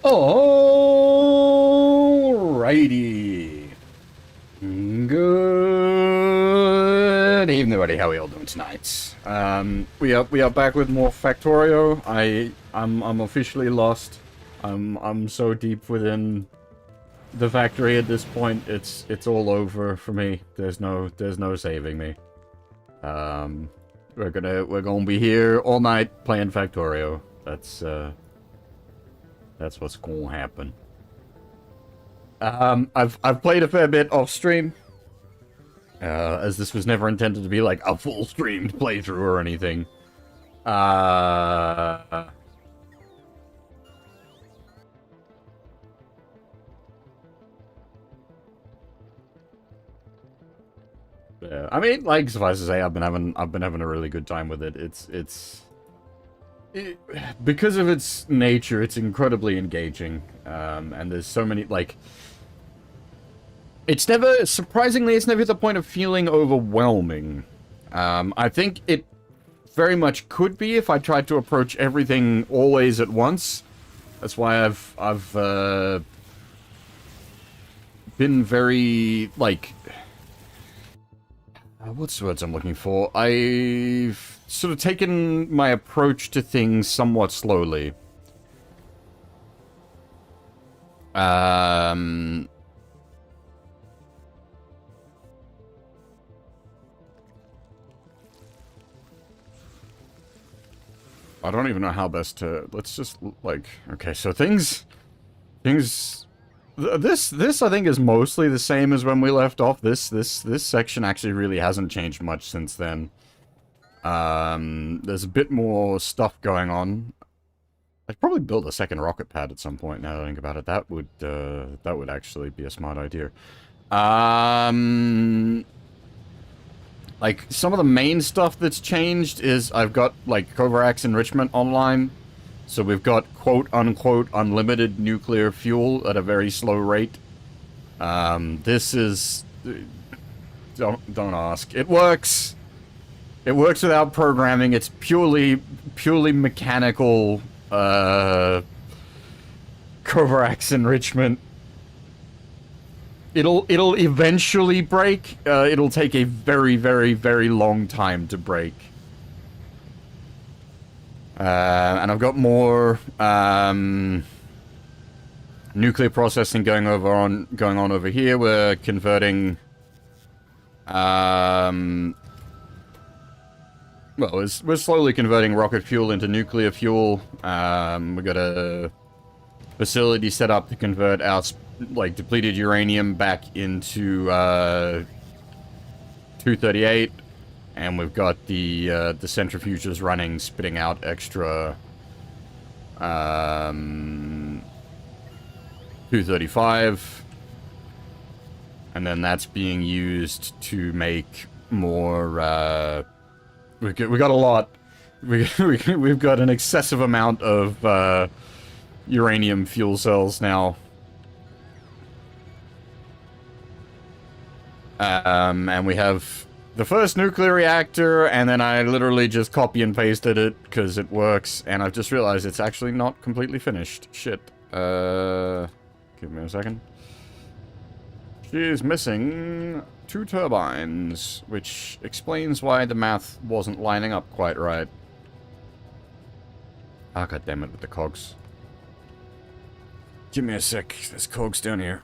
Alrighty. Good evening, everybody. How are we all doing tonight? We are back with more Factorio. I'm officially lost. I'm so deep within the factory at this point. It's all over for me. There's no saving me. We're gonna be here all night playing Factorio. That's what's gonna happen. I've played a fair bit off stream, as this was never intended to be like a full streamed playthrough or anything. Yeah, I mean, like, suffice to say, I've been having a really good time with it. Because of its nature, it's incredibly engaging, and there's so many, like, surprisingly, it's never the point of feeling overwhelming. I think it very much could be if I tried to approach everything always at once. That's why I've been very, like, what's the words I'm looking for? I've sort of taken my approach to things somewhat slowly. I don't even know how best to... Let's just, like... Okay, so things... This I think is mostly the same as when we left off. This section actually really hasn't changed much since then. There's a bit more stuff going on. I'd probably build a second rocket pad at some point, now that I think about it. That would actually be a smart idea. Like, some of the main stuff that's changed is I've got, like, Kovarak's enrichment online. So we've got quote-unquote unlimited nuclear fuel at a very slow rate. This is... Don't ask. It works! It works without programming. It's purely mechanical, Kovarak's enrichment. It'll eventually break. It'll take a very, very, very long time to break. And I've got more nuclear processing going on over here. We're converting. Well, we're slowly converting rocket fuel into nuclear fuel. We got a facility set up to convert our depleted uranium back into 238. And we've got the centrifuges running, spitting out extra 235, and then that's being used to make more. We got a lot. We've got an excessive amount of uranium fuel cells now. And we have the first nuclear reactor, and then I literally just copy and pasted it because it works, and I've just realized it's actually not completely finished. Shit. Give me a second. She's missing 2 turbines, which explains why the math wasn't lining up quite right. Ah, goddammit with the cogs. Give me a sec. There's cogs down here.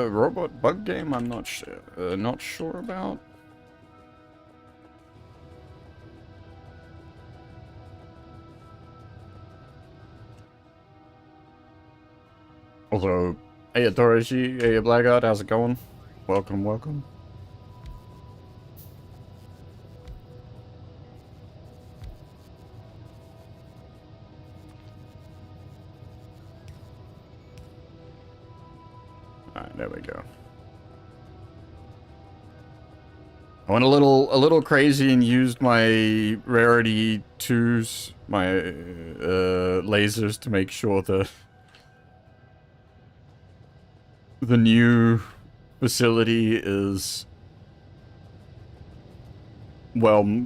Robot bug game? I'm not sure about. Also, hey Torishi, hey Blackout, how's it going? Welcome, welcome. Alright, there we go. I went a little crazy and used my rarity 2s, my lasers, to make sure the the new facility is well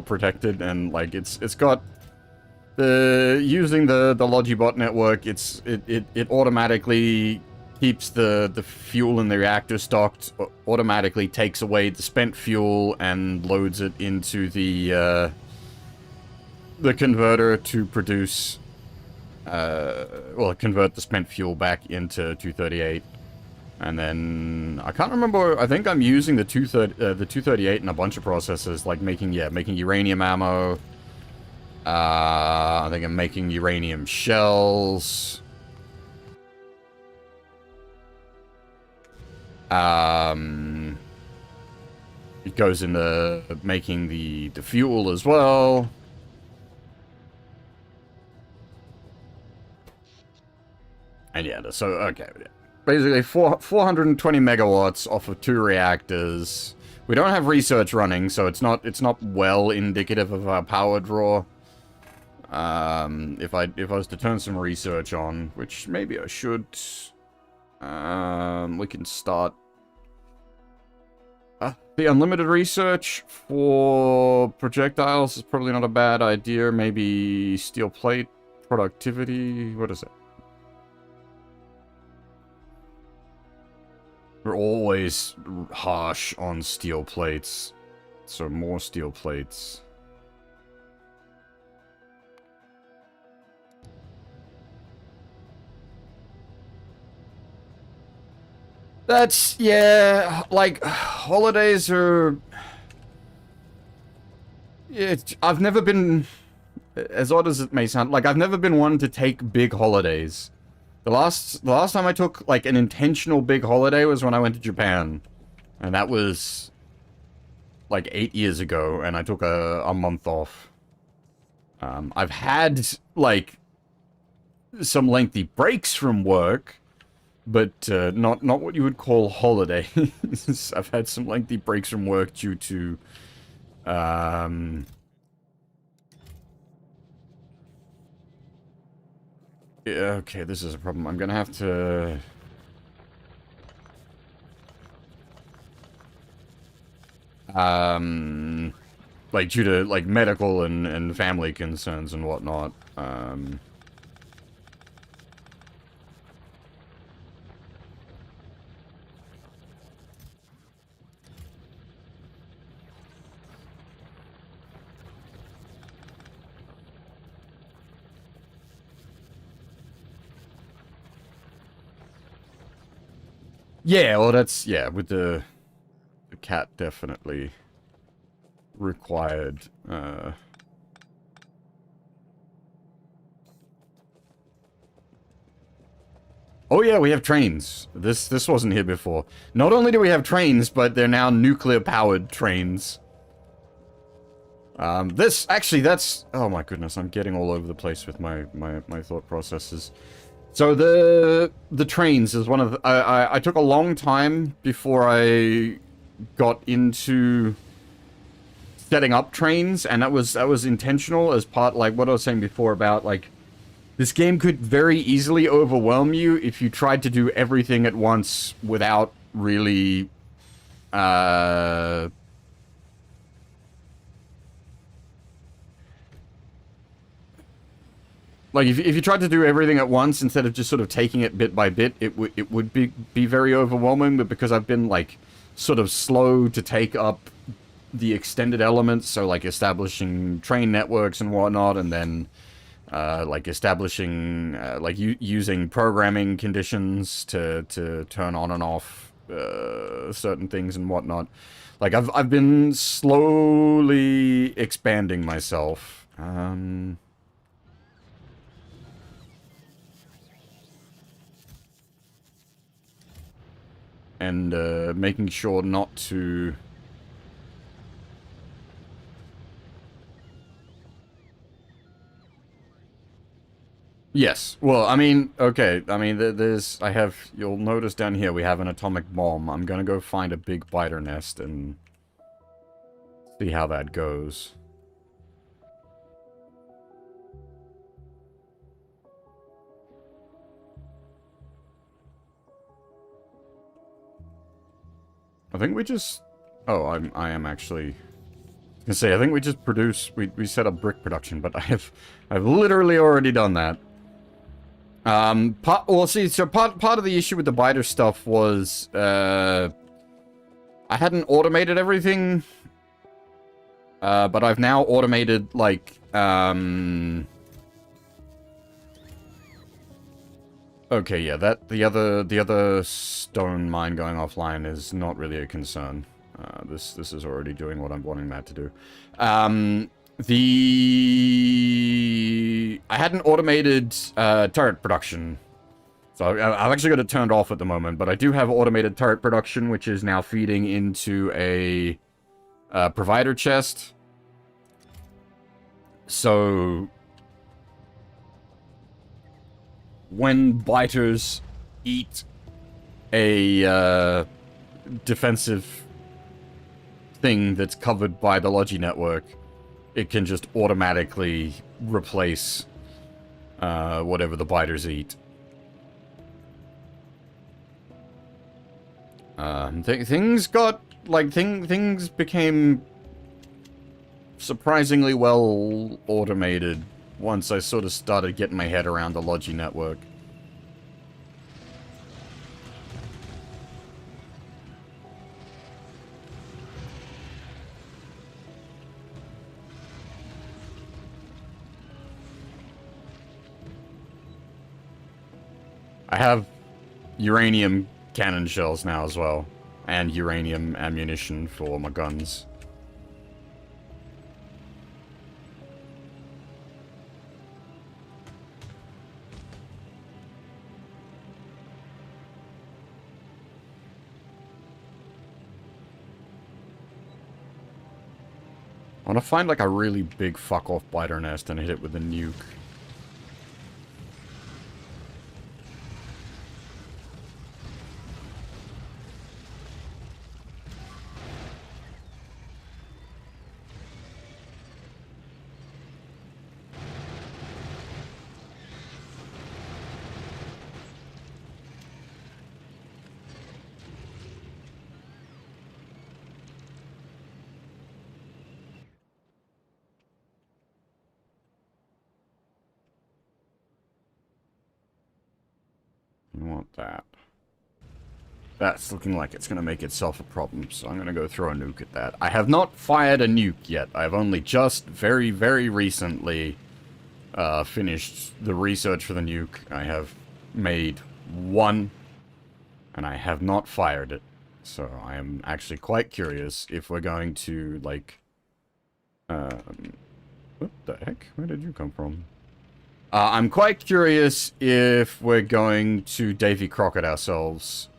protected, and like it's got the using the Logibot network. It automatically keeps the fuel in the reactor stocked, automatically takes away the spent fuel and loads it into the converter to produce convert the spent fuel back into 238. And then I can't remember. I think I'm using the 238 in a bunch of processes, like making uranium ammo. I think I'm making uranium shells. It goes into making the fuel as well. And yeah, so okay. Basically, 420 megawatts off of 2 reactors. We don't have research running, so it's not well indicative of our power draw. If I was to turn some research on, which maybe I should, we can start the unlimited research for projectiles is probably not a bad idea. Maybe steel plate productivity. What is it? We're always harsh on steel plates, so more steel plates. That's, yeah, like, holidays are... I've never been, as odd as it may sound, like, I've never been one to take big holidays. The last time I took, like, an intentional big holiday was when I went to Japan. And that was, like, 8 years ago, and I took a month off. I've had, like, some lengthy breaks from work, but not what you would call holidays. I've had some lengthy breaks from work due to, yeah, okay, this is a problem. I'm gonna have to... like, due to, like, medical and family concerns and whatnot, yeah, well, that's, yeah, with the cat definitely required, Oh yeah, we have trains. This wasn't here before. Not only do we have trains, but they're now nuclear-powered trains. Actually, that's... Oh my goodness, I'm getting all over the place with my thought processes. So the trains is one of the... I took a long time before I got into setting up trains, and that was intentional as part, like, what I was saying before about, like, this game could very easily overwhelm you if you tried to do everything at once without really, like, if you tried to do everything at once instead of just sort of taking it bit by bit, it would be very overwhelming, but because I've been, like, sort of slow to take up the extended elements, so, like, establishing train networks and whatnot, and then... like establishing, like using programming conditions to turn on and off certain things and whatnot. Like I've been slowly expanding myself. And making sure not to... Yes. Well, I mean, okay. I mean, you'll notice down here we have an atomic bomb. I'm gonna go find a big biter nest and see how that goes. I think we just... Oh, I am actually... I was gonna say, I think we just we set up brick production, but I've literally already done that. Well, see, so part of the issue with the biter stuff was, I hadn't automated everything, but I've now automated, like, okay, yeah, the other stone mine going offline is not really a concern. This is already doing what I'm wanting that to do. I hadn't automated turret production, so I've actually got it turned off at the moment. But I do have automated turret production, which is now feeding into a provider chest. So when biters eat a defensive thing that's covered by the Logi network, it can just automatically replace whatever the biters eat. Things got, like, things became surprisingly well automated once I sort of started getting my head around the Logi network. I have uranium cannon shells now as well, and uranium ammunition for my guns. I want to find, like, a really big fuck-off biter nest and hit it with a nuke. I want that. That's looking like it's going to make itself a problem, so I'm going to go throw a nuke at that. I have not fired a nuke yet. I've only just very, very recently finished the research for the nuke. I have made one, and I have not fired it. So I am actually quite curious if we're going to, like... what the heck? Where did you come from? I'm quite curious if we're going to Davy Crockett ourselves.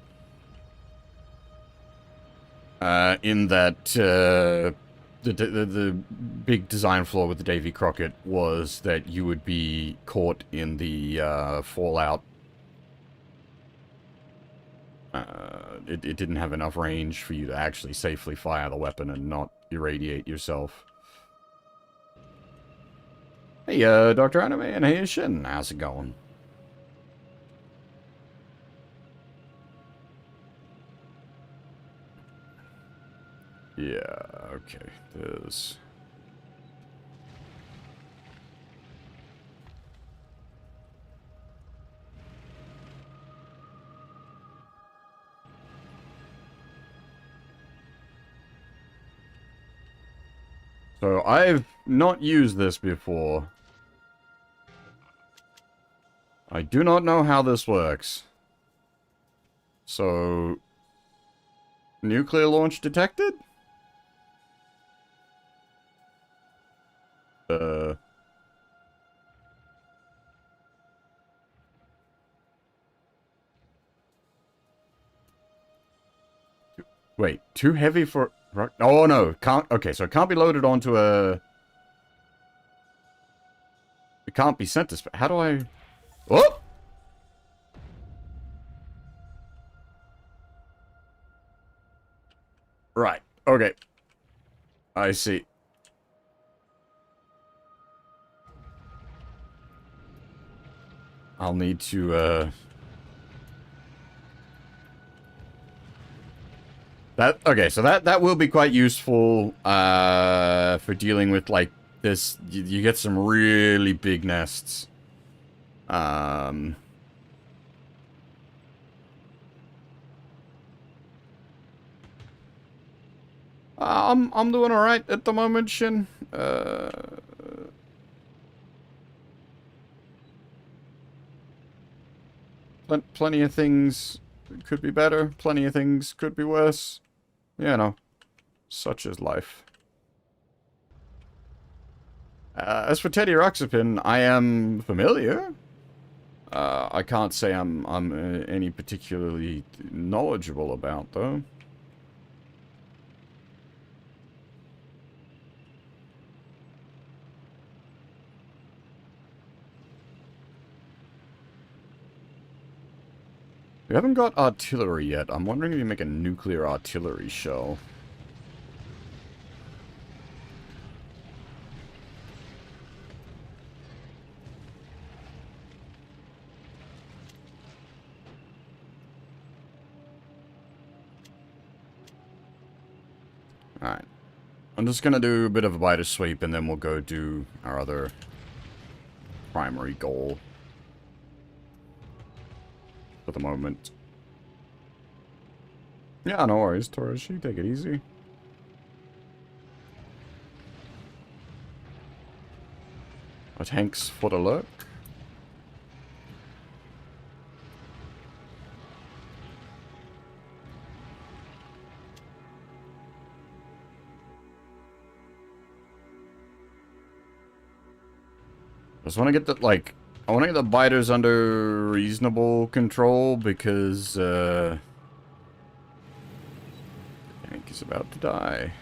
In that, the big design flaw with the Davy Crockett was that you would be caught in the, fallout. It didn't have enough range for you to actually safely fire the weapon and not irradiate yourself. Hey, Dr. Anime, and hey, Shin, how's it going? Yeah, okay, there's... So, I've not used this before. I do not know how this works. So... Nuclear launch detected? Wait, too heavy for... Oh, no. Can't... Okay, so it can't be loaded onto a... It can't be sent to... How do I... Oh! Right. Okay. I see. I'll need to, Okay, so that will be quite useful for dealing with like this. You get some really big nests. Um, I'm doing all right at the moment, Shin. Plenty of things could be better. Plenty of things could be worse. You know, such is life. As for Teddy Ruxpin, I am familiar. I can't say I'm any particularly knowledgeable about, though. We haven't got artillery yet. I'm wondering if you make a nuclear artillery shell. Alright. I'm just gonna do a bit of a biter sweep and then we'll go do our other primary goal. For the moment. Yeah, no worries, Torashi. Take it easy. A tank's for the lurk. I just want to get the, like, I want to get the biters under reasonable control because, the tank is about to die.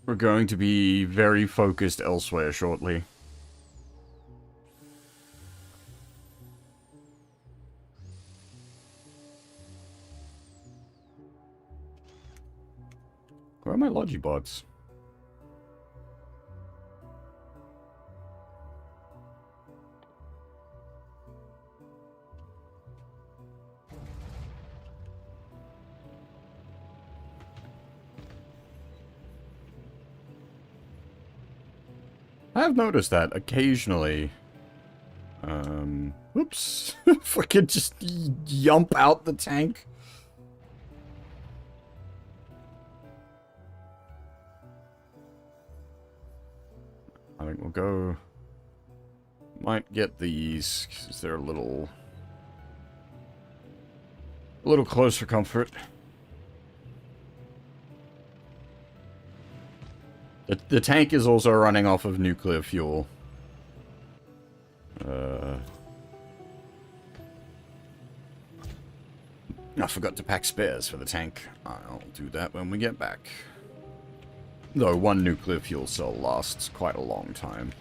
We're going to be very focused elsewhere shortly. Where are my Logibots? I have noticed that occasionally. Oops. If I could just yump out the tank. I think we'll go... Might get these, because they're a little close for comfort. The tank is also running off of nuclear fuel. I forgot to pack spares for the tank. I'll do that when we get back. Though one nuclear fuel cell lasts quite a long time.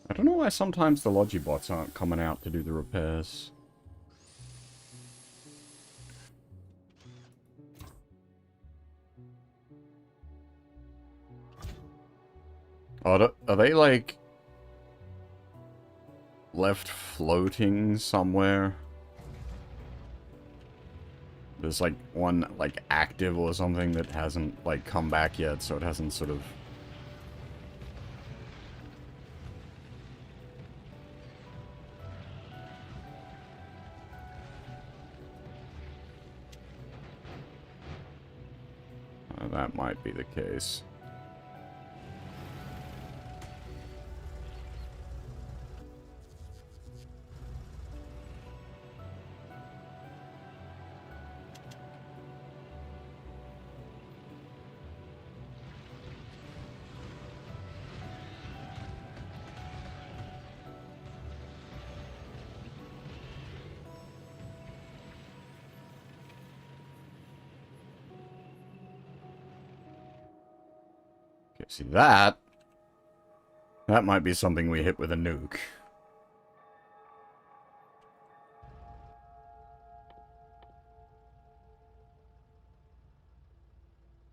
I don't know why sometimes the Logibots aren't coming out to do the repairs. Are they like... left floating somewhere. There's like one like active or something that hasn't like come back yet, so it hasn't sort of... that might be the case. Okay, see that? That might be something we hit with a nuke.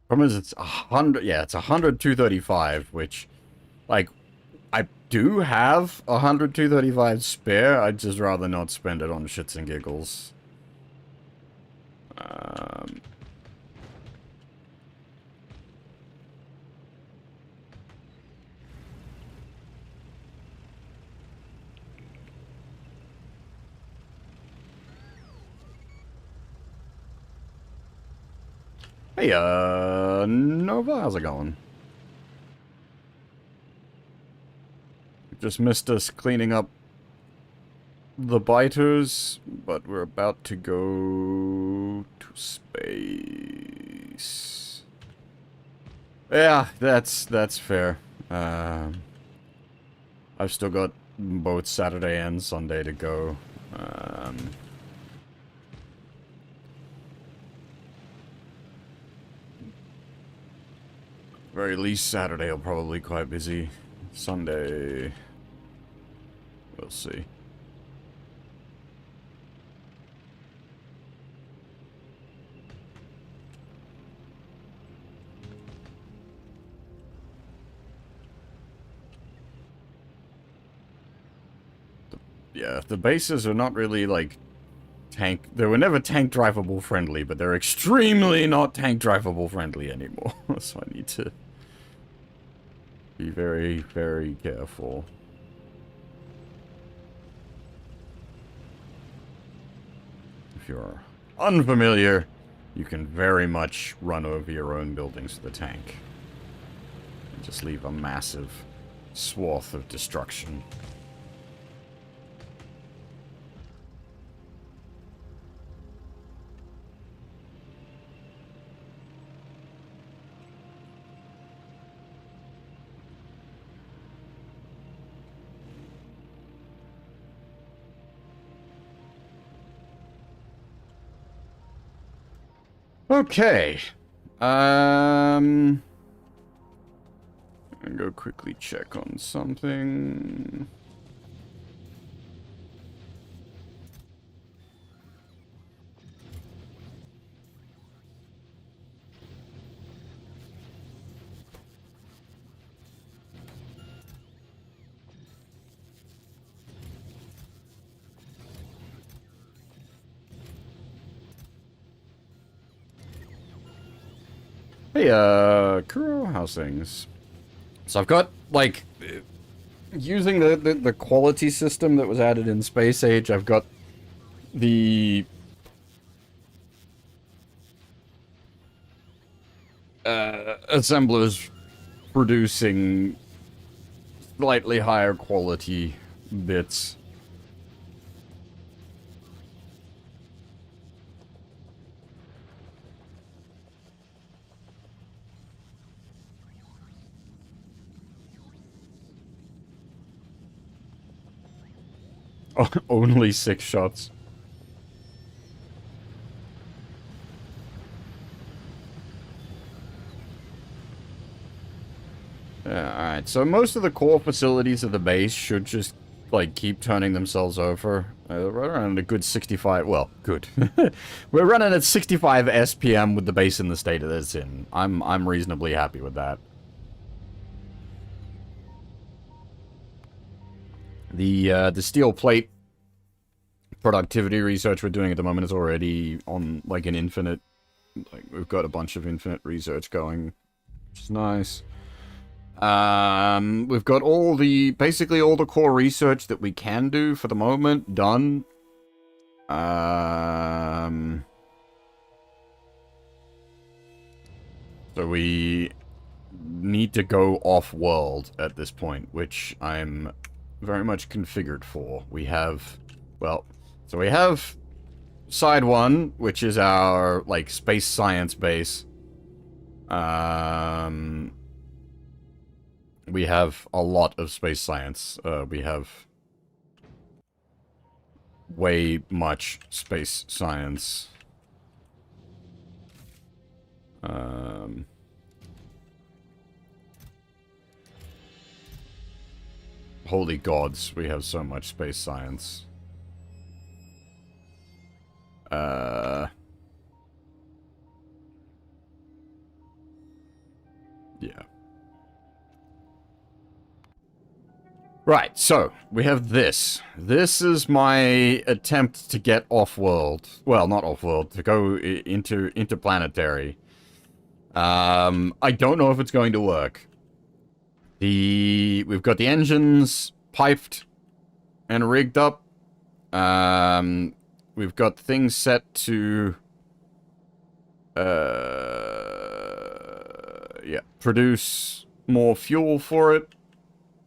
Problem is, it's 100. Yeah, it's 100 235, which, like, I do have 100 235 spare. I'd just rather not spend it on shits and giggles. Hey, Nova, how's it going? Just missed us cleaning up the biters, but we're about to go to space. Yeah, that's fair. I've still got both Saturday and Sunday to go. Very least Saturday will probably be quite busy. Sunday, we'll see. Yeah, the bases are not really like tank. They were never tank drivable friendly, but they're extremely not tank drivable friendly anymore. So I need to be very, very careful. If you're unfamiliar, you can very much run over your own buildings with a tank. And just leave a massive swath of destruction. Okay. I'm gonna go quickly check on something. Hey, Kuro, how's things? So I've got, like, using the quality system that was added in Space Age, I've got the assemblers producing slightly higher quality bits. Oh, only 6 shots. Yeah, alright. So most of the core facilities of the base should just, like, keep turning themselves over. We're running a good 65... Well, good. We're running at 65 SPM with the base in the state that it's in. I'm reasonably happy with that. The steel plate productivity research we're doing at the moment is already on like an infinite. Like we've got a bunch of infinite research going, which is nice. We've got basically all the core research that we can do for the moment done. So we need to go off-world at this point, which I'm very much configured for. We have, well, so we have side one, which is our, like, space science base. We have a lot of space science. We have way much space science. Holy gods, we have so much space science. Yeah. Right, so, we have this. This is my attempt to get off-world. Well, not off-world, to go interplanetary. I don't know if it's going to work. We've got the engines piped and rigged up. We've got things set to yeah, produce more fuel for it.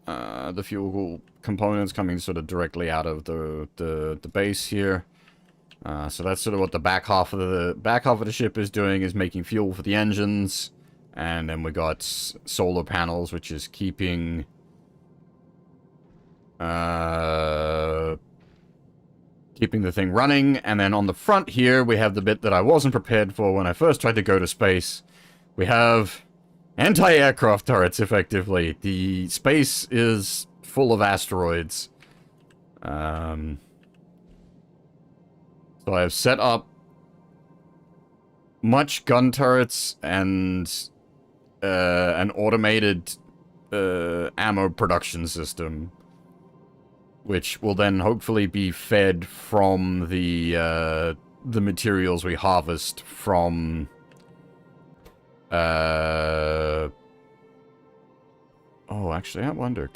The fuel components coming sort of directly out of the base here. So that's sort of what the back half of the ship is doing, is making fuel for the engines. And then we got solar panels, which is keeping the thing running. And then on the front here, we have the bit that I wasn't prepared for when I first tried to go to space. We have anti-aircraft turrets, effectively. The space is full of asteroids. So I've set up much gun turrets and an automated ammo production system, which will then hopefully be fed from the materials we harvest from oh, actually, I wonder,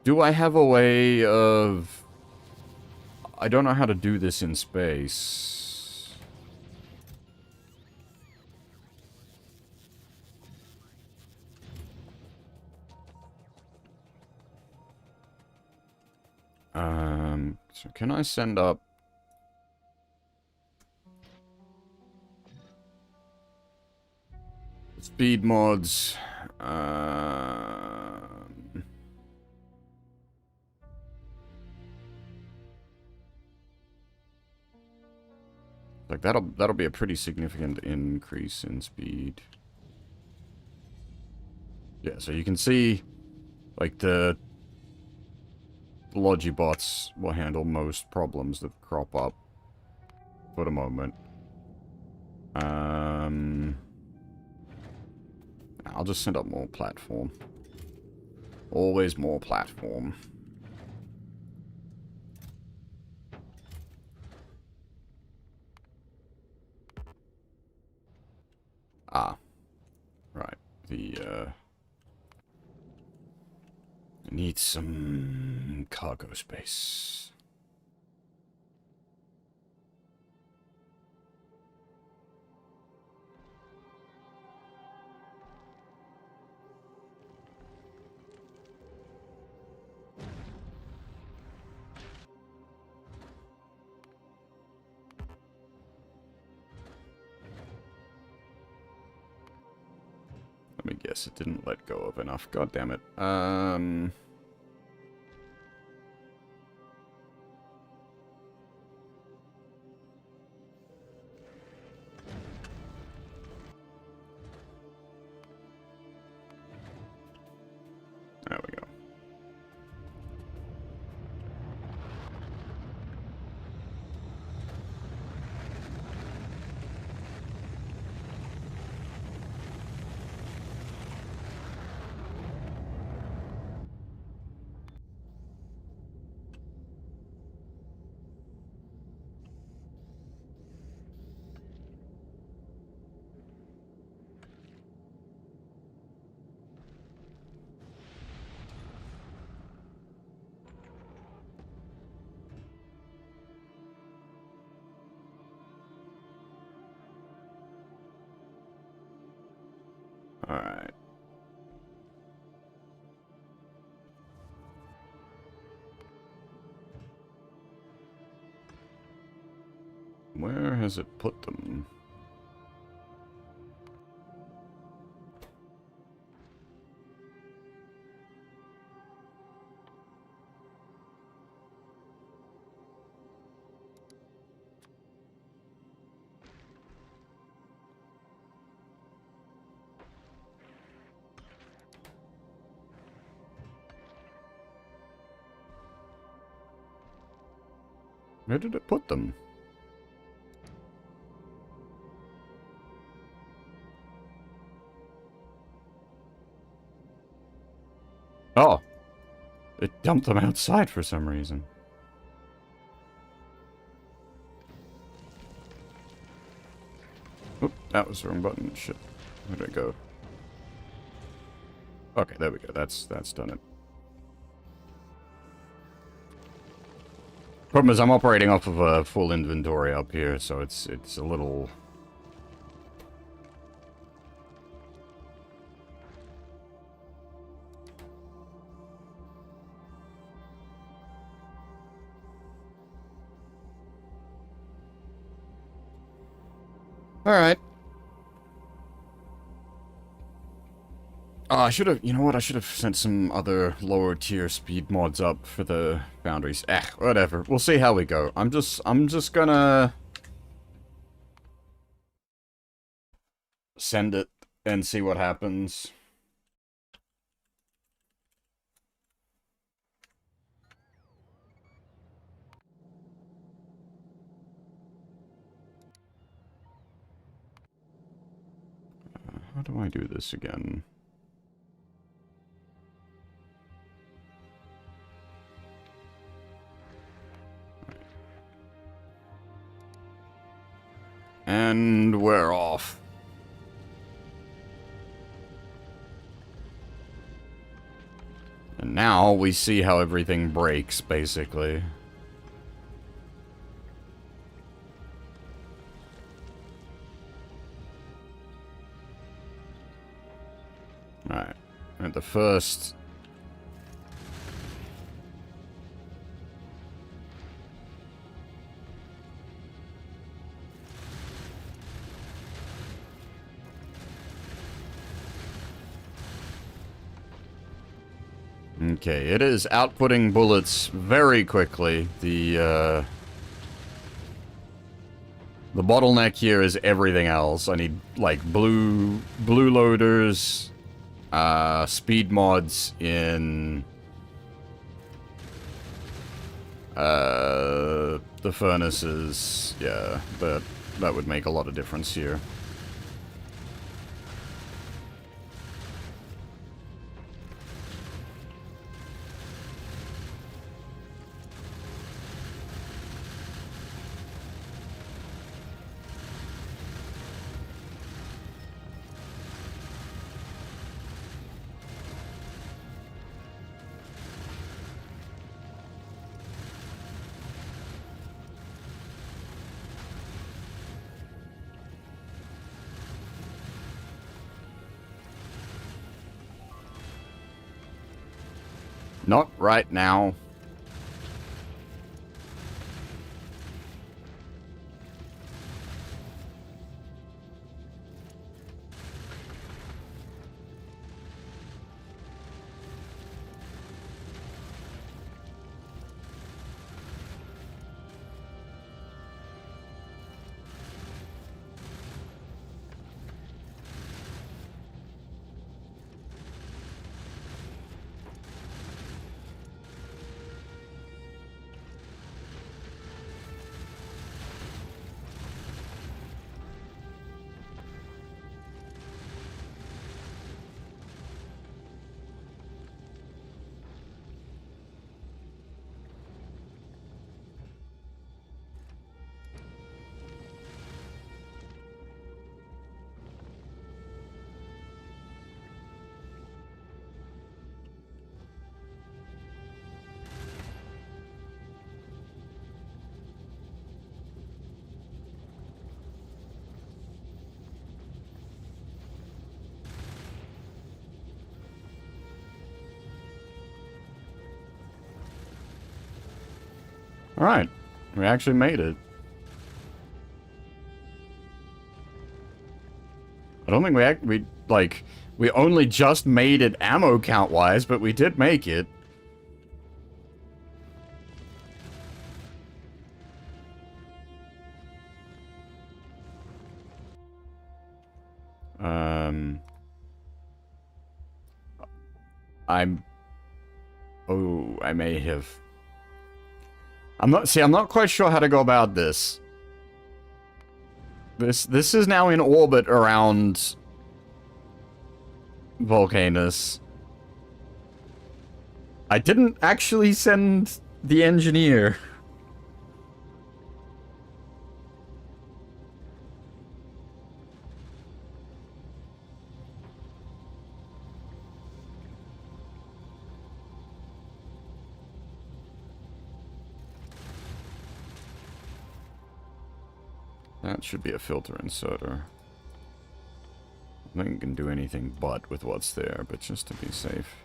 do I have a way of... I don't know how to do this in space. So can I send up... speed mods? Like that'll be a pretty significant increase in speed. Yeah, so you can see, like, the Logibots will handle most problems that crop up for the moment. I'll just send up more platform. Always more platform. Ah. Right. I need some cargo space. Let me guess, it didn't let go of enough. God damn it. There we go. Where has it put them? Where did it put them? Oh. It dumped them outside for some reason. Oop, that was the wrong button. Shit. Where'd it go? Okay, there we go. That's done it. Problem is, I'm operating off of a full inventory up here, so it's a little... Alright. I should have, you know what, I should have sent some other lower tier speed mods up for the boundaries. Whatever. We'll see how we go. I'm just gonna send it and see what happens. How do I do this again? And we're off. And now we see how everything breaks, basically. Alright. At the first... Okay, it is outputting bullets very quickly. The bottleneck here is everything else. I need, like, blue loaders, speed mods in the furnaces. Yeah, that would make a lot of difference here. Not right now. Alright, we actually made it. don't think we only just made it ammo count-wise, but we did make it. I may have... I'm not quite sure how to go about this. This is now in orbit around Volcanus. I didn't actually send the engineer. That should be a filter inserter. I think it can do anything but with what's there, but just to be safe.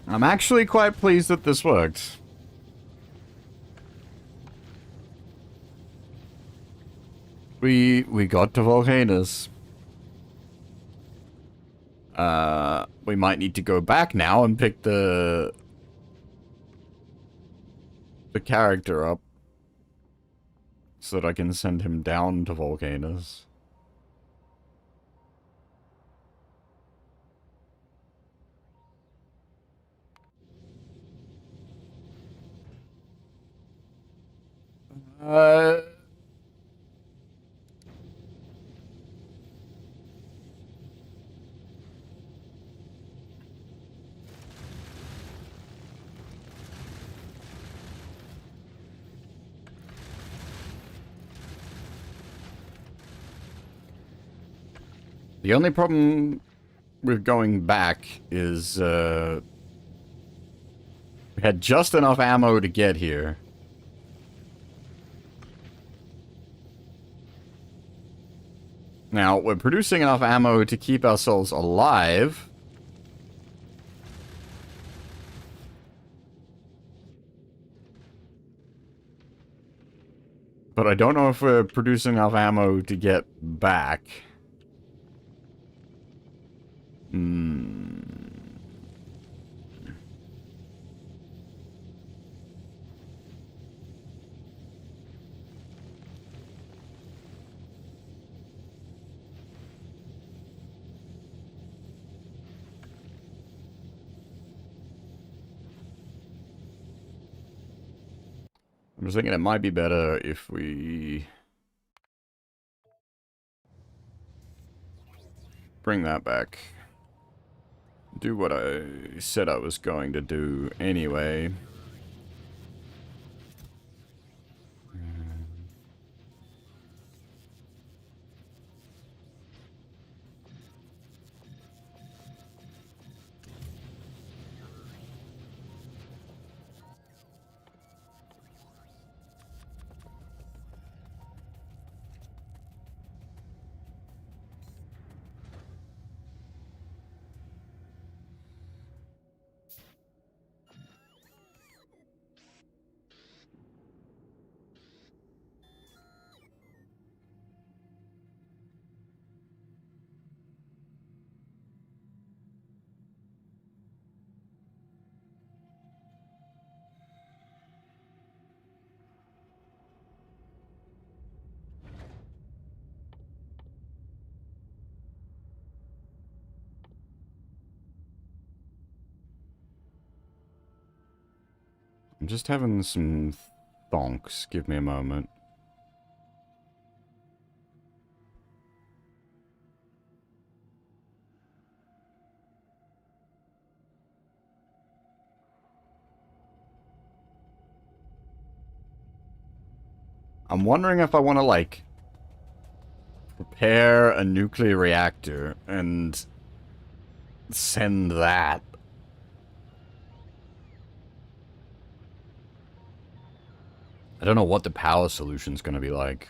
I'm actually quite pleased that this worked. We got to Volcanus. We might need to go back now and pick the character up so that I can send him down to Volcanus. The only problem with going back is, we had just enough ammo to get here. Now, we're producing enough ammo to keep ourselves alive. But I don't know if we're producing enough ammo to get back. I'm just thinking it might be better if we bring that back. Do what I said I was going to do anyway. I'm just having some thonks. Give me a moment. I'm wondering if I want to, like, prepare a nuclear reactor and send that. I don't know what the power solution's gonna be like.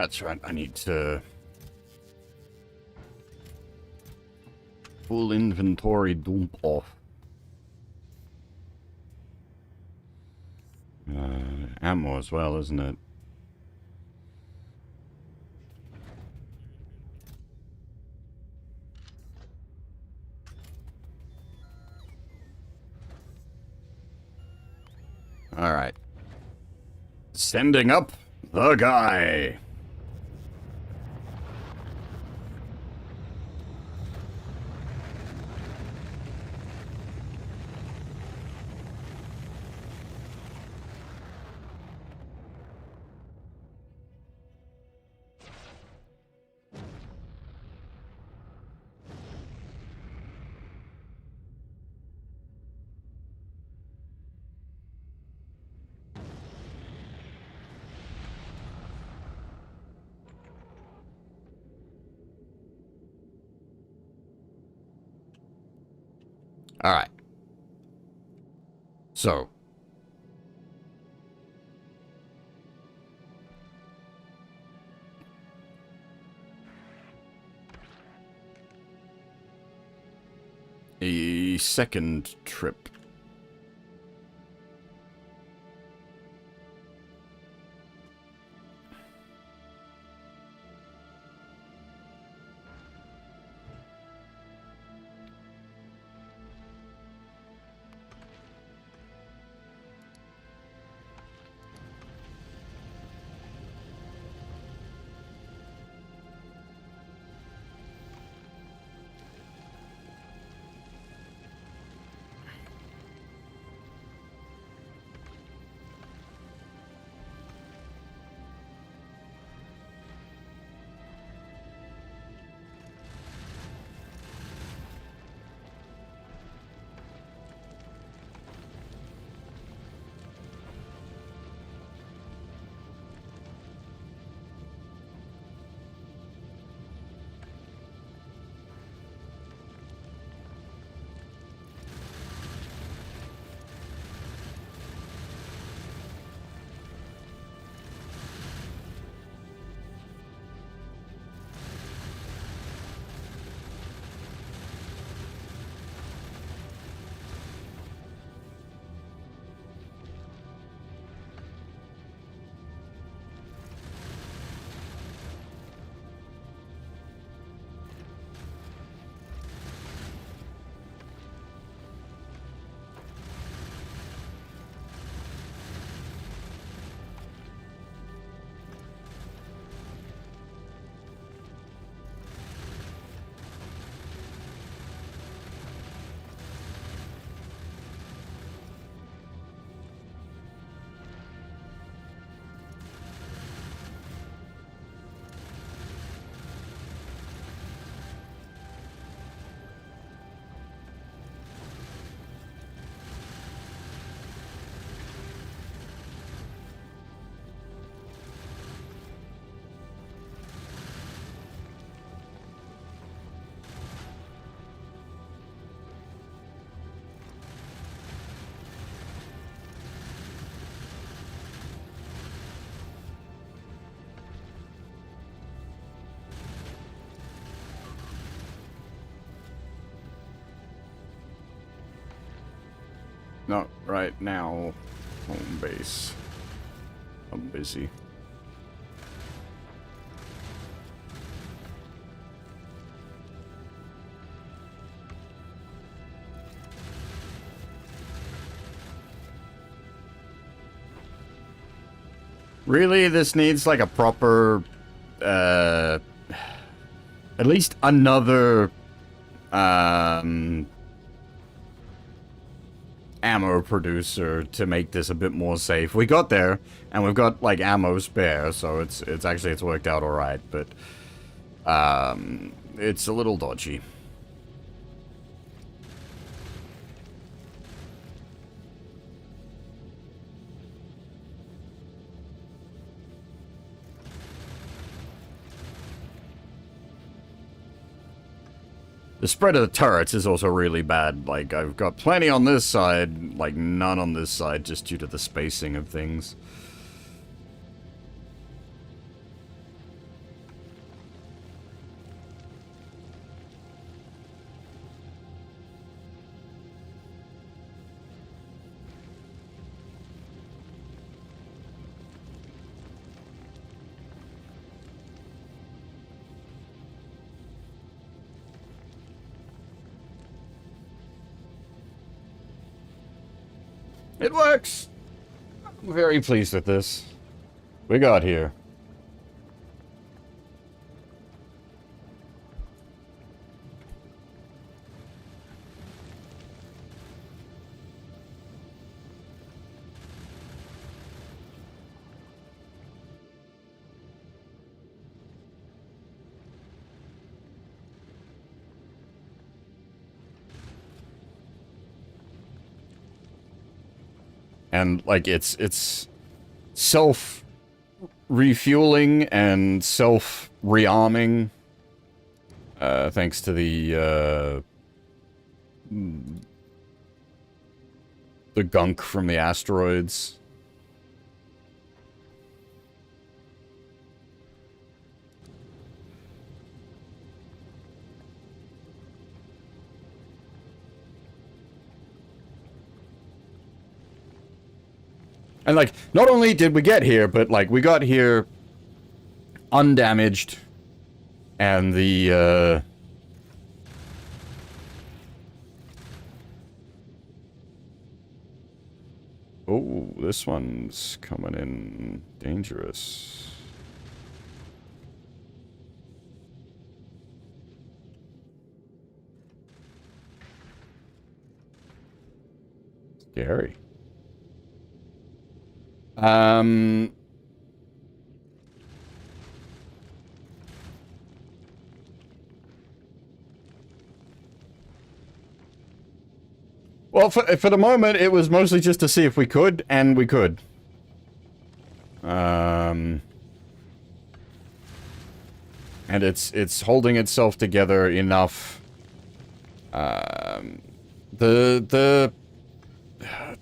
That's right, I need to... Full inventory dump off. Ammo as well, isn't it? Alright. Sending up the guy. Alright. So. A second trip. Not right now. Home base. I'm busy. Really, this needs like a proper, at least another, ammo producer to make this a bit more safe. We got there, and we've got like ammo spare, so it's worked out alright, but, it's a little dodgy. The spread of the turrets is also really bad. Like, I've got plenty on this side, like none on this side, just due to the spacing of things. It works! I'm very pleased with this. We got here. And, like, it's self-refueling and self-rearming. Thanks to the gunk from the asteroids. And, like, not only did we get here, but, like, we got here undamaged, and the, oh, this one's coming in dangerous. Scary. Well, for the moment, it was mostly just to see if we could, and we could. And it's holding itself together enough.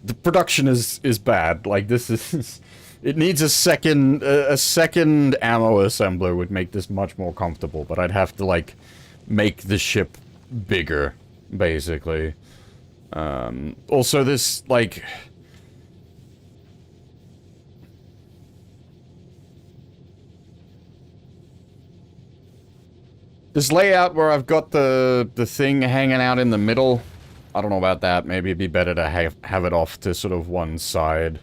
The production is bad. Like, this is... It needs a second ammo assembler would make this much more comfortable, but I'd have to, like, make the ship bigger, basically. Also, this, like... This layout where I've got the thing hanging out in the middle, I don't know about that. Maybe it'd be better to have it off to sort of one side.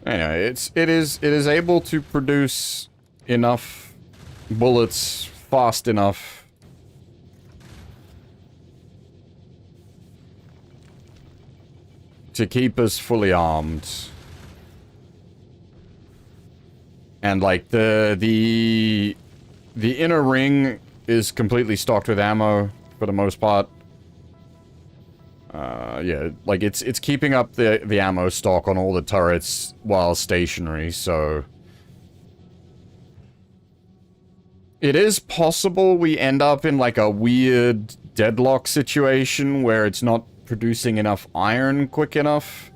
Anyway, it is able to produce enough bullets fast enough to keep us fully armed. And like the inner ring is completely stocked with ammo for the most part. Yeah, like it's keeping up the ammo stock on all the turrets while stationary, so it is possible we end up in like a weird deadlock situation where it's not producing enough iron quick enough.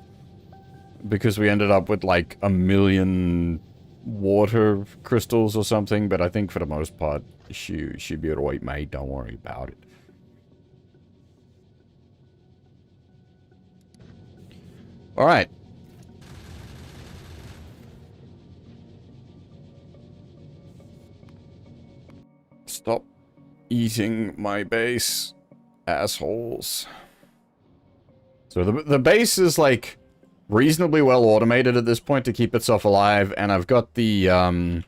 because we ended up with like 1,000,000 water crystals or something, but I think for the most part, she'd be alright, mate. Don't worry about it. Alright. Stop eating my base, assholes. So the base is like reasonably well automated at this point to keep itself alive, and I've got the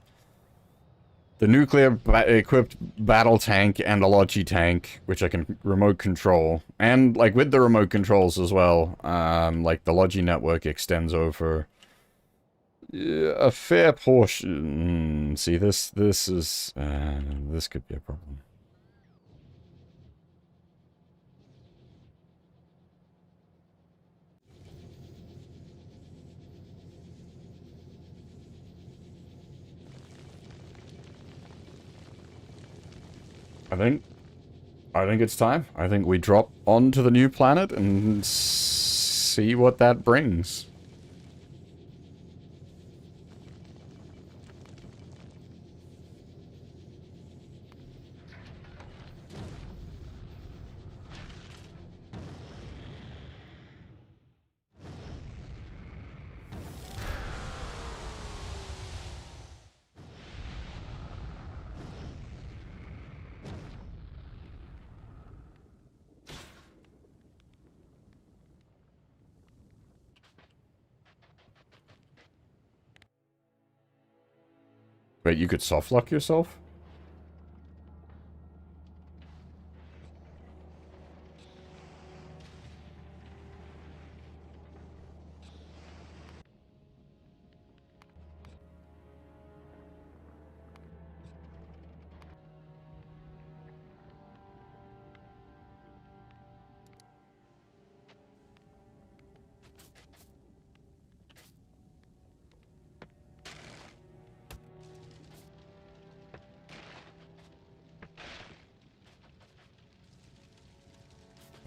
nuclear equipped battle tank and a Logi tank, which I can remote control, and like with the remote controls as well, like the Logi network extends over a fair portion. See, this is this could be a problem. I think it's time. I think we drop onto the new planet and see what that brings. Wait, you could soft lock yourself?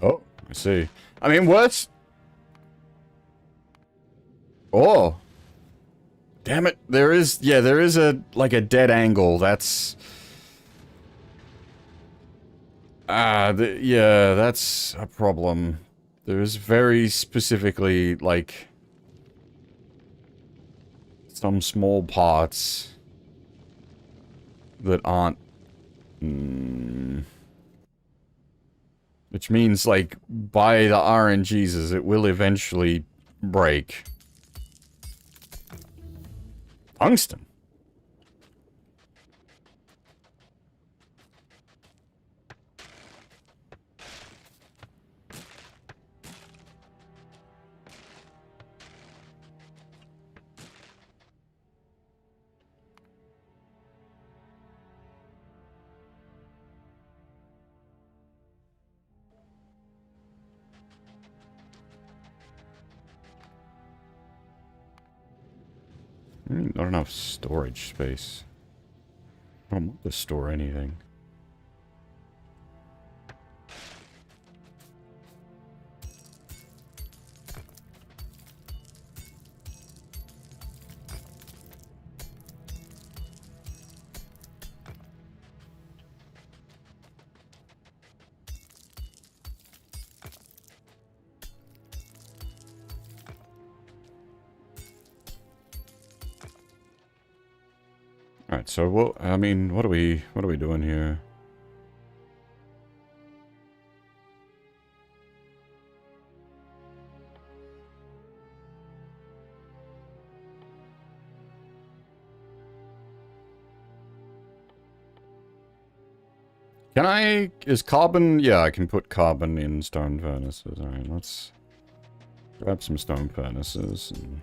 Oh, I see. I mean, what? Oh. Damn it. There is, yeah, there is a, like a dead angle. That's... yeah, that's a problem. There's very specifically, like... some small parts that aren't... which means, like, by the RNGs, it will eventually break. Tungsten? Not enough storage space. I don't want to store anything. Alright, so what, I mean, what are we doing here? Is carbon, yeah, I can put carbon in stone furnaces. Alright, let's grab some stone furnaces and...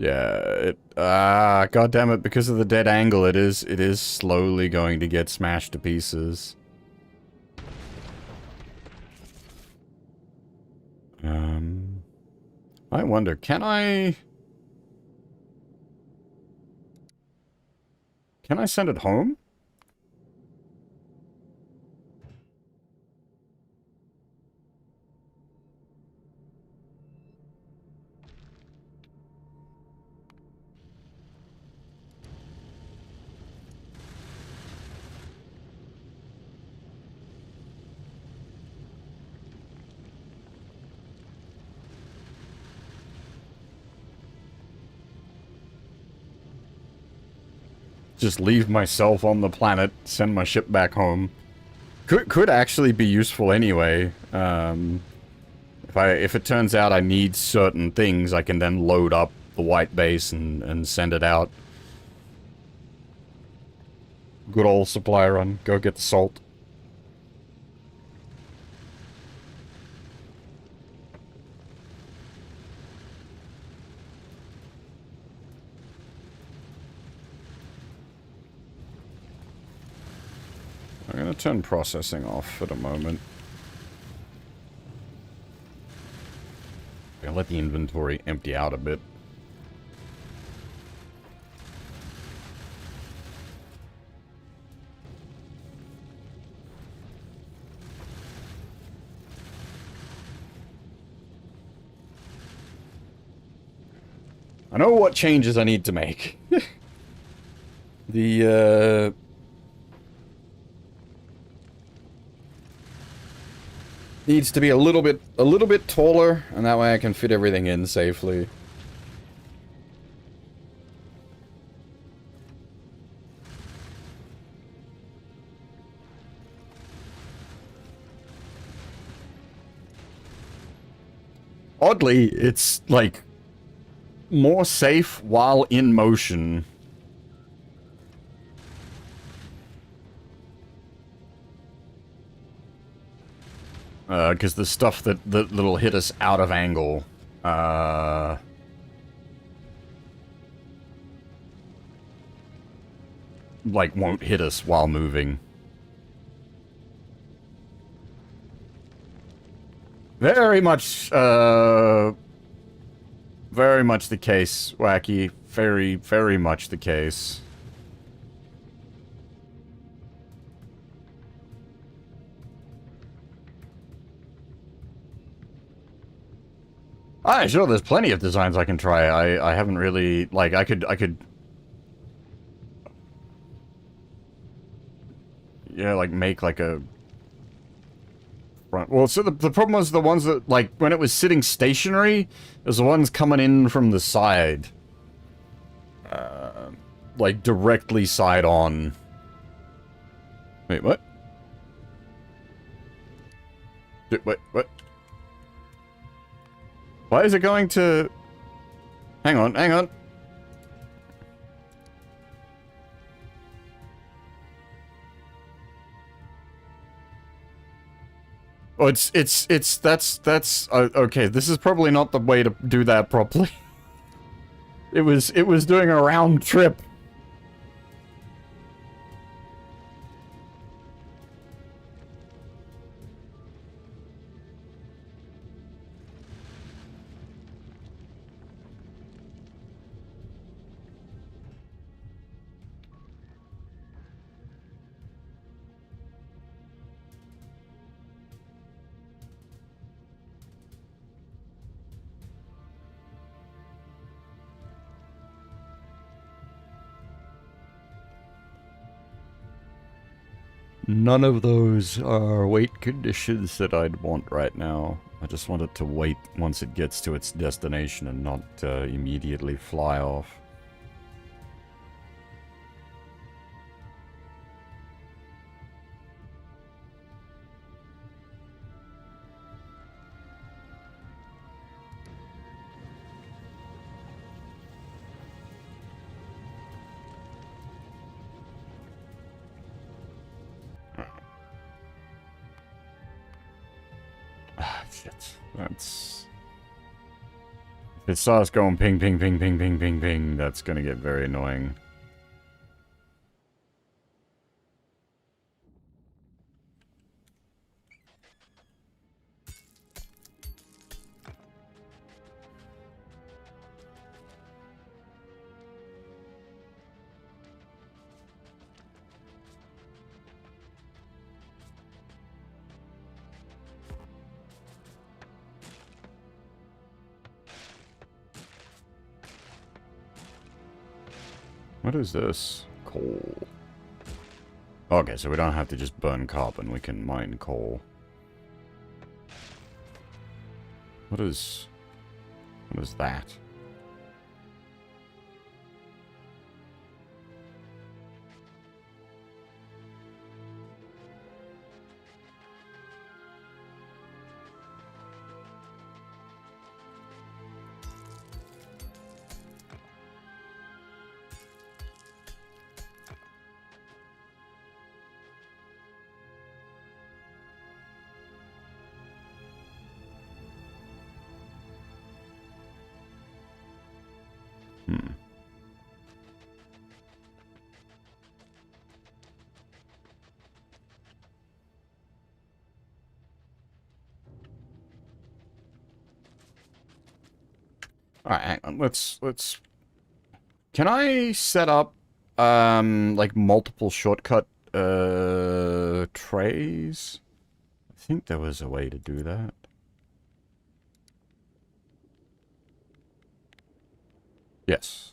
Yeah, god damn it, because of the dead angle, it is slowly going to get smashed to pieces. I wonder, can I send it home? Just leave myself on the planet, send my ship back home. Could actually be useful anyway. If it turns out I need certain things, I can then load up the white base and send it out. Good old supply run. Go get the salt. I'm gonna turn processing off for the moment. I'll let the inventory empty out a bit. I know what changes I need to make. Needs to be a little bit taller, and that way I can fit everything in safely. Oddly, it's like more safe while in motion. Because the stuff that'll hit us out of angle, like, won't hit us while moving. Very much the case, Wacky. Very, very much the case. Sure, there's plenty of designs I can try. I haven't really, like, I could... Yeah, like, make, like, a... front... Well, so the problem was the ones that, like, when it was sitting stationary, it was the ones coming in from the side. Like, directly side on. Wait, what? Wait, what? Why is it going to... Hang on, hang on. Oh, that's... okay, this is probably not the way to do that properly. It was doing a round trip. None of those are weight conditions that I'd want right now. I just want it to wait once it gets to its destination and not immediately fly off. Shit. That's... If it starts going ping, ping, ping, ping, ping, ping, ping, that's gonna get very annoying. What is this? Coal. Okay, so we don't have to just burn carbon, we can mine coal. What is that? Hmm. Alright, hang on. Let's... Can I set up, like, multiple shortcut, trays? I think there was a way to do that. Yes.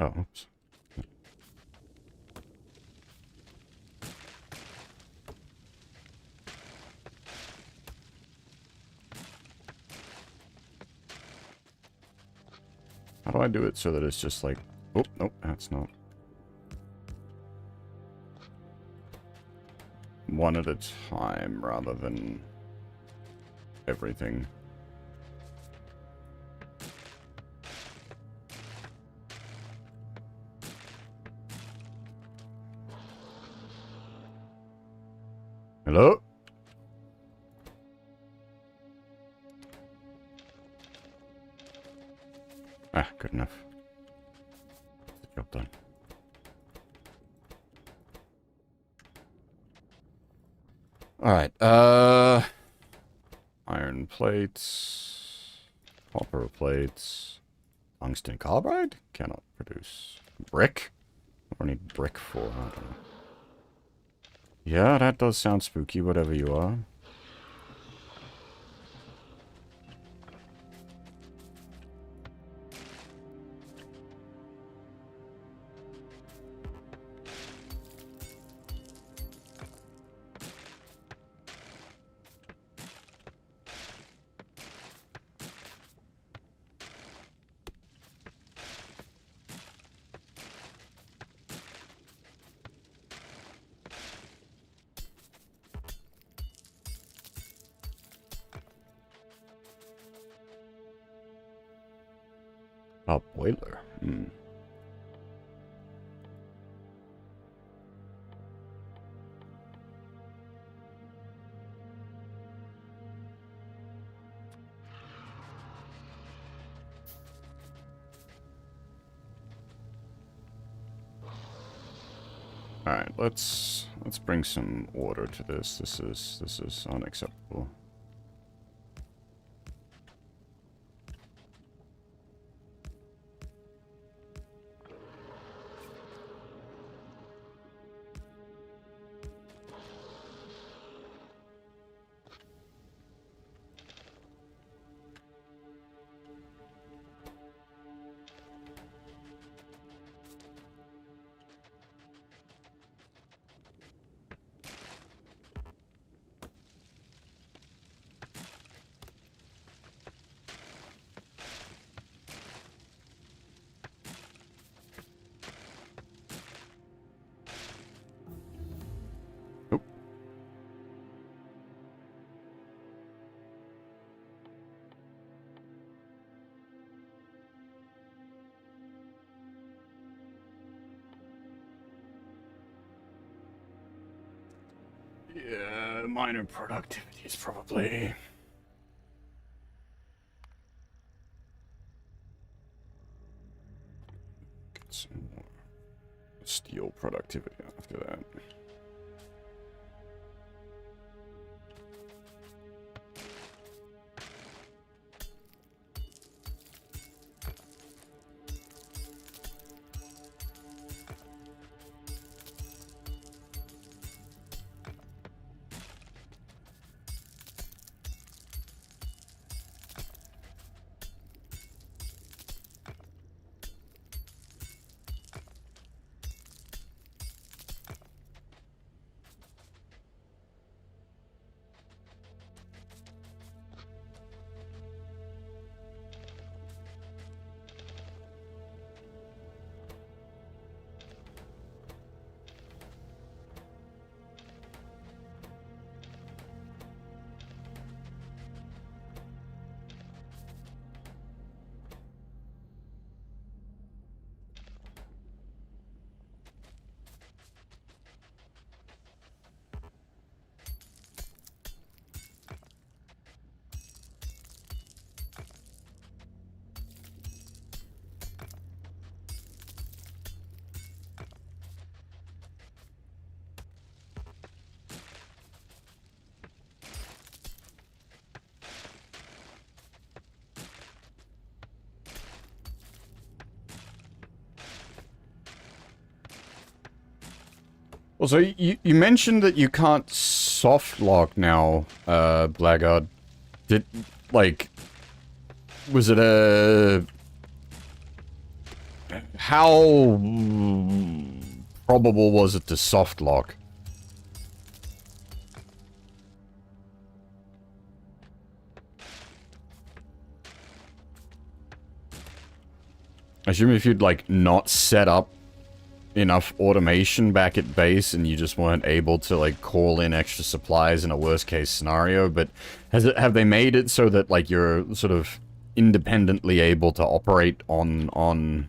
Oh, oops. How do I do it so that it's just like... Oh, nope, that's not. One at a time rather than everything. Hello? Ah, good enough. Job done. Alright, iron plates, copper plates, tungsten carbide? Cannot produce. Brick? What do I need brick for? I don't know. Yeah, that does sound spooky, whatever you are. A boiler. Hmm. Alright, let's bring some order to this. This is unacceptable. Yeah, minor productivity is probably... Get some more steel productivity after that. Well, so you mentioned that you can't soft lock now, Blackguard. Did, like, was it a... How probable was it to soft lock? I assume if you'd, like, not set up enough automation back at base and you just weren't able to, like, call in extra supplies in a worst case scenario, but have they made it so that, like, you're sort of independently able to operate on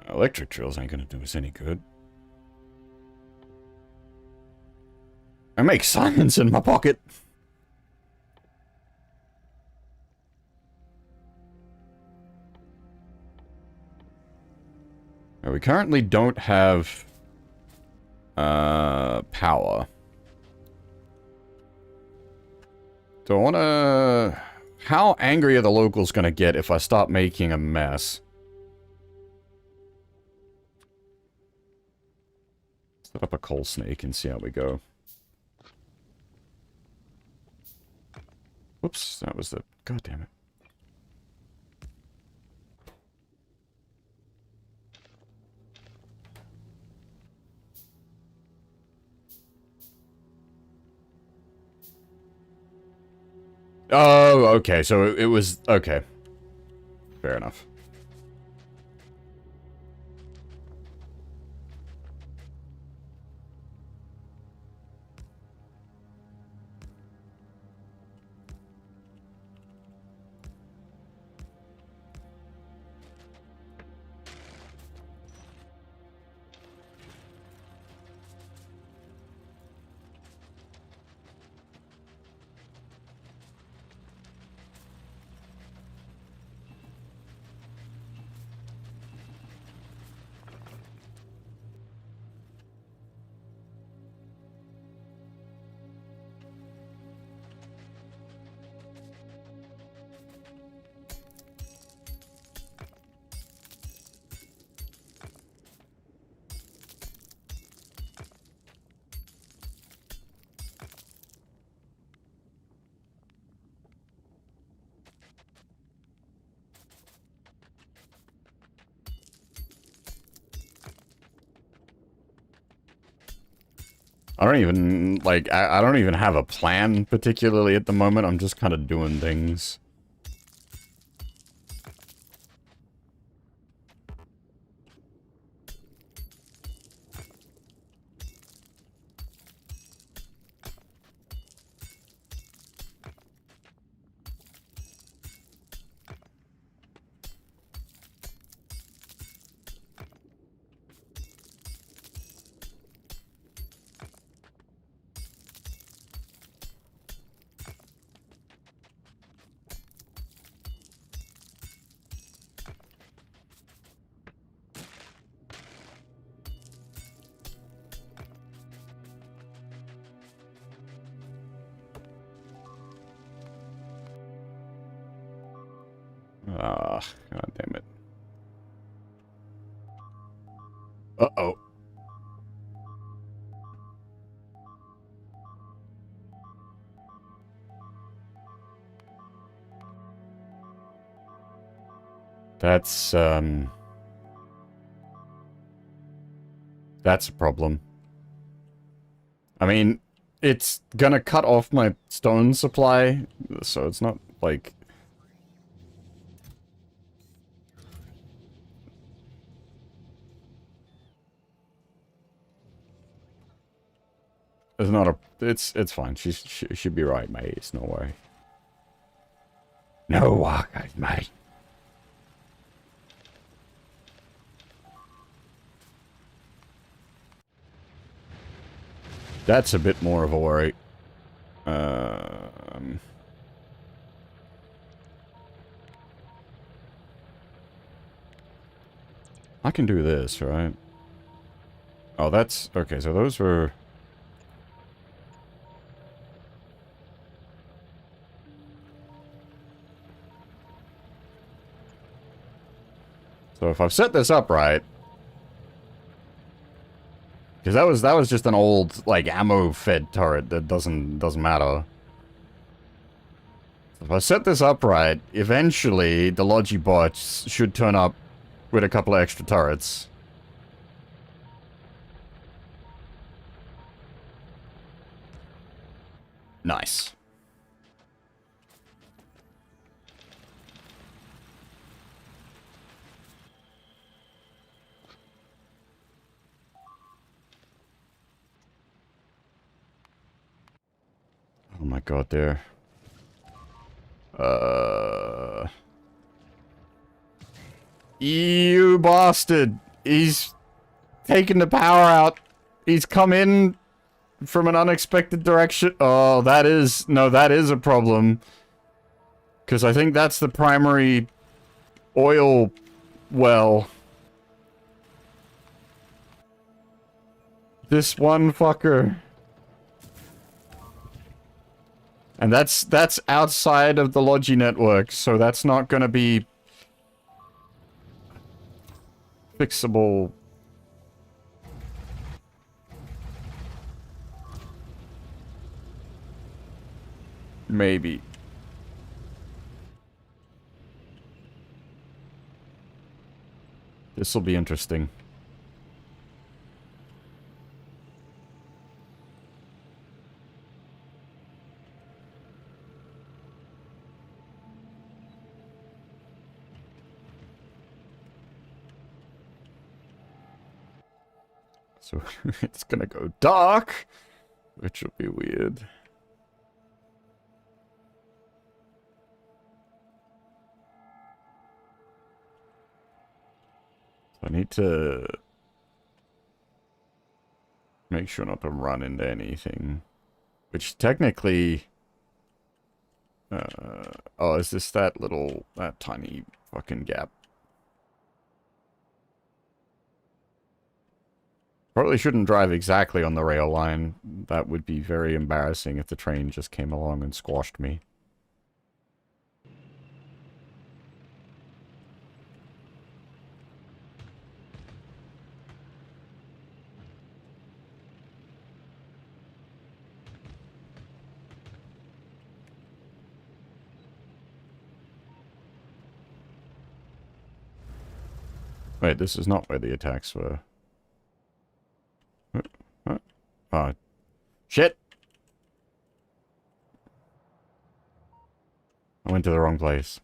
electric drills ain't gonna do us any good. I make science in my pocket. We currently don't have power. So I wanna... How angry are the locals gonna get if I start making a mess? Set up a coal snake and see how we go. Whoops, that was the... God damn it. Oh, okay, so it was... Okay. Fair enough. I don't even, like, I don't even have a plan particularly at the moment. I'm just kind of doing things. Ah, god damn it. Uh-oh. That's a problem. I mean, it's gonna cut off my stone supply, so it's not like... It's not a... It's fine. She should be right, mate. It's no worry. No worries, mate. That's a bit more of a worry. I can do this, right? Oh, that's... Okay, so those were... So if I've set this up right... Because that was just an old, like, ammo-fed turret that doesn't matter. If I set this up right, eventually the Logibots should turn up with a couple of extra turrets. Nice. Oh my god, there. You bastard! He's taken the power out. He's come in from an unexpected direction. Oh, that is... No, that is a problem. Because I think that's the primary oil well. This one fucker. And that's outside of the Logi network, so that's not gonna be fixable. Maybe. This'll be interesting. So it's gonna go dark, which will be weird. I need to make sure not to run into anything. Which technically... oh, is this that tiny fucking gap? Probably shouldn't drive exactly on the rail line. That would be very embarrassing if the train just came along and squashed me. Wait, this is not where the attacks were. Oh, shit! I went to the wrong place.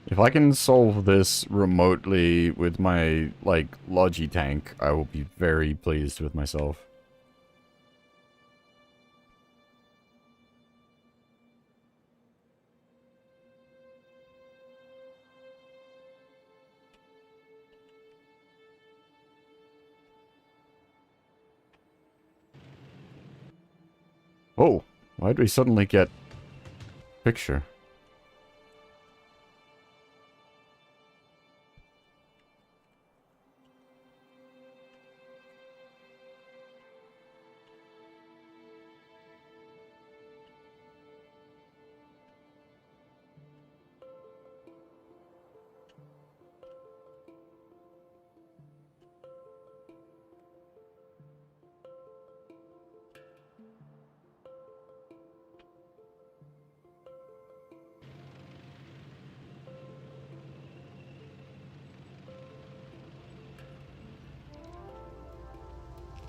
If I can solve this remotely with my, like, Logi tank, I will be very pleased with myself. Oh, why'd we suddenly get picture?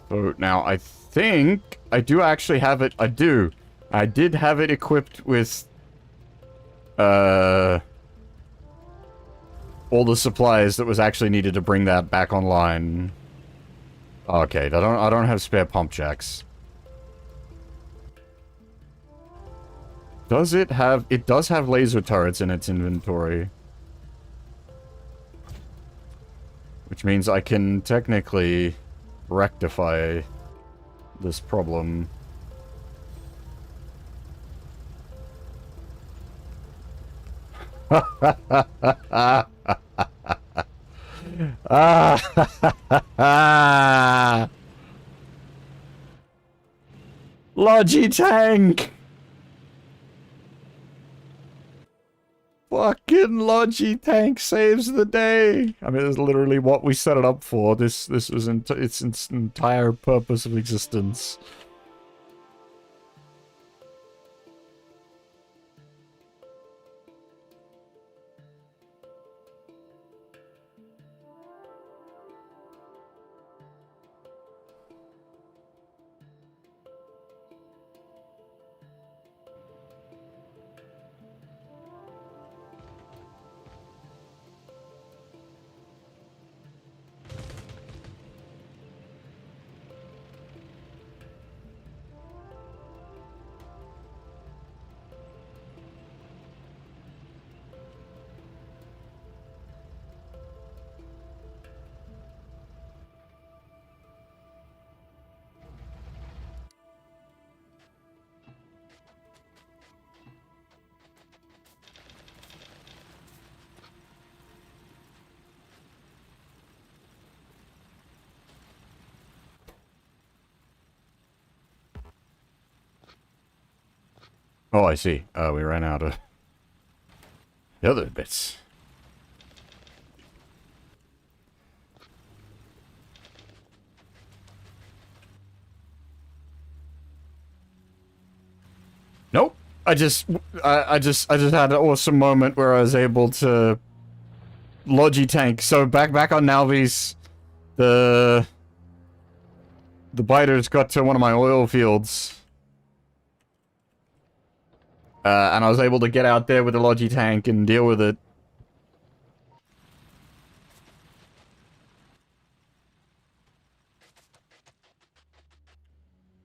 So now I think I do actually have it. I do. I did have it equipped with all the supplies that was actually needed to bring that back online. Okay, I don't have spare pump jacks. Does it have... It does have laser turrets in its inventory. Which means I can technically rectify this problem. Logitank! Fucking Logitank saves the day! I mean, this is literally what we set it up for. This was its entire purpose of existence. Oh, I see. We ran out of the other bits. Nope. I just had an awesome moment where I was able to Logitank. So back on Nalvi's, the biters got to one of my oil fields. And I was able to get out there with the Logitank and deal with it.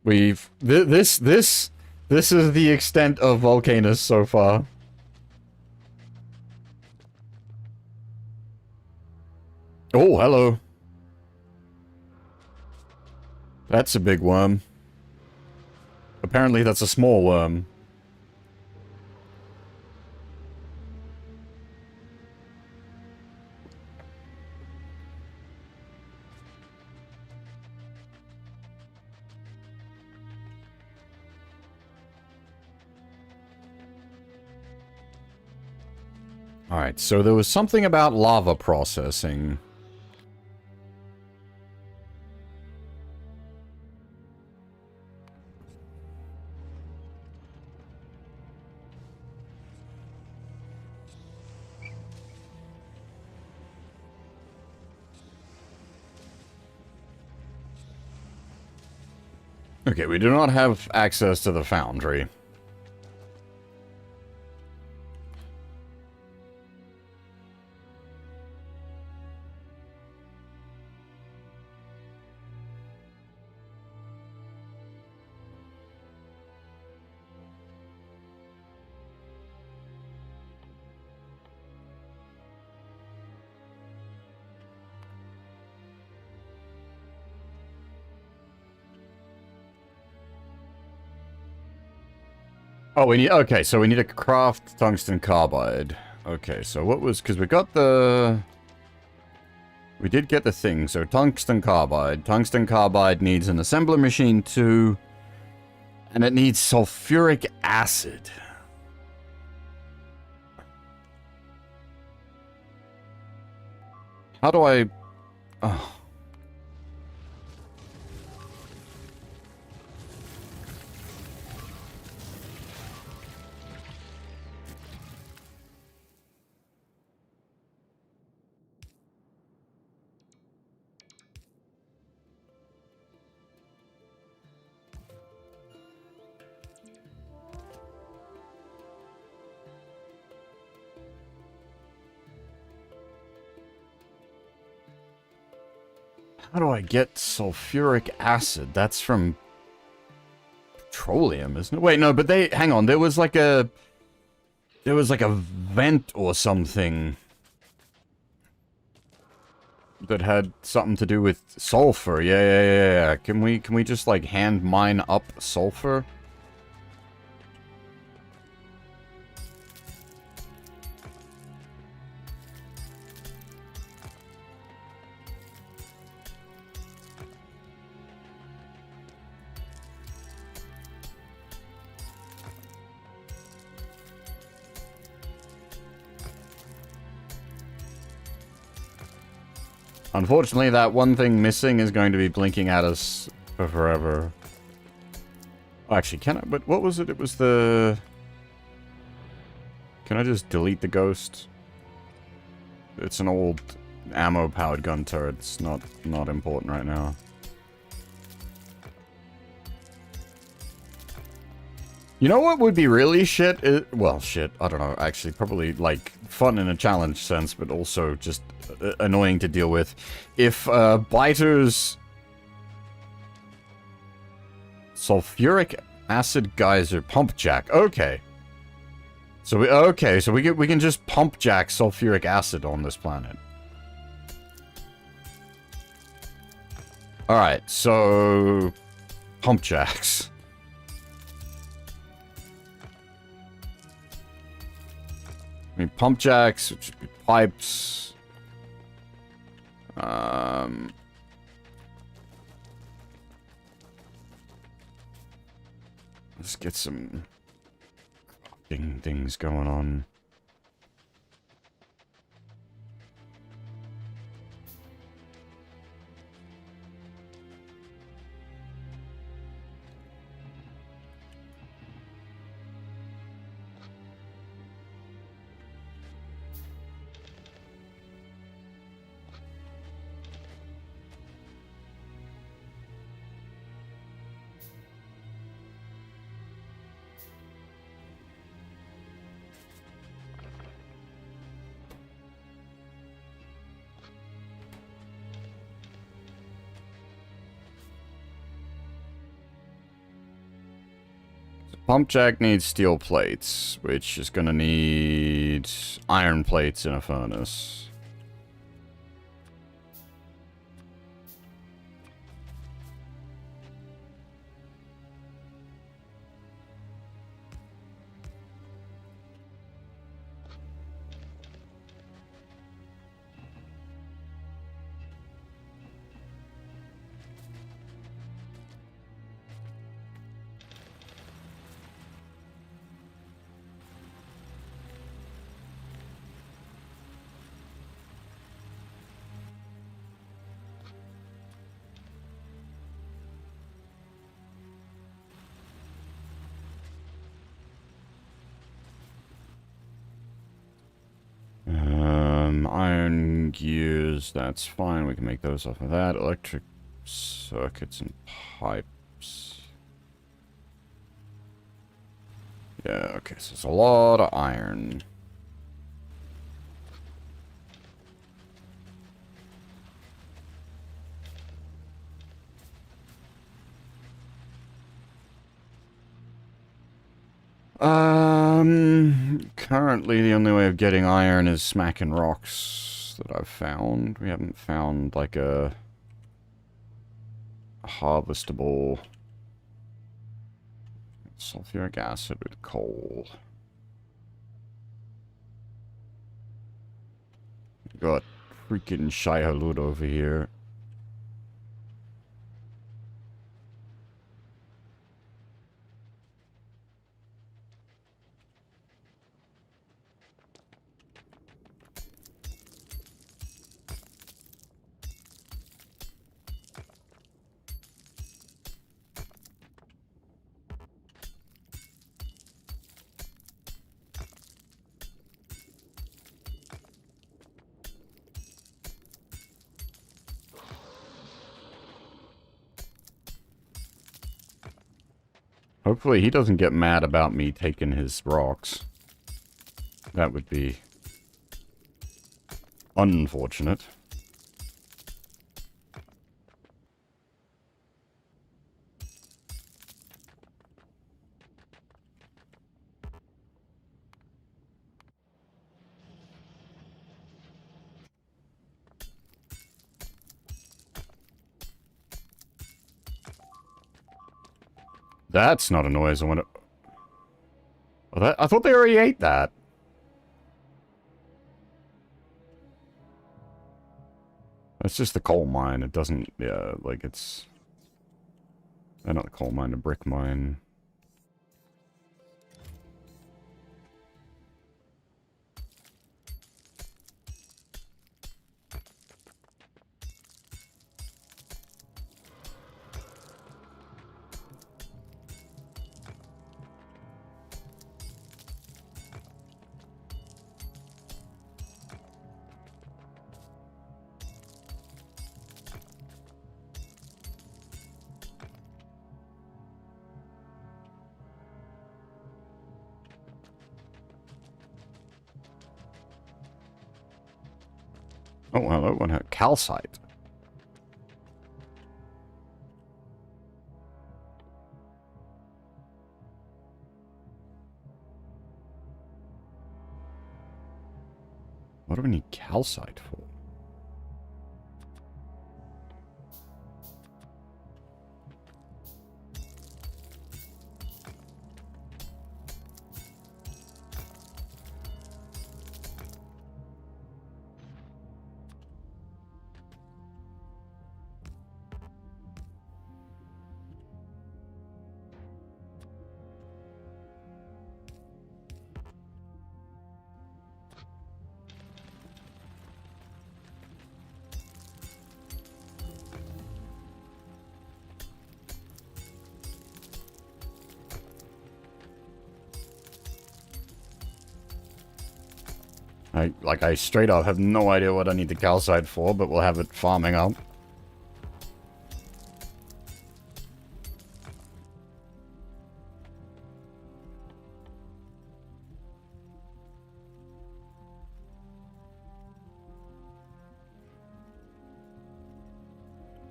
This is the extent of Volcanus so far. Oh, hello. That's a big worm. Apparently that's a small worm. Alright, so there was something about lava processing. Okay, we do not have access to the foundry. Oh, we need... Okay, so we need to craft tungsten carbide. Okay, so what was... Because we got the... We did get the thing, so tungsten carbide. Tungsten carbide needs an assembler machine too. And it needs sulfuric acid. How do I... Oh... How do I get sulfuric acid? That's from petroleum, isn't it? Wait, no, but they... Hang on, there was like a vent or something that had something to do with sulfur. Yeah. Can we just, like, hand mine up sulfur? Unfortunately, that one thing missing is going to be blinking at us for forever. Oh, actually, can I? But what was it? It was the... Can I just delete the ghost? It's an old ammo-powered gun turret. It's not important right now. You know what would be really shit? Well, shit. I don't know. Actually, probably, like, fun in a challenge sense, but also just annoying to deal with. If, Biter's sulfuric acid geyser pump jack. Okay. So we can just pump jack sulfuric acid on this planet. Alright, so... Pump jacks. I mean, pump jacks, which would be pipes. Let's get some things going on. Pump jack needs steel plates, which is gonna need iron plates in a furnace. Iron gears, that's fine. We can make those off of that. Electric circuits and pipes. Yeah, okay, so it's a lot of iron. Currently the only way of getting iron is smacking rocks that I've found. We haven't found, like, a harvestable sulfuric acid with coal. Got freaking Shai-Hulud over here. Hopefully he doesn't get mad about me taking his rocks. That would be unfortunate. That's not a noise I want to... Oh, that, I thought they already ate that. That's just the coal mine. It doesn't... Yeah, like it's... not a coal mine, a brick mine. Oh, hello, one had calcite. What do we need calcite for? I straight up have no idea what I need the calcite for, but we'll have it farming up.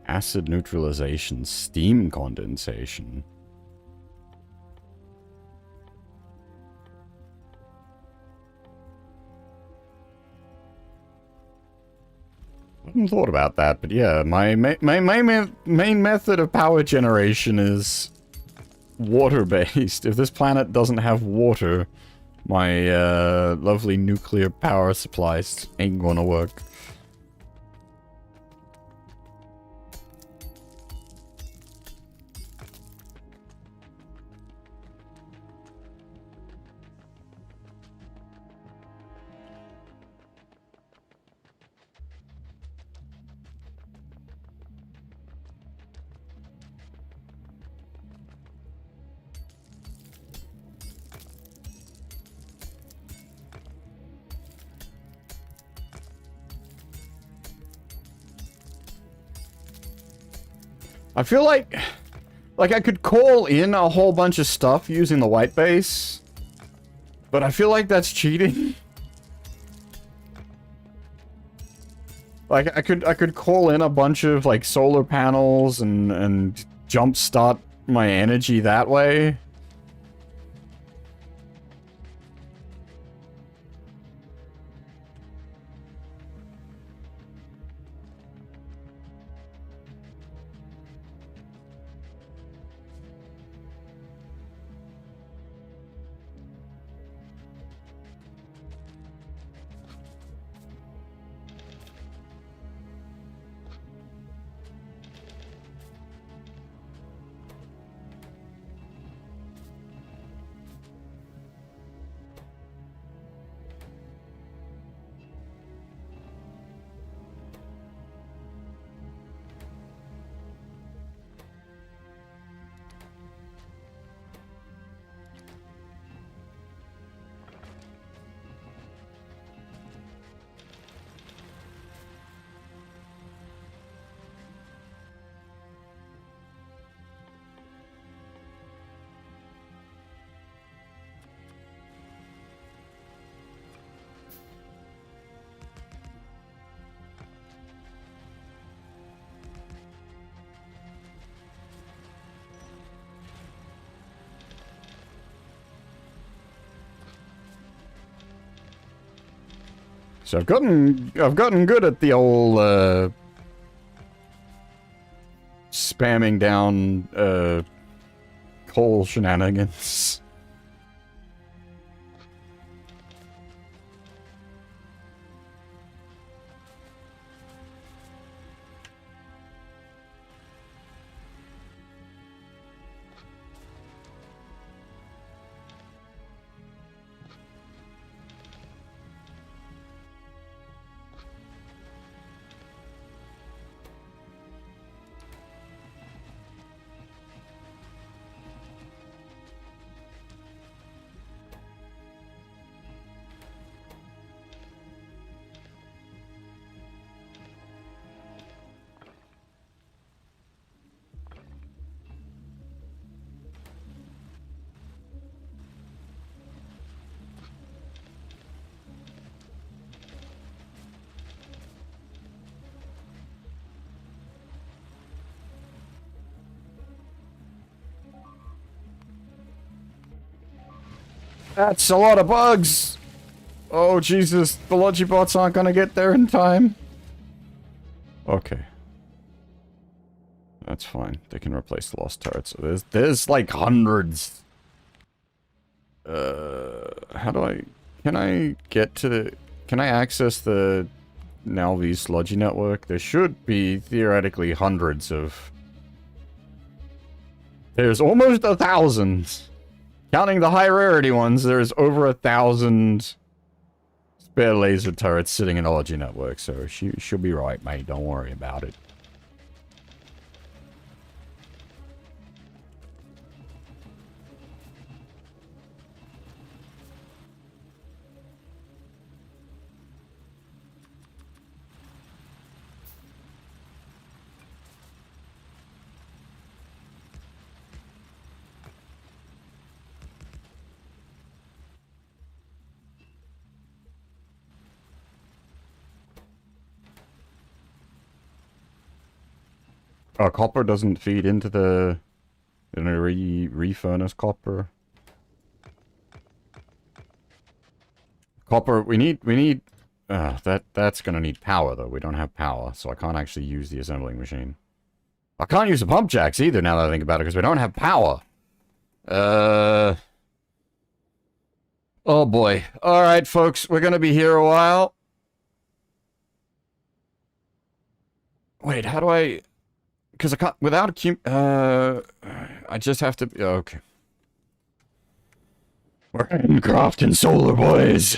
Acid neutralization, steam condensation. I hadn't thought about that, but yeah, my main method of power generation is water-based. If this planet doesn't have water, my lovely nuclear power supplies ain't gonna work. I feel like I could call in a whole bunch of stuff using the white base, but I feel like that's cheating. Like I could call in a bunch of like solar panels and jumpstart my energy that way. So I've gotten good at the old spamming down hole shenanigans. That's a lot of bugs! Oh, Jesus. The Logibots aren't gonna get there in time. Okay. That's fine. They can replace the lost turrets. So there's like hundreds. How do I... Can I get to the... Can I access the Nalvi sludgy network? There should be, theoretically, hundreds of... There's almost 1,000! Counting the high rarity ones, there's over 1,000 spare laser turrets sitting in Ology Network, so she'll be right, mate. Don't worry about it. Copper doesn't feed into the... re-furnace copper. Copper, we need... that's gonna need power, though. We don't have power, so I can't actually use the assembling machine. I can't use the pump jacks either, now that I think about it, because we don't have power. Oh boy. Alright, folks, we're gonna be here a while. Wait, how do I... Because I can't, without I just have to, okay. We're handcrafting solar boys.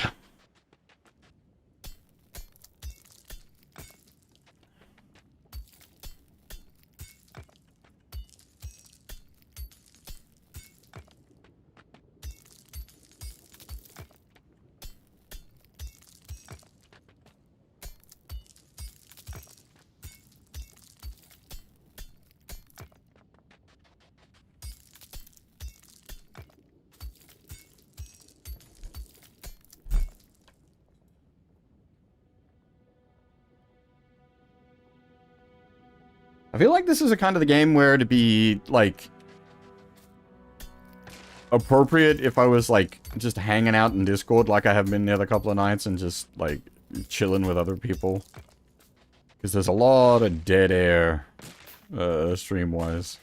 I feel like this is a kind of the game where to be, like, appropriate if I was, like, just hanging out in Discord like I have been the other couple of nights and just, like, chilling with other people. Because there's a lot of dead air, stream-wise.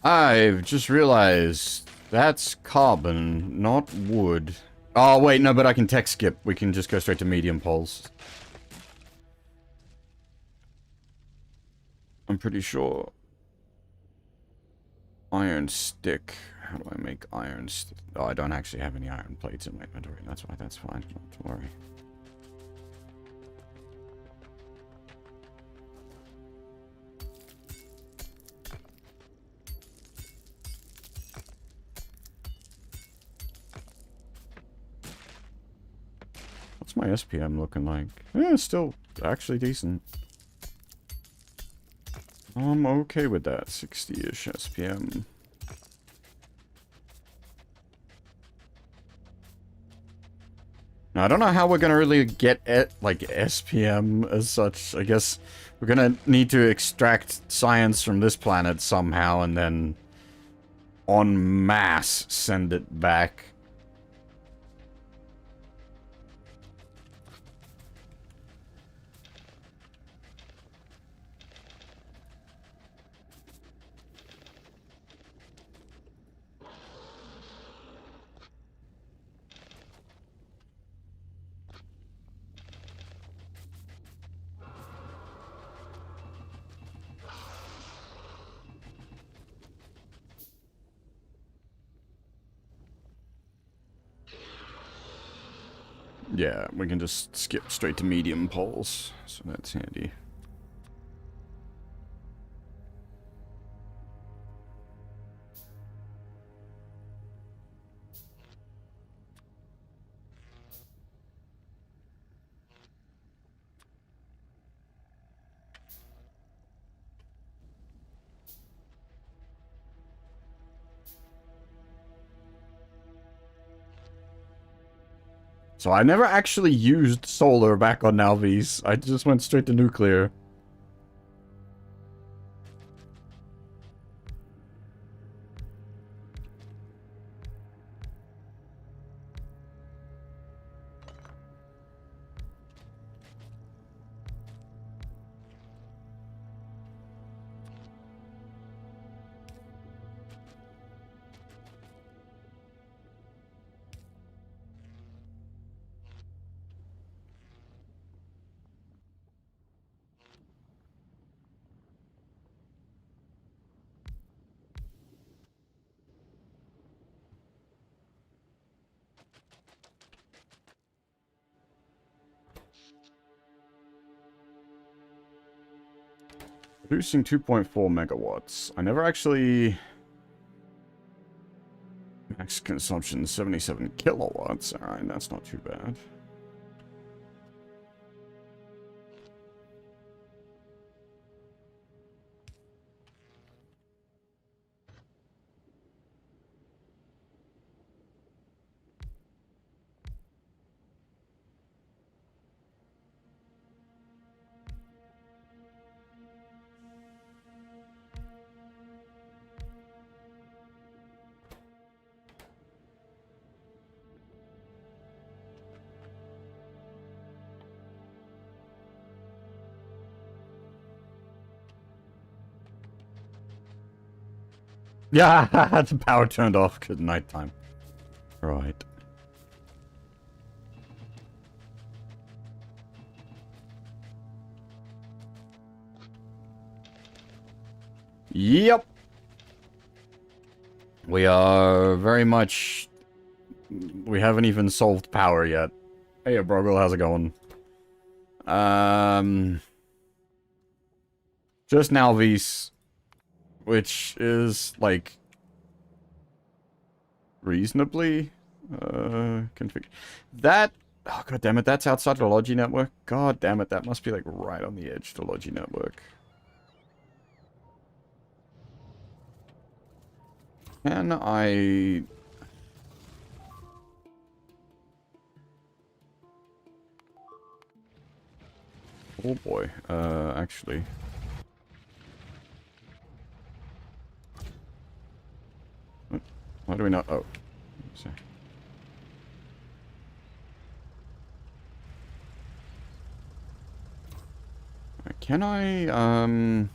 I've just realized that's carbon, not wood. Oh, wait, no, but I can tech skip. We can just go straight to medium poles. I'm pretty sure. Iron stick. How do I make iron stick? Oh, I don't actually have any iron plates in my inventory. That's why that's fine. Not to worry. What's my SPM looking like? Eh, still actually decent. I'm okay with that. 60-ish SPM. Now, I don't know how we're gonna really get at, like, SPM as such. I guess we're gonna need to extract science from this planet somehow and then en masse send it back. Yeah, we can just skip straight to medium poles, so that's handy. So I never actually used solar back on Nalvis. I just went straight to nuclear. Producing 2.4 megawatts. I never actually... Max consumption 77 kilowatts. Alright, that's not too bad. Yeah, the power turned off because nighttime. Right. Yep. We are very much... We haven't even solved power yet. Hey, Broggle, how's it going? Just Nalvis, which is, like, reasonably, configured. That, oh, god damn it, that's outside the Logi network. God damn it, that must be, like, right on the edge of the Logi network. Can I... Oh boy, actually... Why do we not... Oh. Sorry. Can I,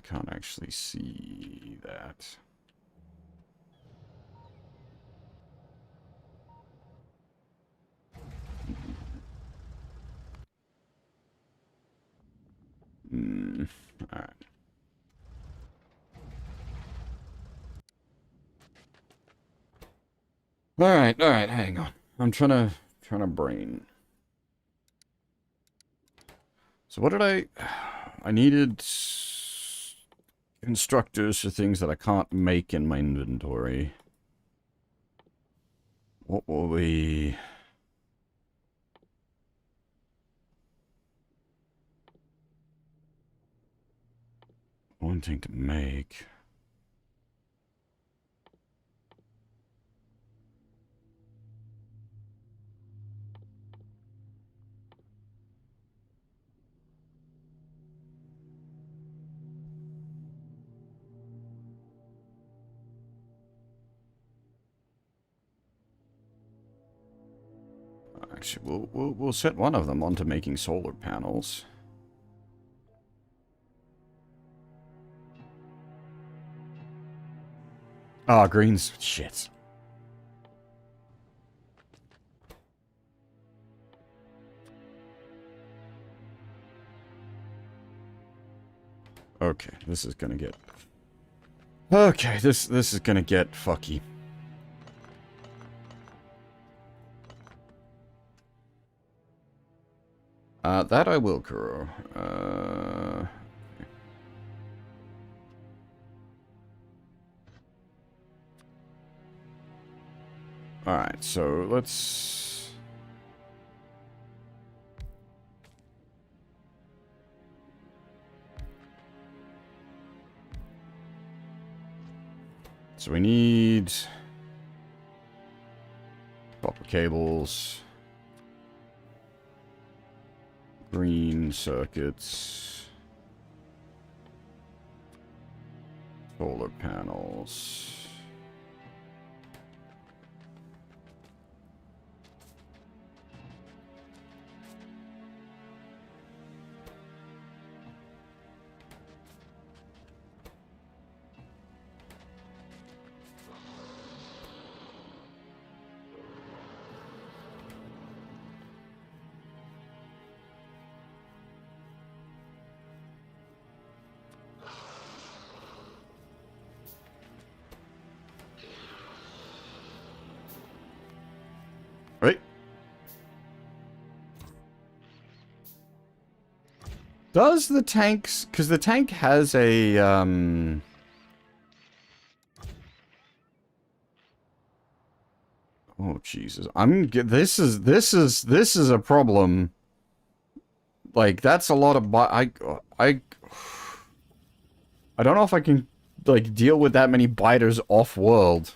can't actually see that. Alright. Alright, hang on. I'm trying to brain. So what did I needed constructors for things that I can't make in my inventory. What will we... wanting to make... Actually, we'll set one of them onto making solar panels. Ah, green's shit. Okay, this is gonna get... Okay, this is gonna get fucky. That I will, Kuro. Alright, so let's... So we need... copper cables... green circuits... solar panels... Right. Does the tanks... because the tank has a, oh, Jesus. This is a problem. Like, that's a lot of... I don't know if I can, like, deal with that many biters off-world.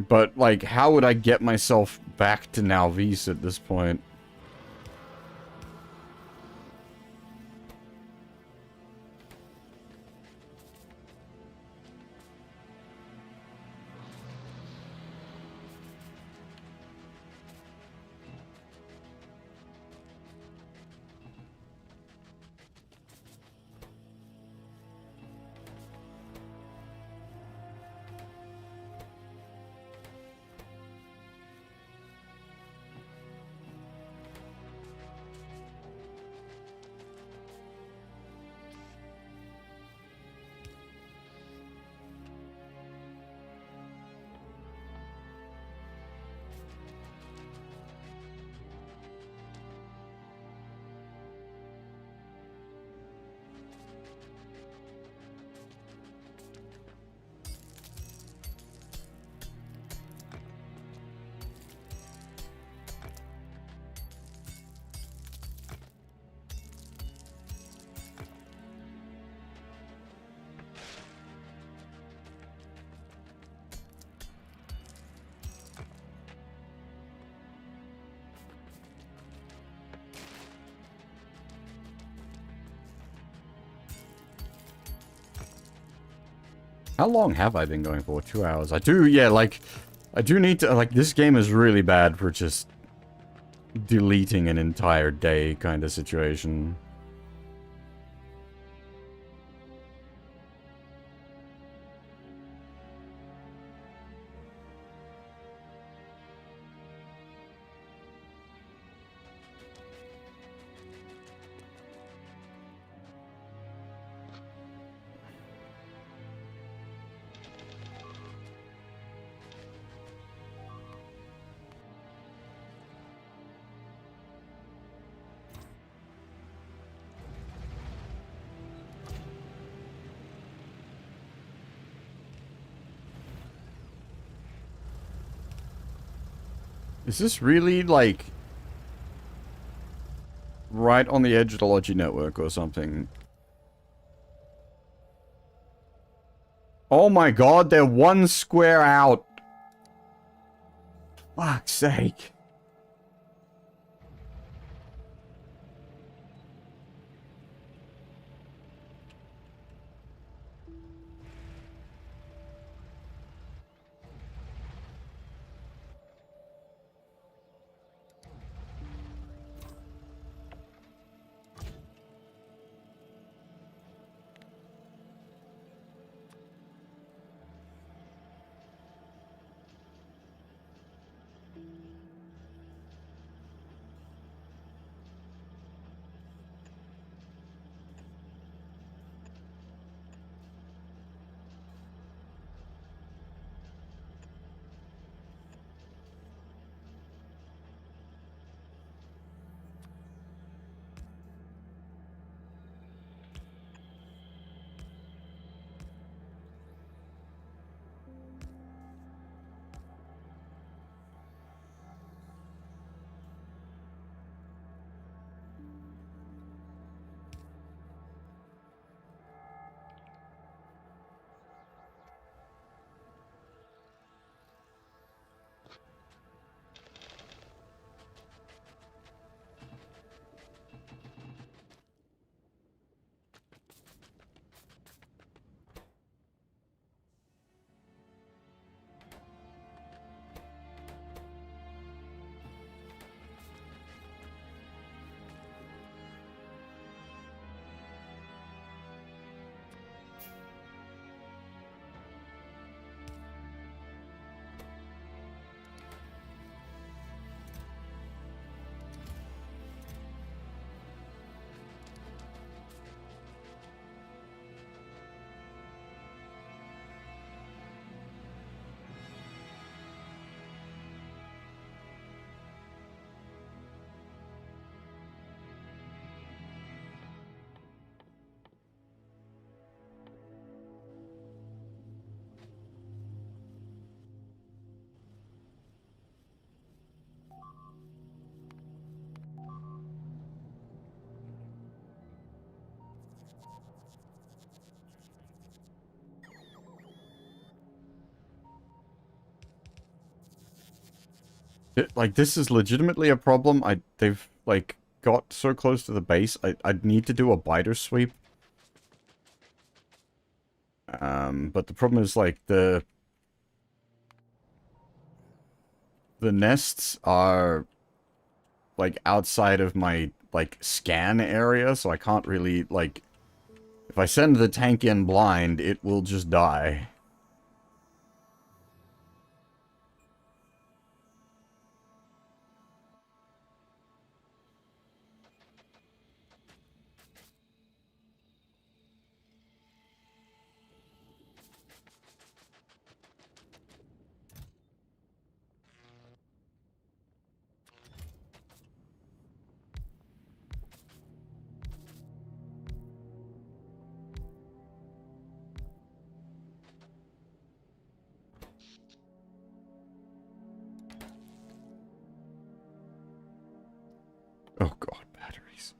But, like, how would I get myself back to Nalvis at this point? How long have I been going for? 2 hours. I do, yeah, like... I do need to, like, this game is really bad for just deleting an entire day kind of situation. Is this really, like, right on the edge of the Logi network or something? Oh my god, they're one square out! Fuck's sake. Like, this is legitimately a problem. They've, like, got so close to the base. I'd need to do a biter sweep. But the problem is, like, the nests are, like, outside of my, like, scan area, so I can't really, like, if I send the tank in blind, it will just die. Oh god, batteries.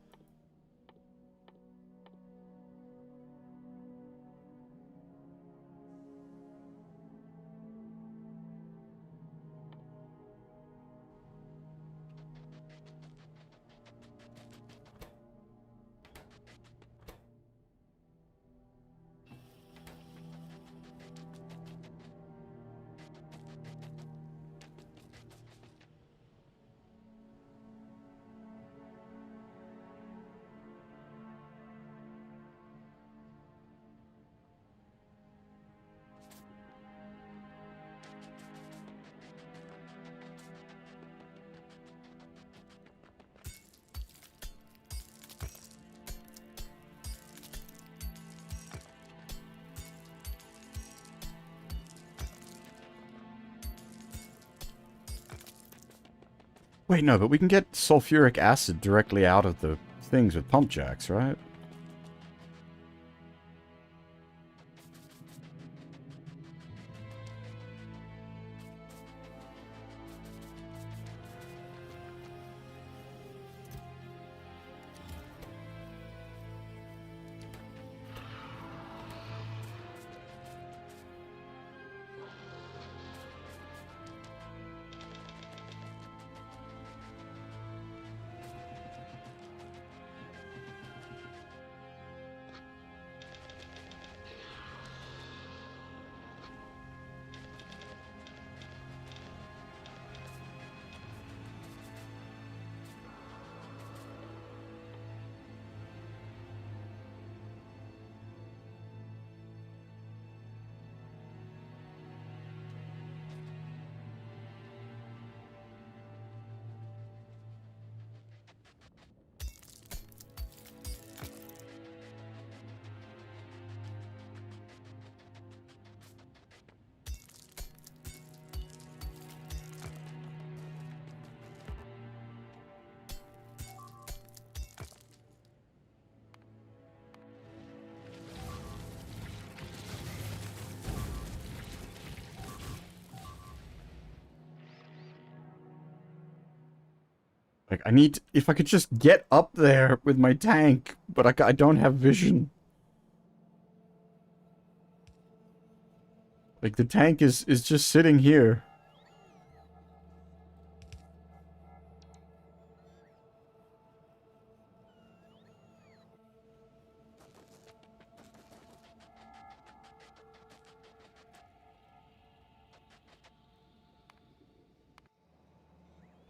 Wait, no, but we can get sulfuric acid directly out of the things with pump jacks, right? Like, I need... If I could just get up there with my tank, but I don't have vision. Like, the tank is just sitting here.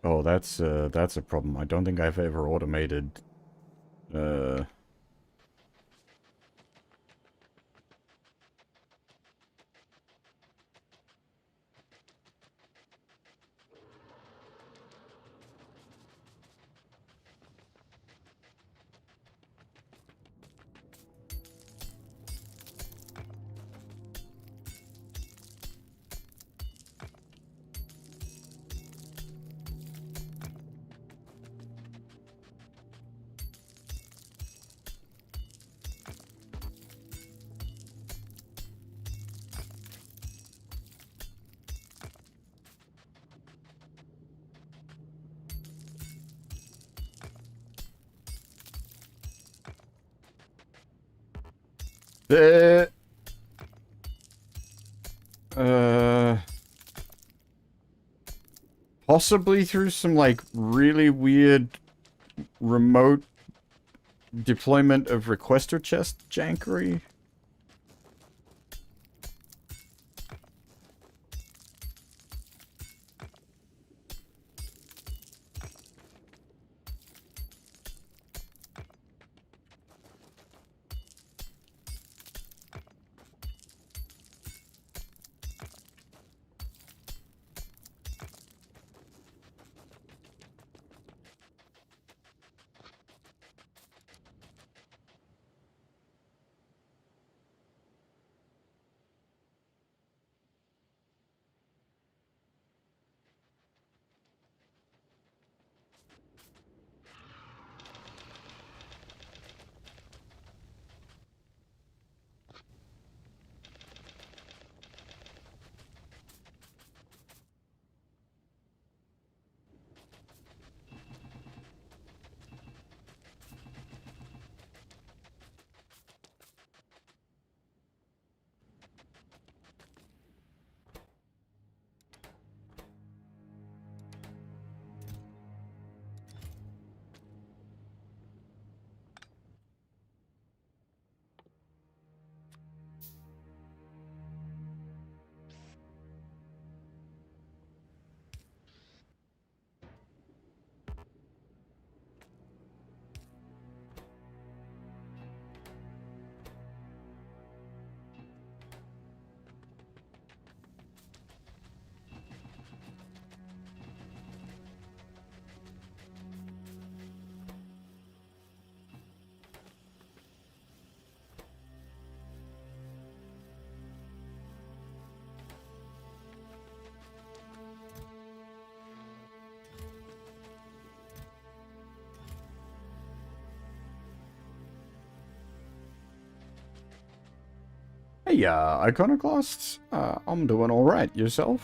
Oh, that's a problem. I don't think I've ever automated... Uh... Uh... Uh... Possibly through some, like, really weird remote deployment of requester chest jankery. Hey, Iconoclasts. I'm doing alright. Yourself?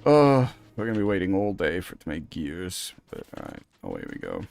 We're gonna be waiting all day for it to make gears, but alright, away we go.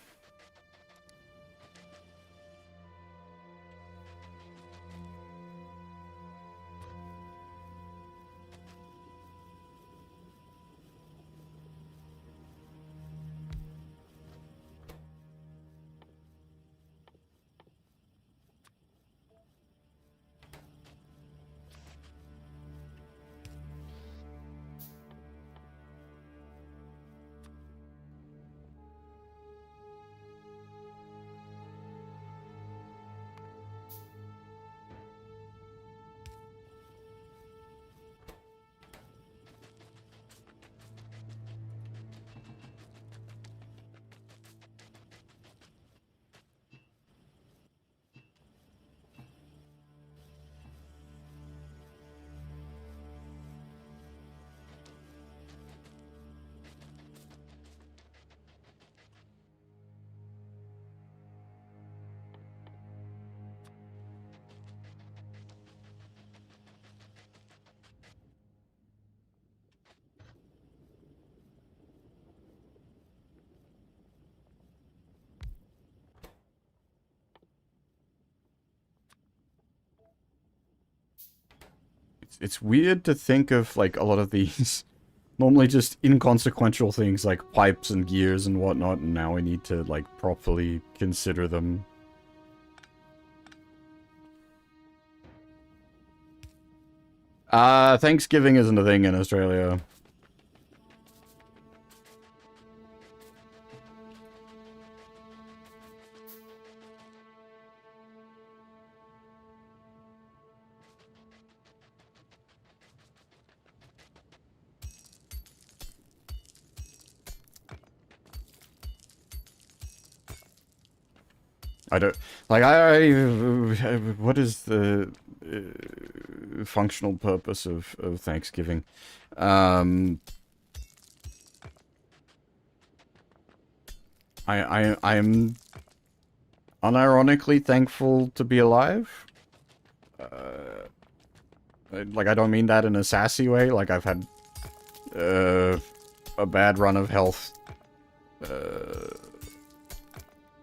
It's weird to think of, like, a lot of these normally just inconsequential things like pipes and gears and whatnot, and now we need to, like, properly consider them. Thanksgiving isn't a thing in Australia. I don't, like, what is the functional purpose of Thanksgiving? I'm unironically thankful to be alive. Like, I don't mean that in a sassy way, like, I've had, a bad run of health,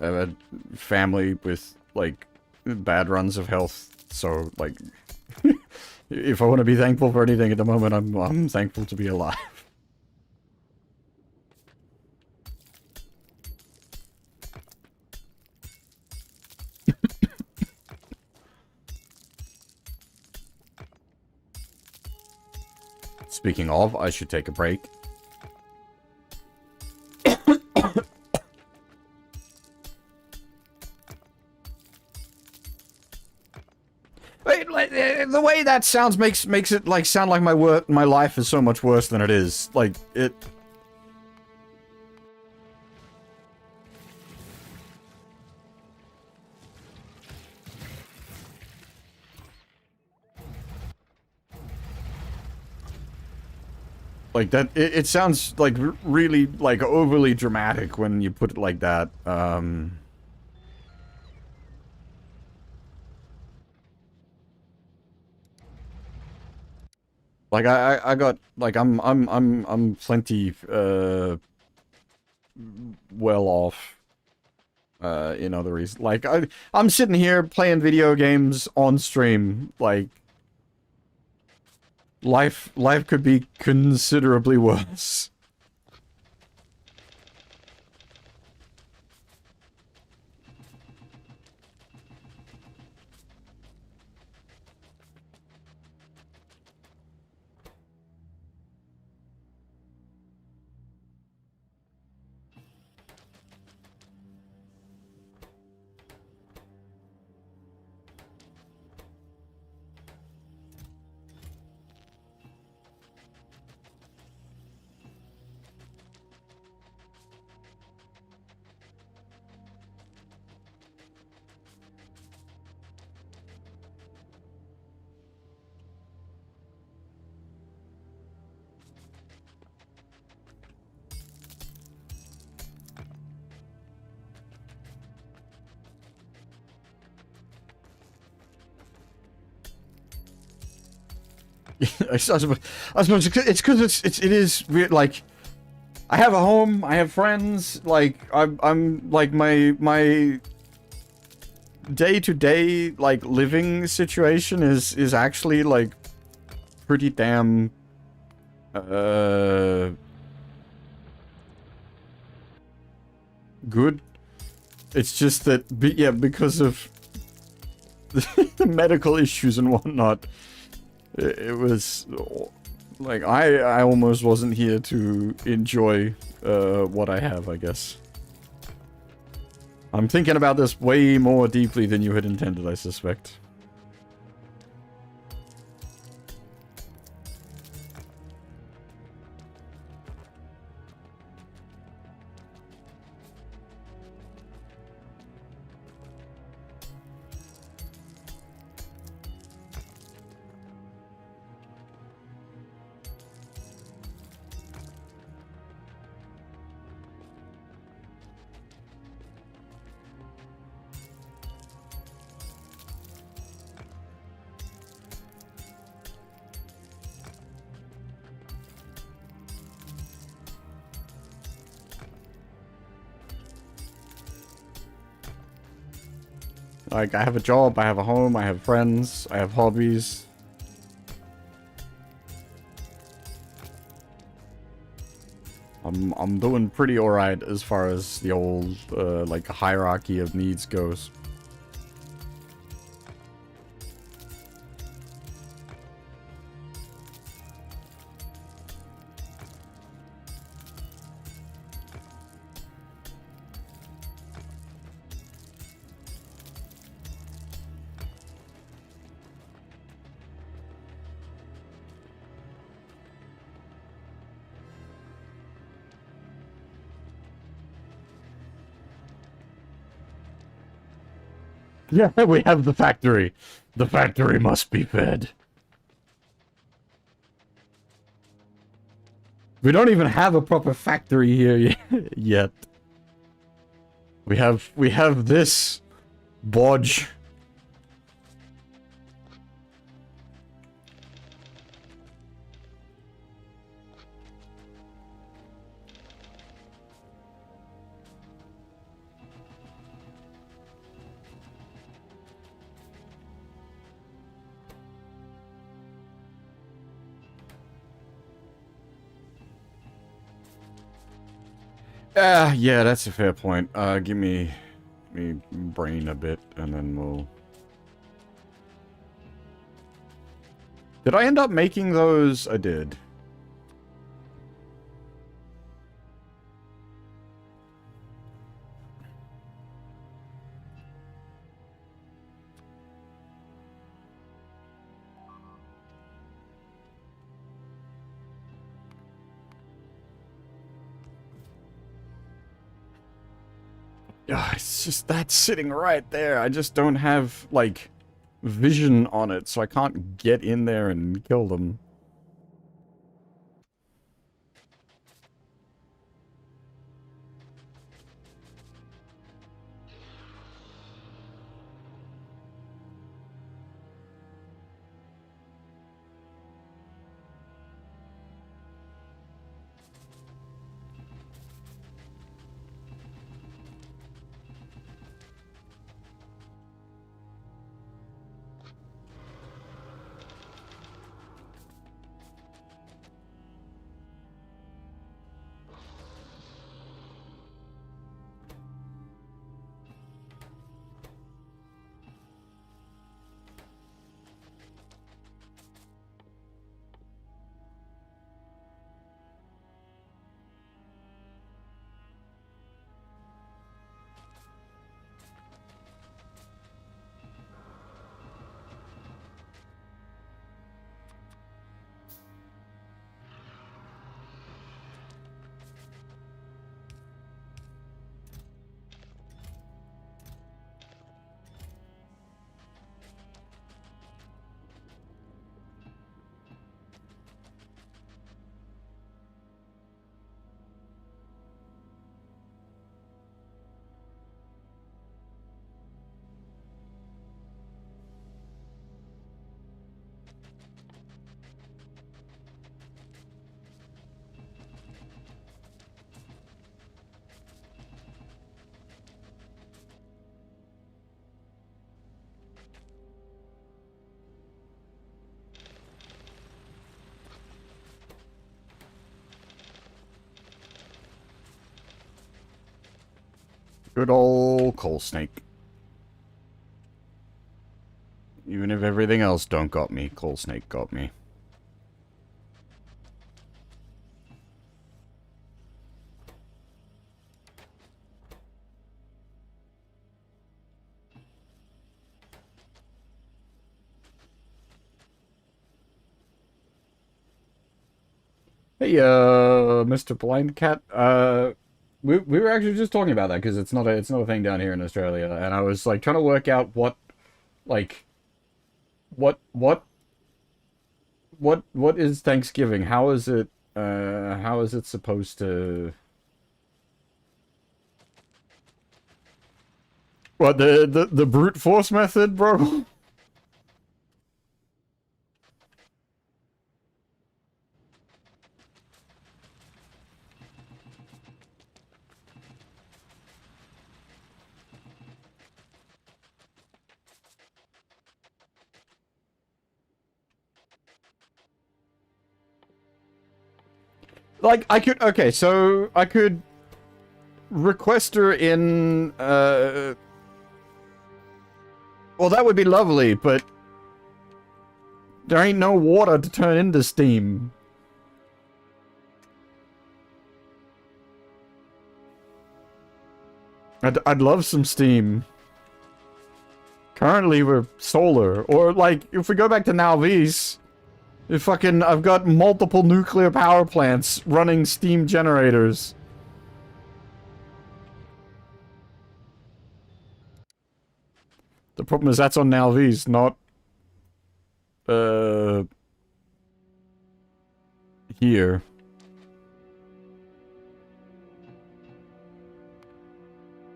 I've had family with, like, bad runs of health, so, like, if I want to be thankful for anything at the moment, I'm thankful to be alive. Speaking of, I should take a break. The way that sounds makes it like sound like my life is so much worse than it is. Like it. Like that, it sounds like really like overly dramatic when you put it like that. Like I got like I'm plenty well off in other reasons. Like I'm sitting here playing video games on stream. Like life could be considerably worse. I suppose it's because it is weird. Like, I have a home, I have friends. Like, I'm like my day-to-day like living situation is actually like pretty damn good. It's just that, yeah, because of the medical issues and whatnot, it was like I almost wasn't here to enjoy what I have, I guess. I'm thinking about this way more deeply than you had intended, I suspect. Like, I have a job, I have a home, I have friends, I have hobbies. I'm doing pretty alright as far as the old, like, hierarchy of needs goes. Yeah, we have the factory. The factory must be fed. We don't even have a proper factory here yet. We have this bodge. Yeah, that's a fair point. Give me brain a bit, and then we'll... Did I end up making those? I did. It's just that sitting right there. I just don't have, like, vision on it, so I can't get in there and kill them. Good old coal snake. Even if everything else don't got me, coal snake got me. Hey, Mr. Blind Cat. We were actually just talking about that because it's not a thing down here in Australia, and I was like trying to work out what, like, what is Thanksgiving? How is it supposed to? What, the brute force method, bro? Like, I could, okay, so I could request her in, well, that would be lovely, but there ain't no water to turn into steam. I'd love some steam. Currently, we're solar. Or, like, if we go back to Nalvis, I've got multiple nuclear power plants running steam generators. The problem is that's on Nalvis, not, here.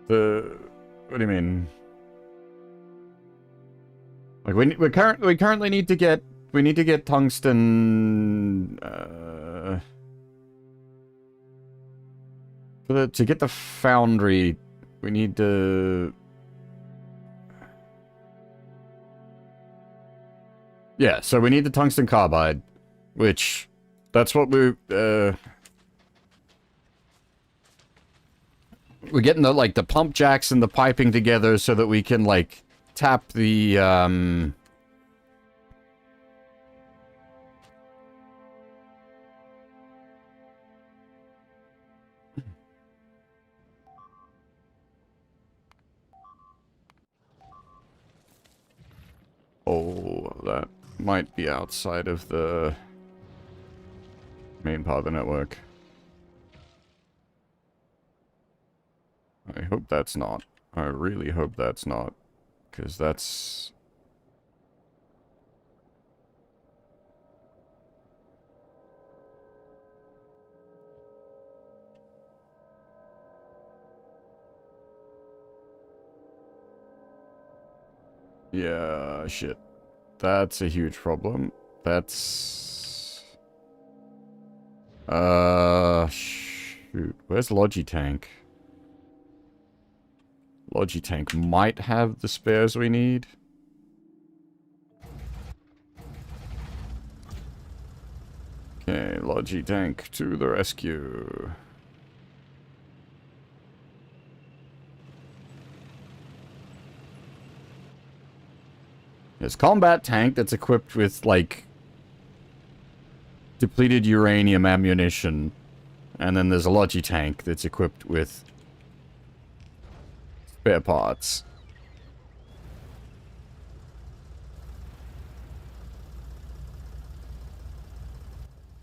What do you mean? Like, we currently need to get, tungsten, to get the foundry, we need to... Yeah, so we need the tungsten carbide, which, that's what we're getting the, like, the pump jacks and the piping together so that we can, like, tap the, oh, that might be outside of the main part of the network. I hope that's not. I really hope that's not. Because that's... Yeah, shit. That's a huge problem. That's... shoot. Where's Logitank? Logitank might have the spares we need. Okay, Logitank to the rescue. There's combat tank that's equipped with, like, depleted uranium ammunition. And then there's a Logitank that's equipped with spare parts.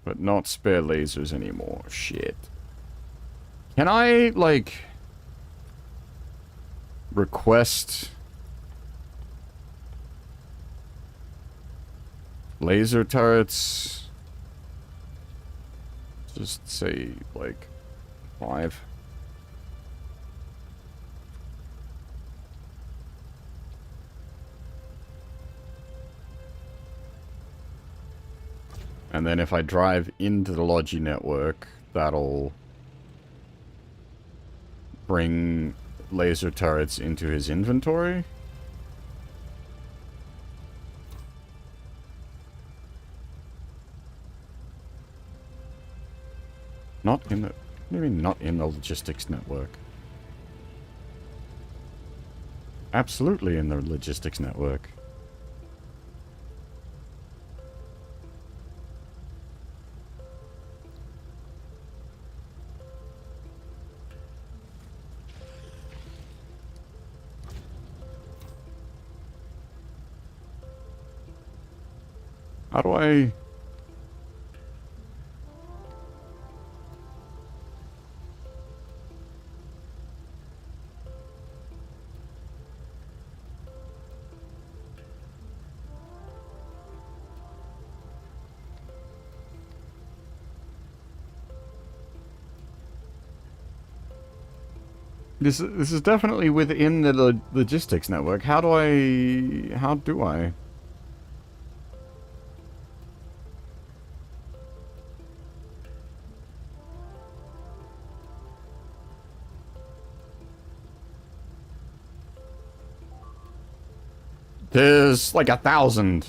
But not spare lasers anymore. Shit. Can I, like, request laser turrets? Just say, like, 5. And then if I drive into the Logi network, that'll bring laser turrets into his inventory. Not in the... What do you mean not in the logistics network? Absolutely in the logistics network. How do I... This is definitely within the logistics network. How do I... How do I? There's like 1,000.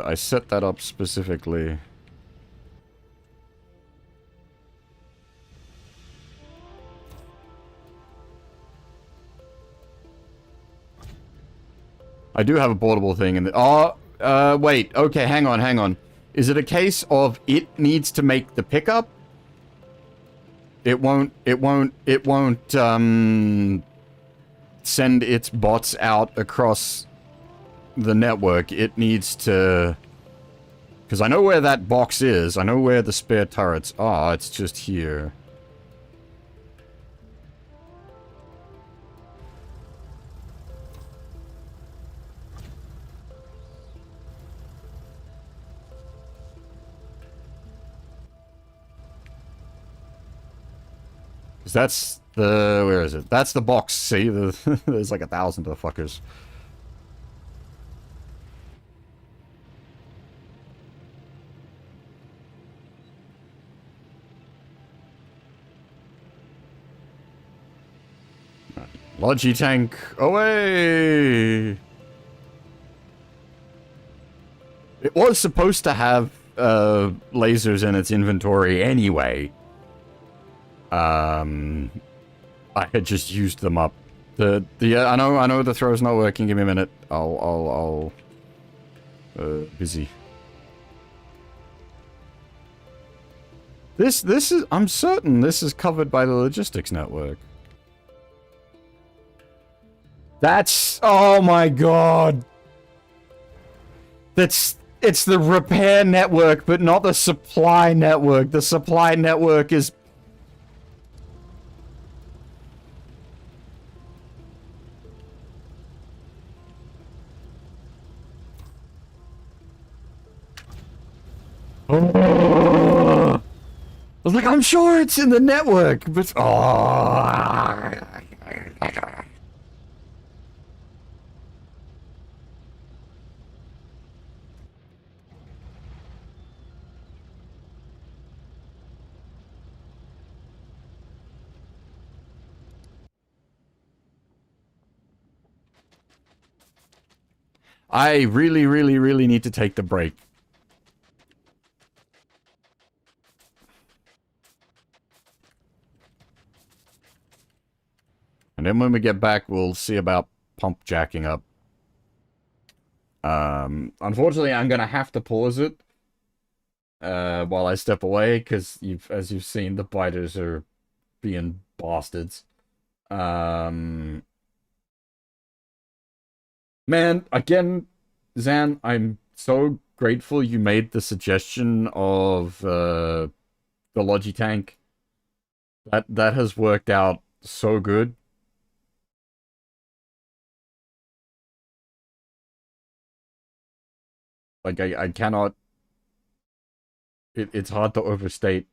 I set that up specifically. I do have a portable thing in the... Oh, wait. Okay, hang on, hang on. Is it a case of it needs to make the pickup? It won't, send its bots out across the network. It needs to... Because I know where that box is. I know where the spare turrets are. It's just here. That's the... Where is it? That's the box. See? There's like 1,000 of the fuckers. Logi tank, away! It was supposed to have lasers in its inventory anyway. I had just used them up. I know the throw's not working. Give me a minute. I'll busy. This is, I'm certain this is covered by the logistics network. That's, oh my god. It's the repair network, but not the supply network. The supply network is... Oh. I was like, I'm sure it's in the network, but... Oh. I really, really, really need to take the break. And then when we get back, we'll see about pump jacking up. Unfortunately, I'm gonna have to pause it while I step away, because as you've seen, the biters are being bastards. Man, again, Zan, I'm so grateful you made the suggestion of the Logitank. That has worked out so good. Like, I cannot... It's hard to overstate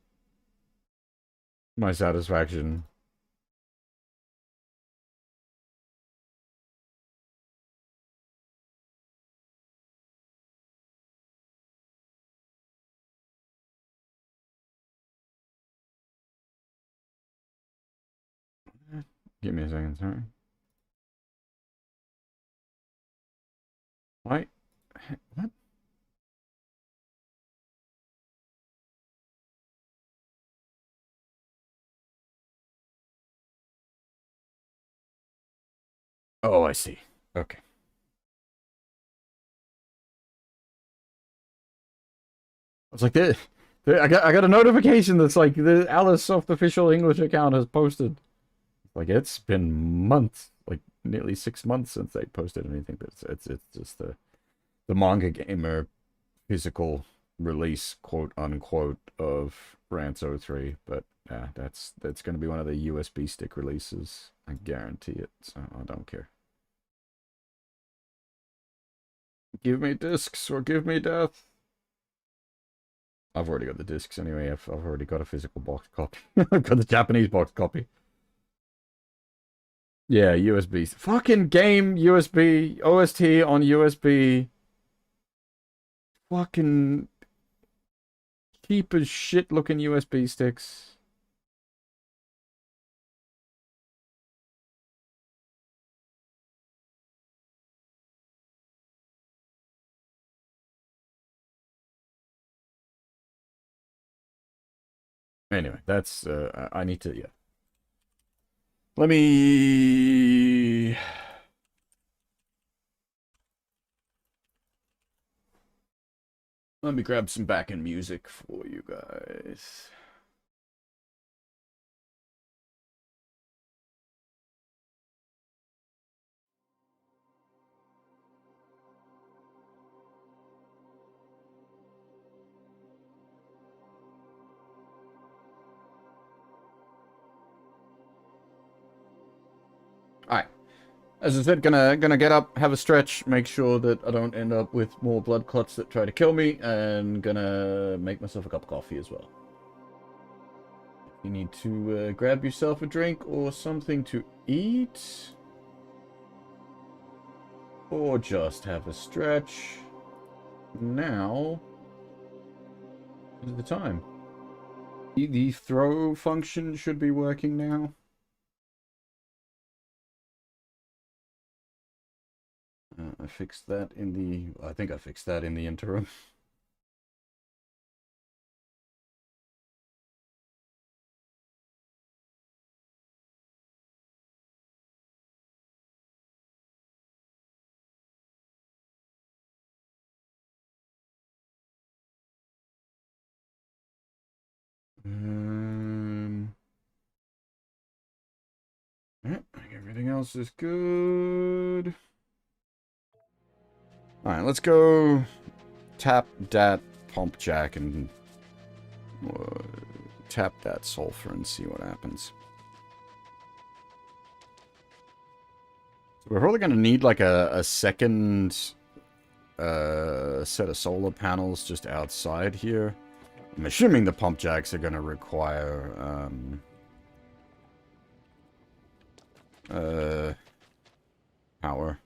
my satisfaction. Give me a second, sorry. Why? What? Oh, I see. Okay. It's like I got a notification that's like the Alice Soft official English account has posted. Like it's been months, like nearly 6 months since they posted anything. But it's just the manga gamer physical release, quote unquote, of Rants 03. But yeah, that's going to be one of the USB stick releases. I guarantee it. So I don't care. Give me discs or give me death. I've already got the discs anyway. I've already got a physical box copy. I've got the Japanese box copy. Yeah, USB. Fucking game USB. OST on USB. Fucking cheap as shit looking USB sticks. Anyway, that's I need to, yeah. Let me grab some back-end music for you guys. Alright. As I said, gonna get up, have a stretch, make sure that I don't end up with more blood clots that try to kill me, and gonna make myself a cup of coffee as well. You need to grab yourself a drink or something to eat. Or just have a stretch. Now is the time. The throw function should be working now. I fixed that in the... I think I fixed that in the interim. Yep, everything else is good. Alright, let's go tap that pump jack and tap that sulfur and see what happens. So we're probably going to need like a second set of solar panels just outside here. I'm assuming the pump jacks are going to require power.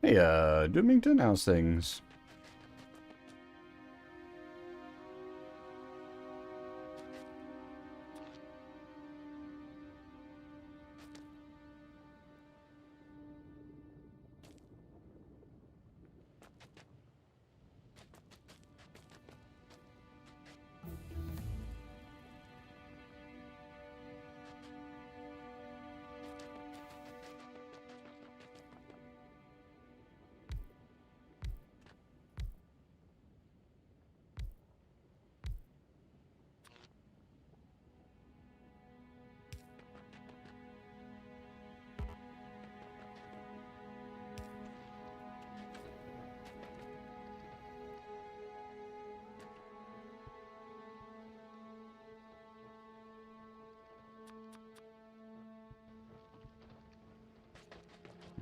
Hey, Doomington, how's things?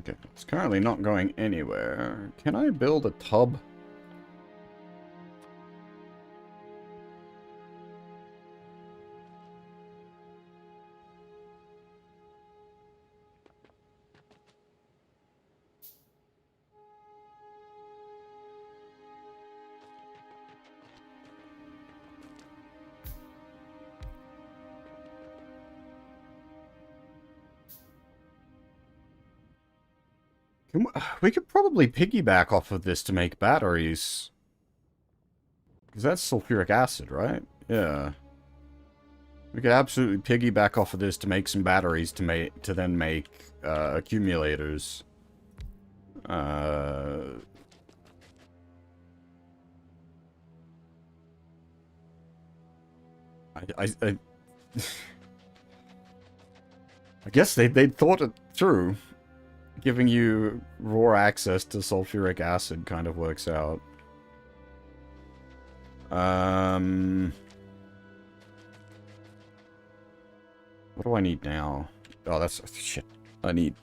Okay, it's currently not going anywhere. Can I build a tub? We could probably piggyback off of this to make batteries. Because that's sulfuric acid, right? Yeah. We could absolutely piggyback off of this to make some batteries to then make accumulators. I I guess they thought it through. Giving you raw access to sulfuric acid kind of works out. What do I need now? Oh, that's shit. I need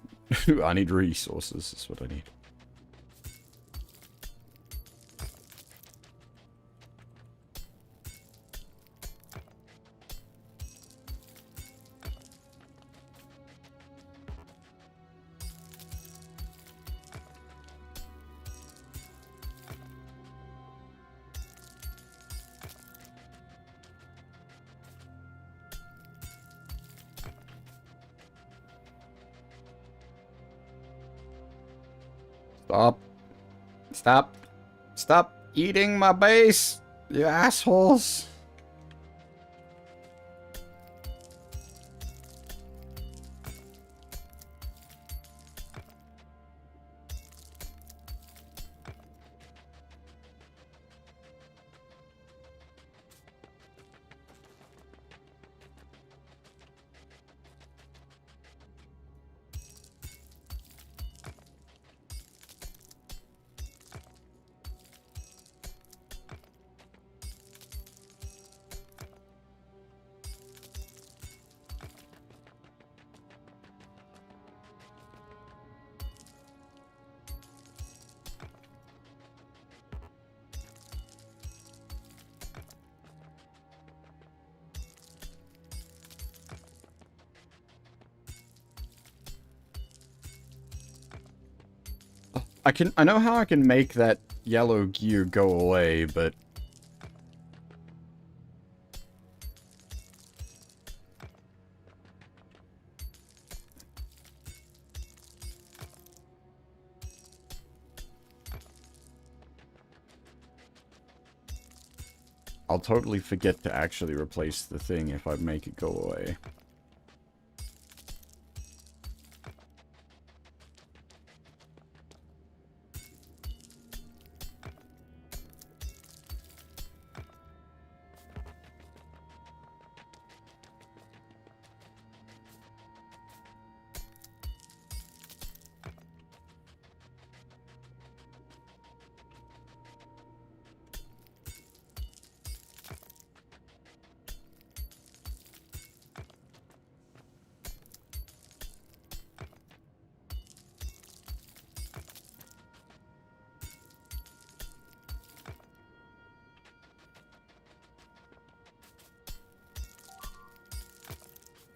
I need resources. That's what I need. Stop. Stop. Stop eating my base, you assholes. I know how I can make that yellow gear go away, but I'll totally forget to actually replace the thing if I make it go away.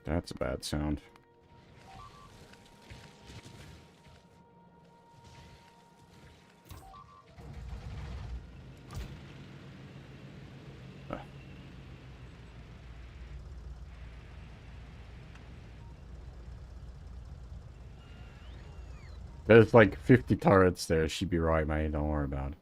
That's a bad sound. There's like 50 turrets there. She'd be right, mate. Don't worry about it.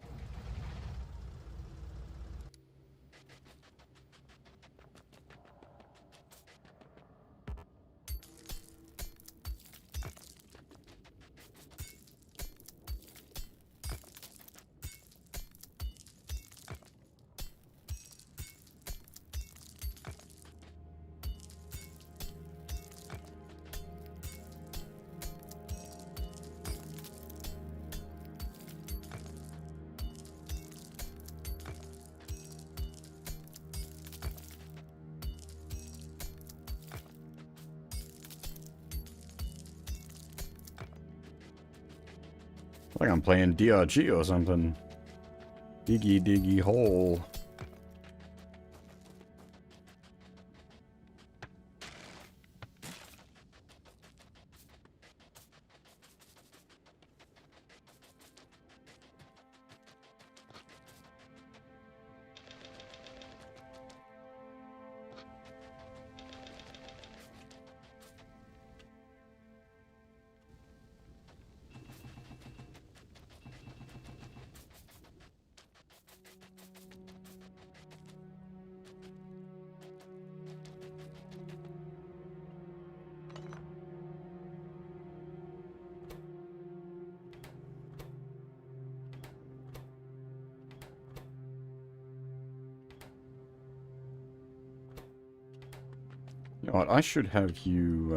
Like I'm playing DRG or something. Diggy diggy hole. You know what, I should have you,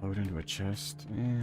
load into a chest. Yeah,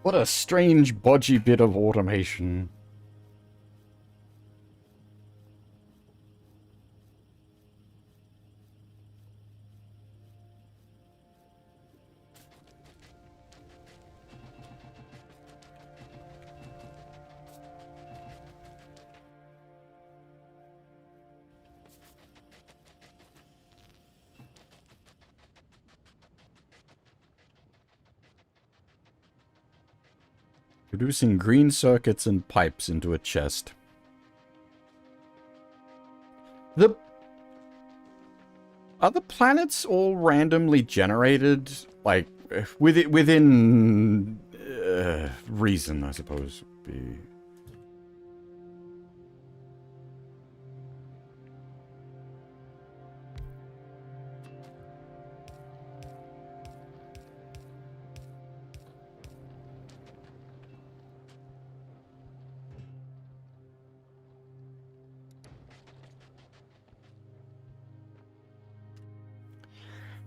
what a strange, bodgy bit of automation. Producing green circuits and pipes into a chest. Are the planets all randomly generated? Like, within reason, I suppose, would be...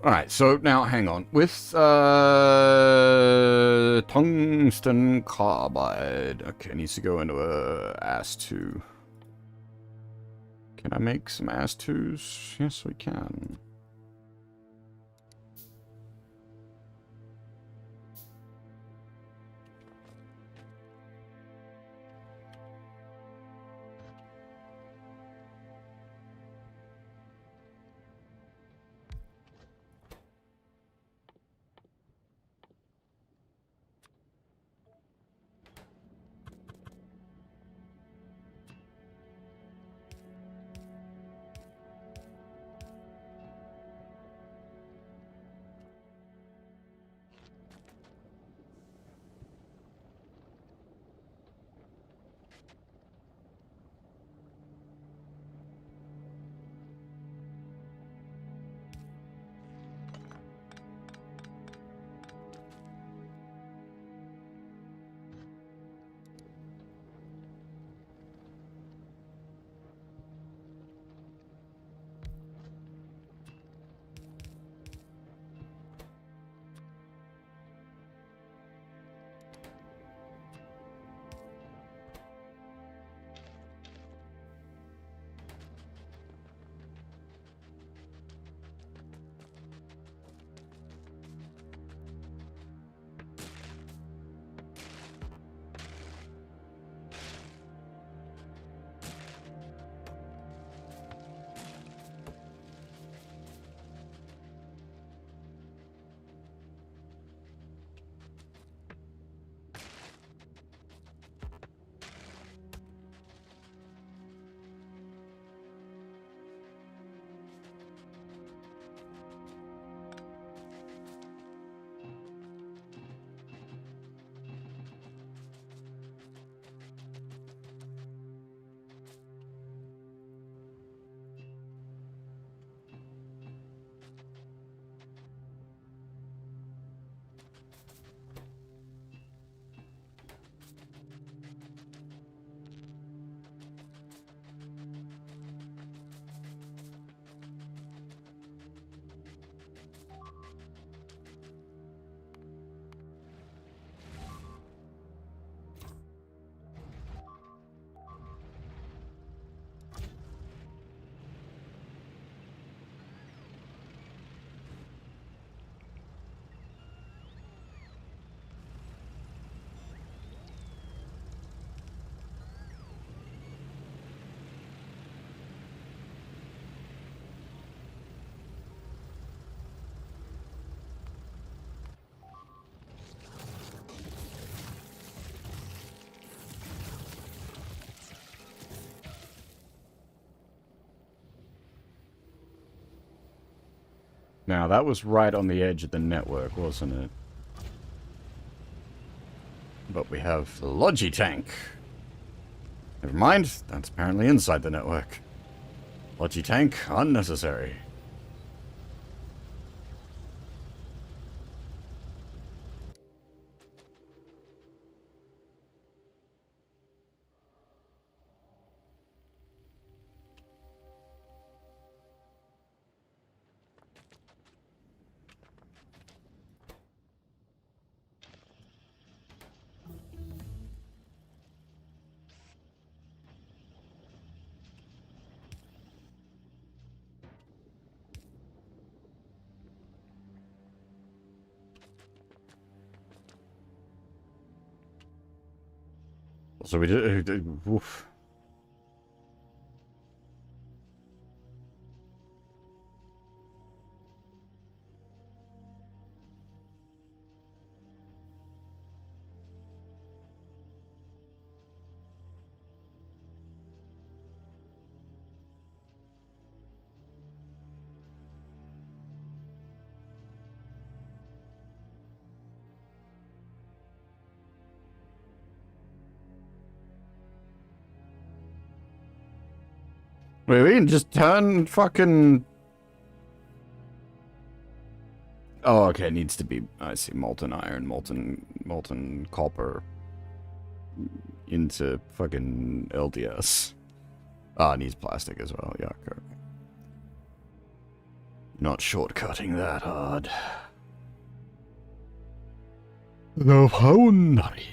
Alright, so now hang on. With tungsten carbide. Okay, it needs to go into a AS2. Can I make some AS2s? Yes, we can. Now, that was right on the edge of the network, wasn't it? But we have the Logi tank. Never mind, that's apparently inside the network. Logi tank, unnecessary. So we did... oof. Wait, we can just turn fucking... Oh, okay, it needs to be... I see, molten iron, molten copper into fucking LDS. Ah, it needs plastic as well, yeah, okay. Not shortcutting that hard. The Foundry.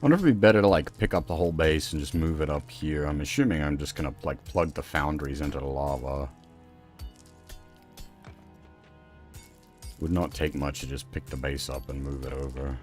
wonder if it'd be better to, like, pick up the whole base and just move it up here. I'm assuming I'm just gonna, like, plug the foundries into the lava. Would not take much to just pick the base up and move it over.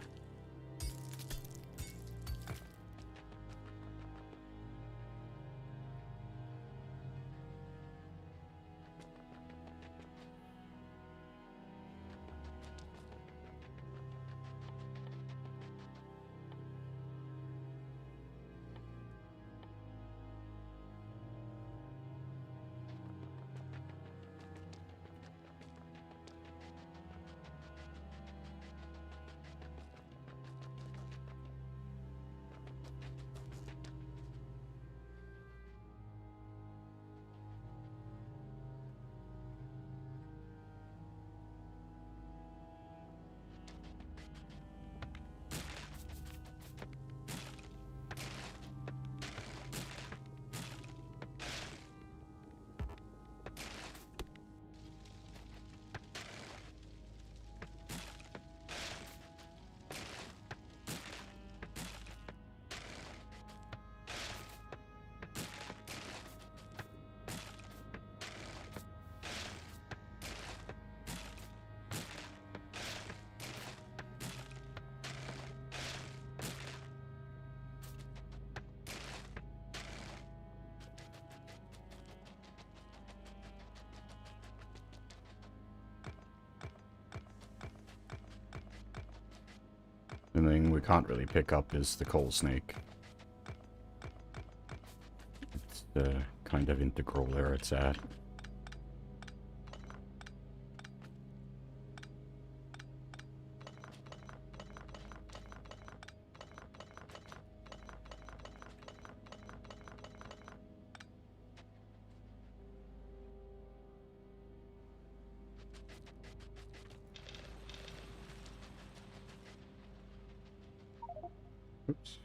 The thing we can't really pick up is the coal snake. It's kind of integral where it's at. Oops.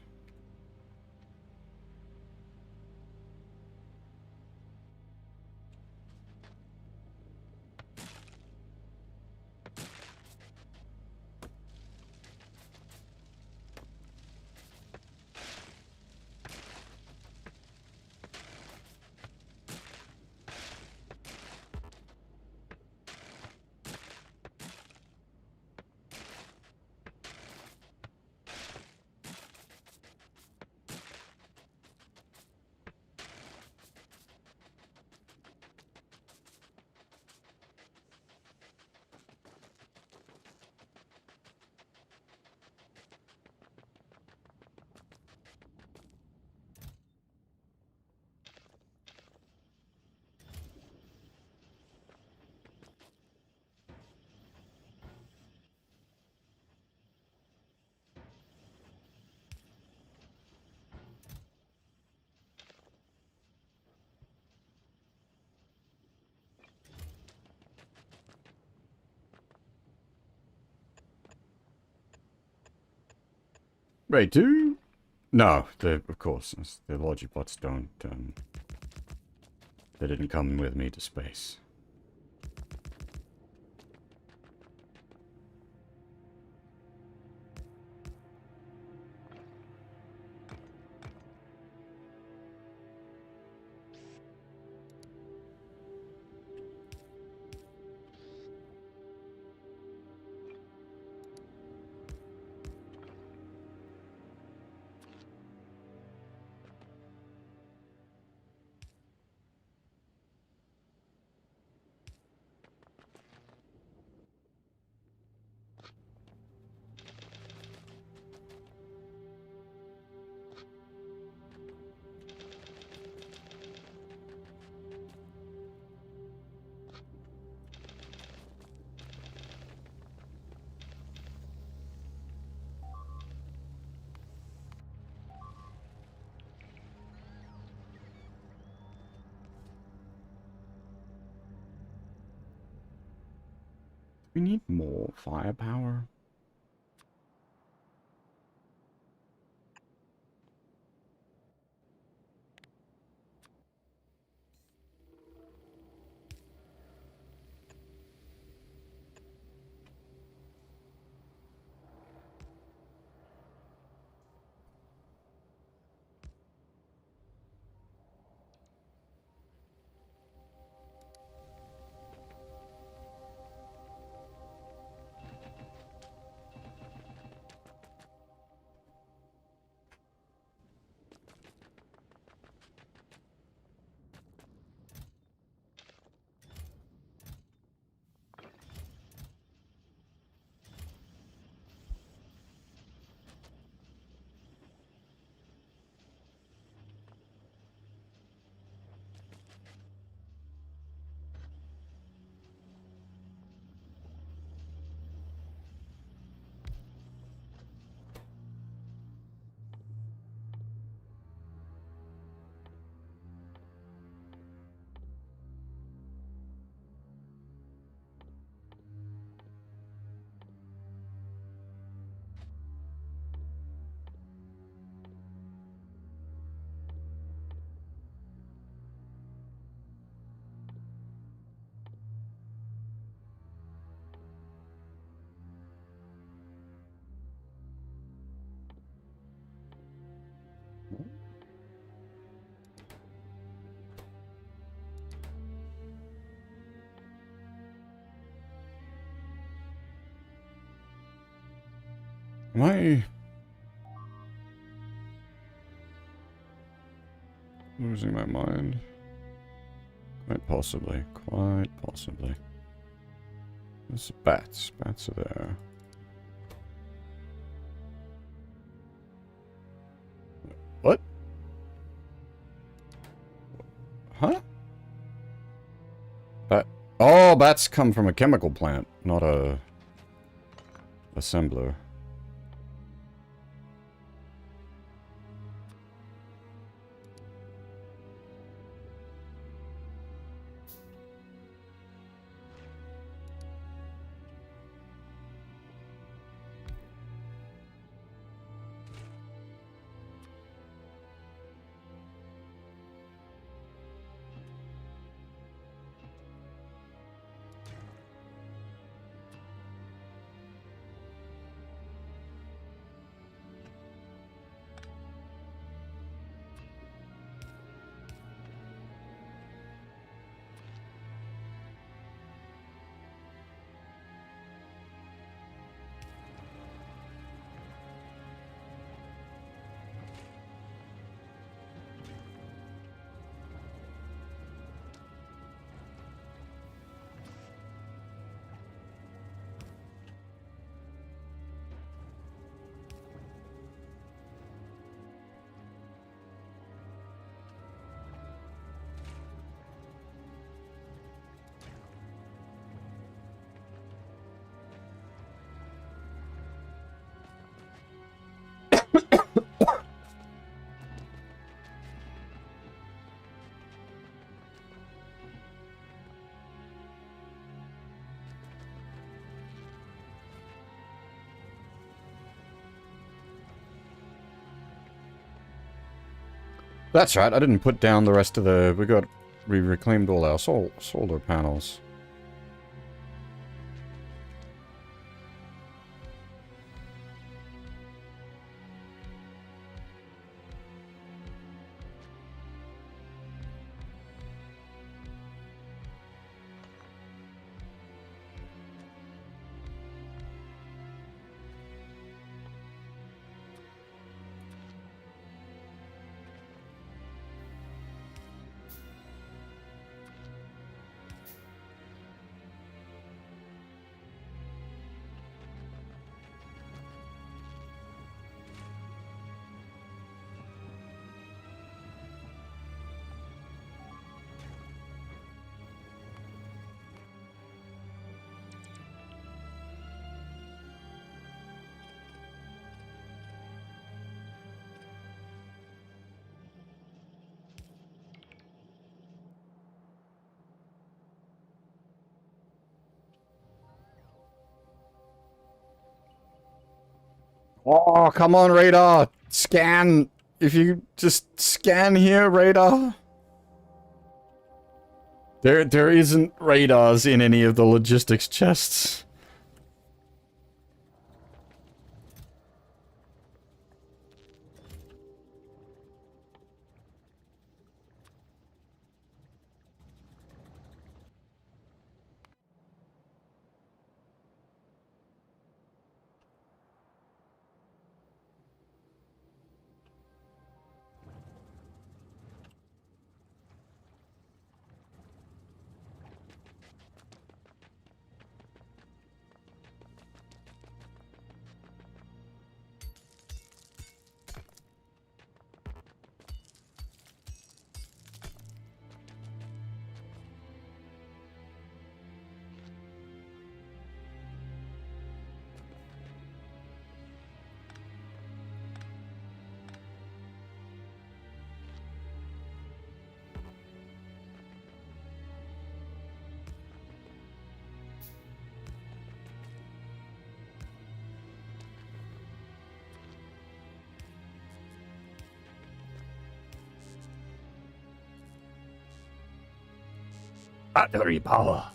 Wait, do? No, of course, the logic bots don't, they didn't come with me to space. We need more firepower. Am I losing my mind? Quite possibly. Quite possibly. There's bats. Bats are there. What? Huh? Bat. Oh, bats come from a chemical plant, not a assembler. That's right, I didn't put down the rest of the... We reclaimed all our solar panels. Oh, come on, radar! Scan! If you just scan here, radar. There isn't radars in any of the logistics chests. Battery power.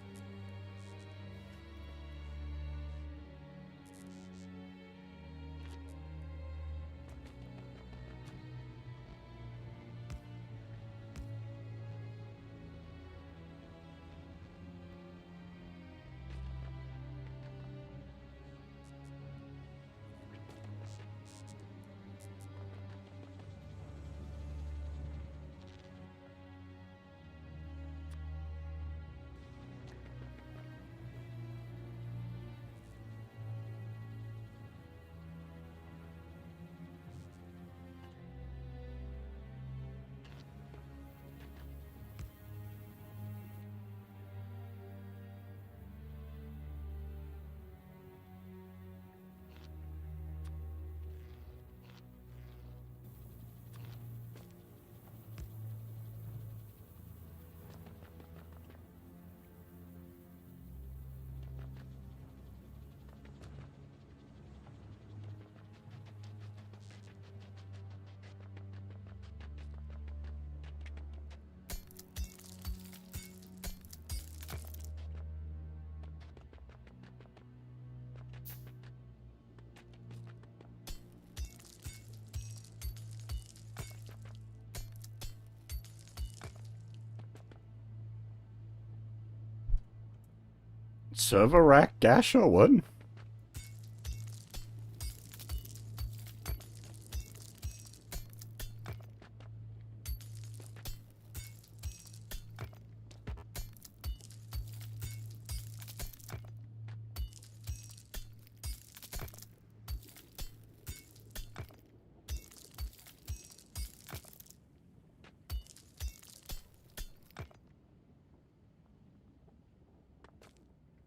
Server rack gasher? What?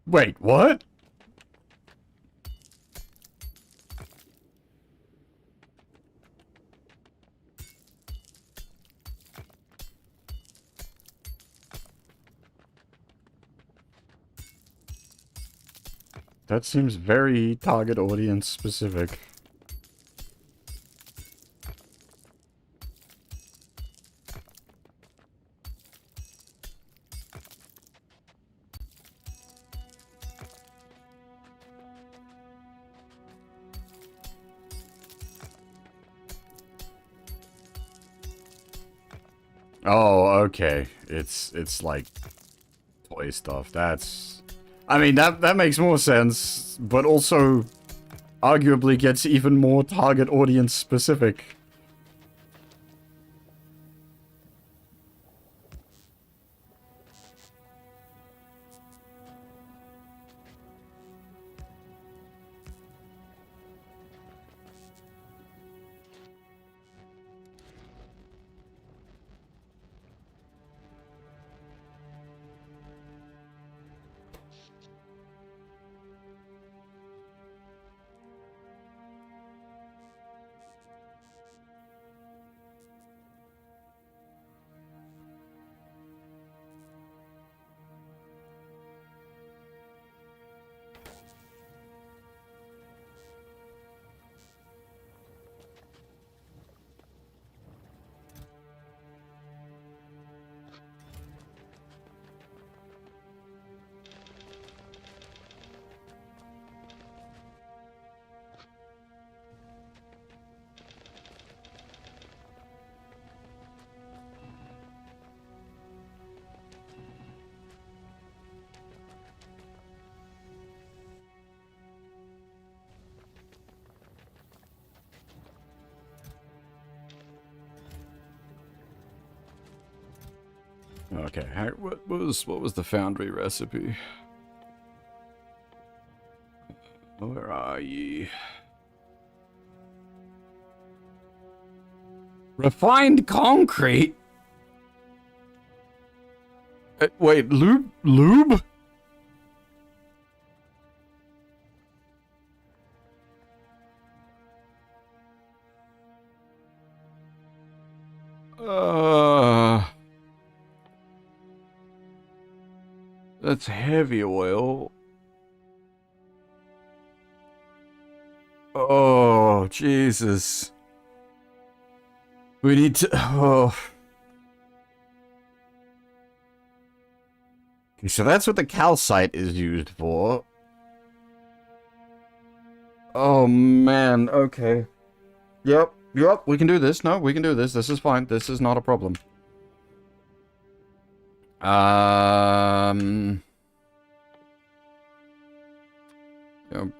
Wait, what? That seems very target audience specific. Oh, okay. It's like toy stuff. That's... I mean, that makes more sense, but also arguably gets even more target audience specific. Okay, what was the foundry recipe? Where are ye? Refined concrete? Wait, lube? That's heavy oil. Oh, Jesus. We need to... Oh. Okay, so that's what the calcite is used for. Oh, man. Okay. Yep. We can do this. No, we can do this. This is fine. This is not a problem.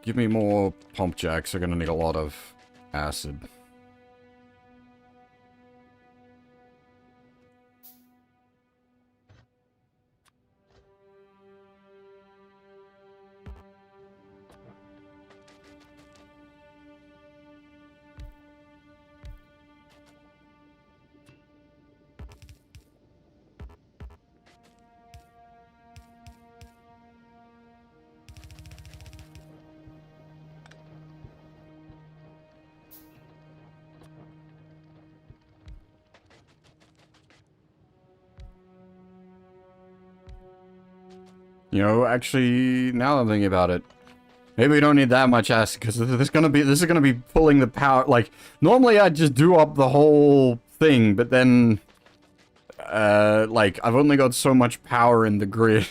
Give me more pump jacks. They're gonna need a lot of acid. You know, actually, now I'm thinking about it, maybe we don't need that much acid, because this is gonna be pulling the power. Like, normally I'd just do up the whole thing, but then, like, I've only got so much power in the grid.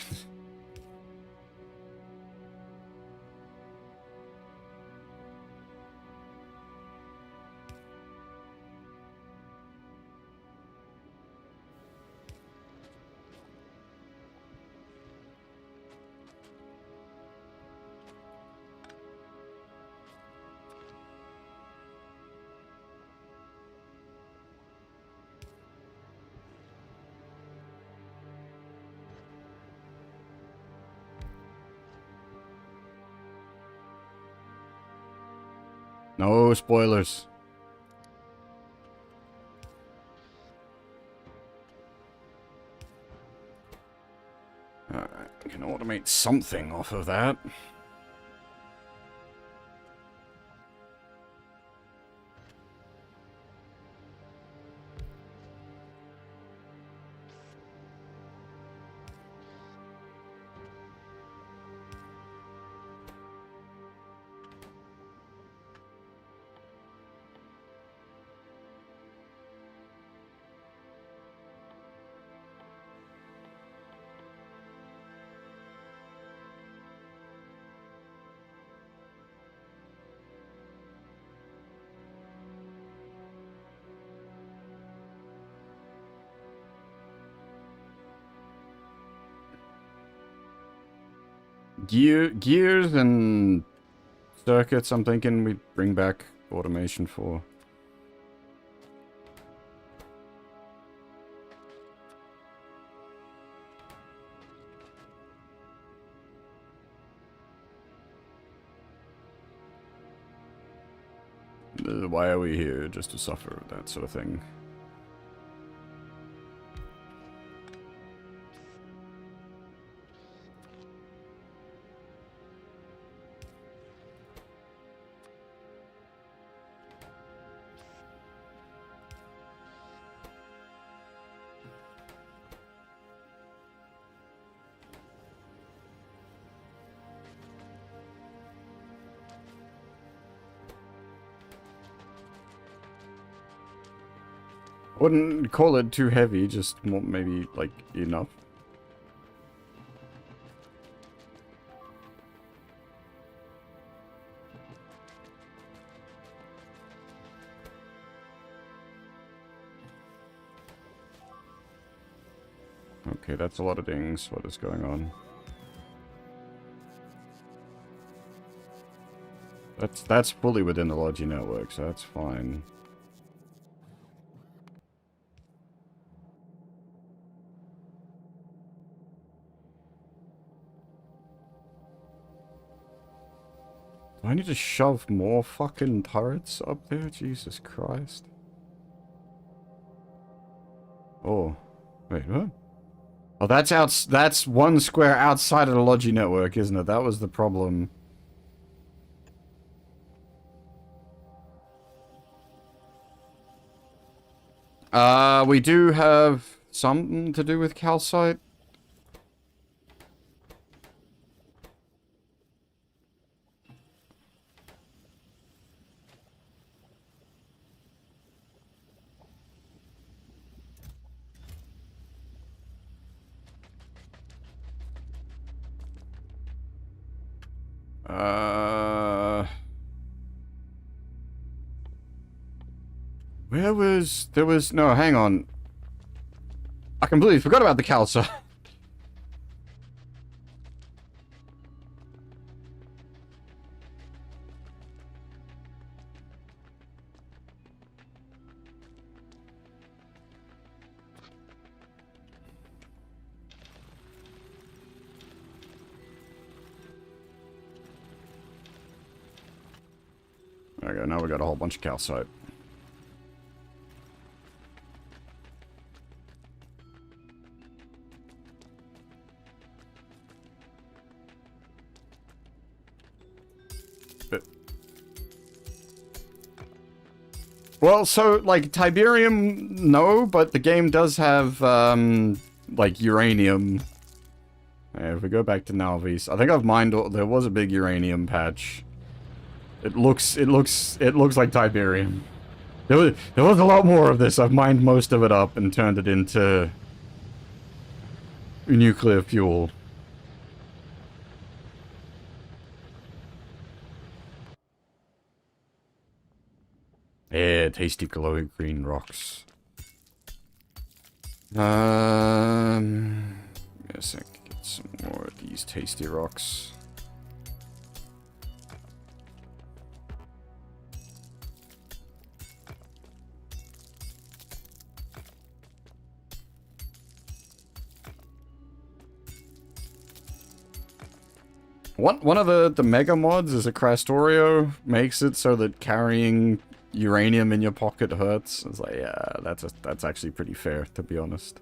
No spoilers. Alright, I can automate something off of that. Gears and circuits, I'm thinking we bring back automation for. Why are we here? Just to suffer, that sort of thing. Wouldn't call it too heavy, just more, maybe, like, enough. Okay, that's a lot of dings. What is going on? That's fully within the Logi network, so that's fine. Do I need to shove more fucking turrets up there? Jesus Christ. Oh. Wait, what? Oh, that's one square outside of the Logi network, isn't it? That was the problem. We do have something to do with calcite. No, hang on. I completely forgot about the calcite. Okay, now we got a whole bunch of calcite. Well, so, like, Tiberium, no, but the game does have, like, uranium. Yeah, if we go back to Nalvis, I think I've mined, there was a big uranium patch. It looks like Tiberium. There was a lot more of this. I've mined most of it up and turned it into nuclear fuel. Yeah, tasty glowing green rocks. Yes, I can get some more of these tasty rocks. One of the mega mods is a Factorio makes it so that carrying uranium in your pocket hurts. It's like, yeah, that's actually pretty fair, to be honest.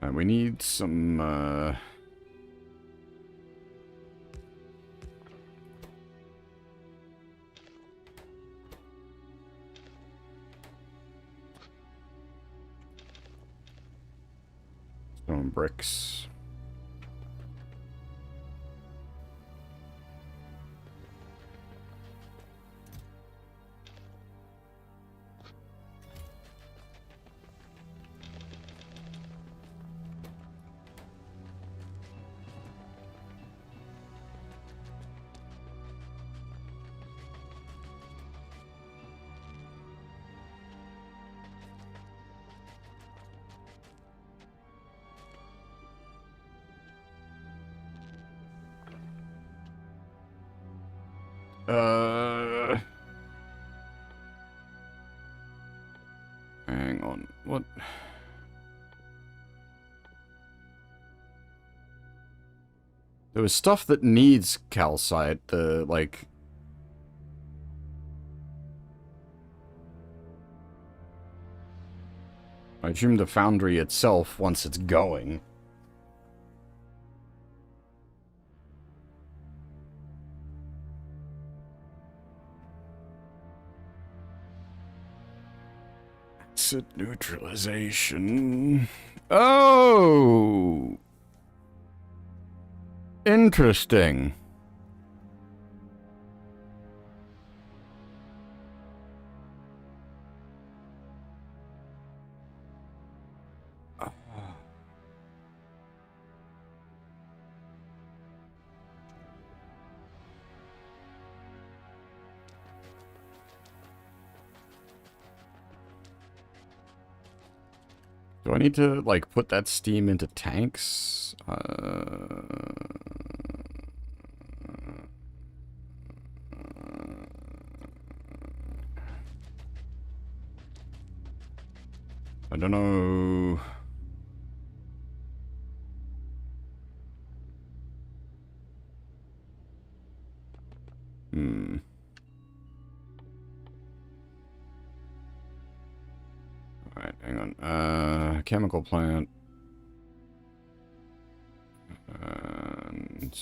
And we need some, stone bricks. Hang on, what? There was stuff that needs calcite, like... I assume the foundry itself, once it's going. Acid neutralization. Oh! Interesting. Do I need to, like, put that steam into tanks? I don't know. Alright, hang on. Chemical plant. And...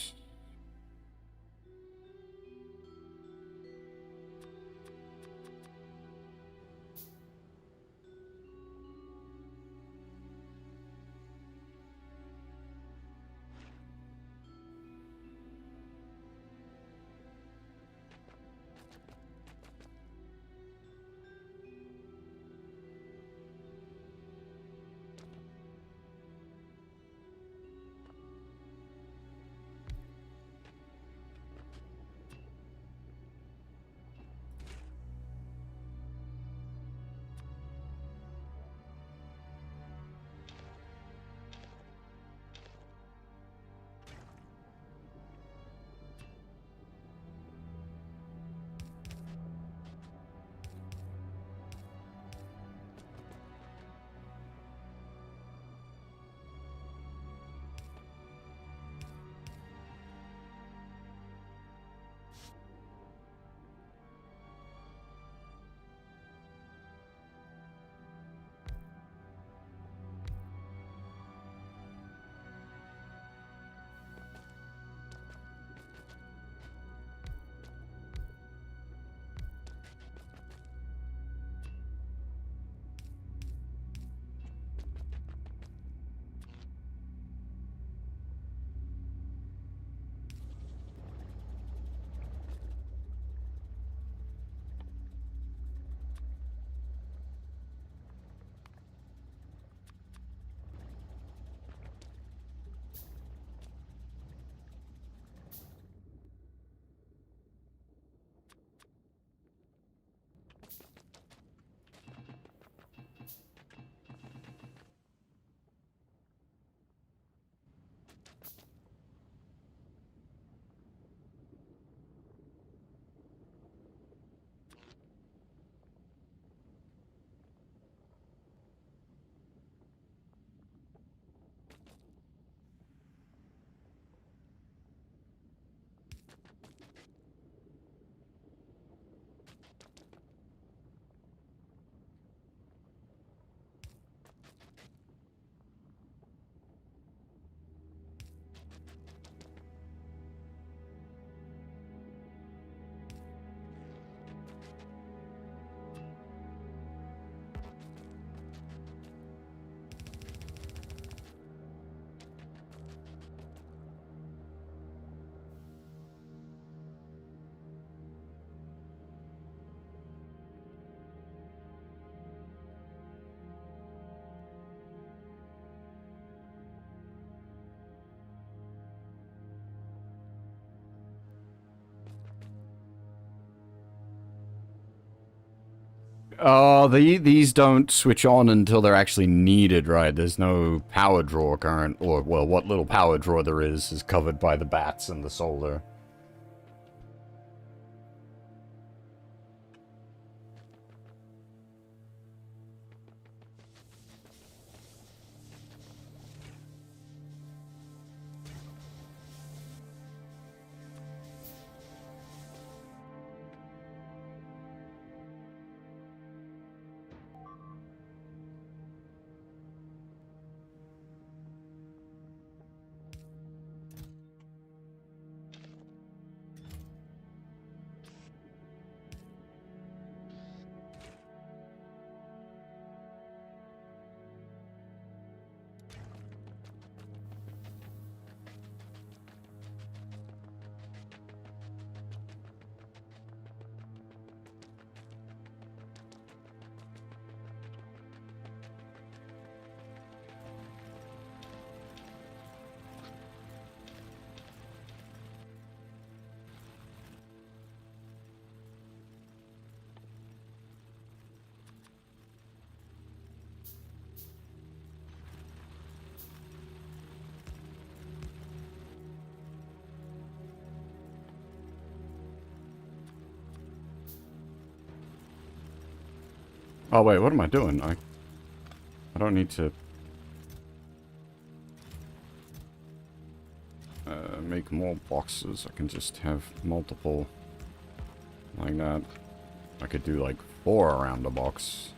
These don't switch on until they're actually needed, right? There's no power draw current, or, well, what little power draw there is covered by the bats and the solar. Oh wait, what am I doing? I don't need to make more boxes. I can just have multiple like that. I could do like 4 around a box.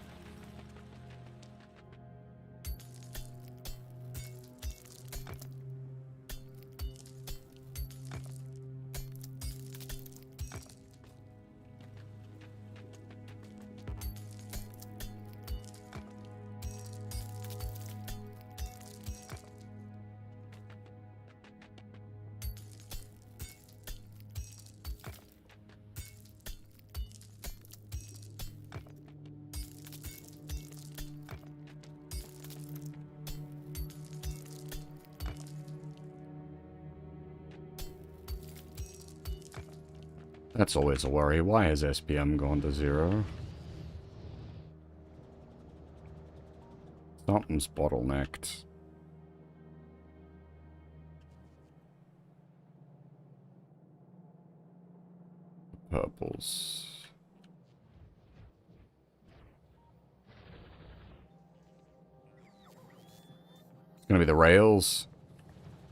That's always a worry. Why has SPM gone to 0? Something's bottlenecked. Purples. It's gonna be the rails.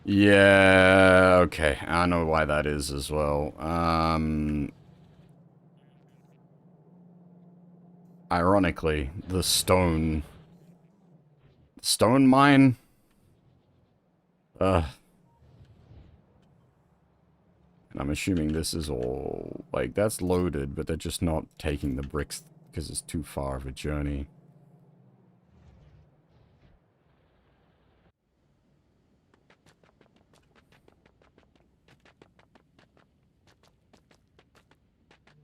Yeah, okay. I know why that is as well. Ironically, the stone mine. And I'm assuming this is all, like, that's loaded, but they're just not taking the bricks because it's too far of a journey.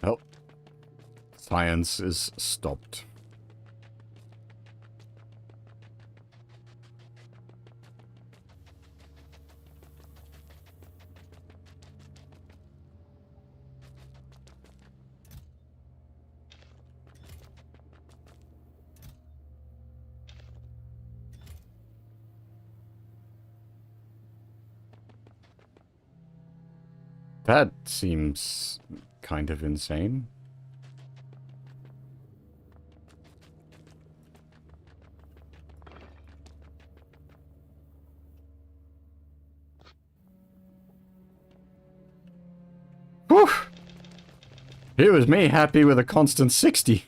Well, science is stopped. That seems kind of insane. Whew! It was me happy with a constant 60.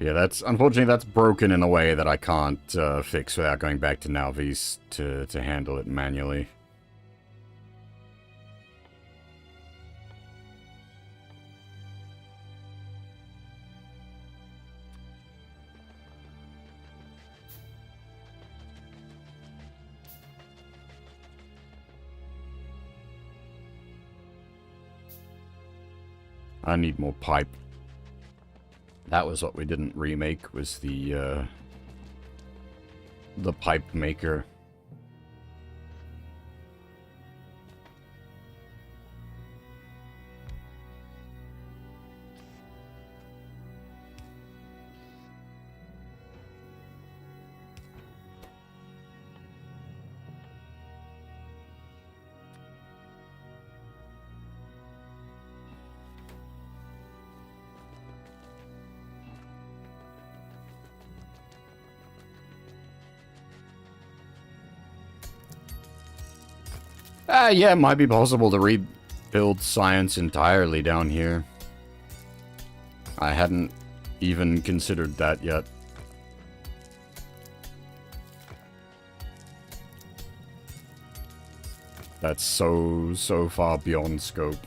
Yeah, unfortunately that's broken in a way that I can't fix without going back to Nalvis to handle it manually. I need more pipe. That was what we didn't remake, was the pipe maker. Yeah, it might be possible to rebuild science entirely down here. I hadn't even considered that yet. That's so far beyond scope.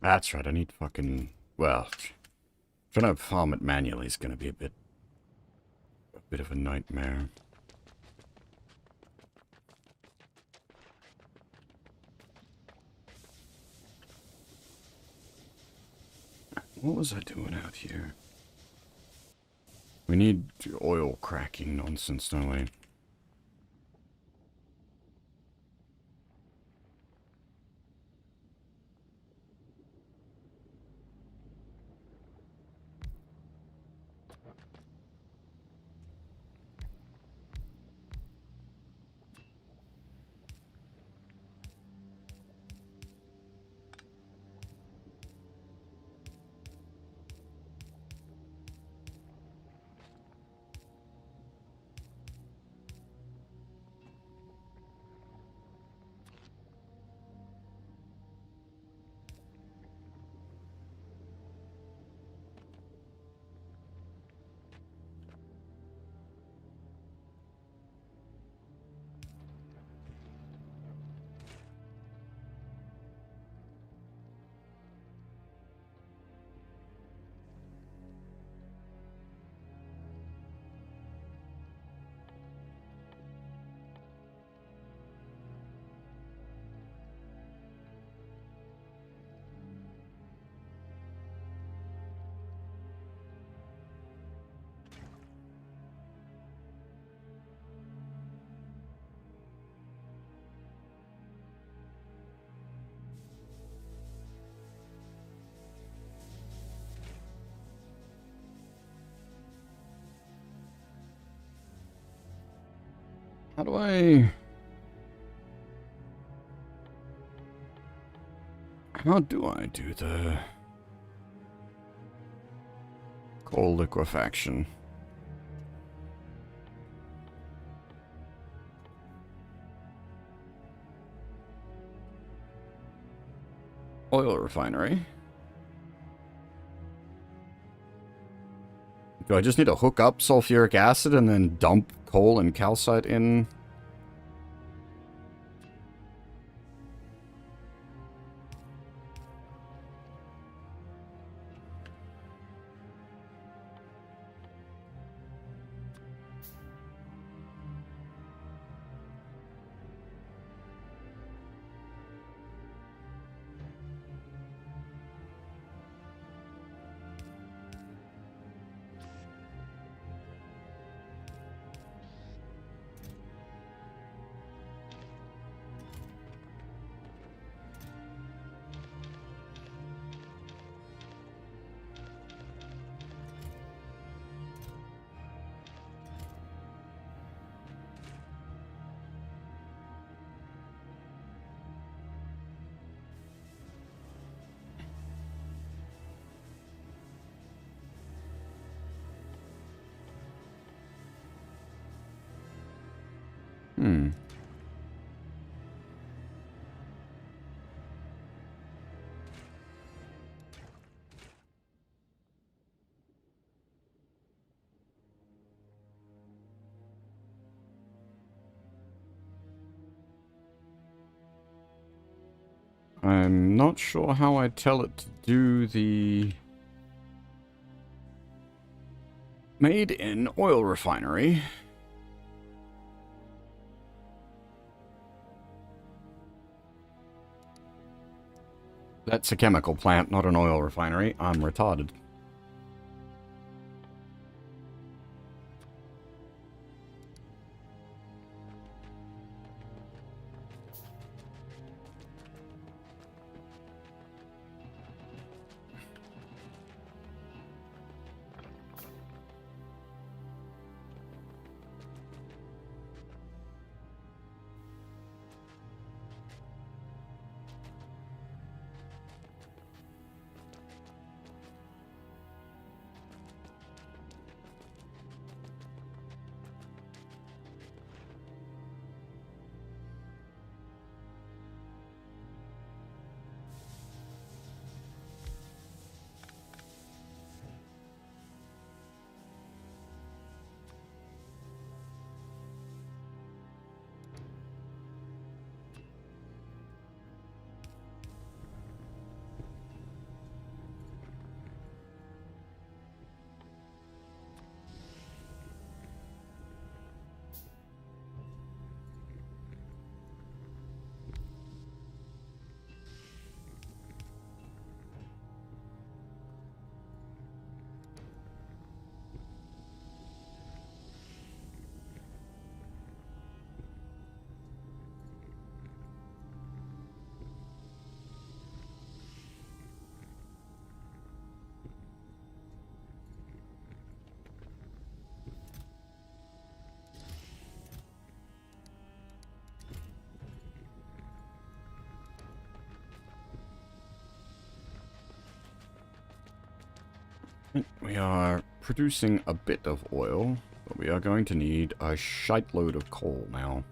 That's right, I need fucking... Well, trying to farm it manually is gonna be a bit of a nightmare. What was I doing out here? We need oil cracking nonsense, don't we? How do I... How do I do the... coal liquefaction? Oil refinery. Do I just need to hook up sulfuric acid and then dump coal and calcite in? I'm not sure how I tell it to do the made in oil refinery. That's a chemical plant, not an oil refinery. I'm retarded. We are producing a bit of oil, but we are going to need a shite-load of coal now.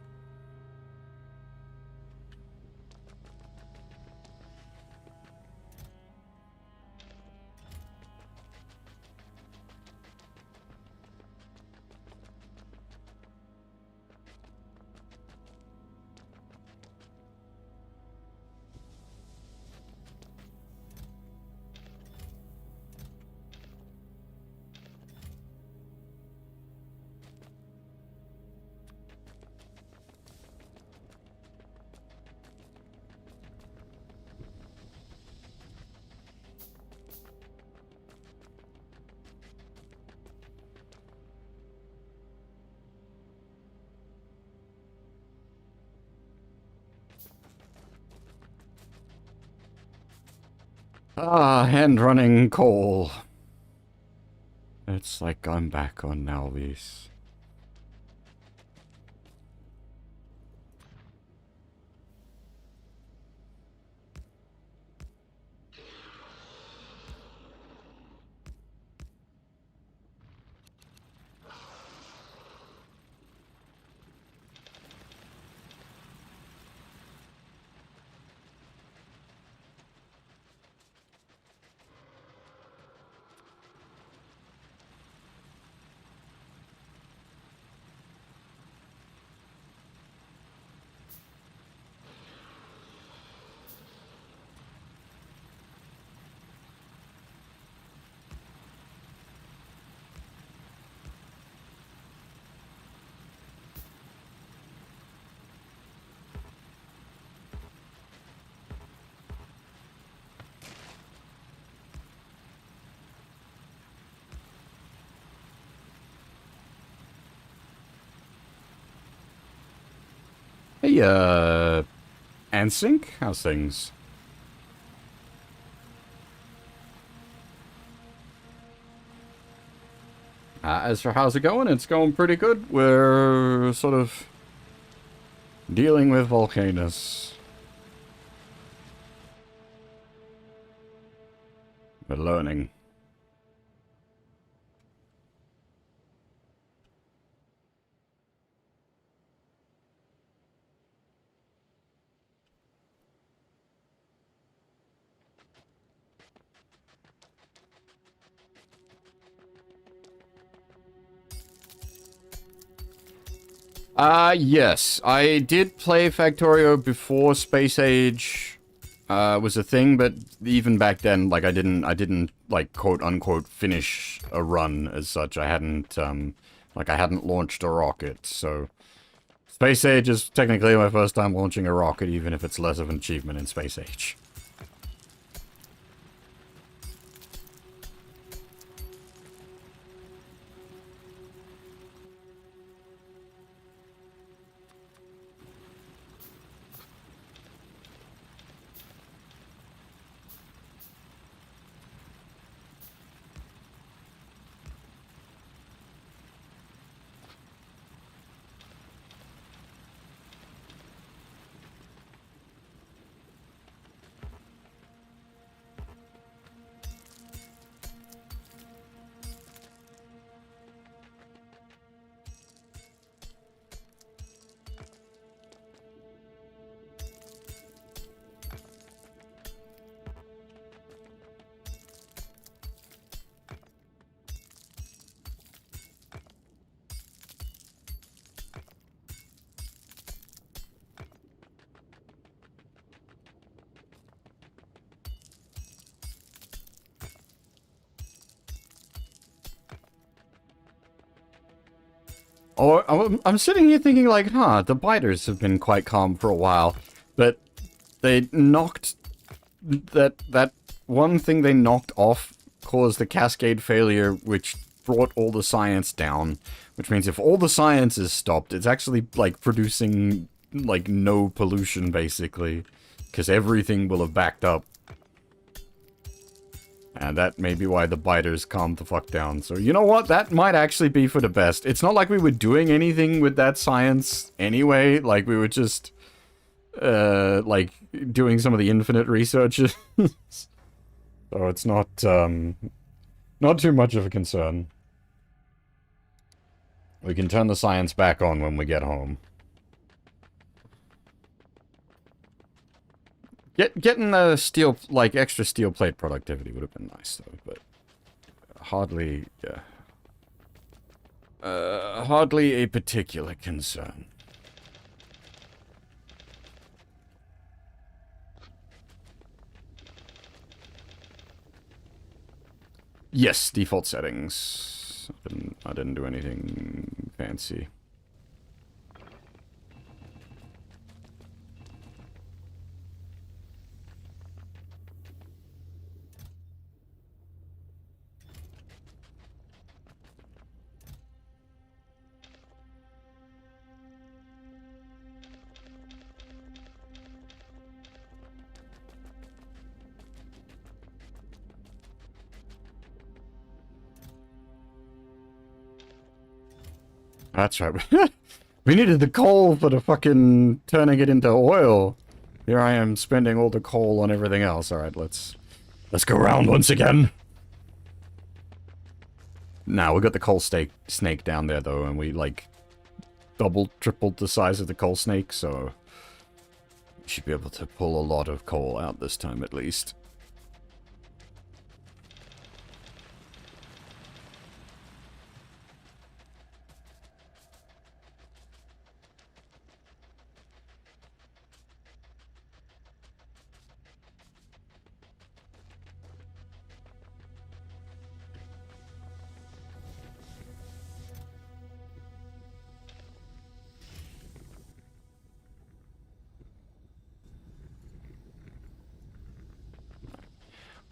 Ah, hand-running coal. It's like I'm back on Nalvis. Hey, Ansync? How's things? As for how's it going, it's going pretty good. We're sort of dealing with volcanoes. We're learning. Yes. I did play Factorio before Space Age was a thing, but even back then, like, I didn't, like, quote-unquote finish a run as such. I hadn't launched a rocket, so... Space Age is technically my first time launching a rocket, even if it's less of an achievement in Space Age. Or I'm sitting here thinking like, huh, the biters have been quite calm for a while, but they knocked that one thing they knocked off caused the cascade failure, which brought all the science down. Which means if all the science is stopped, it's actually like producing like no pollution basically, because everything will have backed up. And that may be why the biters calmed the fuck down. So, you know what? That might actually be for the best. It's not like we were doing anything with that science anyway. Like, we were just, like, doing some of the infinite researches. So it's not too much of a concern. We can turn the science back on when we get home. Getting the steel, like, extra steel plate productivity would have been nice, though, but hardly, hardly a particular concern. Yes, default settings. I didn't do anything fancy. That's right. We needed the coal for the fucking turning it into oil. Here I am spending all the coal on everything else. Alright, let's go around once again. Now, we got the coal snake down there, though, and we, like, tripled the size of the coal snake, so... we should be able to pull a lot of coal out this time, at least.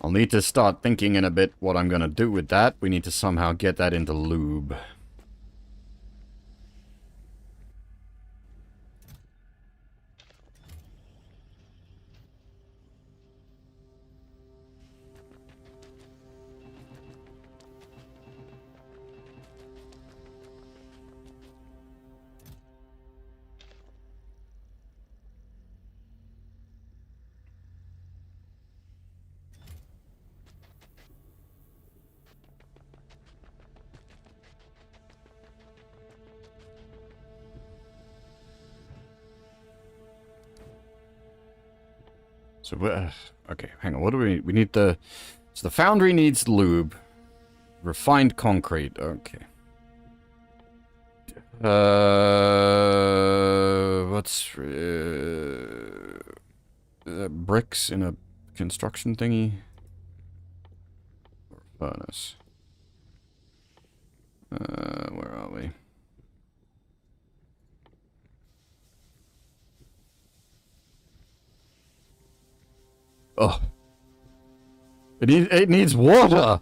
I'll need to start thinking in a bit what I'm gonna do with that. We need to somehow get that into lube. So, okay, hang on. What do we need the... So the foundry needs lube. Refined concrete. Okay. What's... bricks in a construction thingy? Or furnace? Where are we? Oh. It needs water!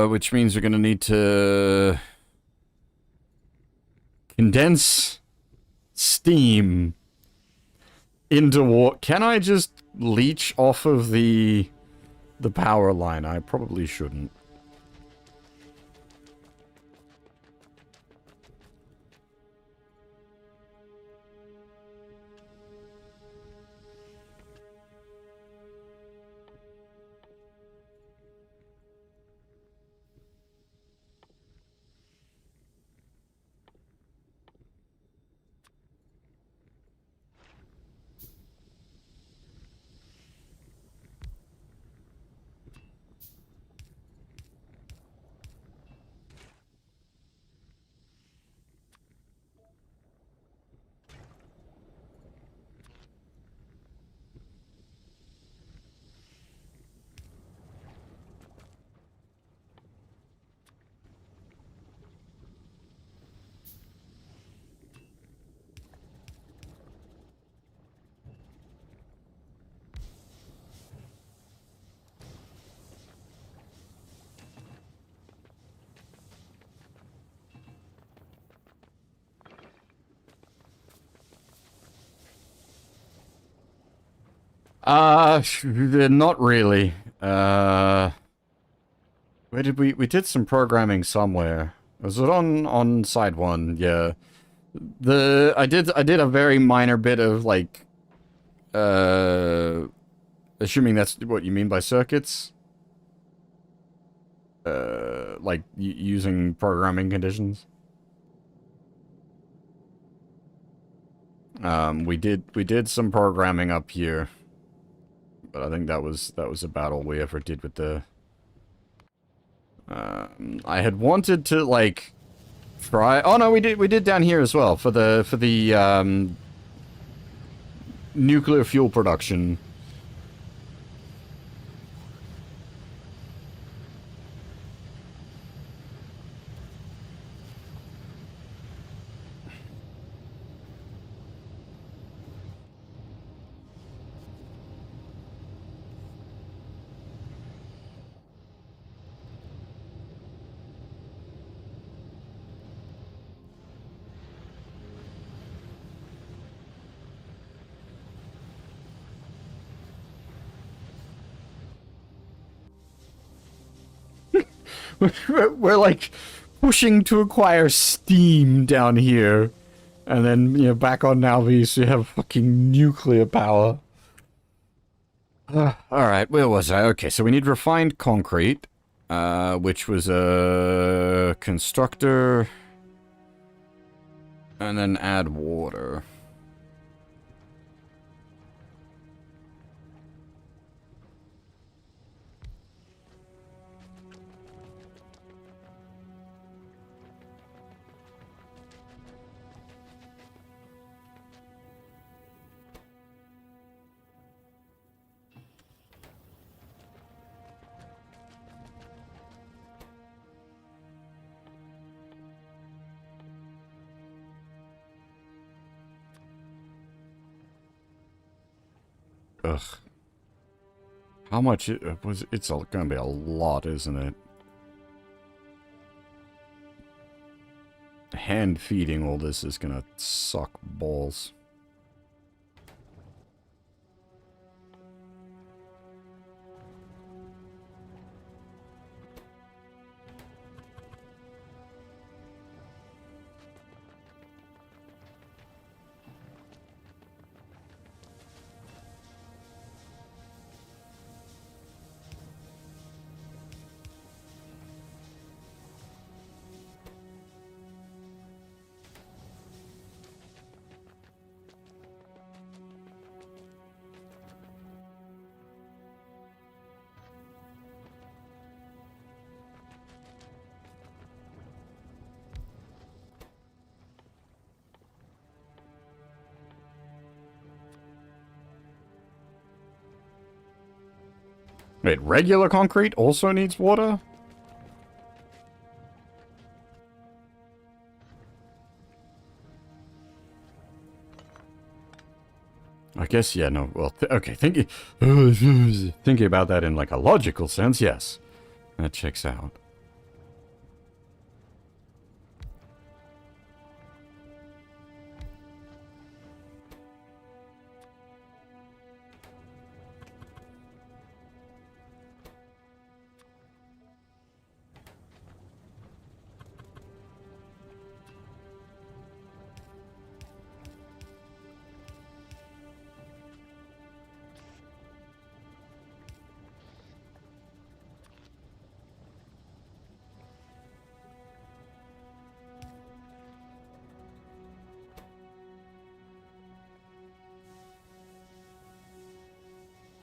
Which means we're gonna need to... condense steam into water. Can I just leach off of the power line? I probably shouldn't. Not really. Where did we did some programming somewhere. Was it on side one? Yeah. I did a very minor bit of like assuming that's what you mean by circuits. Like using programming conditions. We did some programming up here. But I think that was about all we ever did with the... I had wanted to, like, try... Oh, no, we did down here as well, for the nuclear fuel production. We're like pushing to acquire steam down here, and then you know back on Nalvis you have fucking nuclear power. All right, where was I? Okay, so we need refined concrete, which was a constructor, and then add water. Ugh. How much was it's gonna be a lot, isn't it? Hand feeding all this is gonna suck balls. Wait, regular concrete also needs water? I guess, yeah, no, well, okay, thinking about that in, like, a logical sense, yes. That checks out.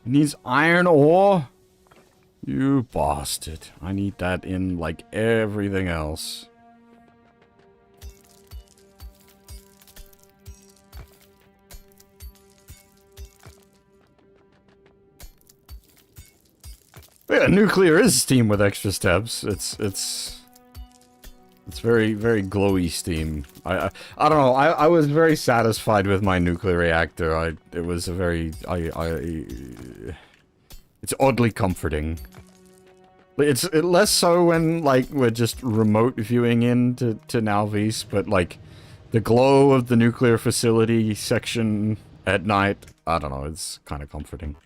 It needs iron ore? You bastard. I need that in, like, everything else. Yeah, nuclear is steam with extra steps. It's very, very glowy steam. I don't know. I was very satisfied with my nuclear reactor. It was a very, it's oddly comforting. It's less so when, like, we're just remote viewing into Nalvis, but, like, the glow of the nuclear facility section at night, I don't know, it's kind of comforting.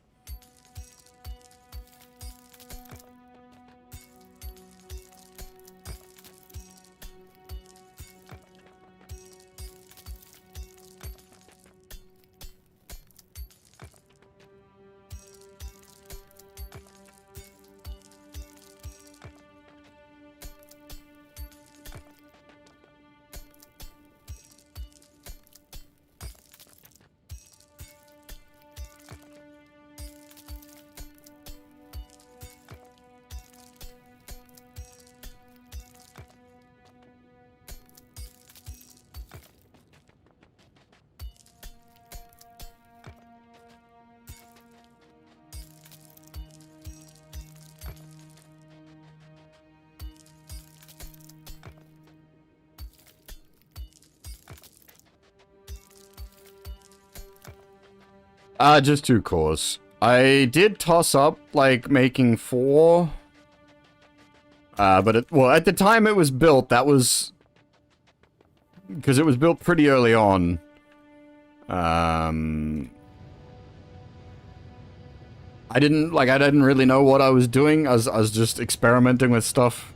Just 2 cores. I did toss up, like, making 4. But well, at the time it was built, that was... because it was built pretty early on. I didn't really know what I was doing. I was just experimenting with stuff.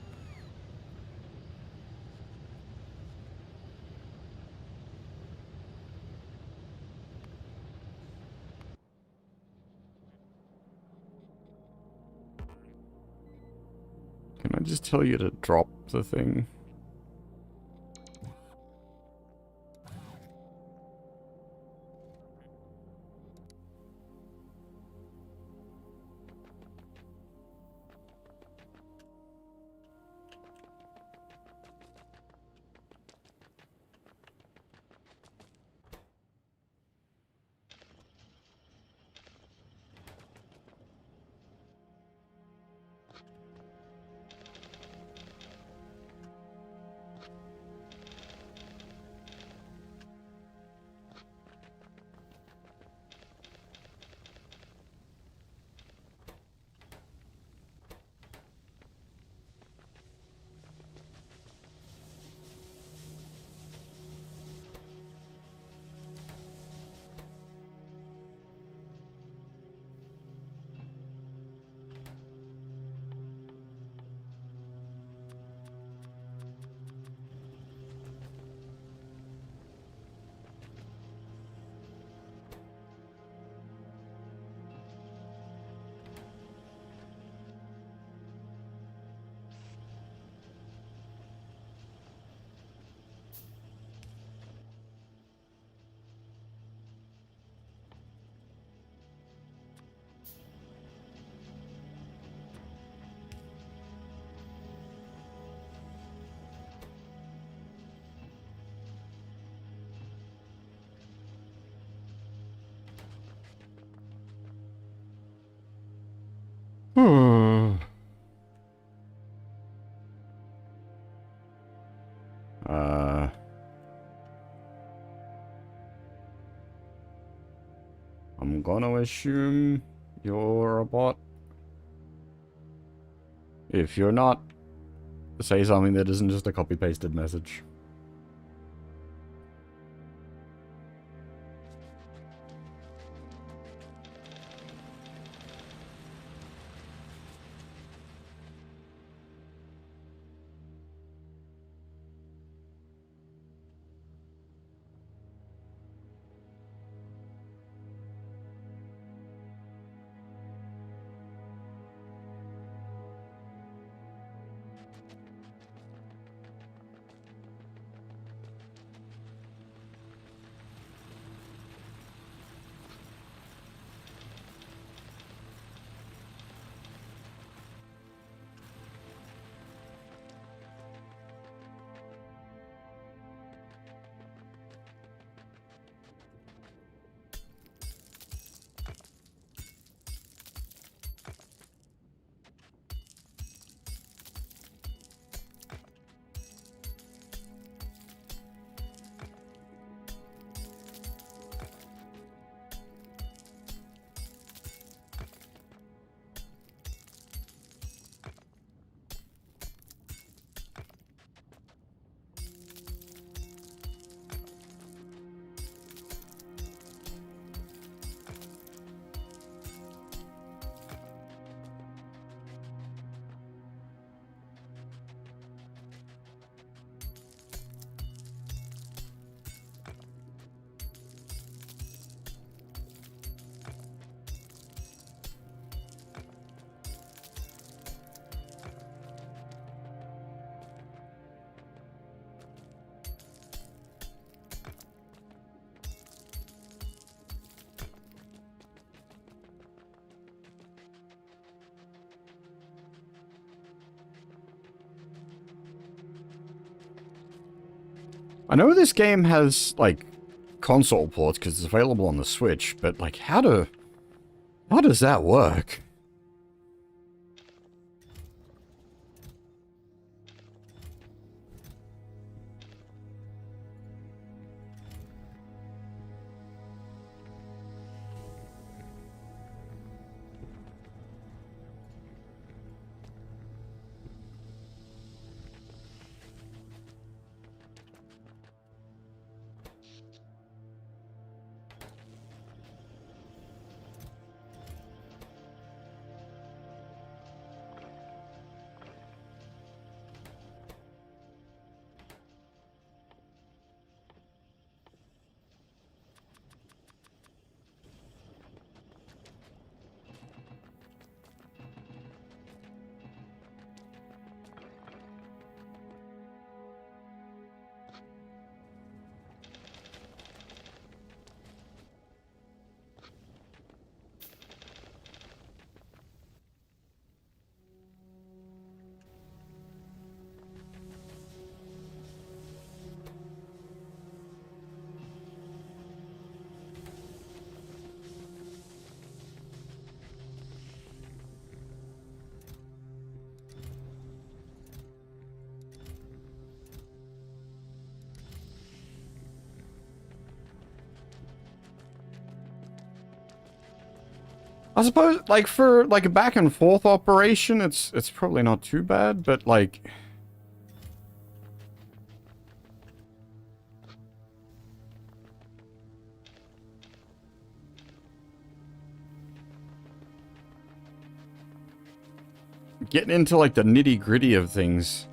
Can I just tell you to drop the thing? I'm gonna assume you're a bot. If you're not, say something that isn't just a copy-pasted message. I know this game has, like, console ports because it's available on the Switch, but, like, how does that work? I suppose, like, for, like, a back and forth operation, it's probably not too bad, but, like... getting into, like, the nitty-gritty of things.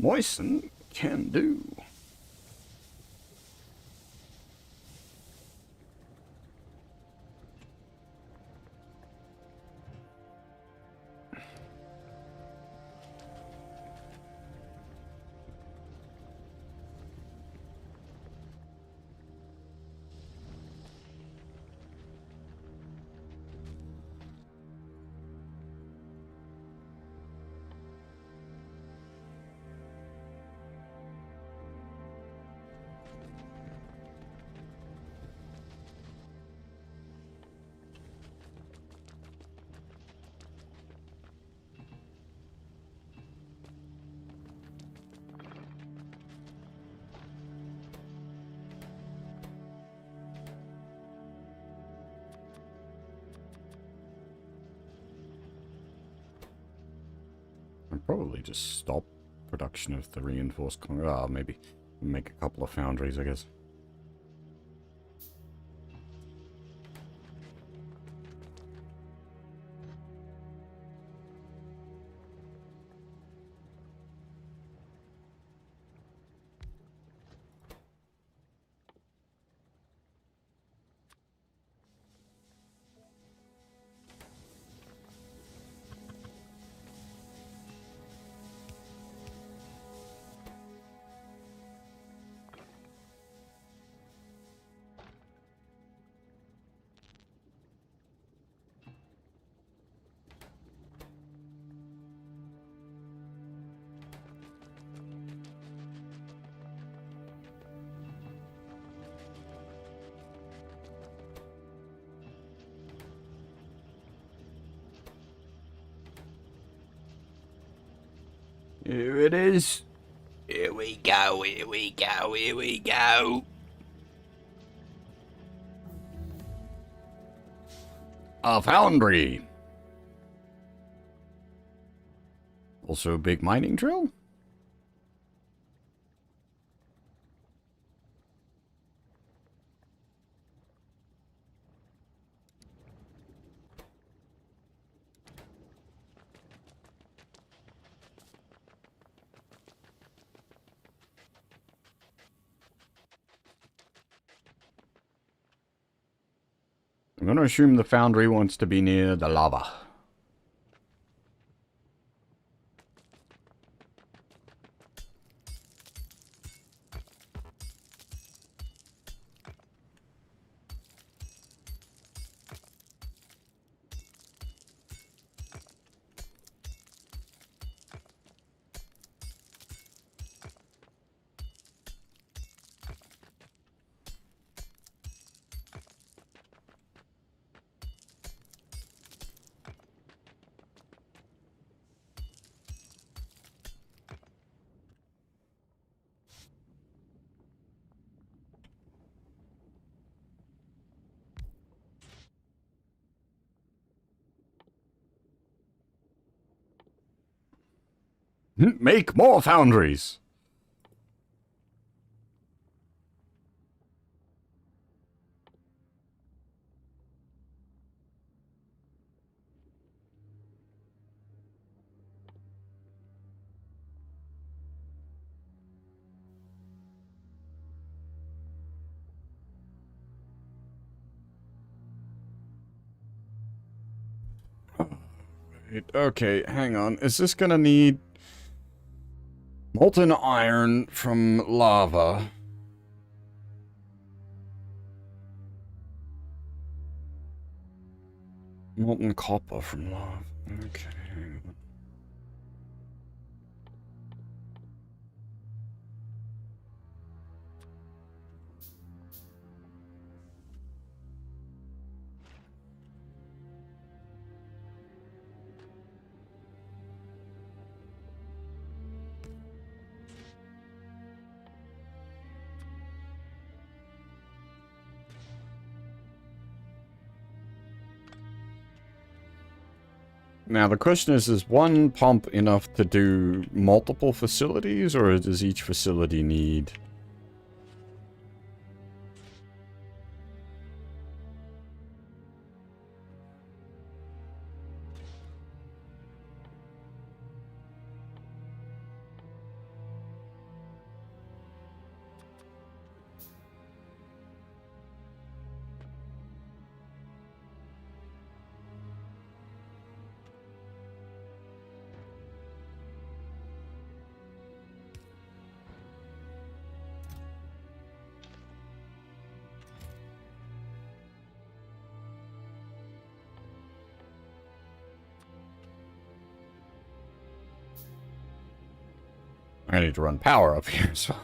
Moisten can do. I'd probably just stop production of the reinforced concrete. Ah, maybe make a couple of foundries, I guess. Here it is. Here we go, here we go, here we go. A foundry. Also a big mining drill? I'm going to assume the foundry wants to be near the lava. Make more foundries! Okay, hang on. Is this gonna need molten iron from lava? Molten copper from lava. Okay, hang on. Now, the question is one pump enough to do multiple facilities, or does each facility need... I need to run power up here, so...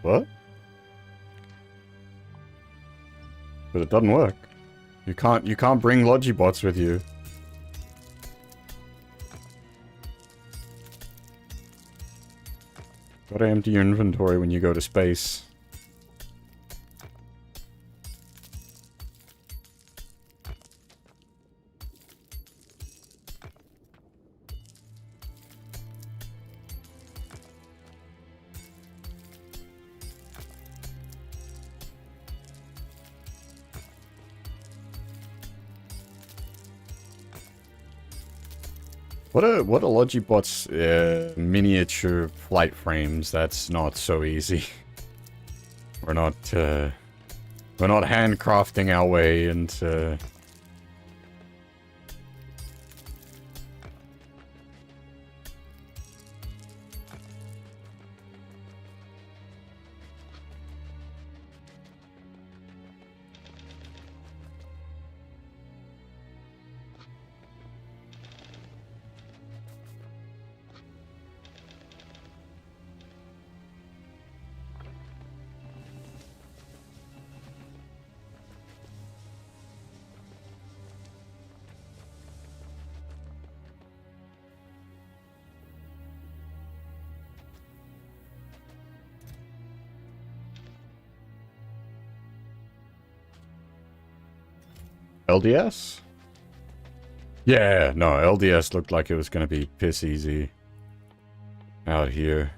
What? But it doesn't work. You can't bring Logibots with you. Gotta empty your inventory when you go to space. What are Logibot's miniature flight frames? That's not so easy. We're not handcrafting our way into... LDS? Yeah, no, LDS looked like it was going to be piss easy out here.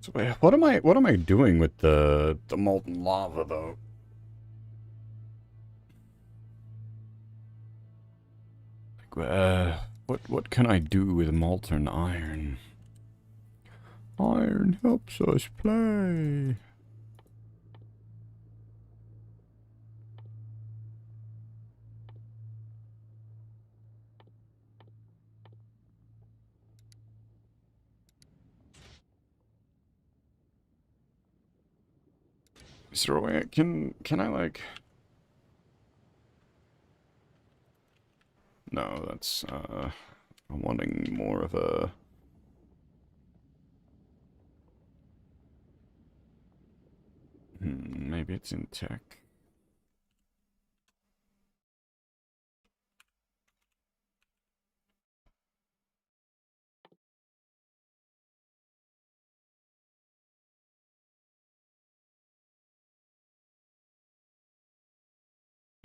So wait, what am I doing with the molten lava though? Like, what can I do with molten iron? Iron helps us play. Is there a way can I like... No, that's, I'm wanting more of a... maybe it's in tech.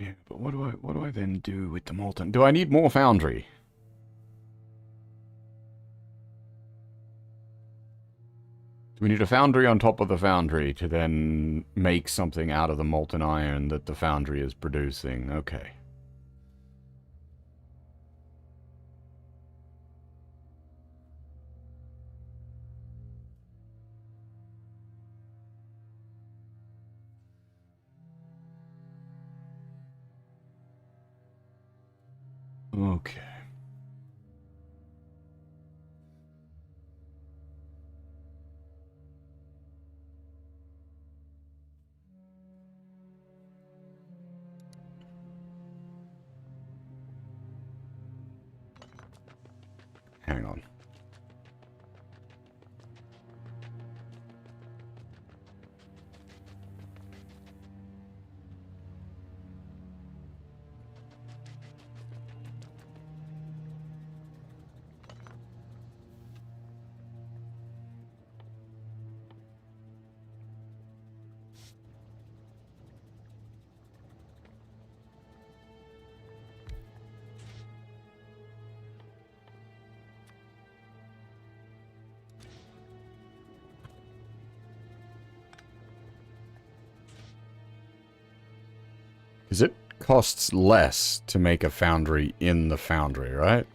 Yeah, but what do I then do with the molten? Do I need more foundry? Do we need a foundry on top of the foundry to then make something out of the molten iron that the foundry is producing? Okay. Okay. Hang on. Because it costs less to make a foundry in the foundry, right?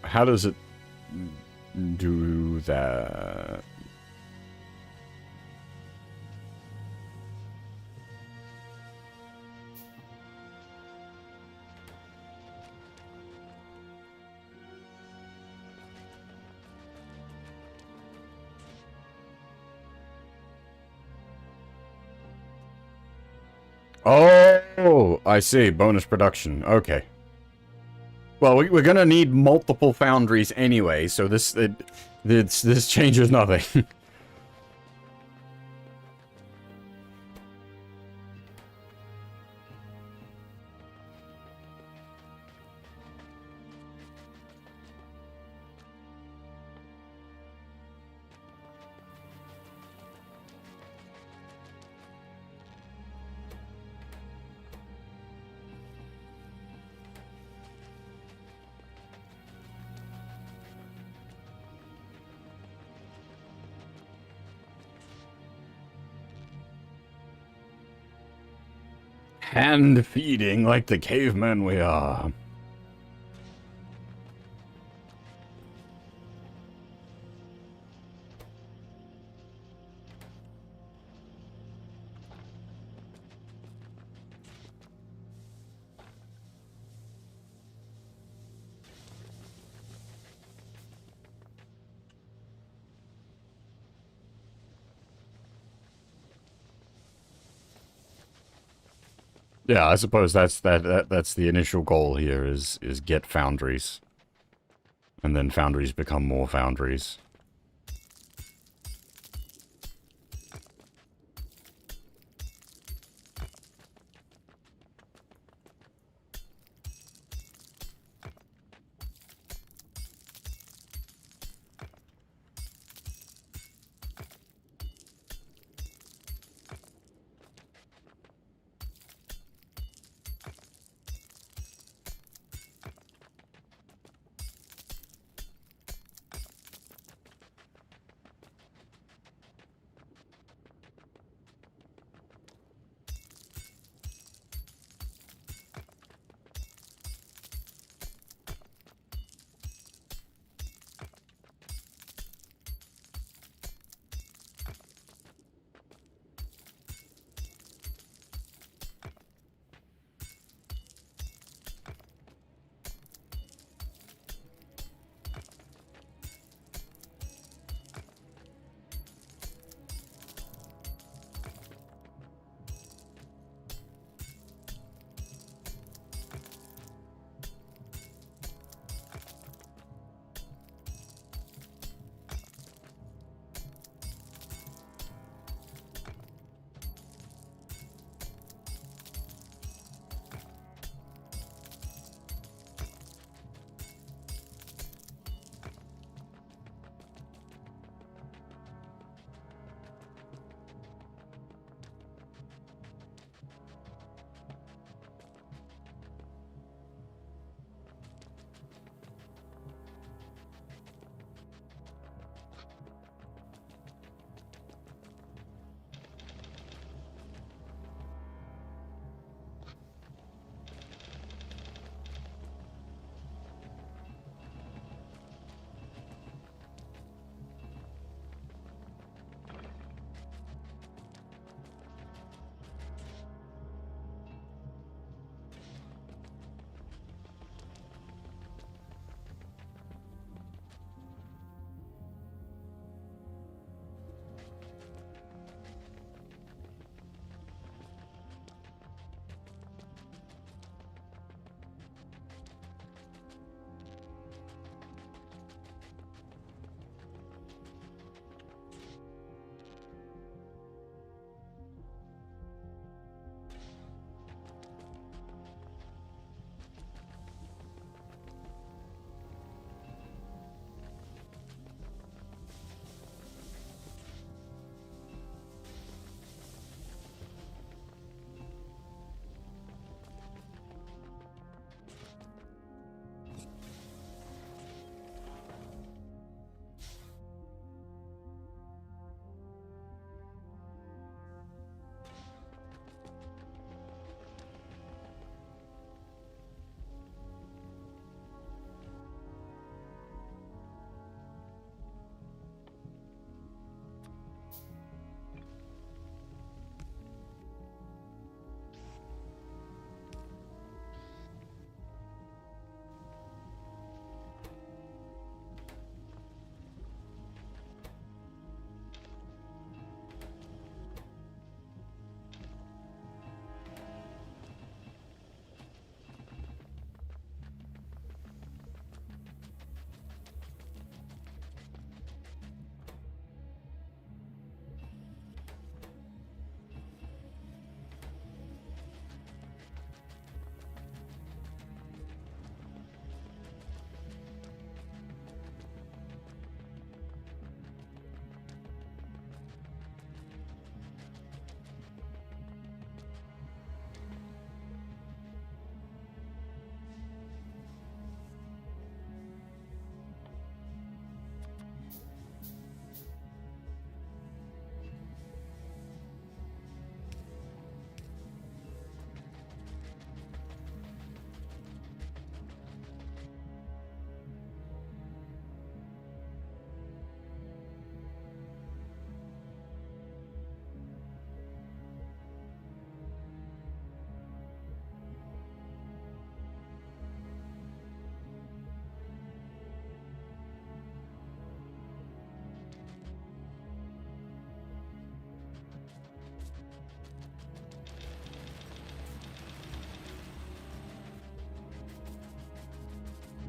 How does it do that? Oh, I see. Bonus production. Okay. Well, we're gonna need multiple foundries anyway, so this changes nothing. Hand feeding like the cavemen we are. Yeah, I suppose that's that's the initial goal here is get foundries. And then foundries become more foundries.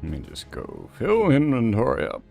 Let me just go fill inventory up.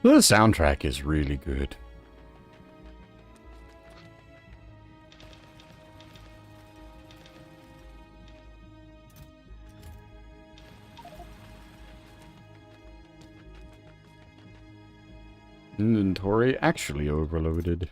The soundtrack is really good. Inventory actually overloaded.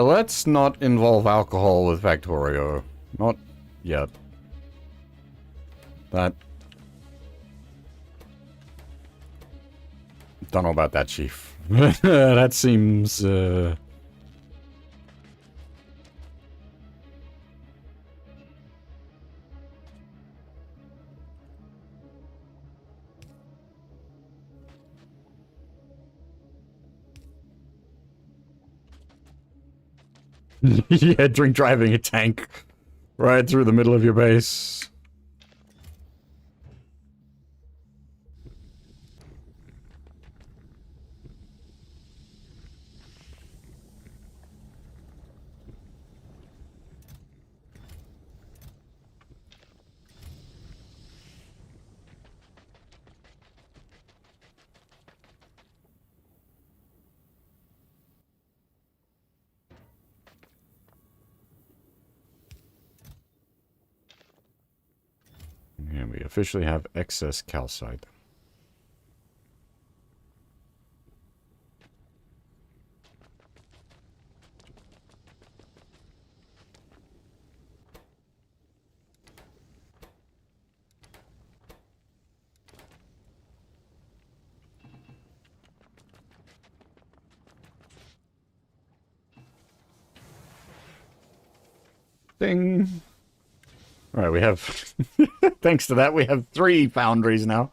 Let's not involve alcohol with Factorio. Not yet. That... Don't know about that, Chief. That seems, yeah, drink driving a tank right through the middle of your base. And we officially have excess calcite. Ding! Alright, we have... Thanks to that, we have 3 foundries now.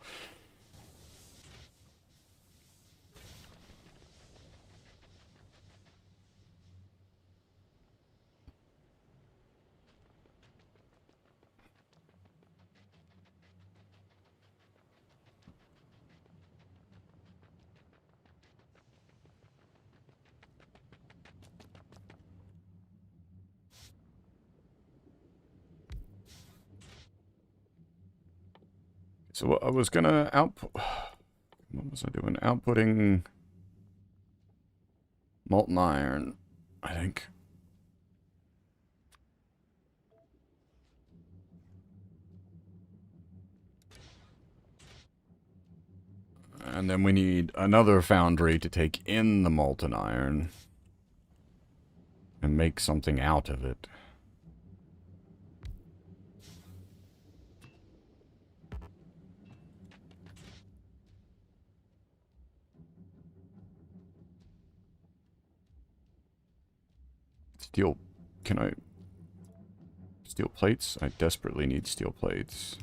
So what I was gonna output... What was I doing? Outputting... molten iron, I think. And then we need another foundry to take in the molten iron and make something out of it. Steel, can I Steel plates? I desperately need steel plates.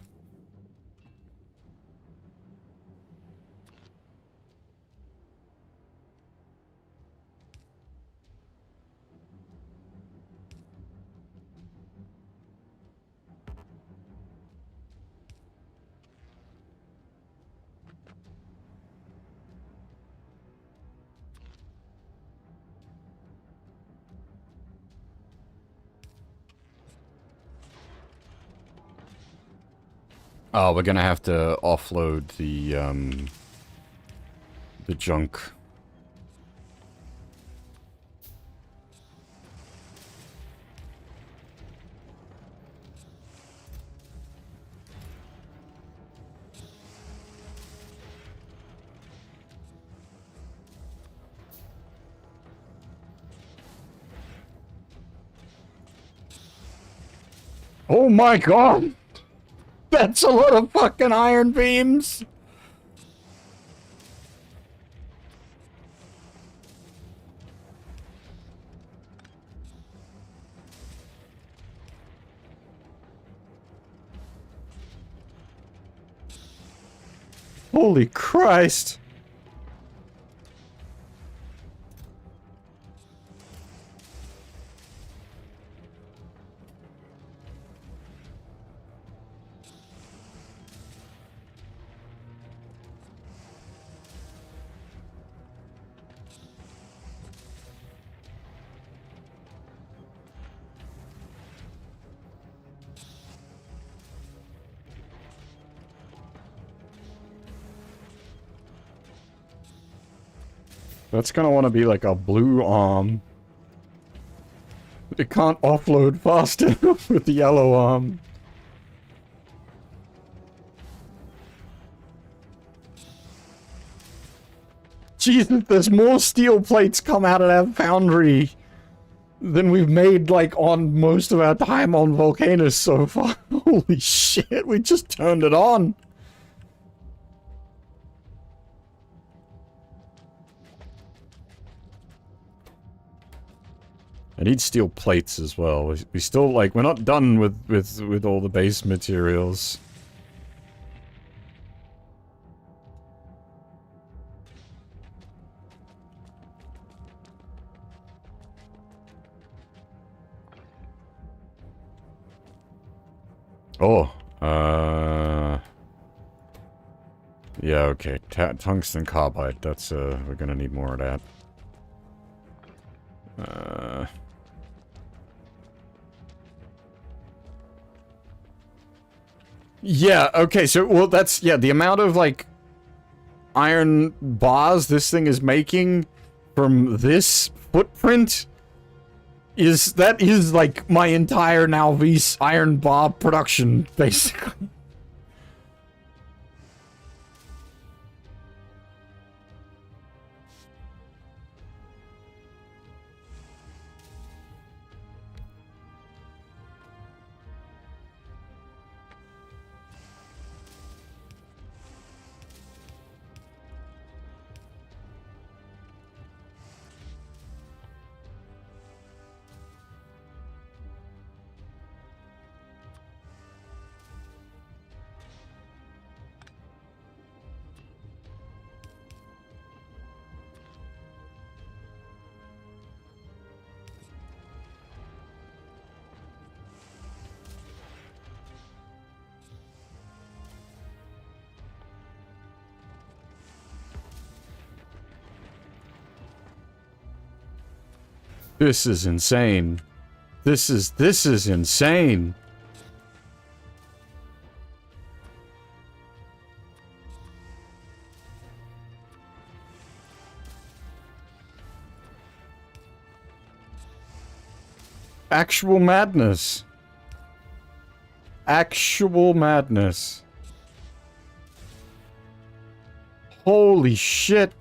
Oh, we're gonna have to offload the junk. Oh my god! That's a lot of fucking iron beams! Holy Christ! That's gonna want to be like a blue arm. It can't offload fast enough with the yellow arm. Jesus, there's more steel plates come out of that foundry than we've made, like, on most of our time on Volcanus so far. Holy shit, we just turned it on. I need steel plates as well. We still, like, we're not done with all the base materials. Oh, yeah, okay. Tungsten carbide, that's, we're gonna need more of that. Yeah, okay, so, well, that's, yeah, the amount of, like, iron bars this thing is making from this footprint that is, like, my entire Nalvis iron bar production, basically. This is insane. This is insane. Actual madness. Actual madness. Holy shit.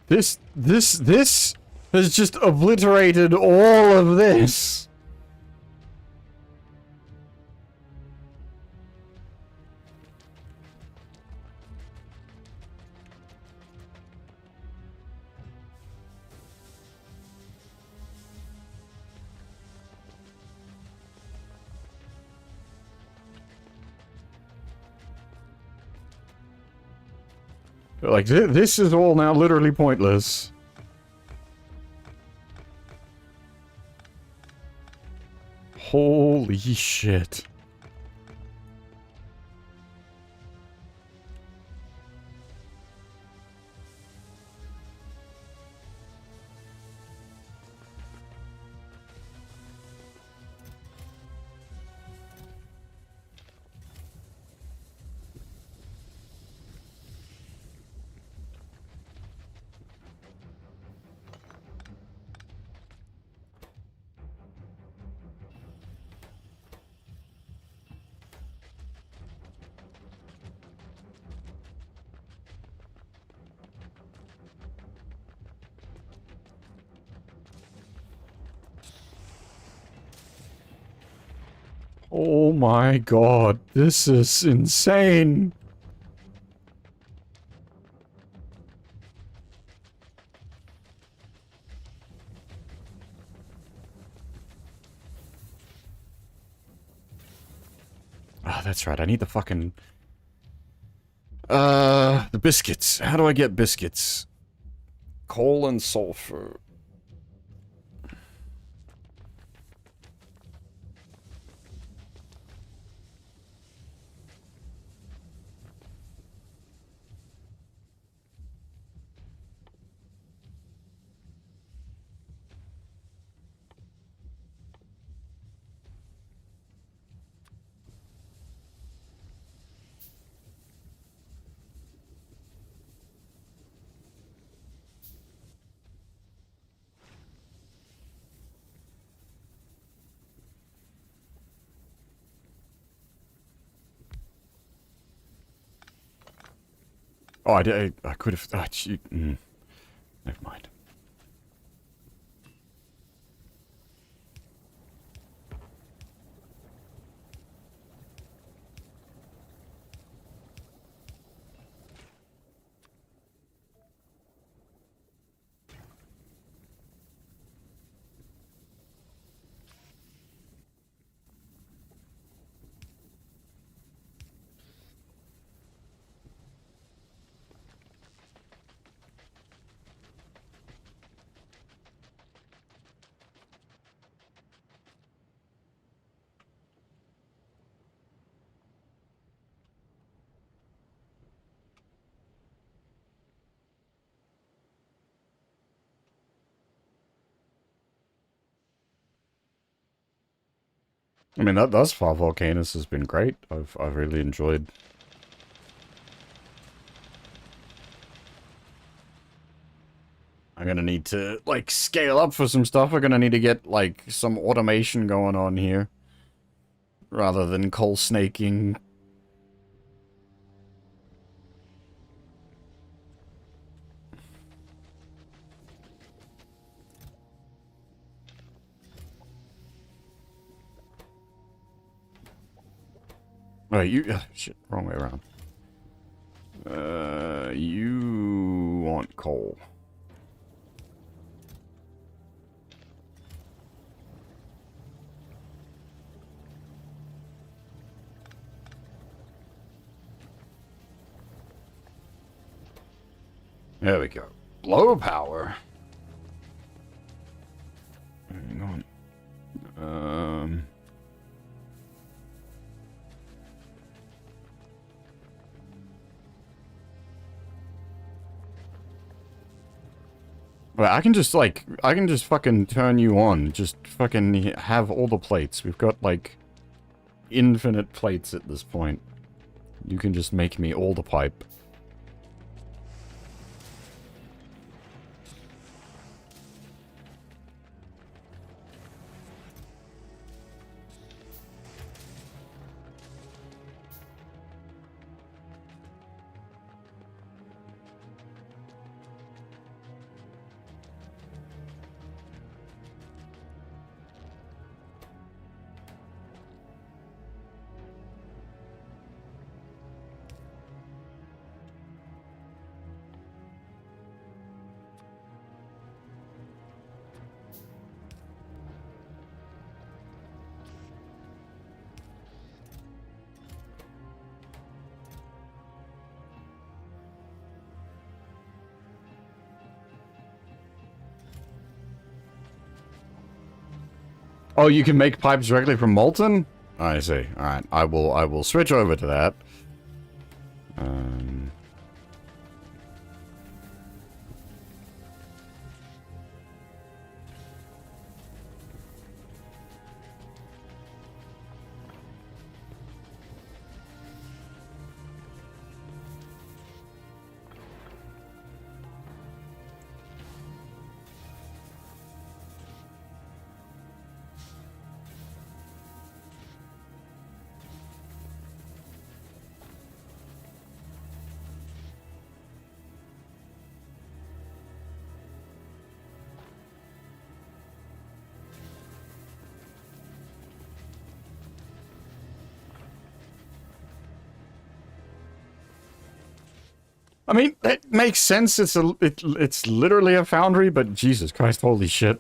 This has just obliterated all of this. Like, this is all now literally pointless. Holy shit. Oh my god, this is insane. Ah, that's right, I need the fucking... the biscuits. How do I get biscuits? Coal and sulfur. Oh, I could have... Oh, never mind. I mean, thus far, Volcanus has been great. I've really enjoyed. I'm gonna need to, like, scale up for some stuff. We're gonna need to get, like, some automation going on here. Rather than coal snaking. Oh, shit, wrong way around. You want coal. There we go. Low power. Hang on. Well, I can just, like, I can just fucking turn you on. Just fucking have all the plates. We've got, like, infinite plates at this point. You can just make me all the pipe. Oh, you can make pipes directly from molten? I see. Alright, I will switch over to that. I mean, it makes sense. It's literally a foundry, but Jesus Christ, holy shit.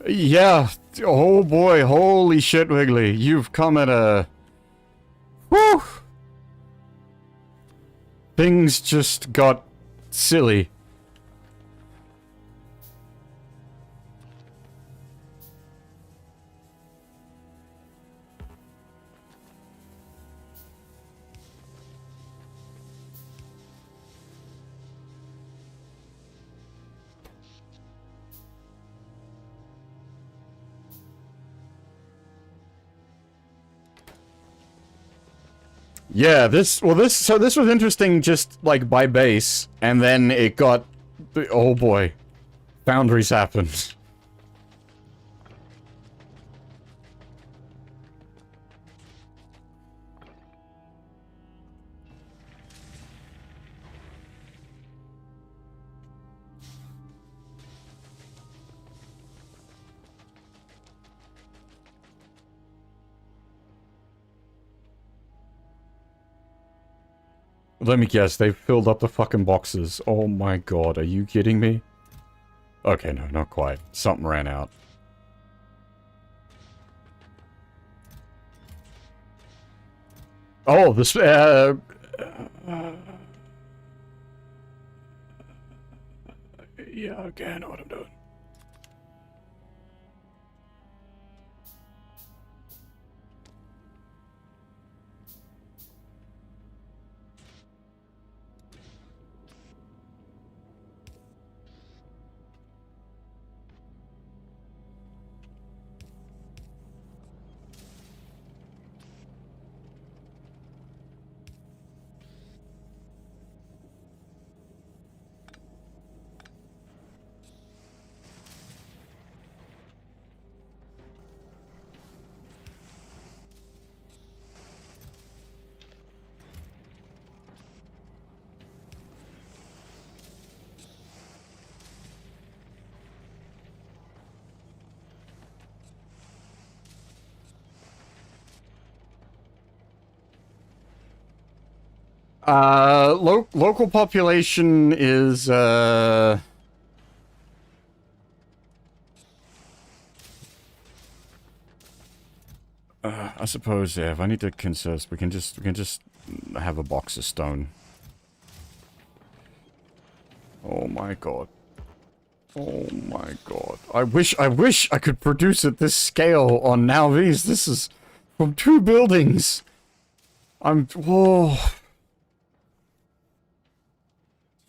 Yeah. Oh boy, holy shit, Wiggly. You've come at a... Whew! Things just got silly. Yeah, this was interesting just, like, by base, and then it got... Oh boy. Foundries happened. Let me guess, they've filled up the fucking boxes. Oh my god, are you kidding me? Okay, no, not quite. Something ran out. Oh, this, yeah, okay, I know what I'm doing. Local population is, I suppose, yeah, if I need to consist, we can just have a box of stone. Oh my god. Oh my god. I wish I could produce at this scale on Nowvis. This is from 2 buildings. Whoa.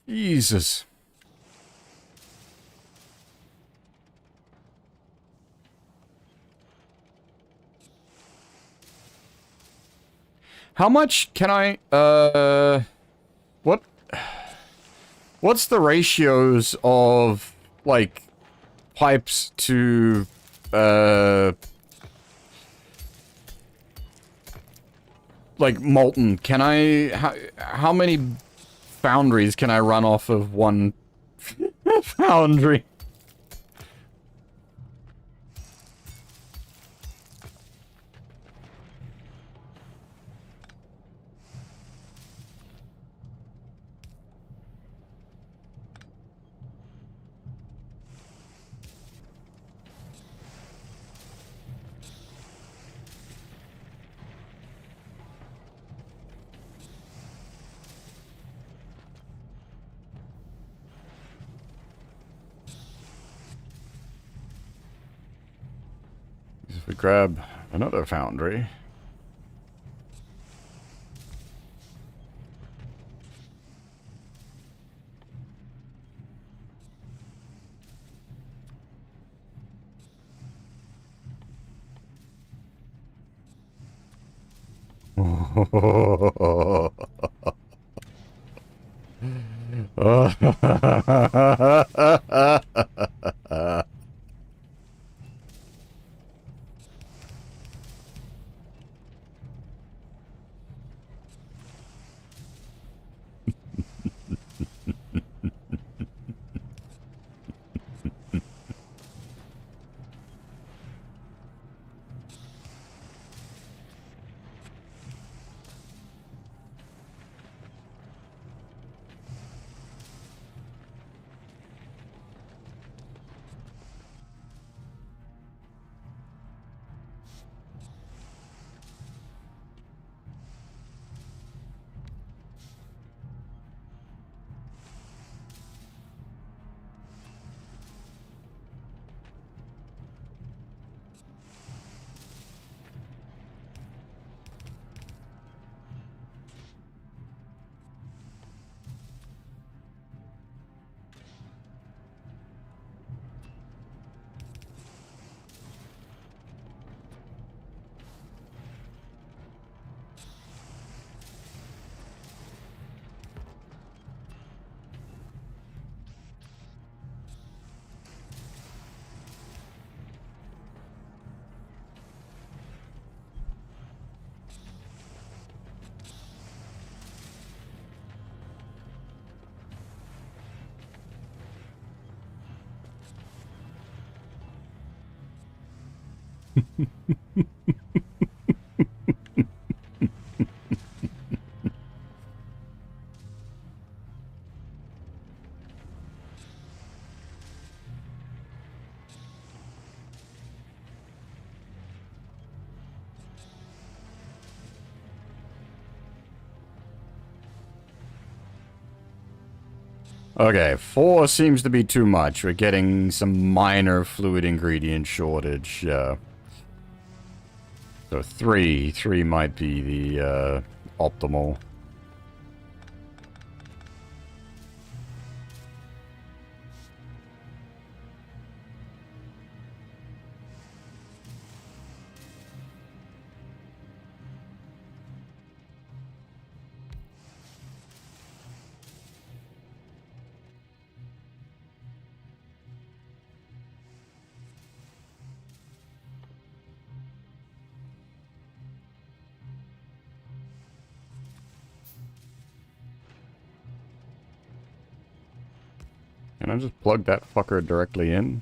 Jesus. How much can I, what What's the ratios of, like, pipes to, like, molten? Can I... How many foundries can I run off of one foundry? If we grab another foundry... Okay, 4 seems to be too much. We're getting some minor fluid ingredient shortage. So 3 might be the optimal. Can I just plug that fucker directly in?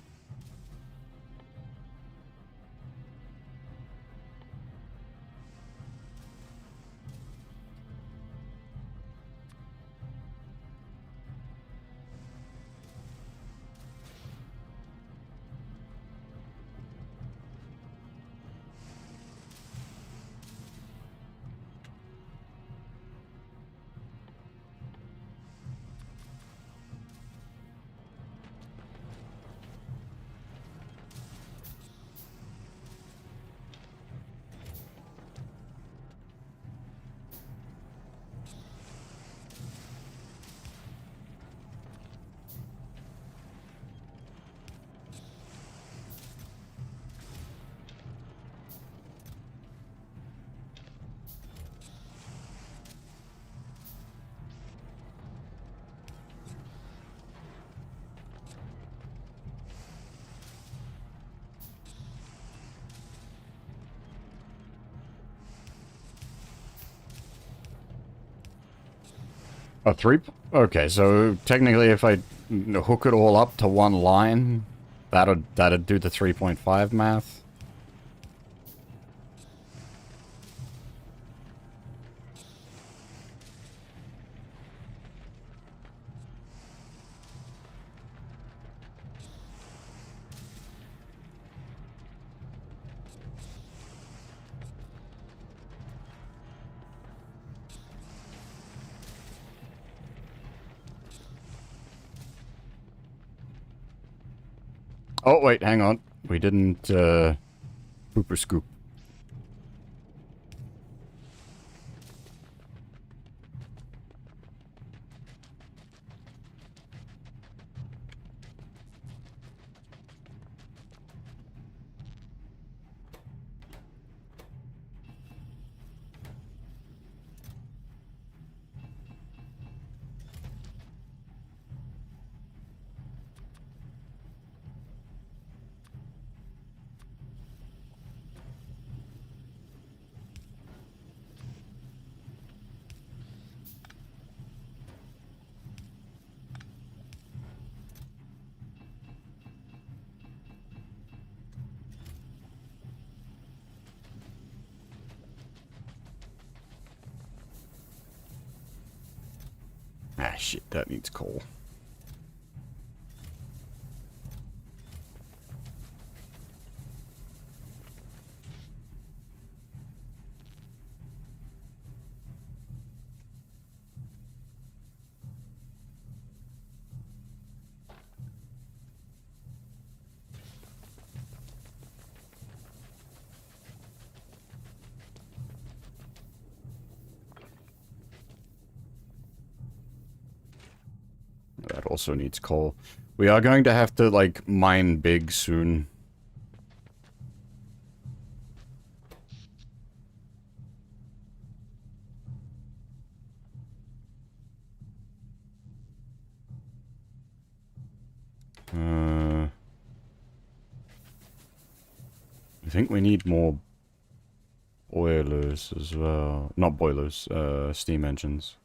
A three? Okay, so technically if I hook it all up to one line, that'd do the 3.5 math. Oh, wait, hang on. We didn't, pooper scoop. Ah, shit, that needs coal. That also needs coal. We are going to have to, like, mine big soon. I think we need more boilers as well. Not boilers, steam engines.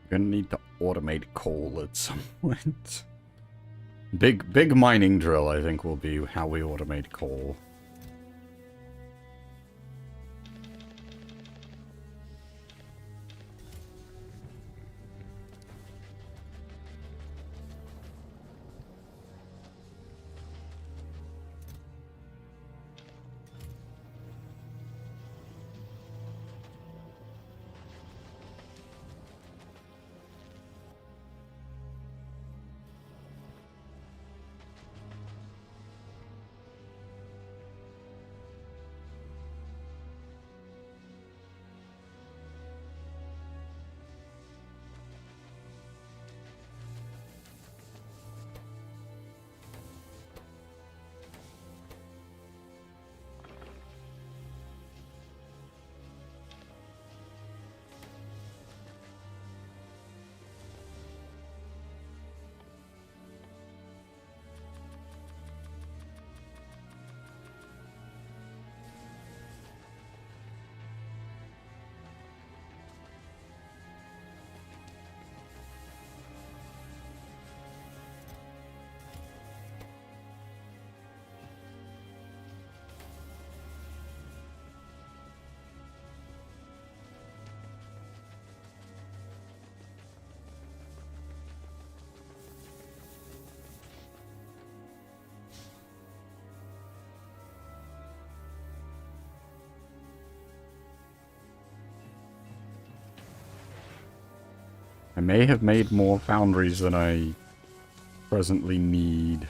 Gonna need to automate coal at some point. Big mining drill, I think, will be how we automate coal. I may have made more foundries than I presently need.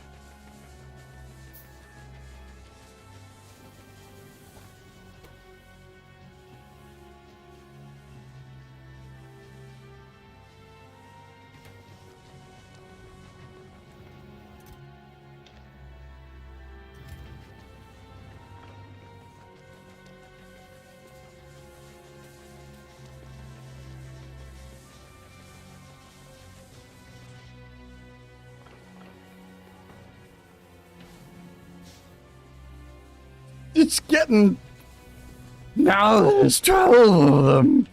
It's getting... Now there's 12 of them!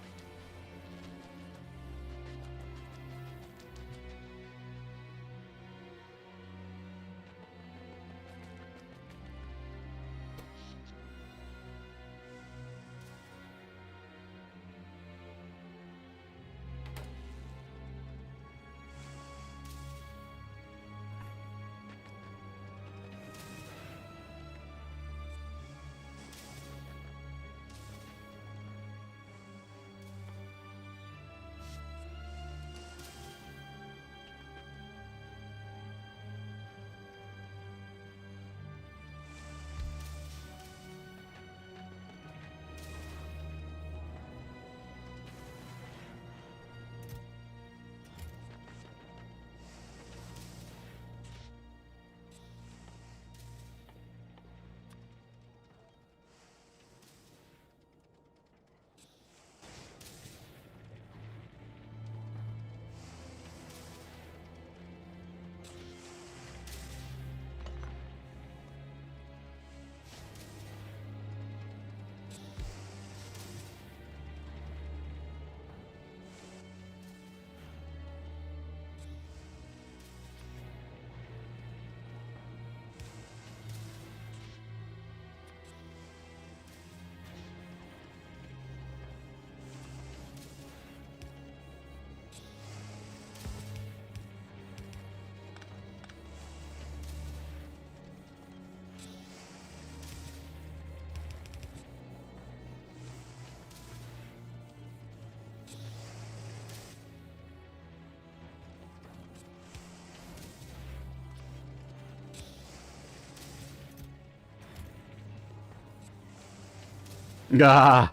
Gah!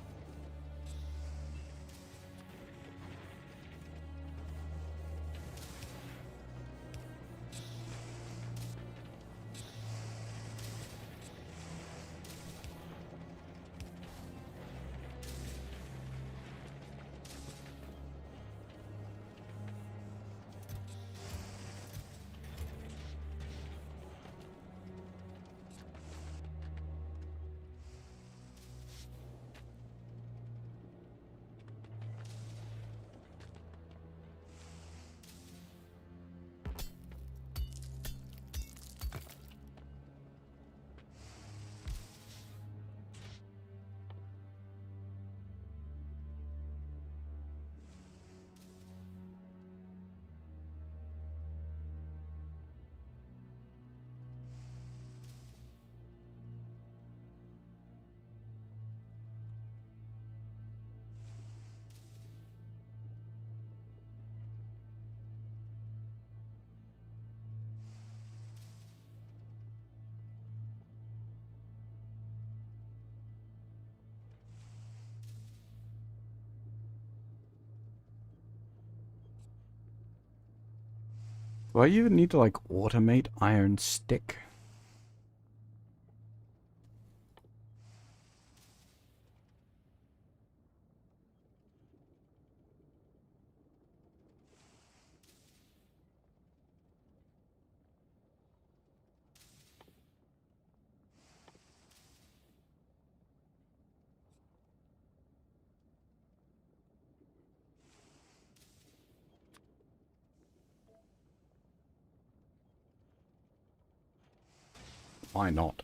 Do I even need to, like, automate Iron Stick? Why not?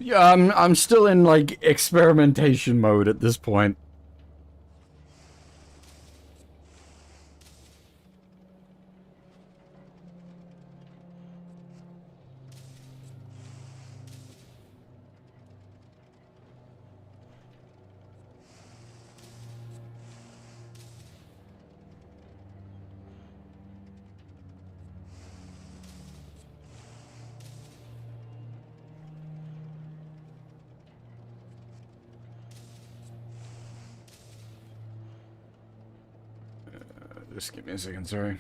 Yeah, I'm still in like experimentation mode at this point. Just give me a second, sorry.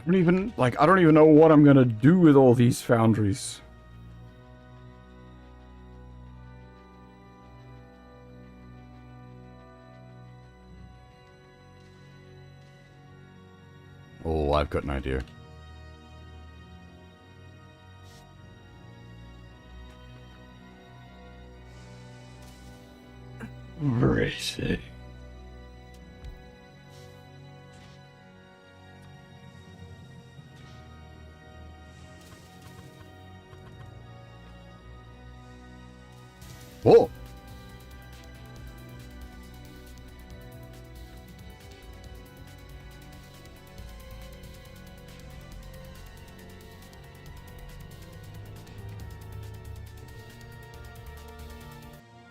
I don't even know what I'm gonna do with all these foundries. Oh, I've got an idea. Crazy. Whoa.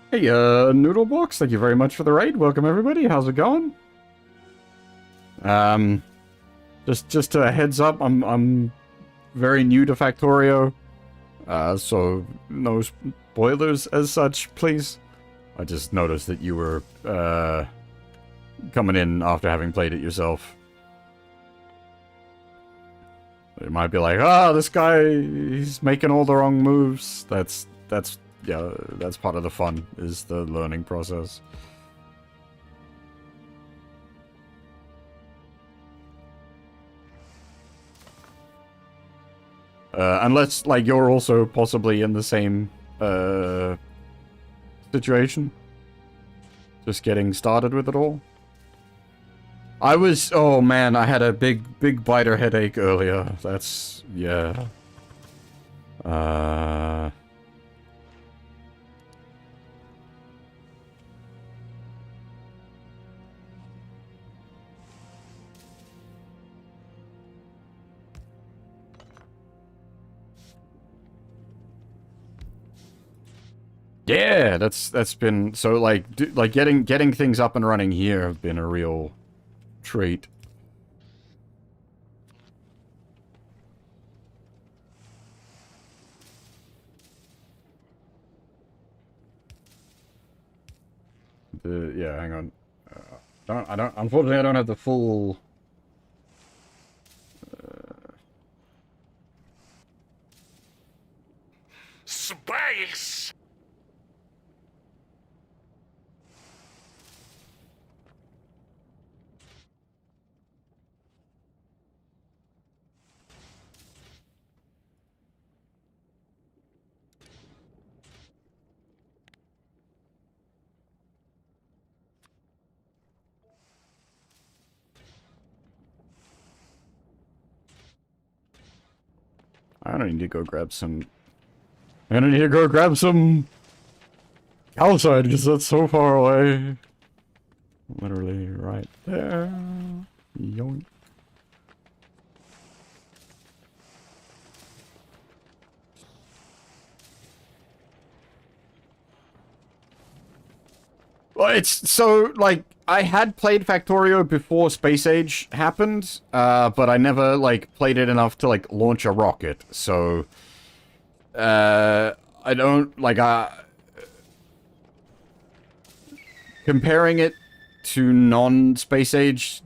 Hey, Noodlebox, thank you very much for the raid. Welcome, everybody. How's it going? Just a heads up, I'm very new to Factorio, so no spoilers as such, please. I just noticed that you were, coming in after having played it yourself. It might be like, this guy, he's making all the wrong moves. Yeah, that's part of the fun, is the learning process. Unless, like, you're also possibly in the same, situation. Just getting started with it all. Oh man, I had a big biter headache earlier. That's, yeah. Yeah, that's been so like getting things up and running here have been a real treat. Yeah, hang on. Unfortunately, I don't have the full. Space. I don't need to go grab some... I'm gonna need to go grab some... calcite, because that's so far away. Literally right there. Yoink. Well, it's so, like, I had played Factorio before Space Age happened, but I never, like, played it enough to, like, launch a rocket, so... I don't, like, comparing it to non-Space Age,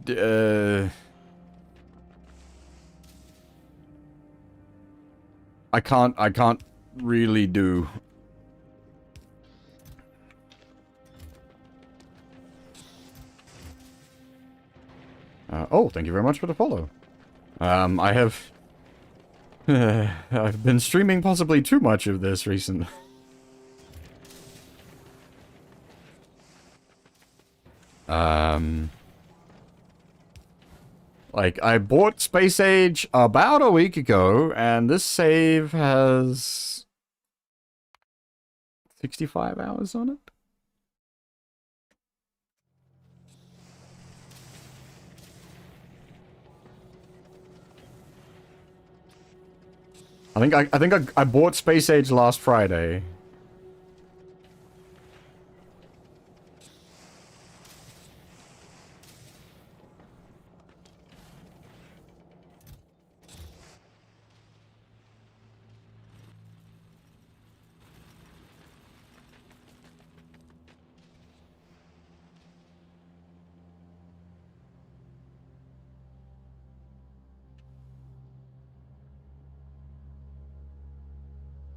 I can't really do... oh, thank you very much for the follow. I have... I've been streaming possibly too much of this recently. Like, I bought Space Age about a week ago, and this save has... 65 hours on it? I think I bought Space Age last Friday.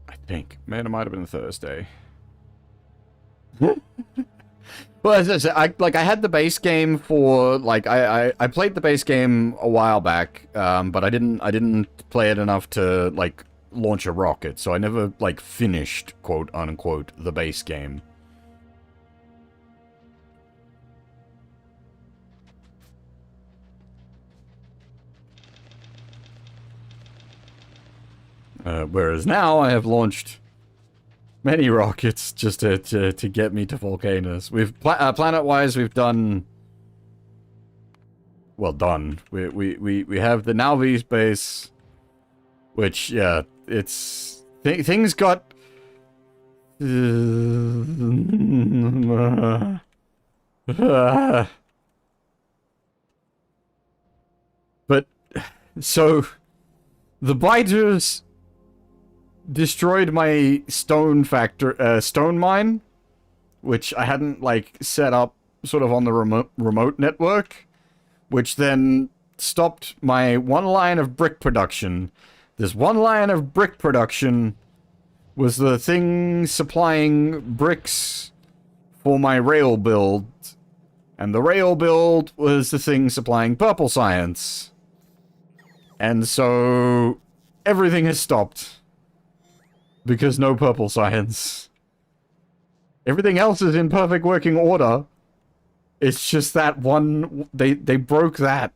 I think. Man, it might have been Thursday. Well, as I said, I had the base game for, like, I played the base game a while back, but I didn't play it enough to, like, launch a rocket, so I never, like, finished, quote-unquote, the base game. Whereas now I have launched many rockets just to get me to Volcanus. We've planet-wise we've done, well, done. We have the Nalvi's base, which, yeah, it's things got but so the biters destroyed my stone mine, which I hadn't, like, set up sort of on the remote network, which then stopped my one line of brick production. This one line of brick production was the thing supplying bricks for my rail build, and the rail build was the thing supplying purple science. And so everything has stopped. Because no purple science. Everything else is in perfect working order. It's just that one... They broke that.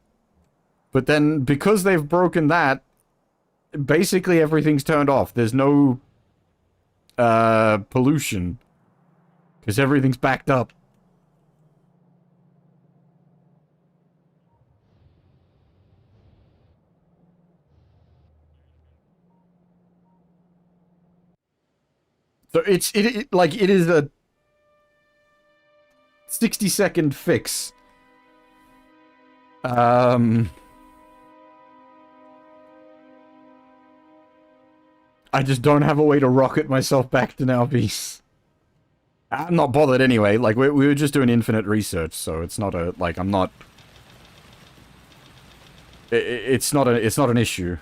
But then, because they've broken that, basically everything's turned off. There's no... pollution. Because everything's backed up. So it is a 60-second fix. I just don't have a way to rocket myself back to Nalvis. I'm not bothered anyway. Like, we were just doing infinite research, so it's not a, like, I'm not... It's not an issue.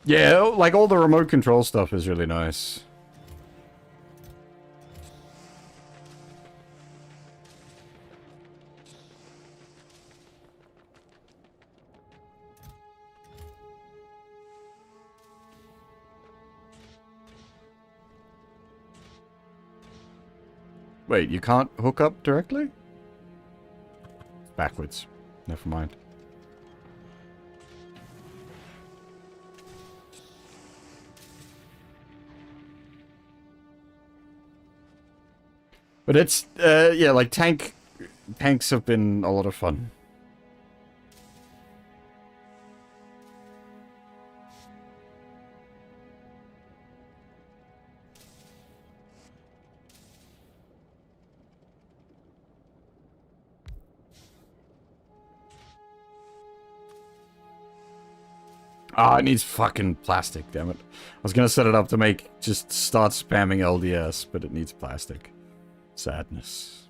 Yeah, like all the remote control stuff is really nice. Wait, you can't hook up directly? Backwards. Never mind. But it's, yeah, like tanks have been a lot of fun. Ah, it needs fucking plastic, damn it. I was gonna set it up to make, just start spamming LDS, but it needs plastic. Sadness.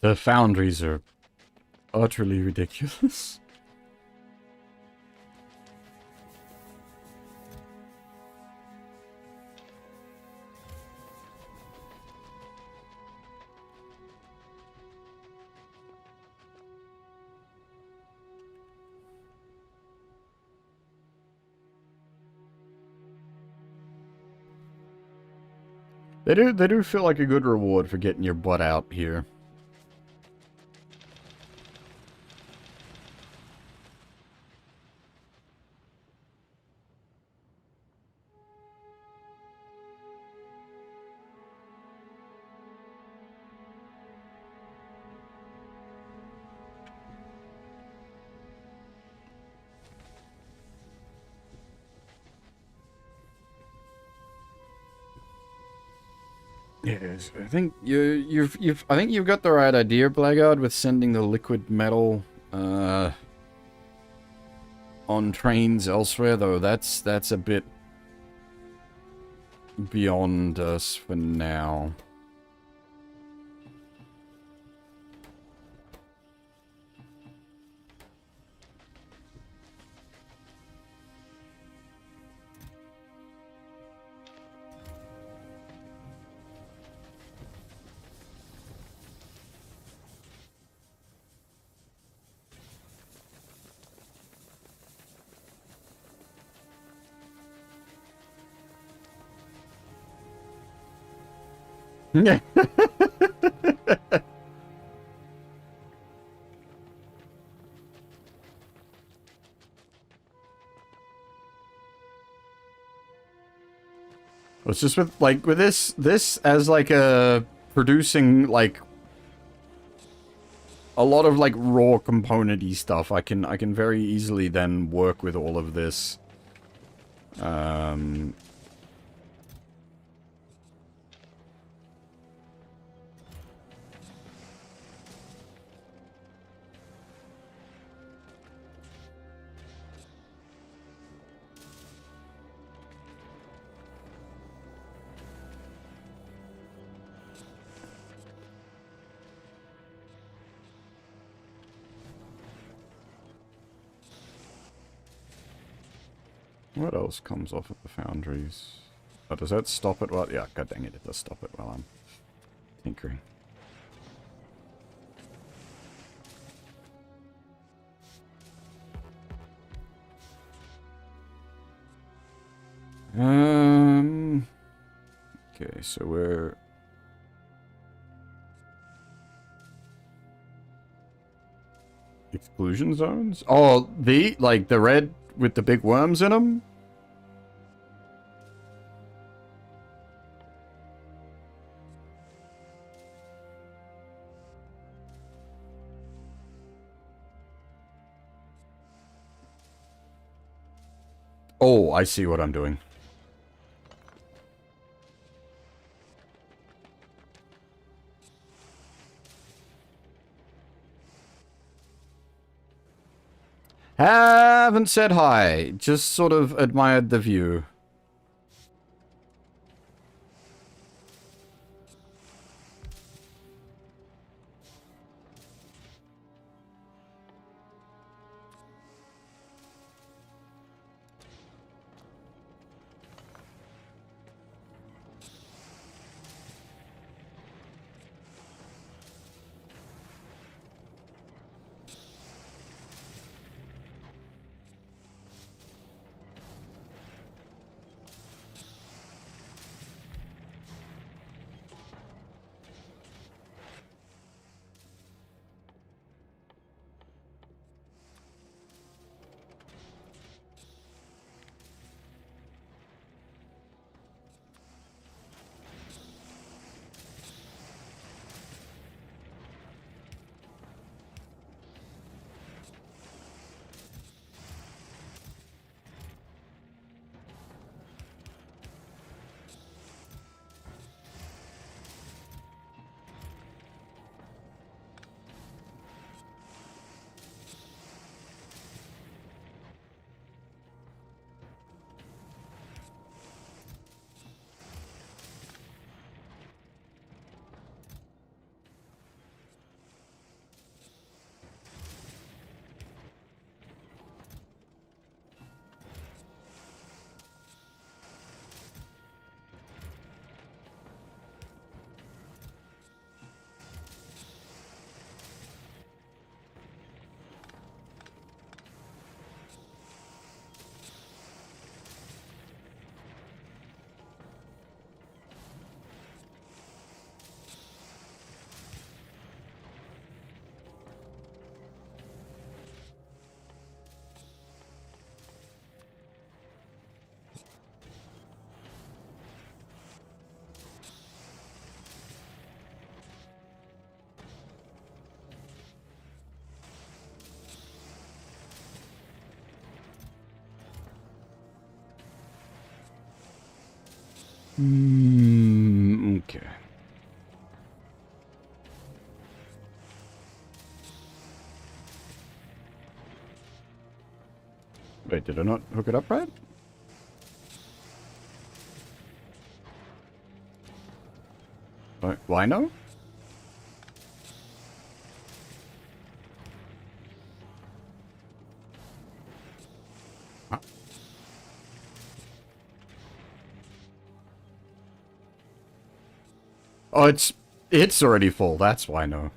The foundries are utterly ridiculous. They do feel like a good reward for getting your butt out here. Yes, I think I think you've got the right idea, Blackguard, with sending the liquid metal on trains elsewhere, though that's a bit beyond us for now. Yeah. It's just with this as like a producing like a lot of like raw component-y stuff. I can very easily then work with all of this. What else comes off at the foundries? Oh, does that stop it? Well, yeah, god dang it, it does stop it while I'm tinkering. Okay, so we're... Exclusion zones? Oh, like, the red with the big worms in them? Oh, I see what I'm doing. Haven't said hi. Just sort of admired the view. Okay. Wait, did I not hook it up right? Why no? Huh? Oh, it's already full. That's why no.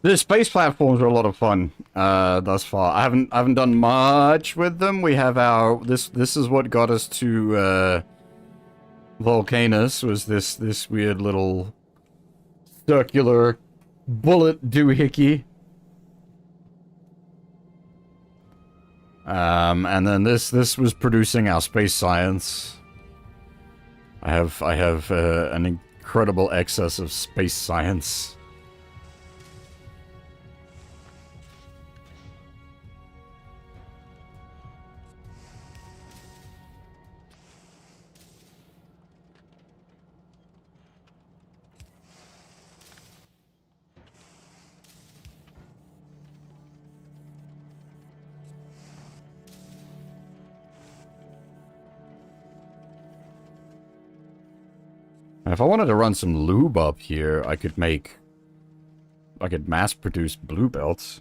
The space platforms are a lot of fun thus far. I haven't done much with them. We have our this is what got us to Volcanus, was this weird little circular bullet doohickey. And then this was producing our space science. I have an incredible excess of space science. If I wanted to run some lube up here, I could mass produce blue belts.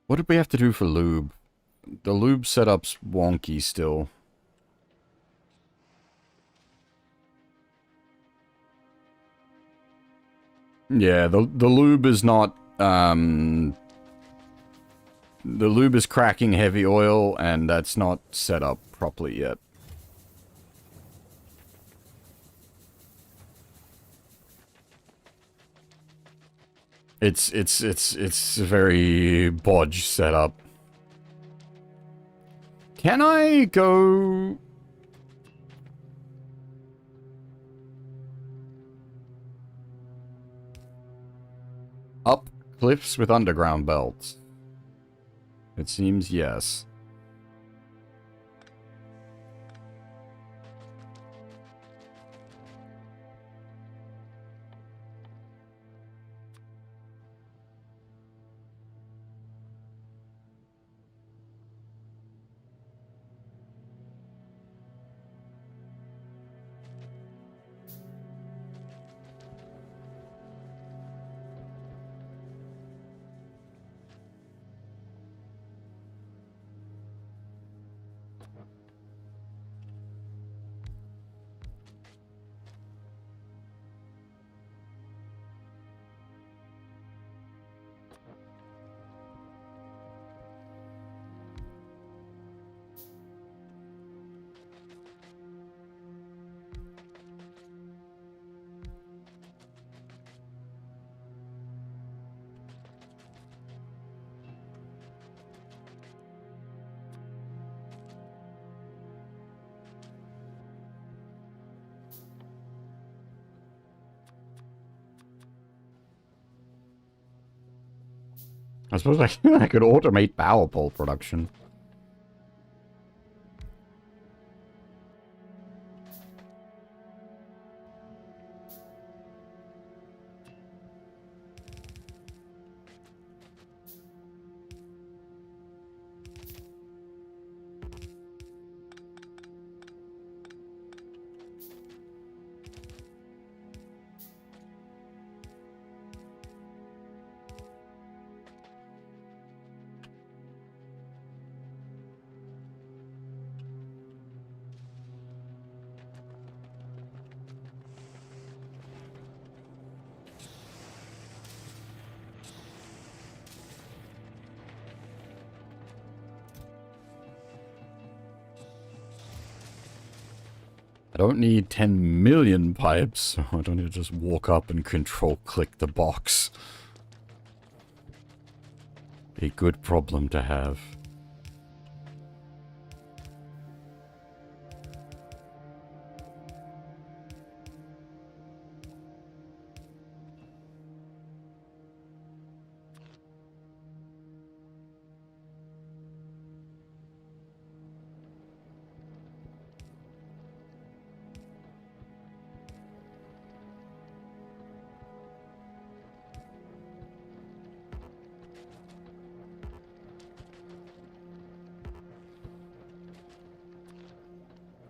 What did we have to do for lube? The lube setup's wonky still. Yeah, the lube is not, the lube is cracking heavy oil, and that's not set up properly yet. It's a very bodge setup. Can I go... up cliffs with underground belts? It seems yes. I suppose I could automate power pole production. I don't need 10 million pipes, so I don't need to just walk up and control-click the box. A good problem to have.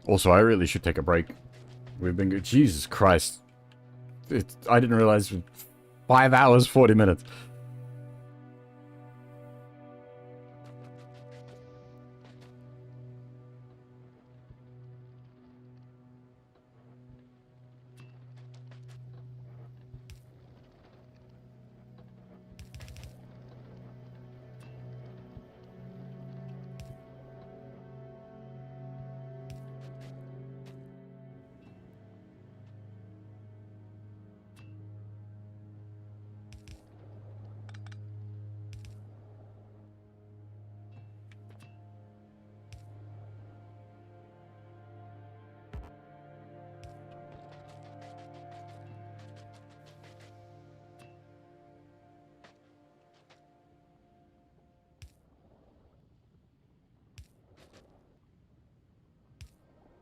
Also, I really should take a break. We've been good. Jesus Christ. I didn't realize 5 hours, 40 minutes.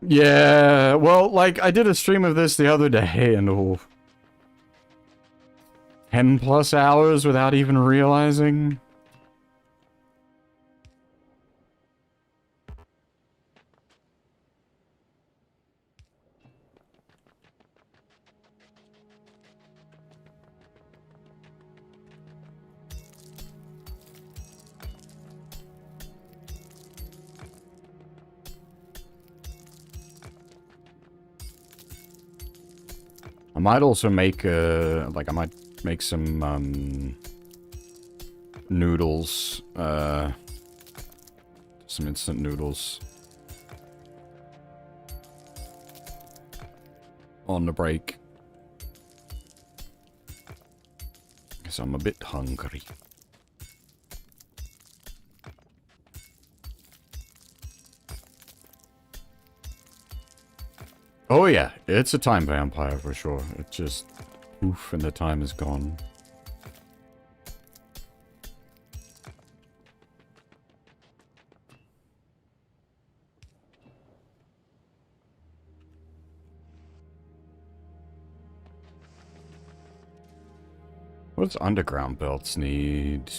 Yeah, well, like, I did a stream of this the other day, and 10 plus hours without even realizing. I might also make, like, I might make some, noodles, some instant noodles. On the break. Because I'm a bit hungry. Oh yeah, it's a time vampire for sure. It just, poof, and the time is gone. What does underground belts need?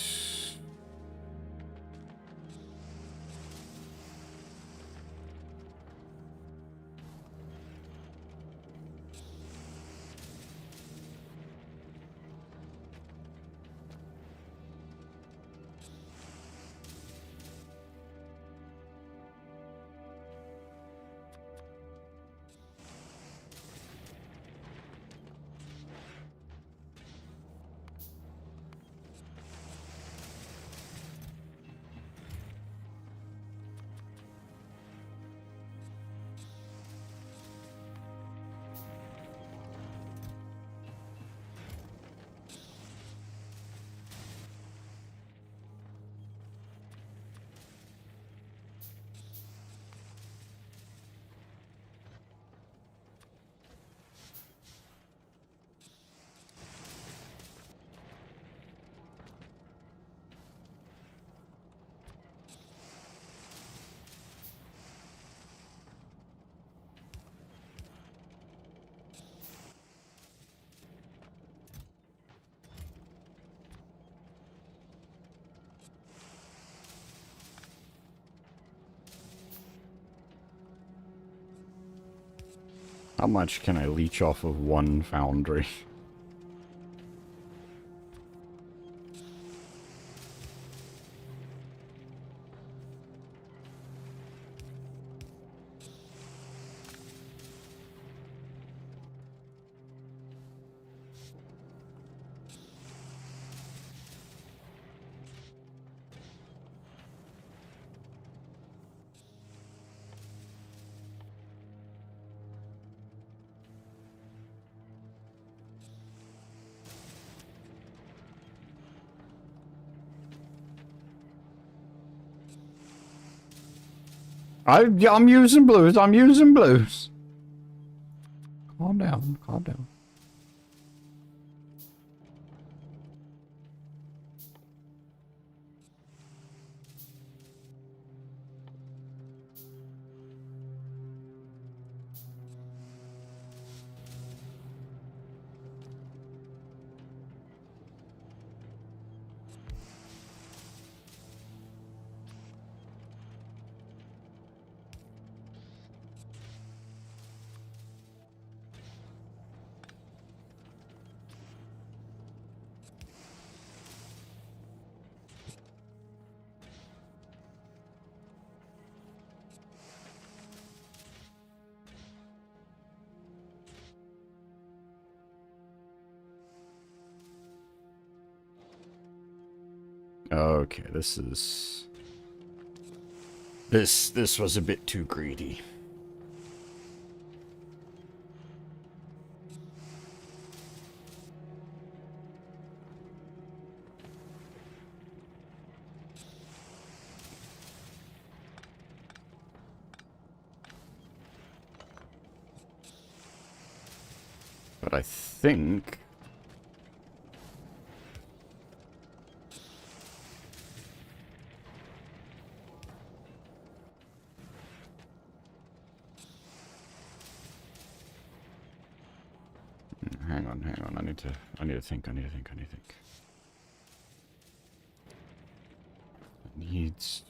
How much can I leech off of one foundry? I'm using blues. I'm using blues. Calm down. Calm down. Okay, this is... This was a bit too greedy. But I think... Hang on, hang on. I need to think, I need to think. It needs...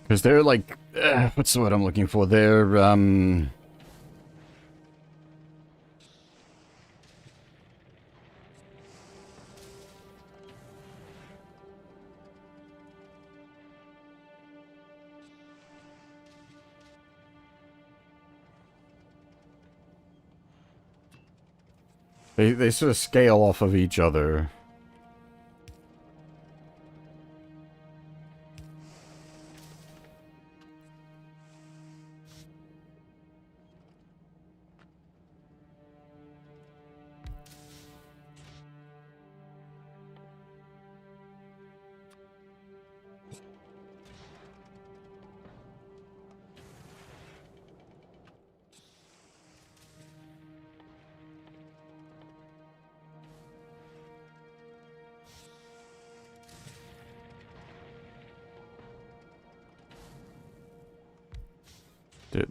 Because they're like... what's the word I'm looking for? They're, They sort of scale off of each other.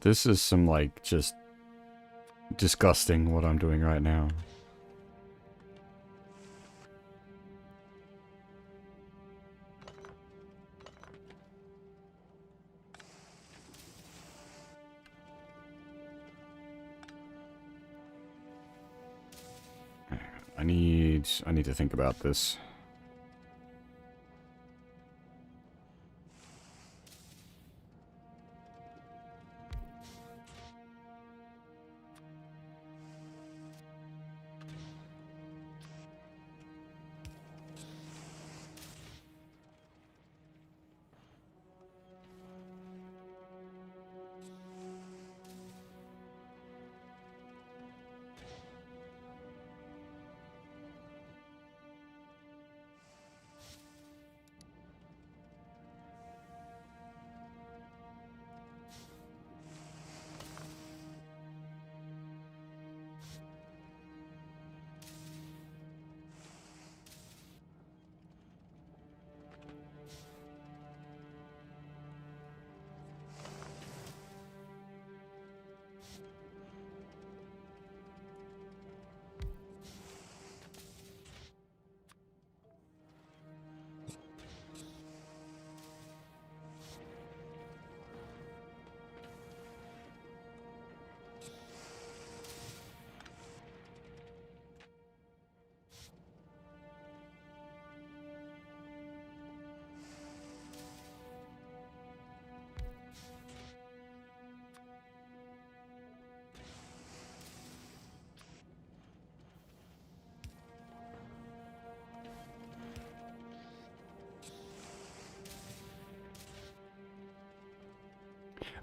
This is some, like, just disgusting what I'm doing right now. I need to think about this.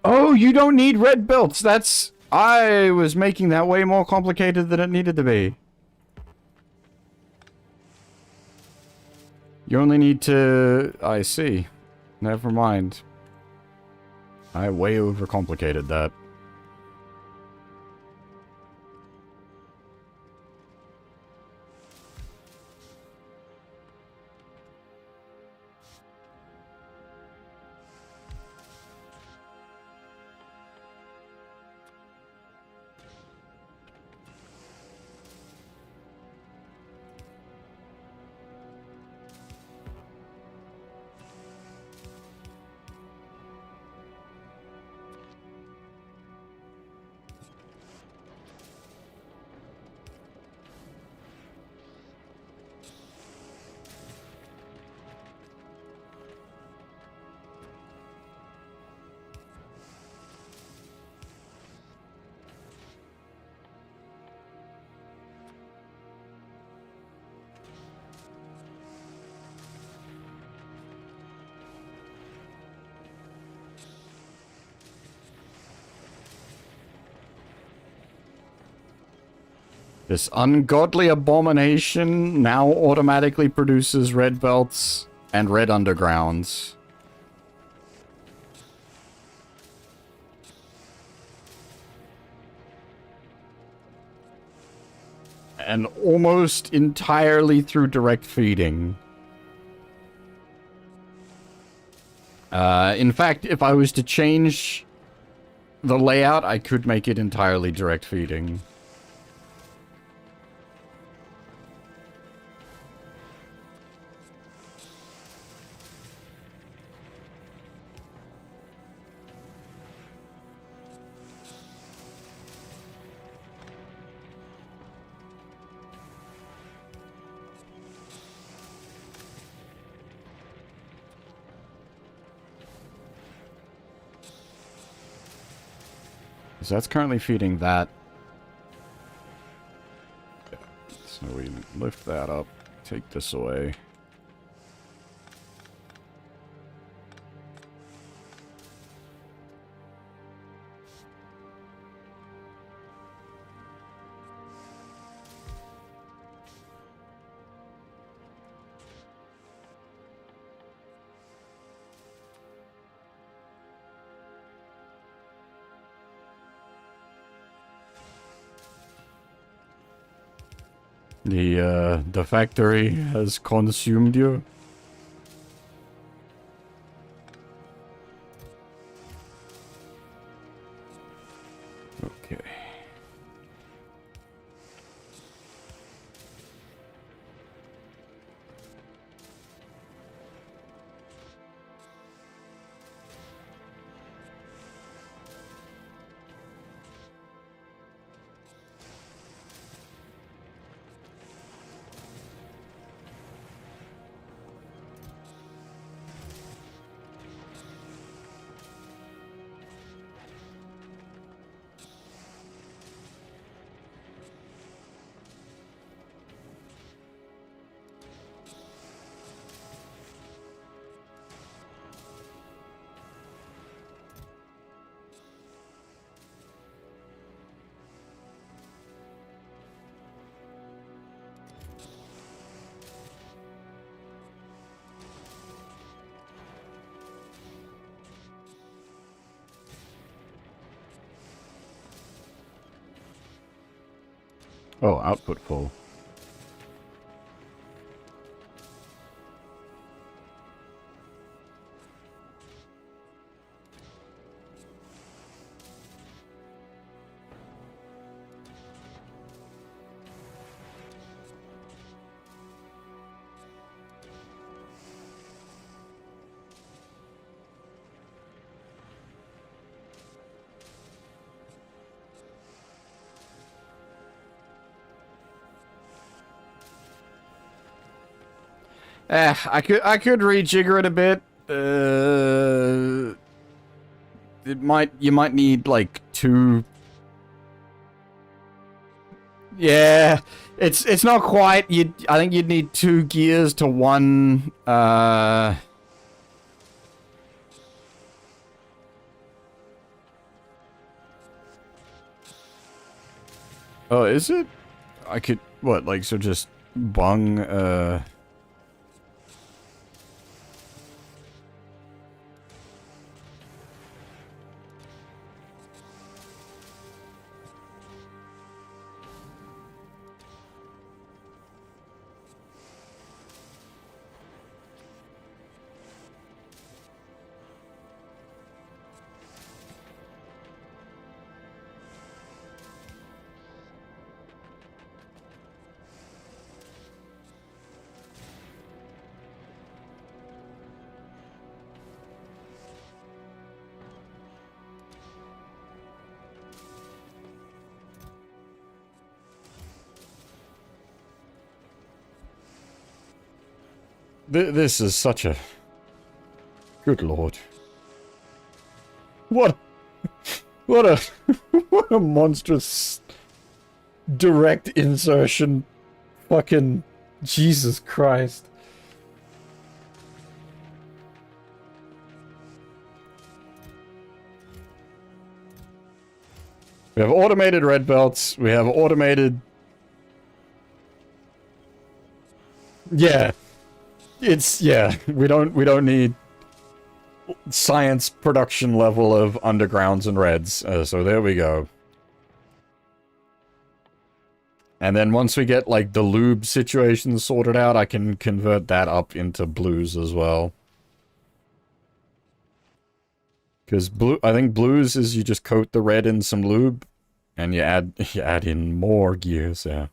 Oh, you don't need red belts. That's... I was making that way more complicated than it needed to be. You only need to... I see. Never mind. I way overcomplicated that. This ungodly abomination now automatically produces red belts and red undergrounds. And almost entirely through direct feeding. In fact, if I was to change the layout, I could make it entirely direct feeding. So that's currently feeding that. So we lift that up, take this away. The factory has consumed you. Okay. Oh, output full. I could rejigger it a bit. You might need like two. Yeah, it's not quite. I think you'd need two gears to one. Oh, is it? I could, what, like, so just bung, this is such a... Good lord. What... What a... What a monstrous... direct insertion. Fucking... Jesus Christ. We have automated red belts. We have automated... Yeah. It's, yeah, we don't need science production level of undergrounds and reds, so there we go. And then once we get, like, the lube situation sorted out, I can convert that up into blues as well. Because I think blues is you just coat the red in some lube, and you add in more gears, yeah.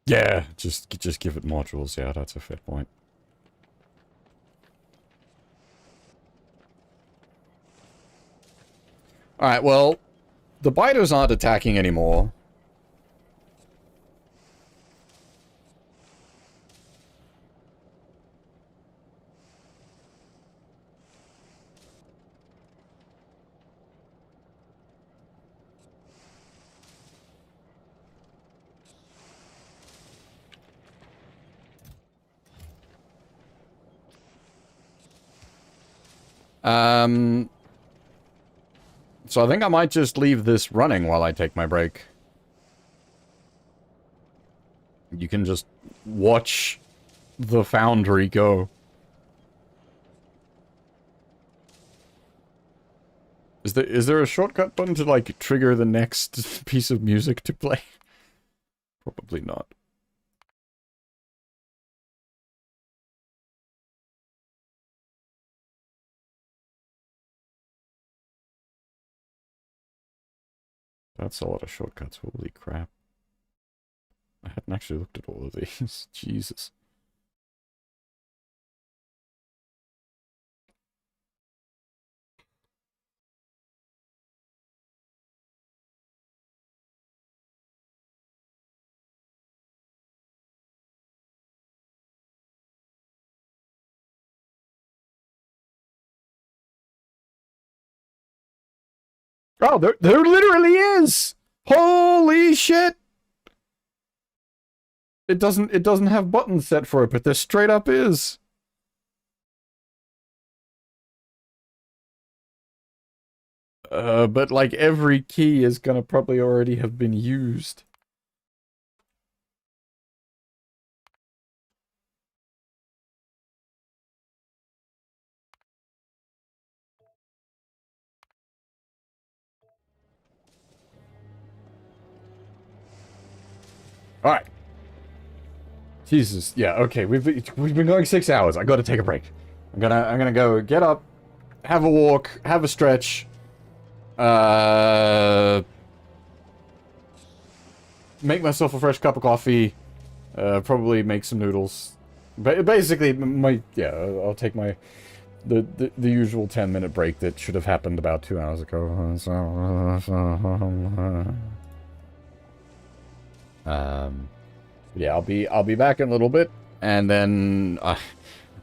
Yeah, just give it modules. Yeah, that's a fair point. Alright, well, the biters aren't attacking anymore. So I think I might just leave this running while I take my break. You can just watch the foundry go. Is there a shortcut button to, like, trigger the next piece of music to play? Probably not. That's a lot of shortcuts, holy crap. I hadn't actually looked at all of these. Jesus. Oh, there literally is! Holy shit! It doesn't have buttons set for it, but there straight up is. But like every key is gonna probably already have been used. Alright. Jesus, yeah, okay, we've been going 6 hours. I gotta take a break. I'm gonna go get up, have a walk, have a stretch, make myself a fresh cup of coffee, probably make some noodles. Basically, I'll take my the usual 10-minute break that should have happened about 2 hours ago. Yeah, I'll be back in a little bit, and then I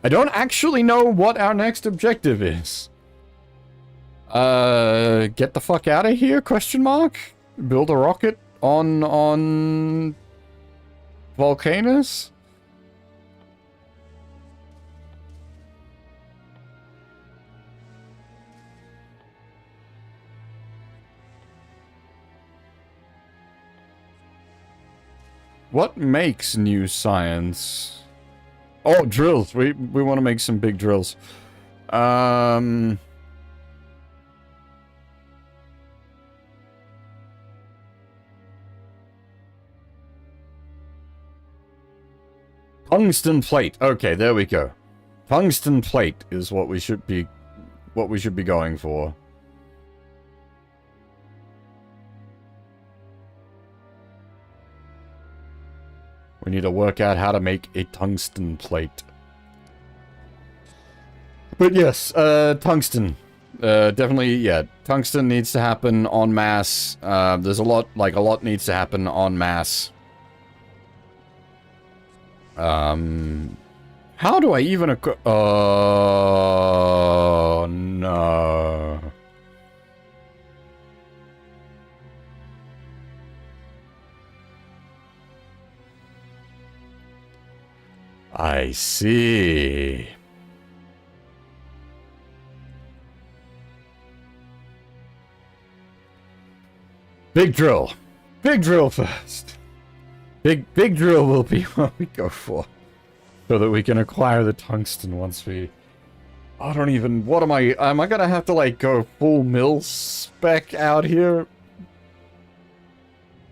don't actually know what our next objective is. Get the fuck out of here? Question mark. Build a rocket on volcanoes. What makes new science? Oh, drills. We want to make some big drills. Tungsten plate. Okay, there we go. Tungsten plate is what we should be going for. We need to work out how to make a tungsten plate. But yes, tungsten. Definitely, yeah. Tungsten needs to happen en masse. There's a lot needs to happen en masse. How do I even oh, no. I see. Big drill. Big drill first. Big drill will be what we go for. So that we can acquire the tungsten once we... I don't even... What am I gonna have to, like, go full mill spec out here?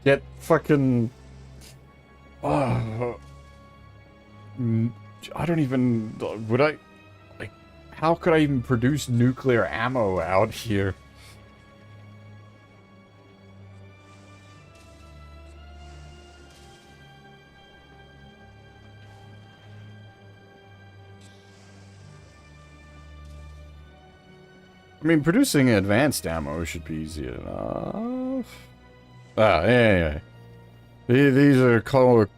Get fucking... I don't even... Would I... Like, how could I even produce nuclear ammo out here? I mean, producing advanced ammo should be easy enough. Yeah. These are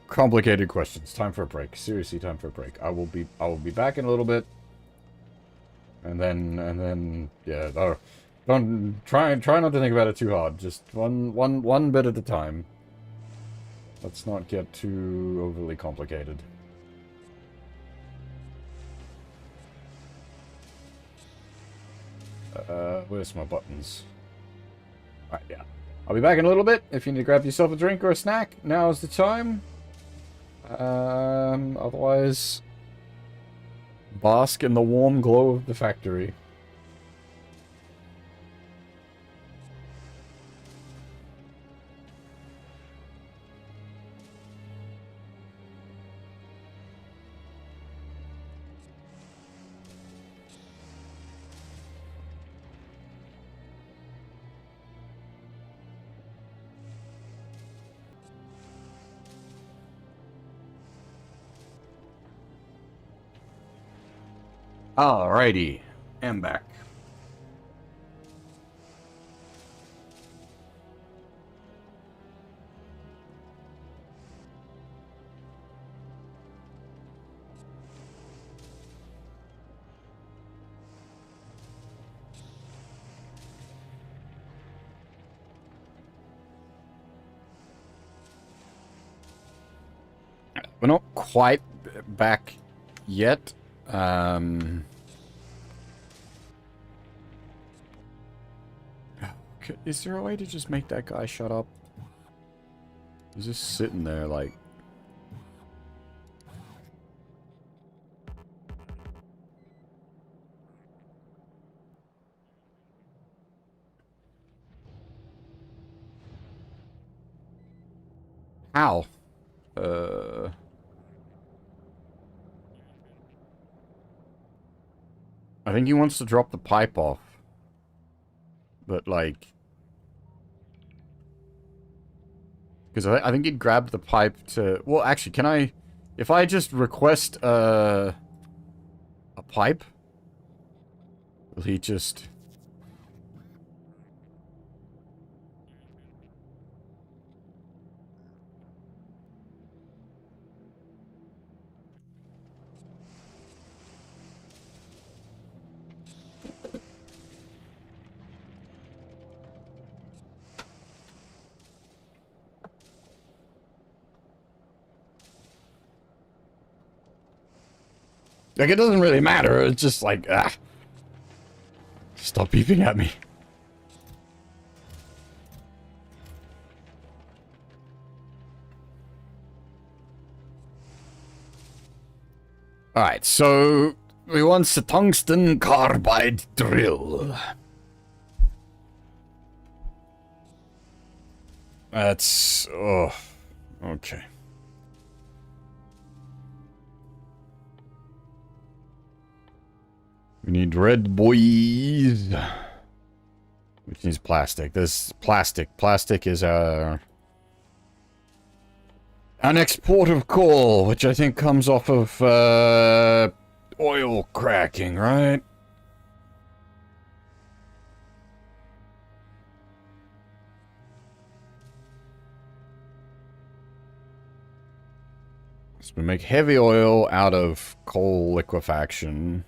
complicated questions. Time for a break. Seriously, time for a break. I will be back in a little bit. And then, yeah. Oh, don't try not to think about it too hard. Just one bit at a time. Let's not get too overly complicated. Where's my buttons? Alright, yeah. I'll be back in a little bit. If you need to grab yourself a drink or a snack, now's the time. Otherwise, bask in the warm glow of the factory. Alrighty, I'm back. We're not quite back yet. Is there a way to just make that guy shut up? He's just sitting there like... How? I think he wants to drop the pipe off. But, like... Because I think he'd grab the pipe to... Well, actually, can I... If I just request, a pipe? Will he just... Like, it doesn't really matter. It's just like, ah. Stop beeping at me. Alright, so we want the tungsten carbide drill. That's... oh, okay. We need red boys. Which needs plastic. This plastic. Plastic is an export of coal, which I think comes off of oil cracking, right? So we make heavy oil out of coal liquefaction.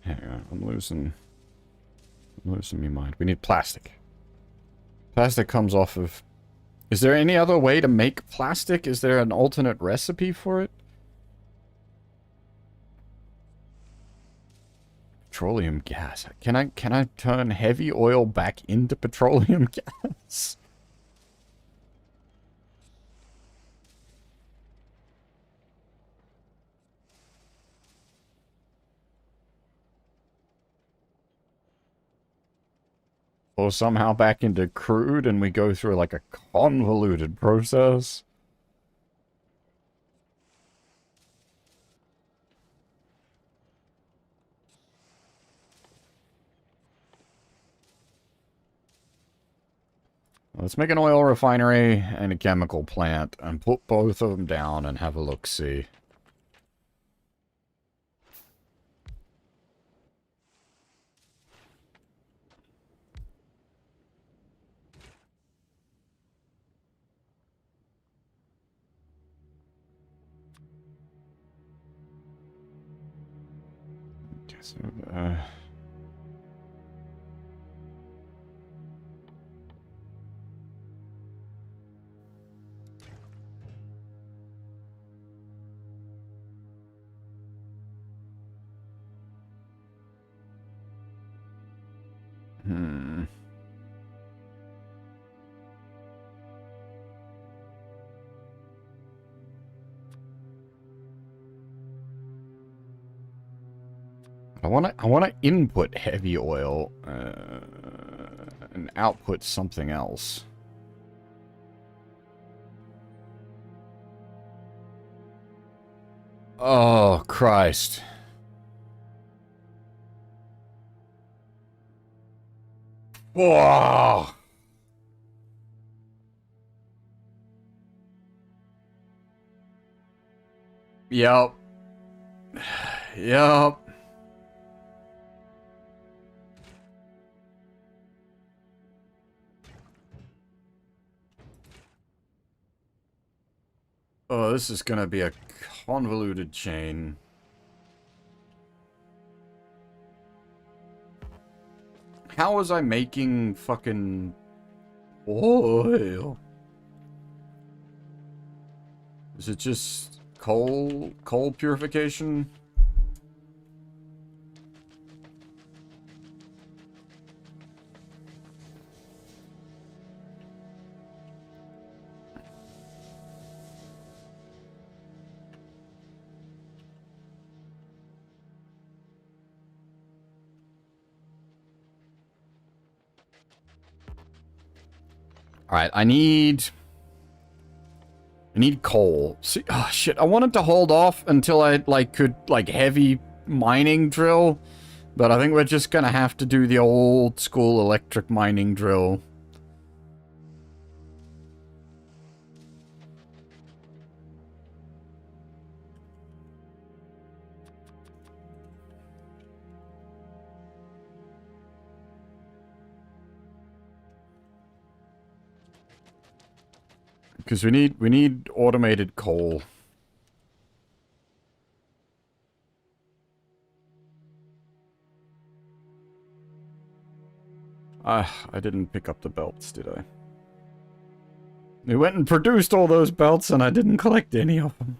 Hang on, I'm losing my mind. We need plastic. Plastic comes off of... Is there any other way to make plastic? Is there an alternate recipe for it? Petroleum gas. Can I turn heavy oil back into petroleum gas? Or somehow back into crude and we go through like a convoluted process? Let's make an oil refinery and a chemical plant and put both of them down and have a look-see. So, I wanna input heavy oil and output something else. Oh, Christ. Whoa. Yep. Yep. Oh, this is gonna be a convoluted chain. How was I making fucking oil? Is it just coal purification? Alright, I need coal. See, oh shit, I wanted to hold off until I, could, heavy mining drill. But I think we're just gonna have to do the old school electric mining drill. Because we need automated coal. I didn't pick up the belts, did I? We went and produced all those belts and I didn't collect any of them.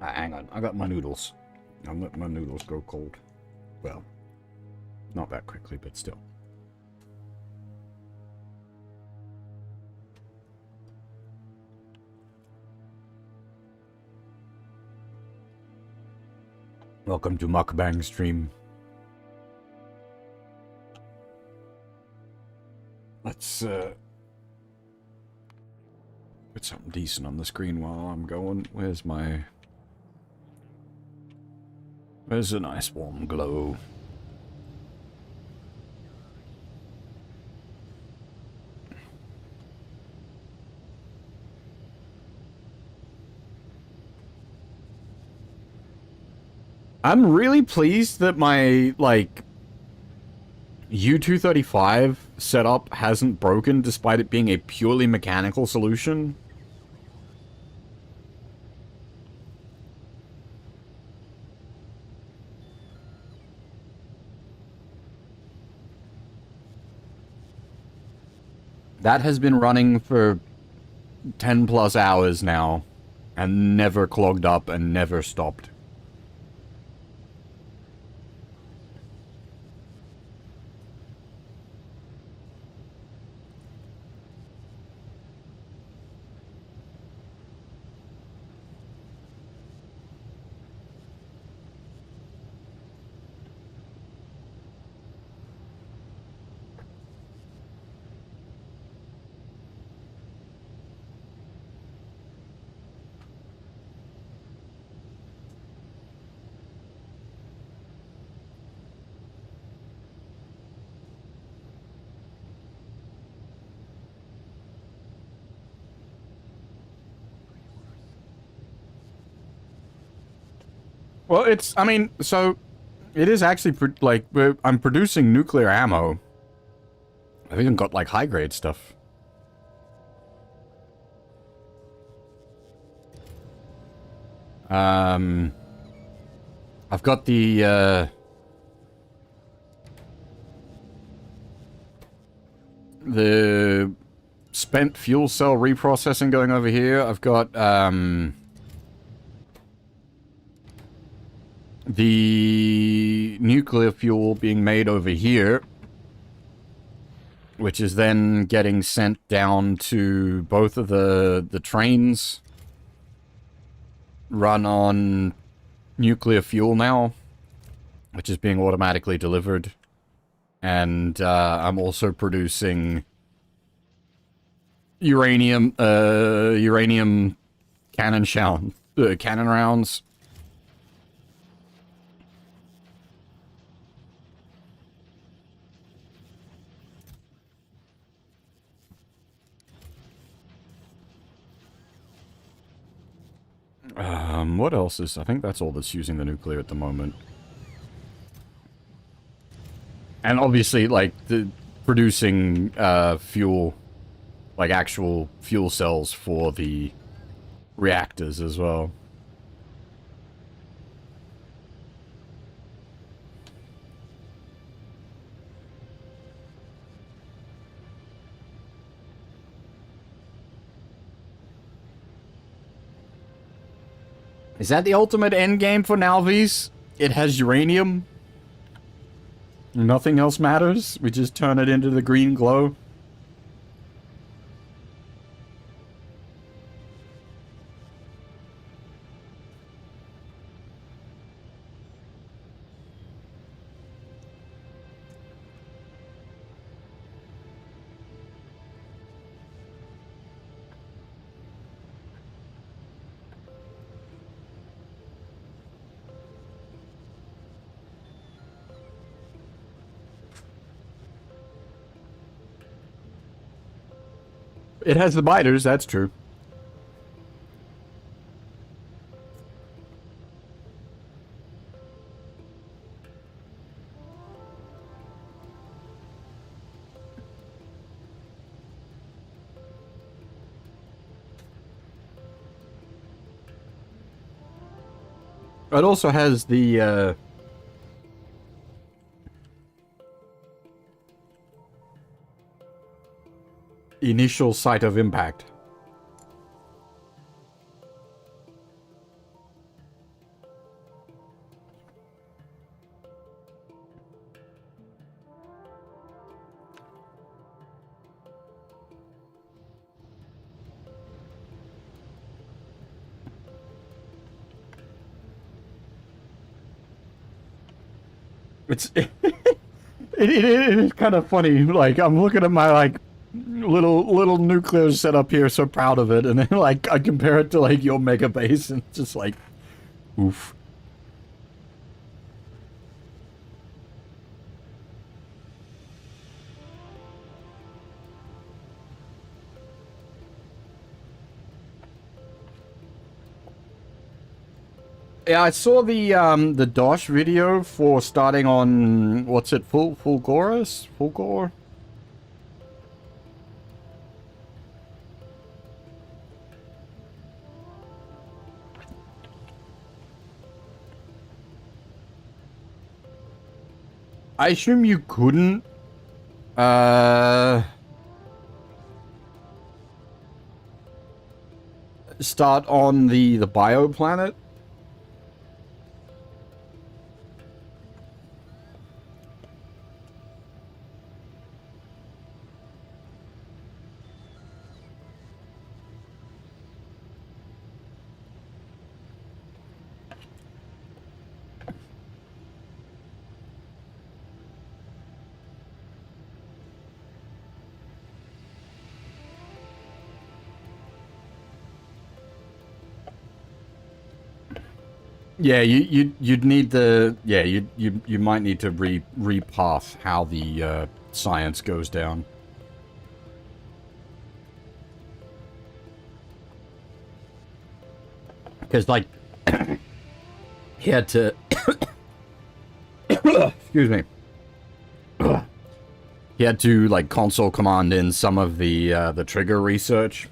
Hang on, I got my noodles. I'm letting my noodles go cold. Well, not that quickly, but still. Welcome to Mukbang Stream. Let's put something decent on the screen while I'm going. Where's a nice warm glow? I'm really pleased that my, like, U-235 setup hasn't broken despite it being a purely mechanical solution. That has been running for 10 plus hours now and never clogged up and never stopped. Well, I mean, so, it is actually, I'm producing nuclear ammo. I've even got, like, high-grade stuff. I've got the spent fuel cell reprocessing going over here. I've got, the nuclear fuel being made over here, which is then getting sent down to both of the trains run on nuclear fuel now, which is being automatically delivered. And I'm also producing uranium cannon rounds. What else is... I think that's all that's using the nuclear at the moment. And obviously, like, the producing fuel, like actual fuel cells for the reactors as well. Is that the ultimate end game for Nalvies? It has uranium. Nothing else matters. We just turn it into the green glow. It has the biters, that's true. It also has the, initial site of impact. It's it is kind of funny. Like, I'm looking at my like little nuclear setup here, so proud of it, and then like I compare it to like your mega base, and it's just like, oof. Yeah, I saw the Dosh video for starting on what's it, Fulgor? I assume you couldn't start on the bioplanet. Yeah, you'd need the you might need to repath how the science goes down. Because like he had to excuse me. He had to like console command in some of the trigger research.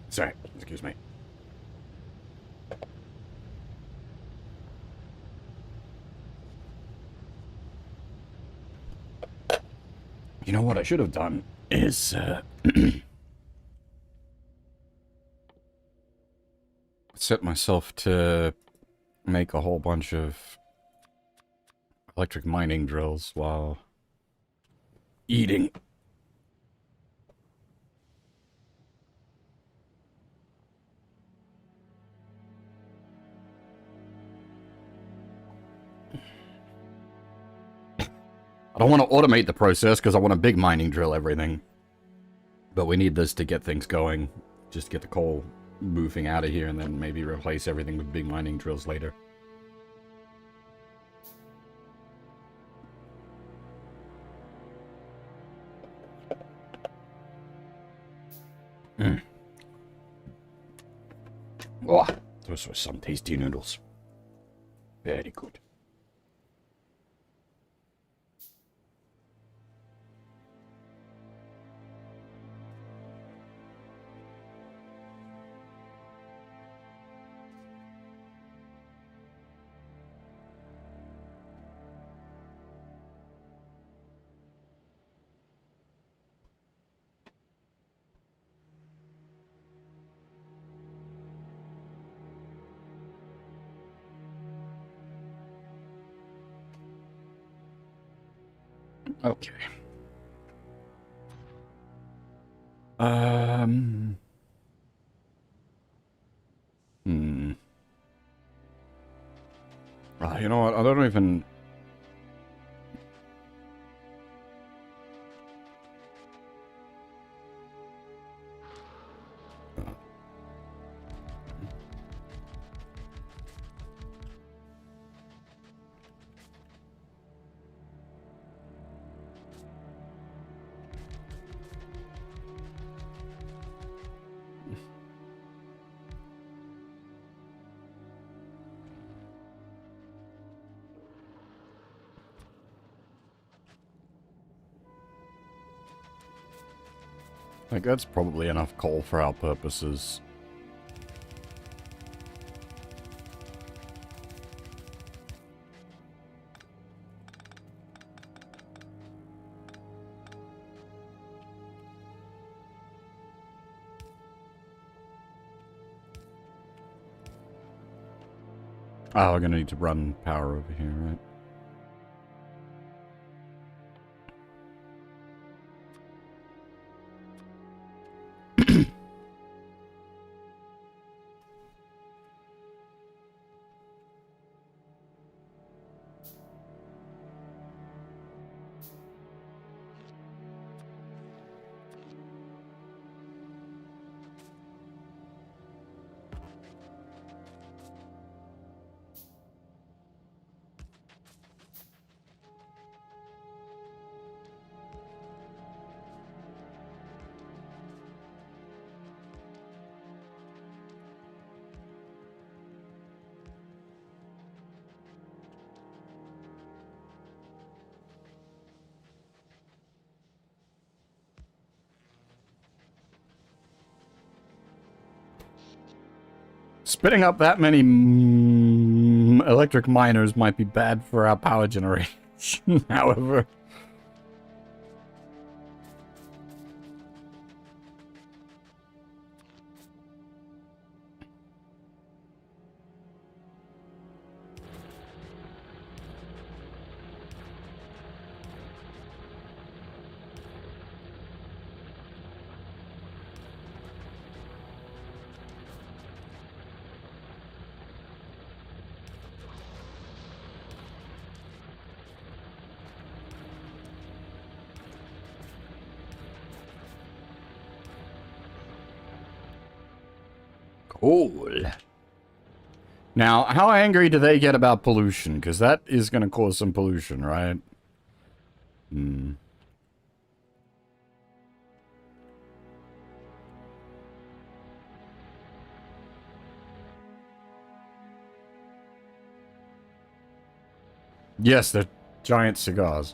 Sorry, excuse me. You know what I should have done is set myself to make a whole bunch of electric mining drills while eating. I don't want to automate the process because I want a big mining drill everything. But we need this to get things going. Just get the coal moving out of here and then maybe replace everything with big mining drills later. Oh, those were some tasty noodles. Very good. Okay. You know what? I don't even... Like, that's probably enough coal for our purposes. Oh, we're gonna need to run power over here, right? Spitting up that many electric miners might be bad for our power generation, however. Cool. Now, how angry do they get about pollution? Because that is going to cause some pollution, right? Hmm. Yes, they're giant cigars.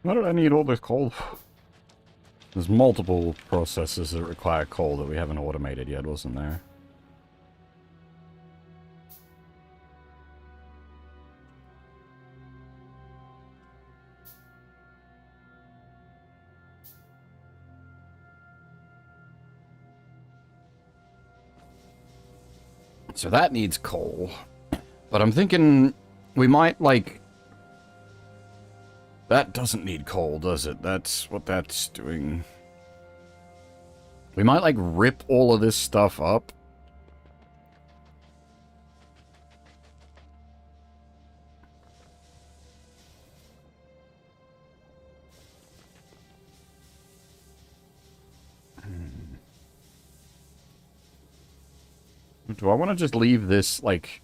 Why did I need all this coal? There's multiple processes that require coal that we haven't automated yet, wasn't there? So that needs coal. But I'm thinking we might, like... That doesn't need coal, does it? That's what that's doing. We might, like, rip all of this stuff up. Do I want to just leave this, like...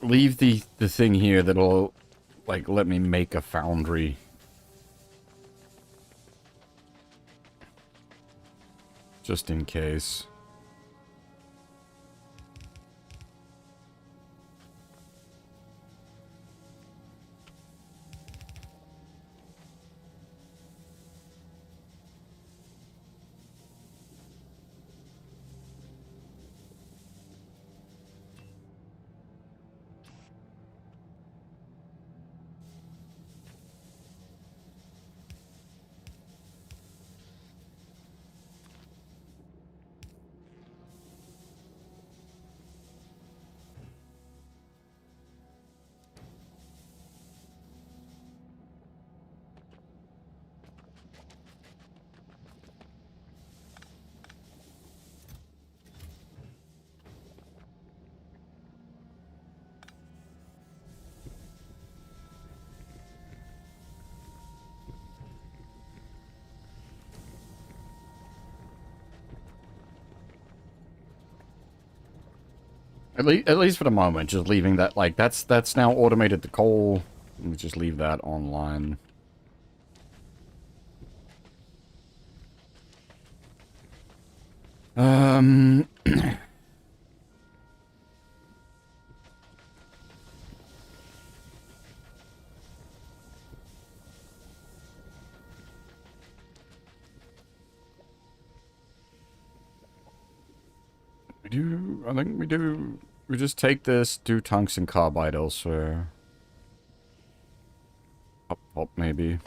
Leave the thing here that'll, like, let me make a foundry. Just in case. At least for the moment, just leaving that, like, that's now automated the coal. Let me just leave that online. I think we do, we just take this, do tungsten carbide elsewhere. Up, maybe.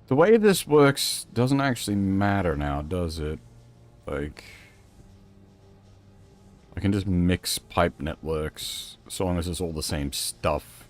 The way this works doesn't actually matter now, does it? Like, I can just mix pipe networks, so long as it's all the same stuff.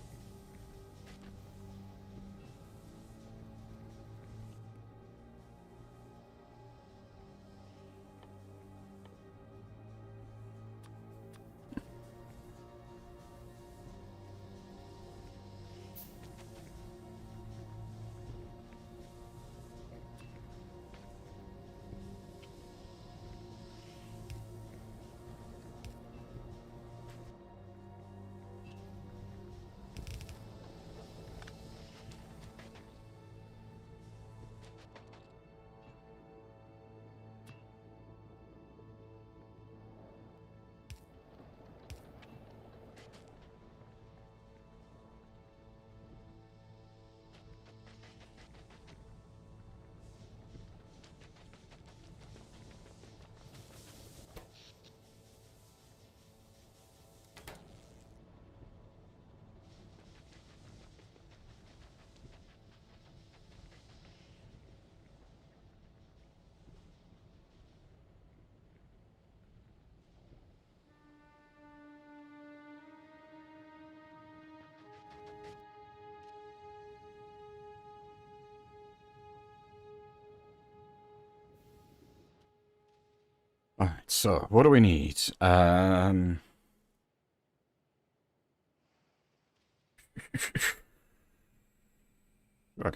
Alright, so what do we need? Okay,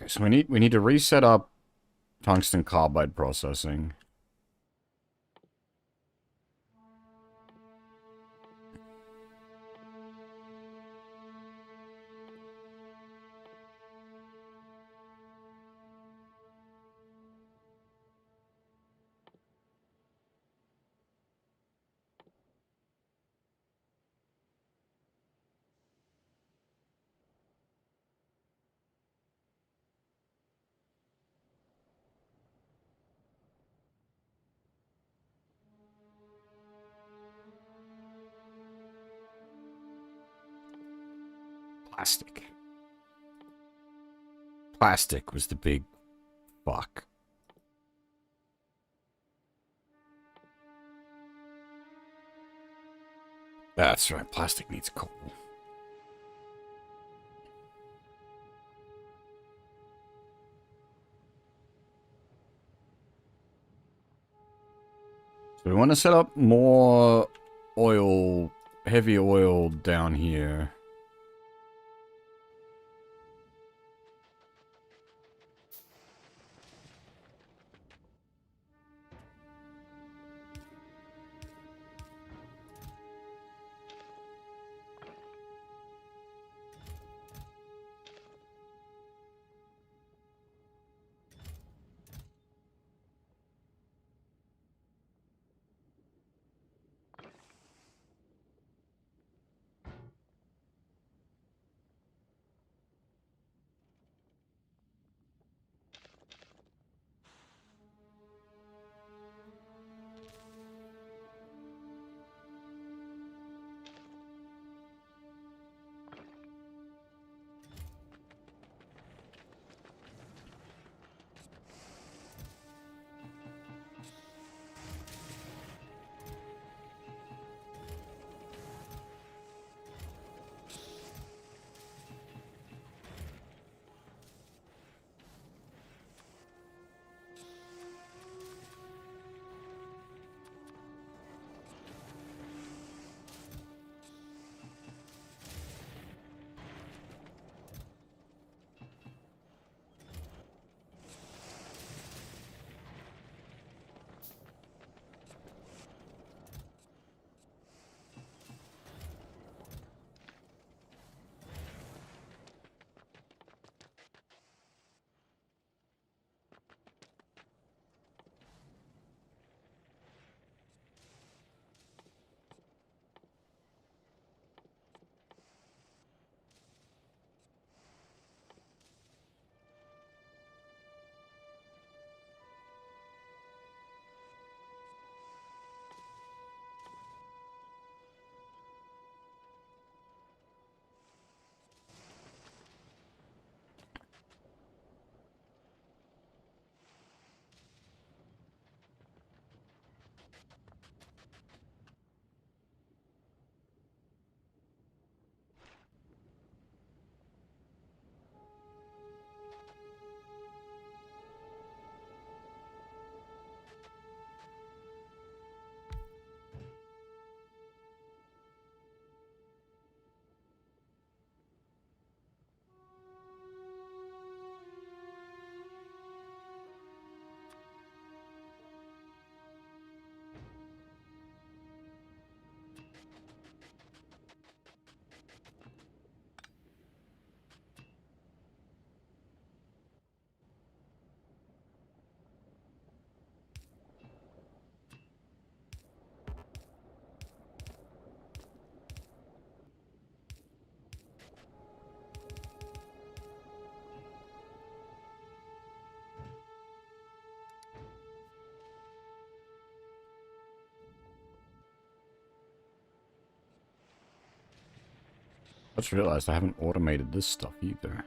so we need to reset up tungsten carbide processing. Plastic. Plastic was the big fuck. That's right, plastic needs coal. So we want to set up more oil, heavy oil down here. I just realized I haven't automated this stuff either.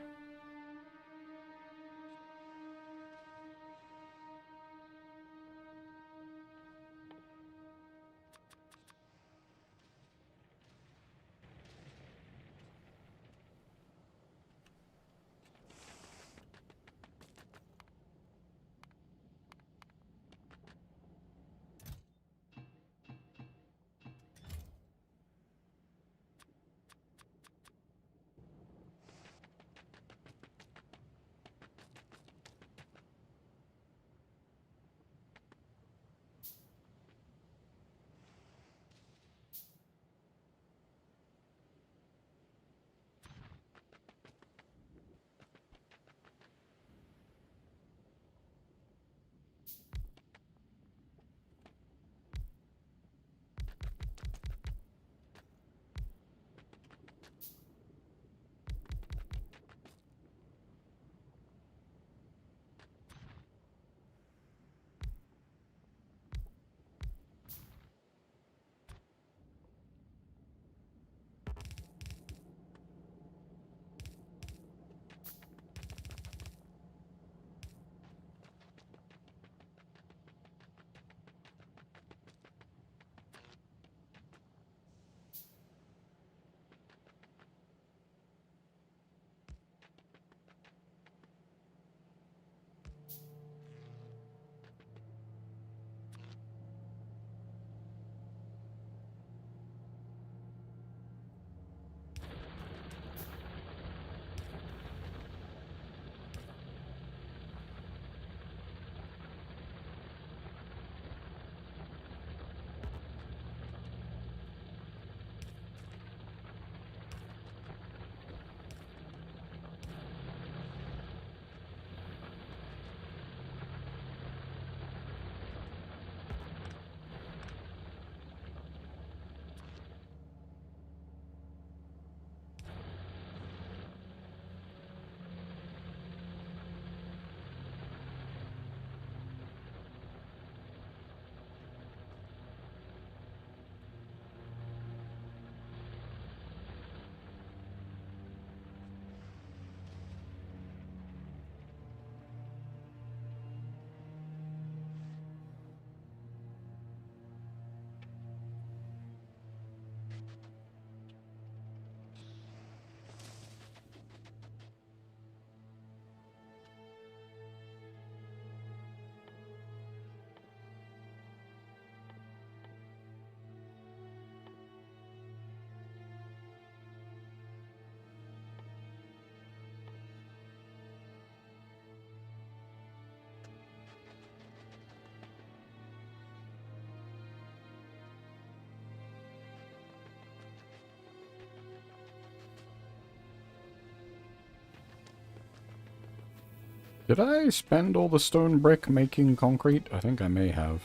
Did I spend all the stone brick making concrete? I think I may have.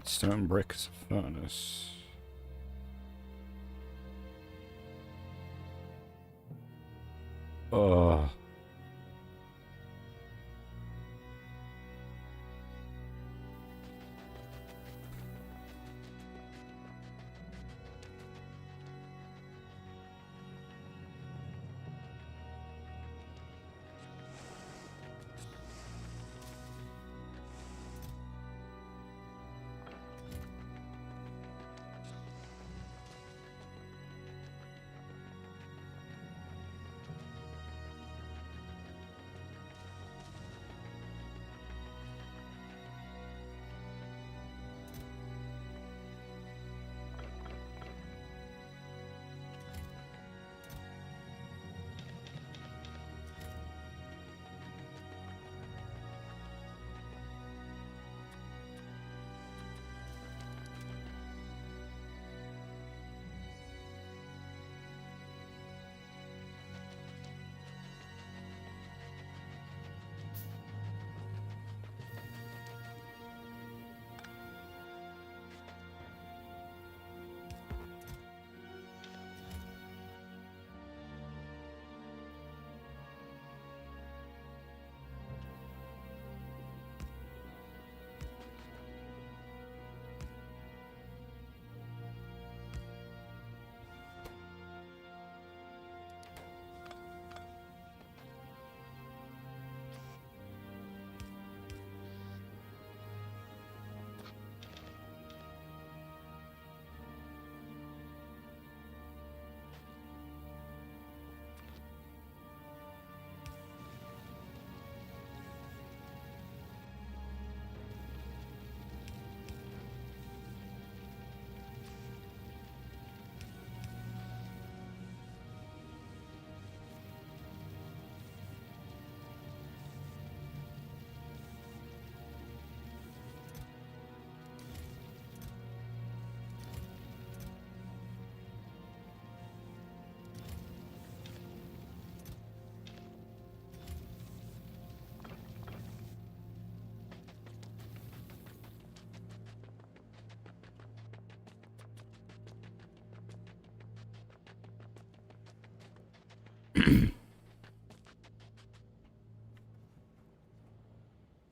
Stone bricks furnace. Ugh.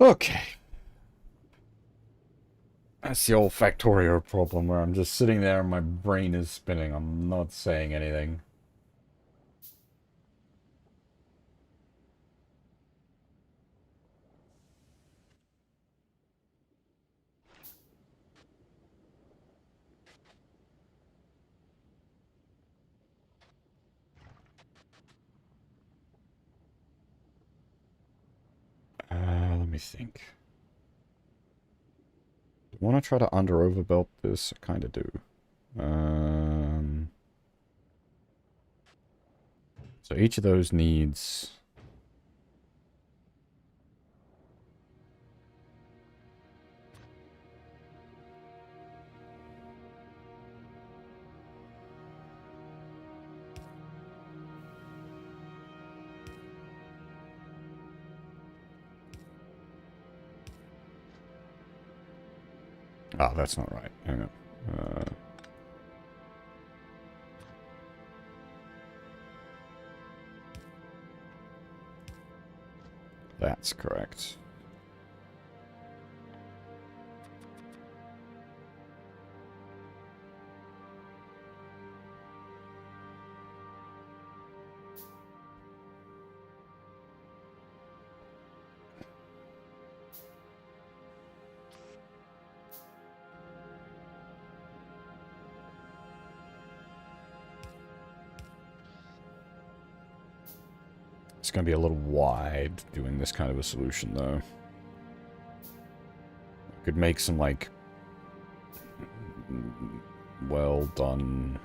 Okay. That's the old Factorio problem where I'm just sitting there and my brain is spinning. I'm not saying anything. Let me think. I want to try to under-overbuild this? I kind of do. So each of those needs... Oh, that's not right. Hang on. That's correct. It's going to be a little wide doing this kind of a solution, though. Could make some, like, well done.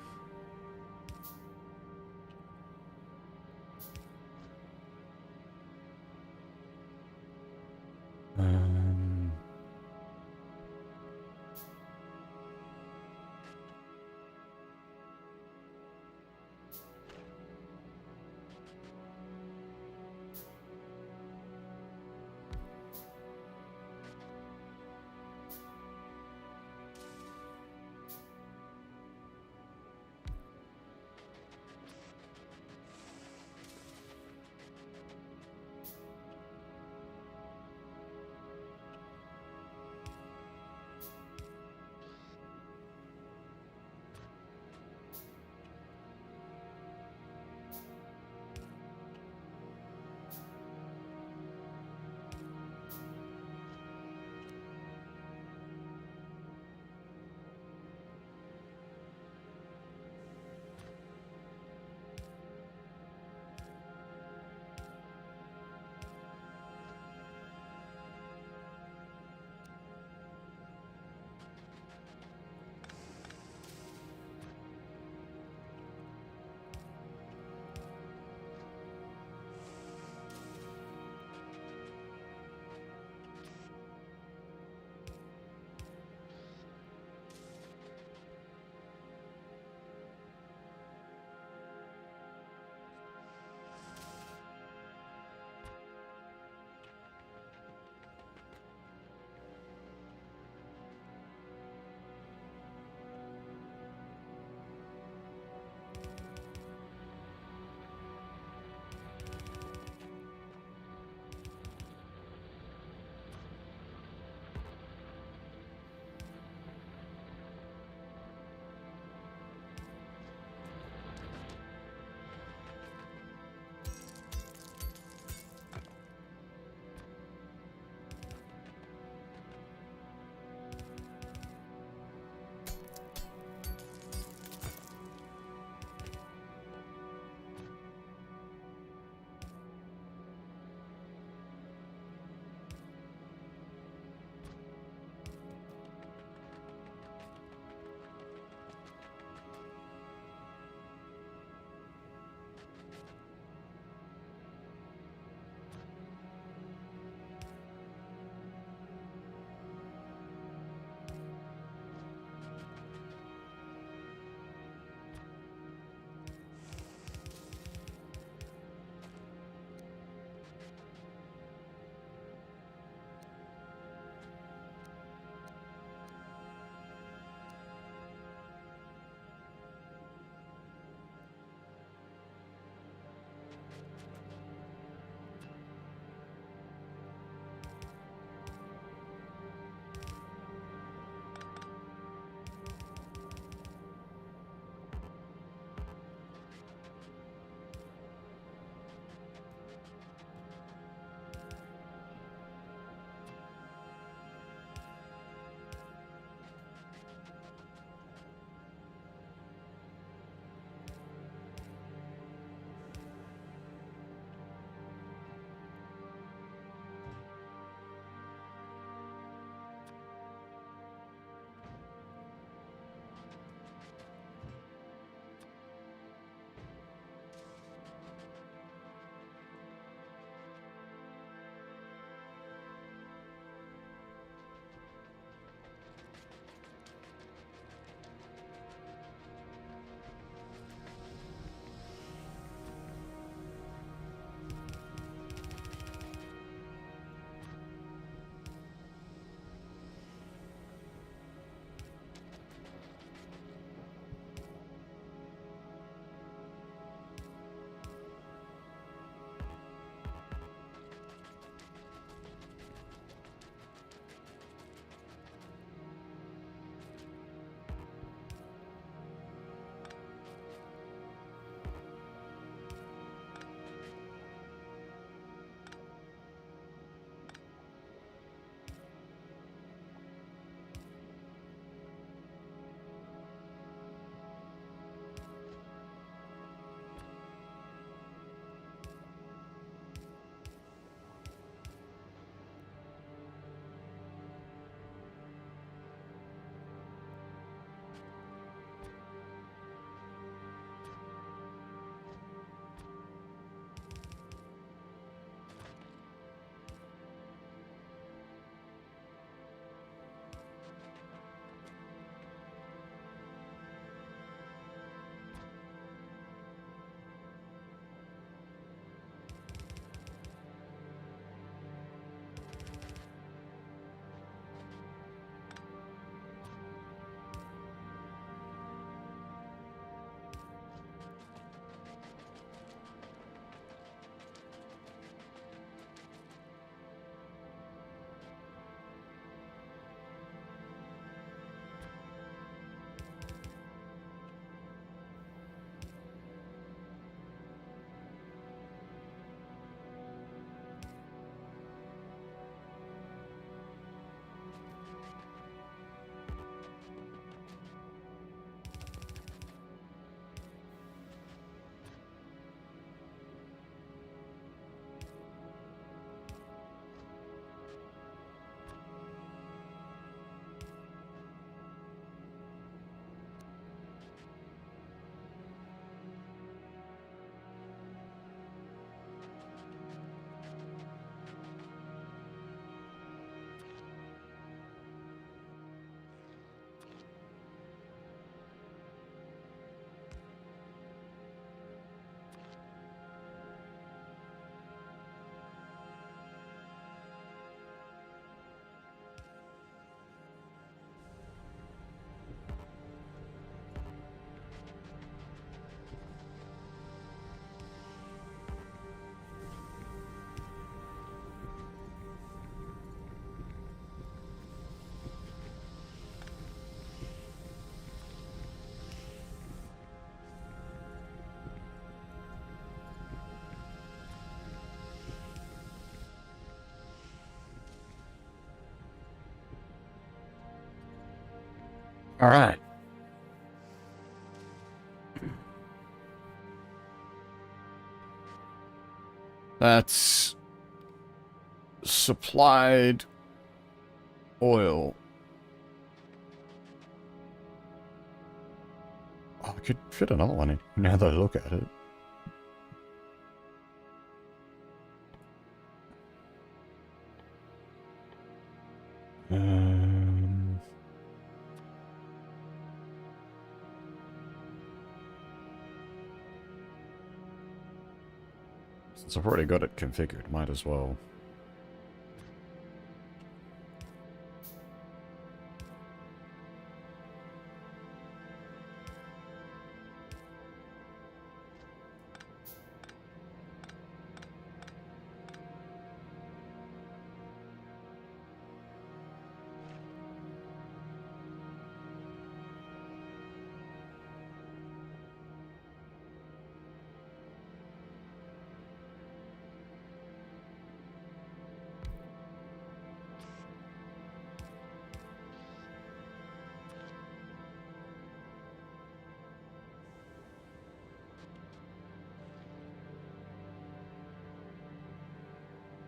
All right. That's supplied oil. Oh, I could fit another one in now that I look at it. Since I've already got it configured, might as well.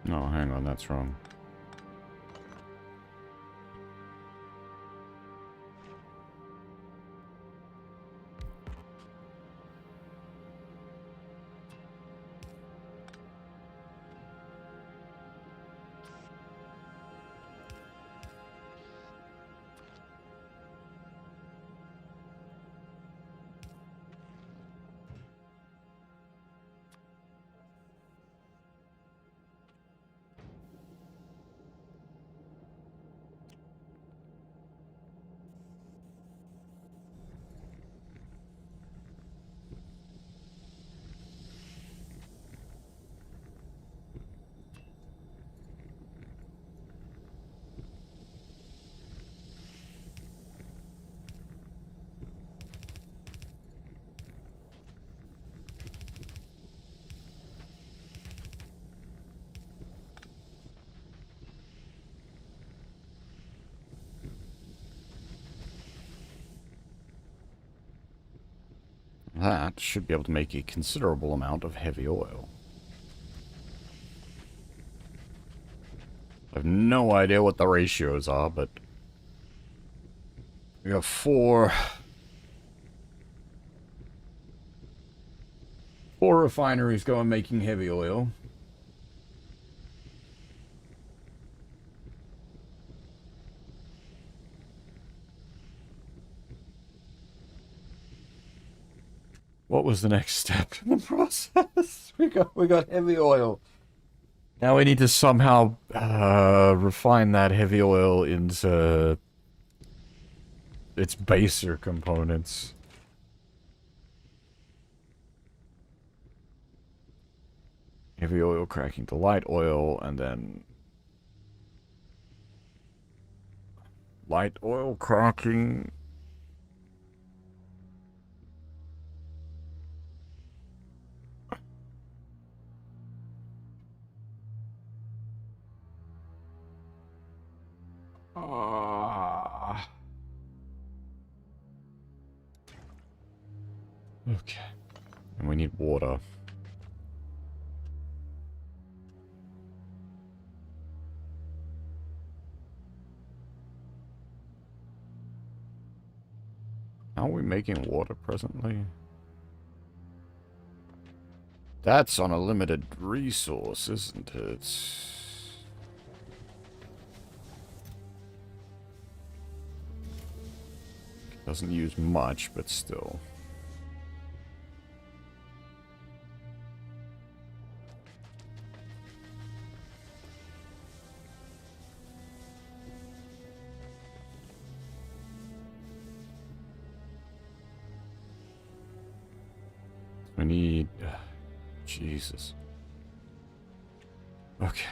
No, hang on, that's wrong. That should be able to make a considerable amount of heavy oil. I have no idea what the ratios are, but we have four refineries going making heavy oil. What was the next step in the process? We got heavy oil. Now we need to somehow refine that heavy oil into its baser components. Heavy oil cracking to light oil, and then light oil cracking. Okay. And we need water. How are we making water presently? That's on a limited resource, isn't it? Doesn't use much, but still. We need... Jesus. Okay.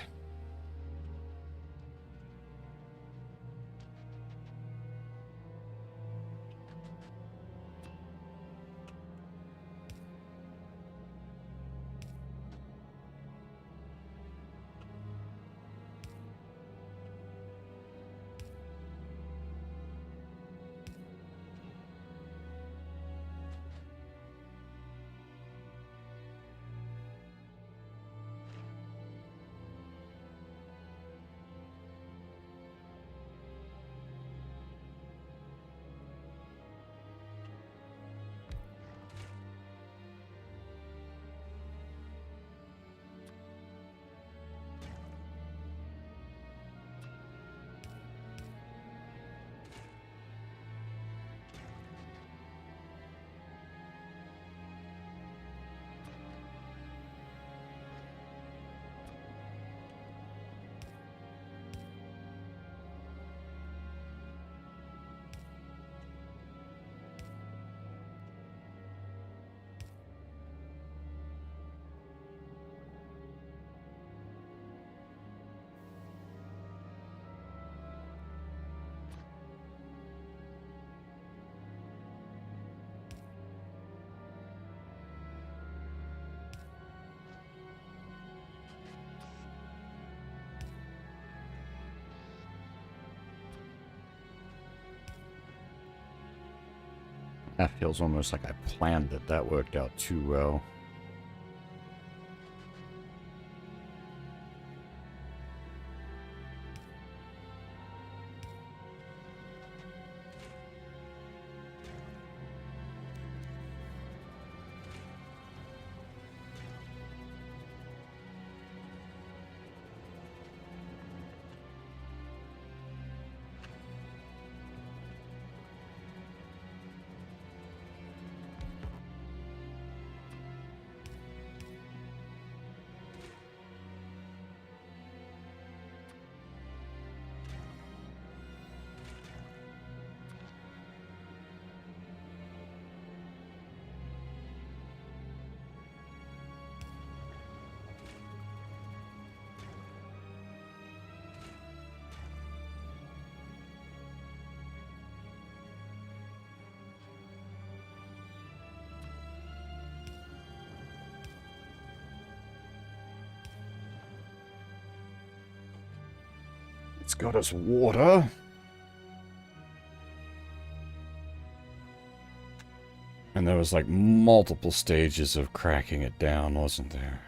That feels almost like I planned it. That worked out too well. It's got us water. And there was like multiple stages of cracking it down, wasn't there?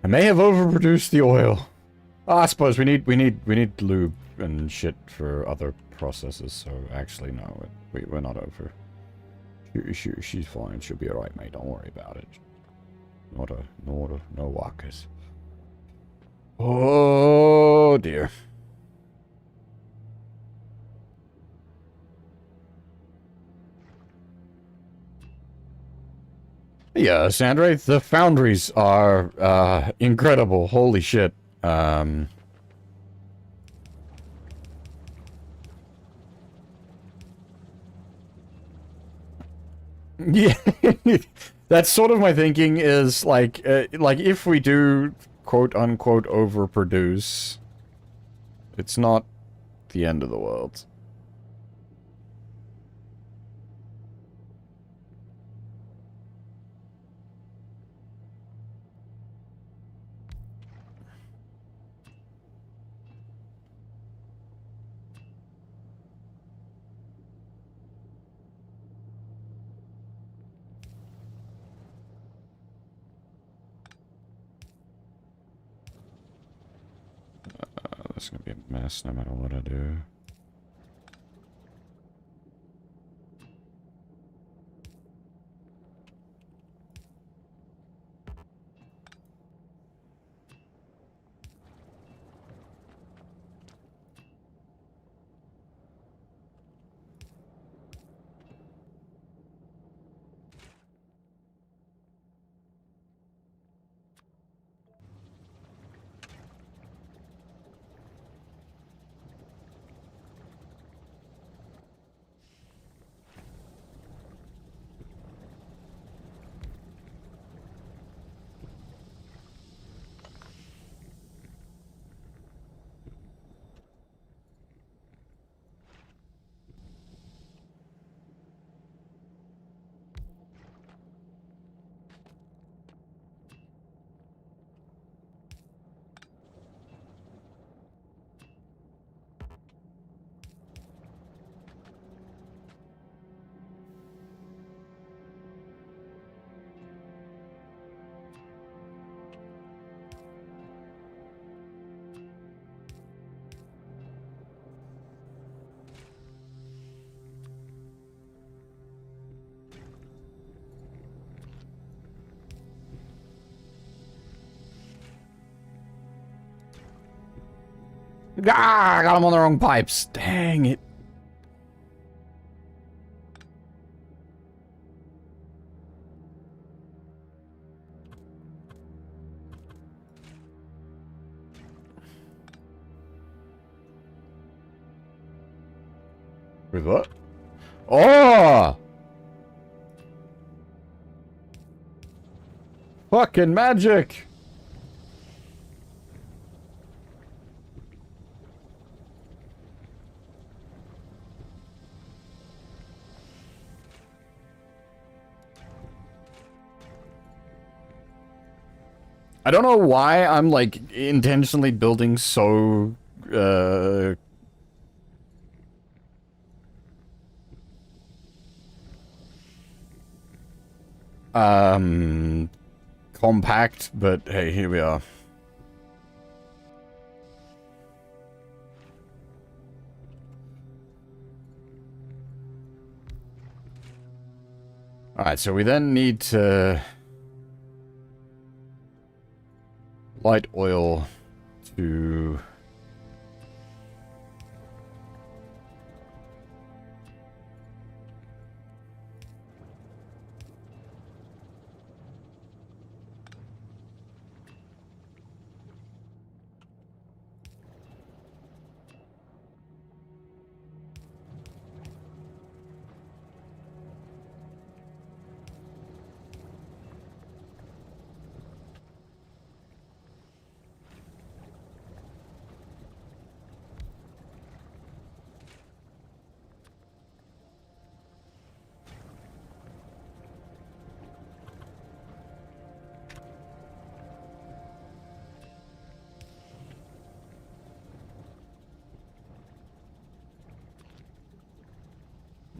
I may have overproduced the oil. Oh, I suppose we need lube and shit for other processes. So actually, no, we're not over. She's fine. She'll be alright, mate. Don't worry about it. No walkers. Oh dear. Yeah, Sandra, the foundries are incredible. Holy shit. Yeah, that's sort of my thinking is like if we do quote unquote overproduce, it's not the end of the world. That's gonna be a mess no matter what I do. Ah, I got him on the wrong pipes. Dang it. With what? Oh! Fucking magic! I don't know why I'm, like, intentionally building so, compact, but hey, here we are. Alright, so we then need to light oil to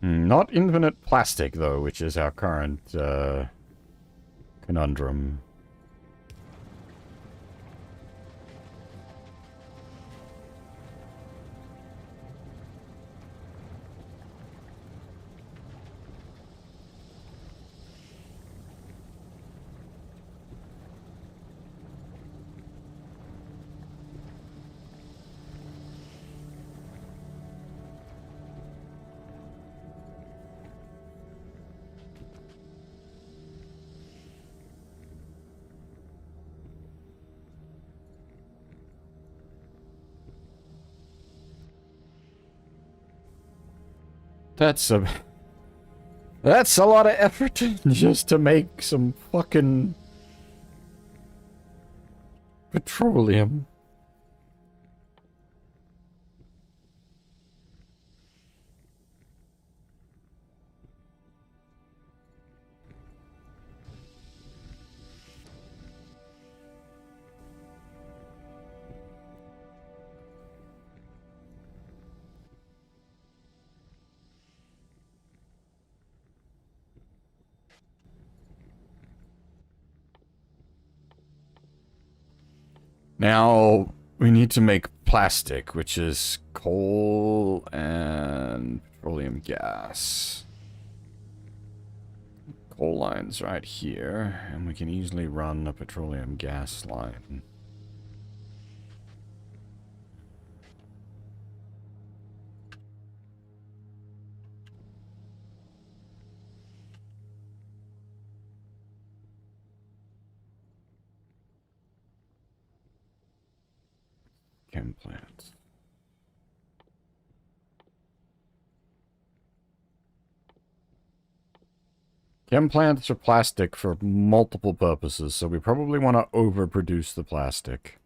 not infinite plastic, though, which is our current, conundrum. That's a lot of effort just to make some fucking petroleum. Now, we need to make plastic, which is coal and petroleum gas. Coal line's right here, and we can easily run a petroleum gas line. Chem plant. Chem plants are plastic for multiple purposes, so we probably want to overproduce the plastic.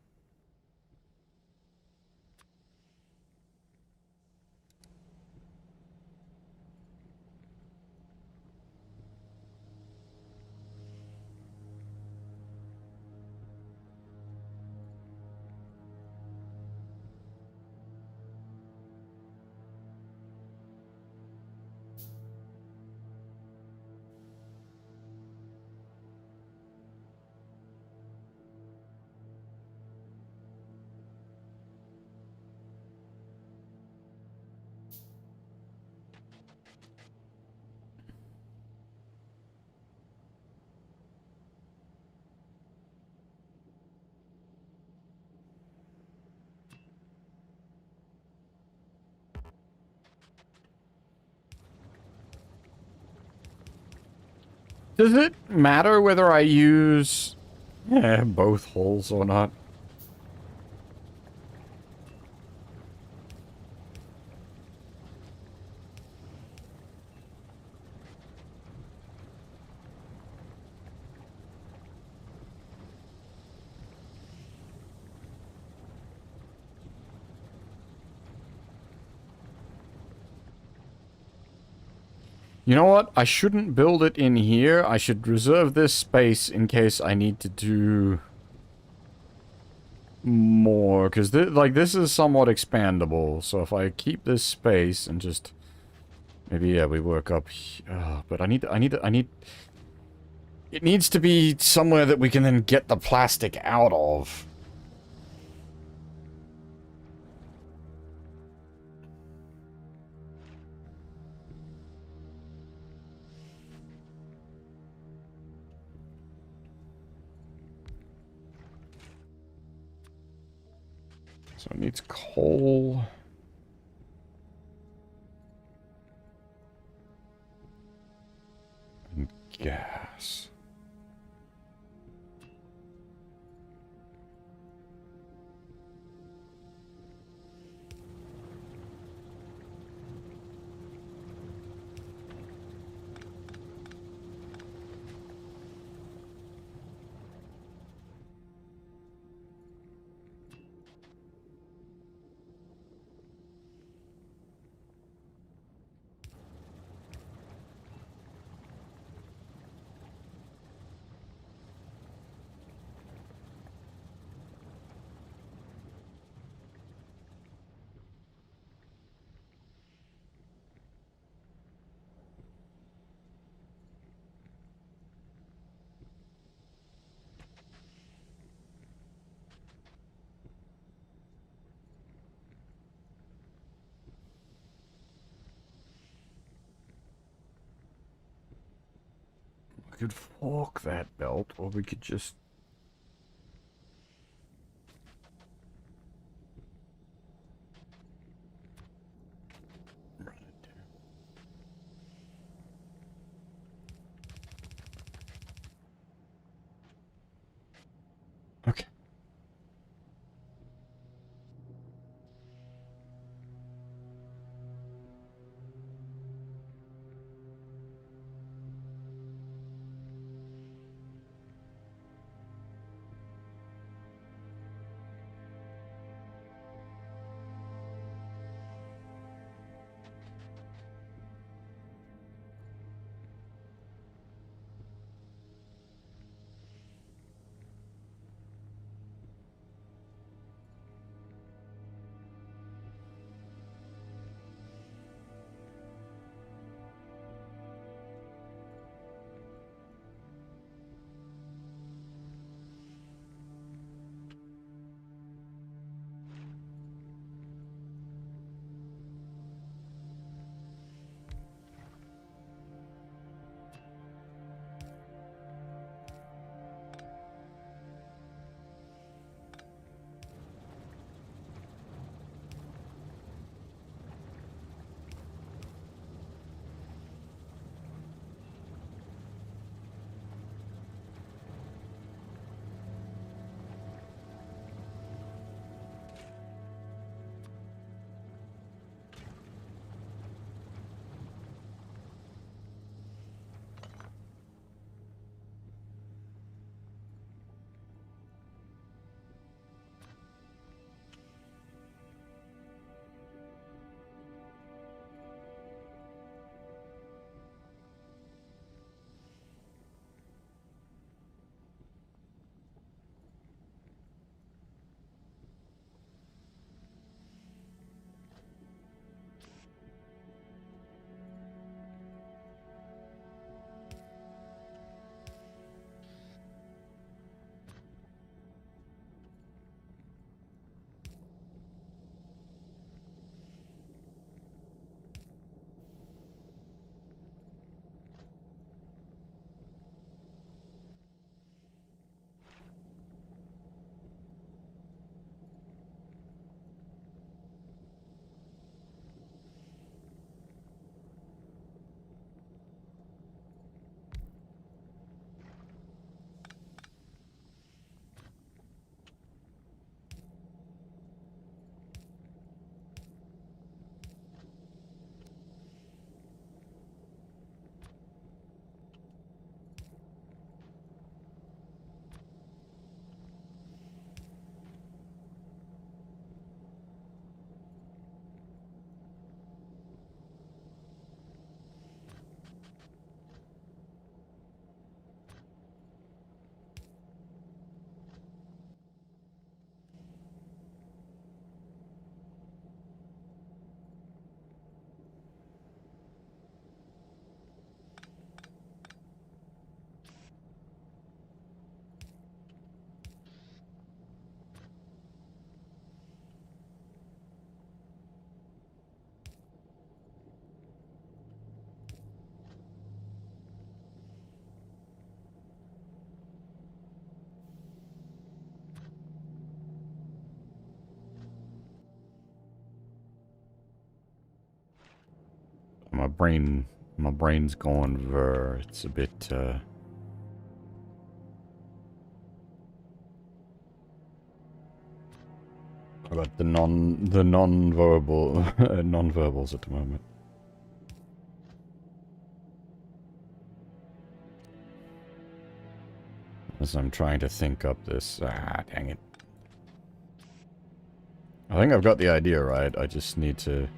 Does it matter whether I use both holes or not? You know what? I shouldn't build it in here. I should reserve this space in case I need to do more. Because, like, this is somewhat expandable. So if I keep this space and just... Maybe, yeah, we work up... but I need... It needs to be somewhere that we can then get the plastic out of. So it needs coal. And gas. We could fork that belt, or we could just... run it down. Okay. my brain's going ver. It's a bit, I got the non-verbal, non-verbals at the moment. As I'm trying to think up this, dang it. I think I've got the idea right, I just need to...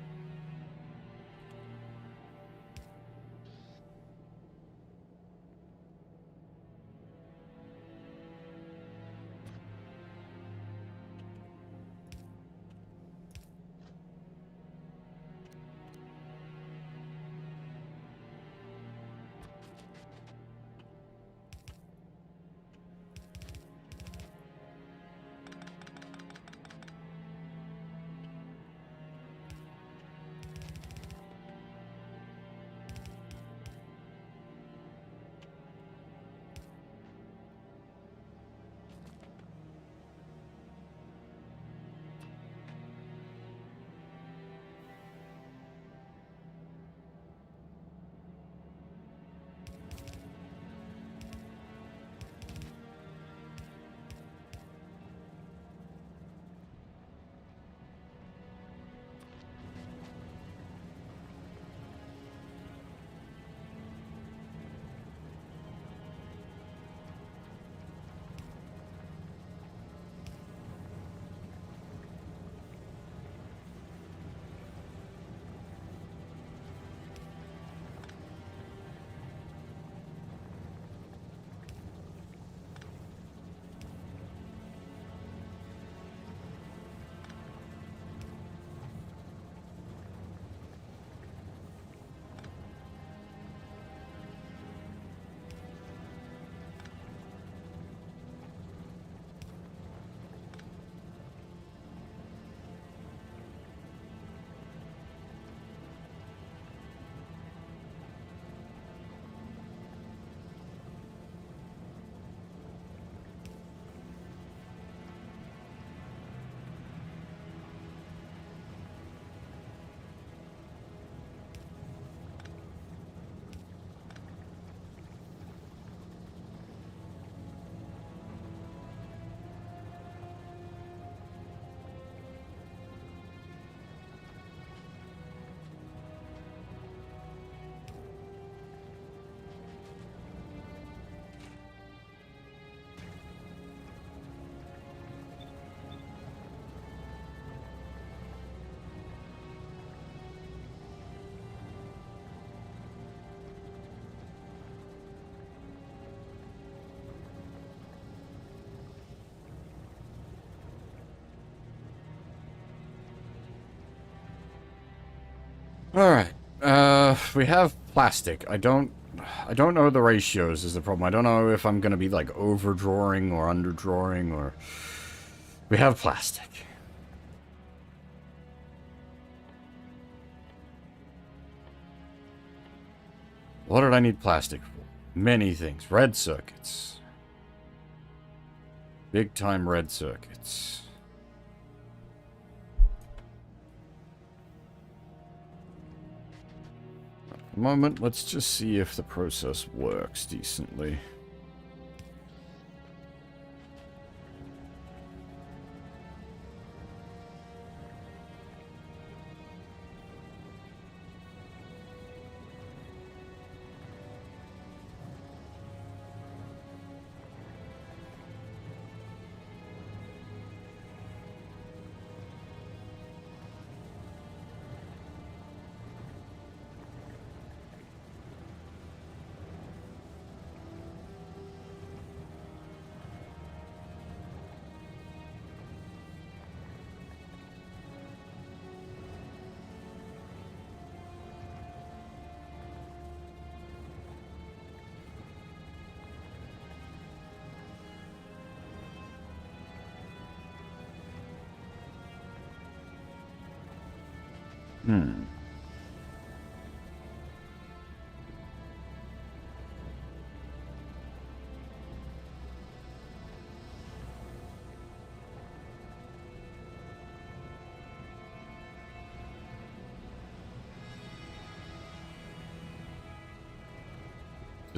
Alright, we have plastic. I don't know the ratios is the problem. I don't know if I'm gonna be, like, overdrawing or underdrawing or... We have plastic. What did I need plastic for? Many things. Red circuits. Big time red circuits. Moment, let's just see if the process works decently. Hmm.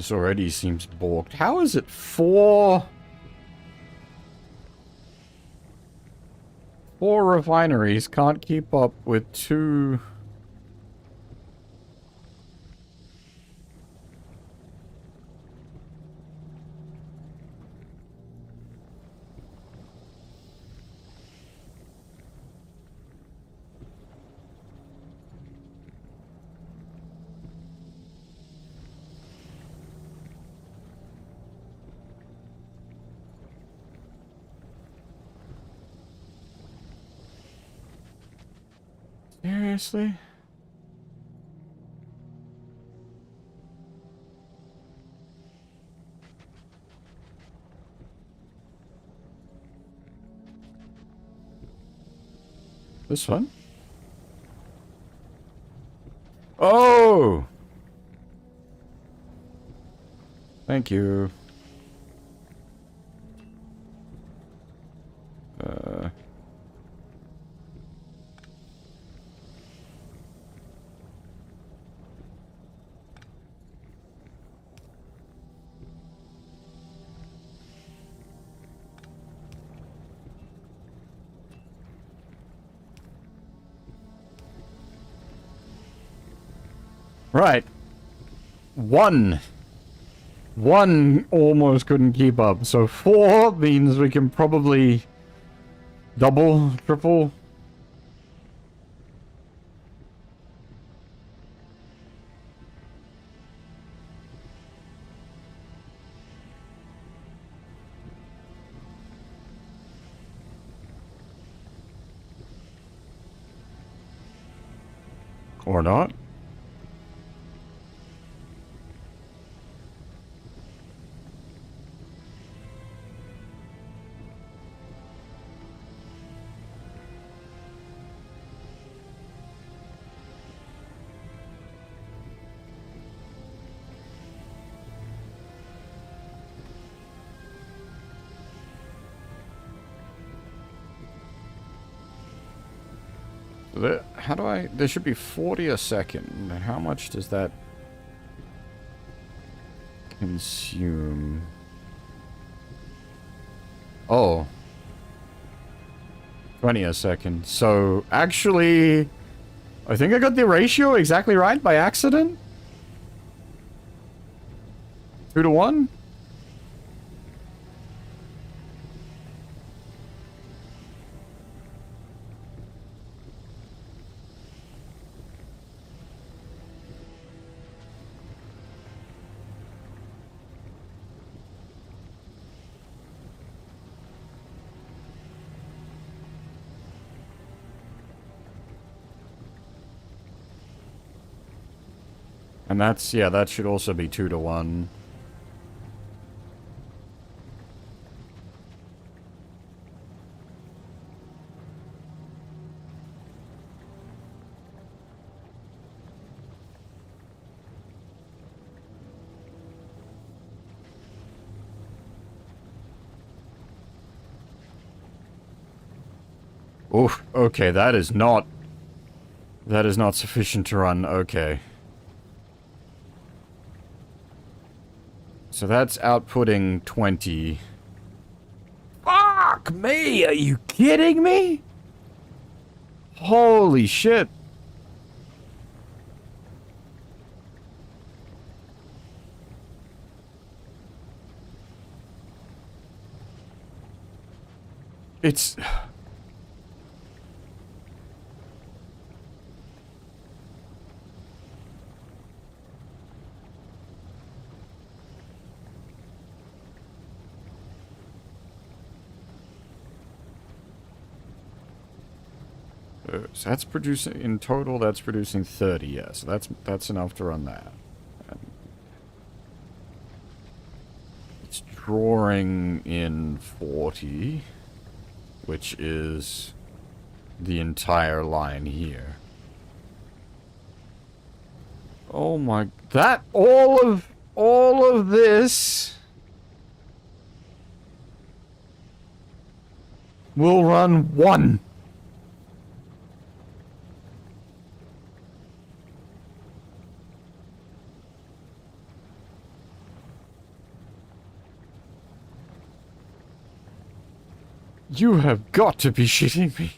This already seems balked. How is it 4... 4 refineries can't keep up with 2... Seriously? This one? Oh! Thank you. Right. One almost couldn't keep up. So 4 means we can probably double, triple. Or not. How do I... There should be 40 a second. How much does that consume? Oh. 20 a second. So, actually... I think I got the ratio exactly right by accident. 2 to 1? And that's, yeah, that should also be 2 to 1. Oof, okay, that is not sufficient to run, okay. So that's outputting 20. Fuck me! Are you kidding me? Holy shit. It's... So that's producing, in total, that's producing 30, yeah. So that's enough to run that. And it's drawing in 40, which is the entire line here. Oh my, that, all of this will run 1. You have got to be shitting me.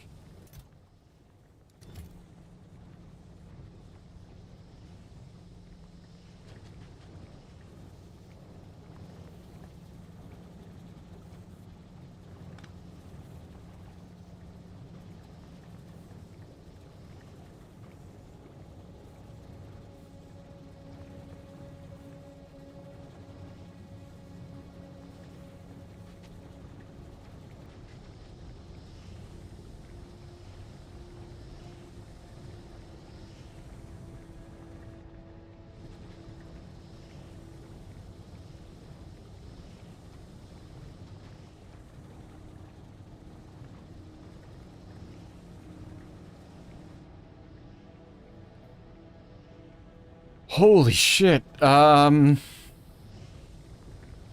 Holy shit. I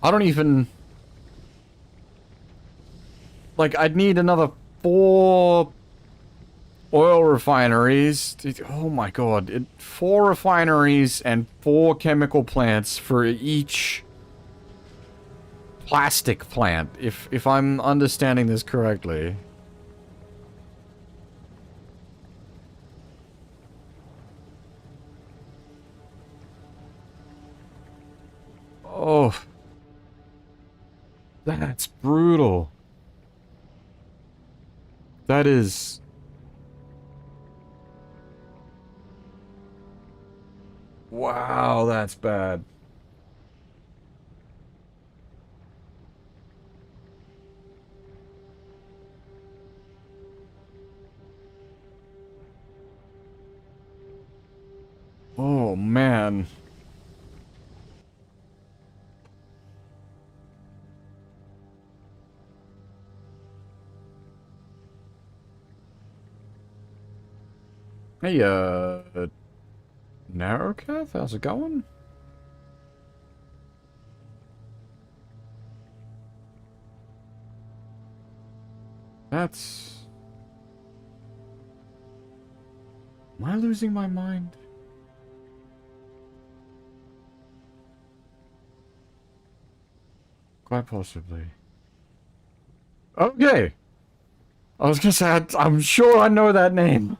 don't even... Like, I'd need another 4 oil refineries. Oh my god. 4 refineries and 4 chemical plants for each plastic plant, if I'm understanding this correctly. Oh. That's brutal. That is... Wow, that's bad. Oh, man. Hey, Narrowcath, how's it going? That's... Am I losing my mind? Quite possibly. Okay. I was gonna say, I'm sure I know that name.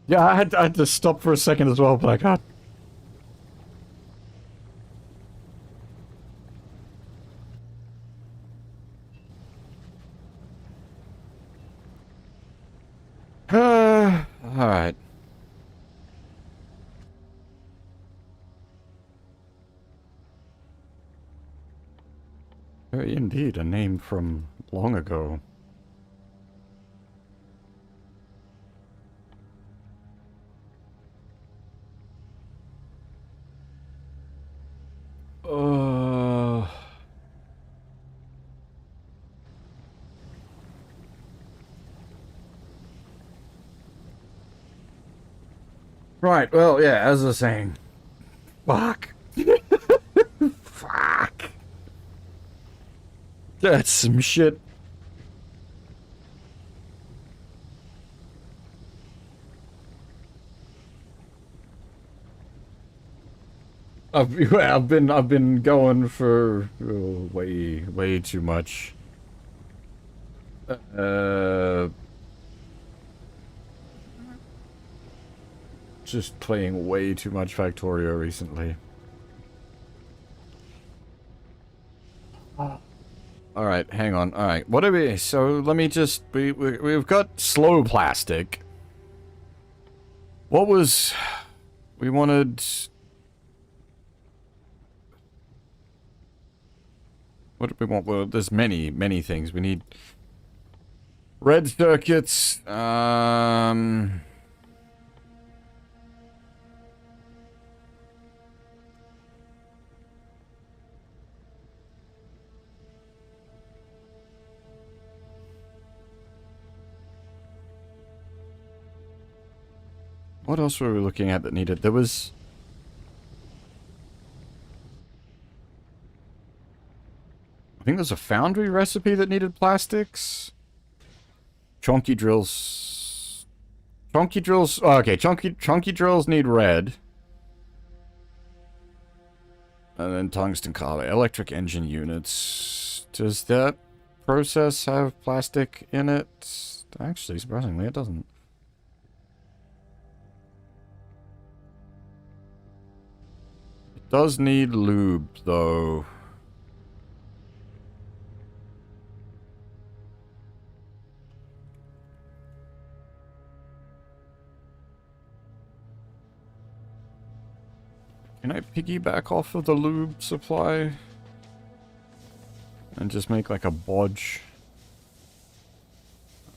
Yeah, I had to stop for a second as well, but I got... Alright. Very indeed, a name from long ago. Uh... Right, well, yeah, as I was saying. Fuck. Fuck. That's some shit. I've been going for way too much. Just playing way too much Factorio recently. Alright, hang on. Alright, what are we... So, let me just... We've got slow plastic. What was... We wanted... What do we want? Well, there's many things. We need... Red circuits, what else were we looking at that needed? There was... I think there's a foundry recipe that needed plastics. Chunky drills... Chunky drills... Oh, okay, chunky drills need red. And then tungsten carbide. Electric engine units. Does that process have plastic in it? Actually, surprisingly, it doesn't. It does need lube, though. Can I piggyback off of the lube supply? And just make like a bodge?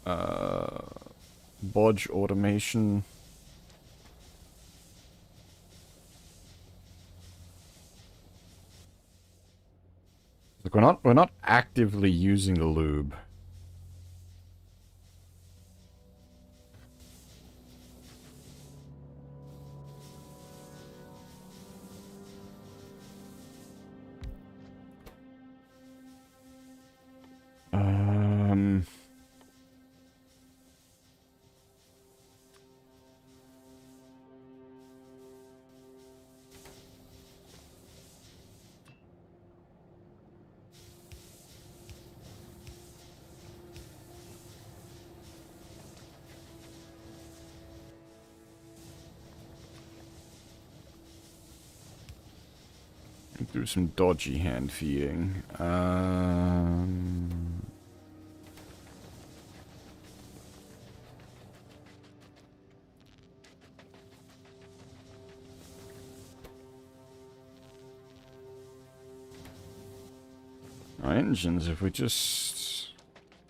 Bodge automation. Look, we're not actively using the lube. Do some dodgy hand feeding. Our engines, if we just...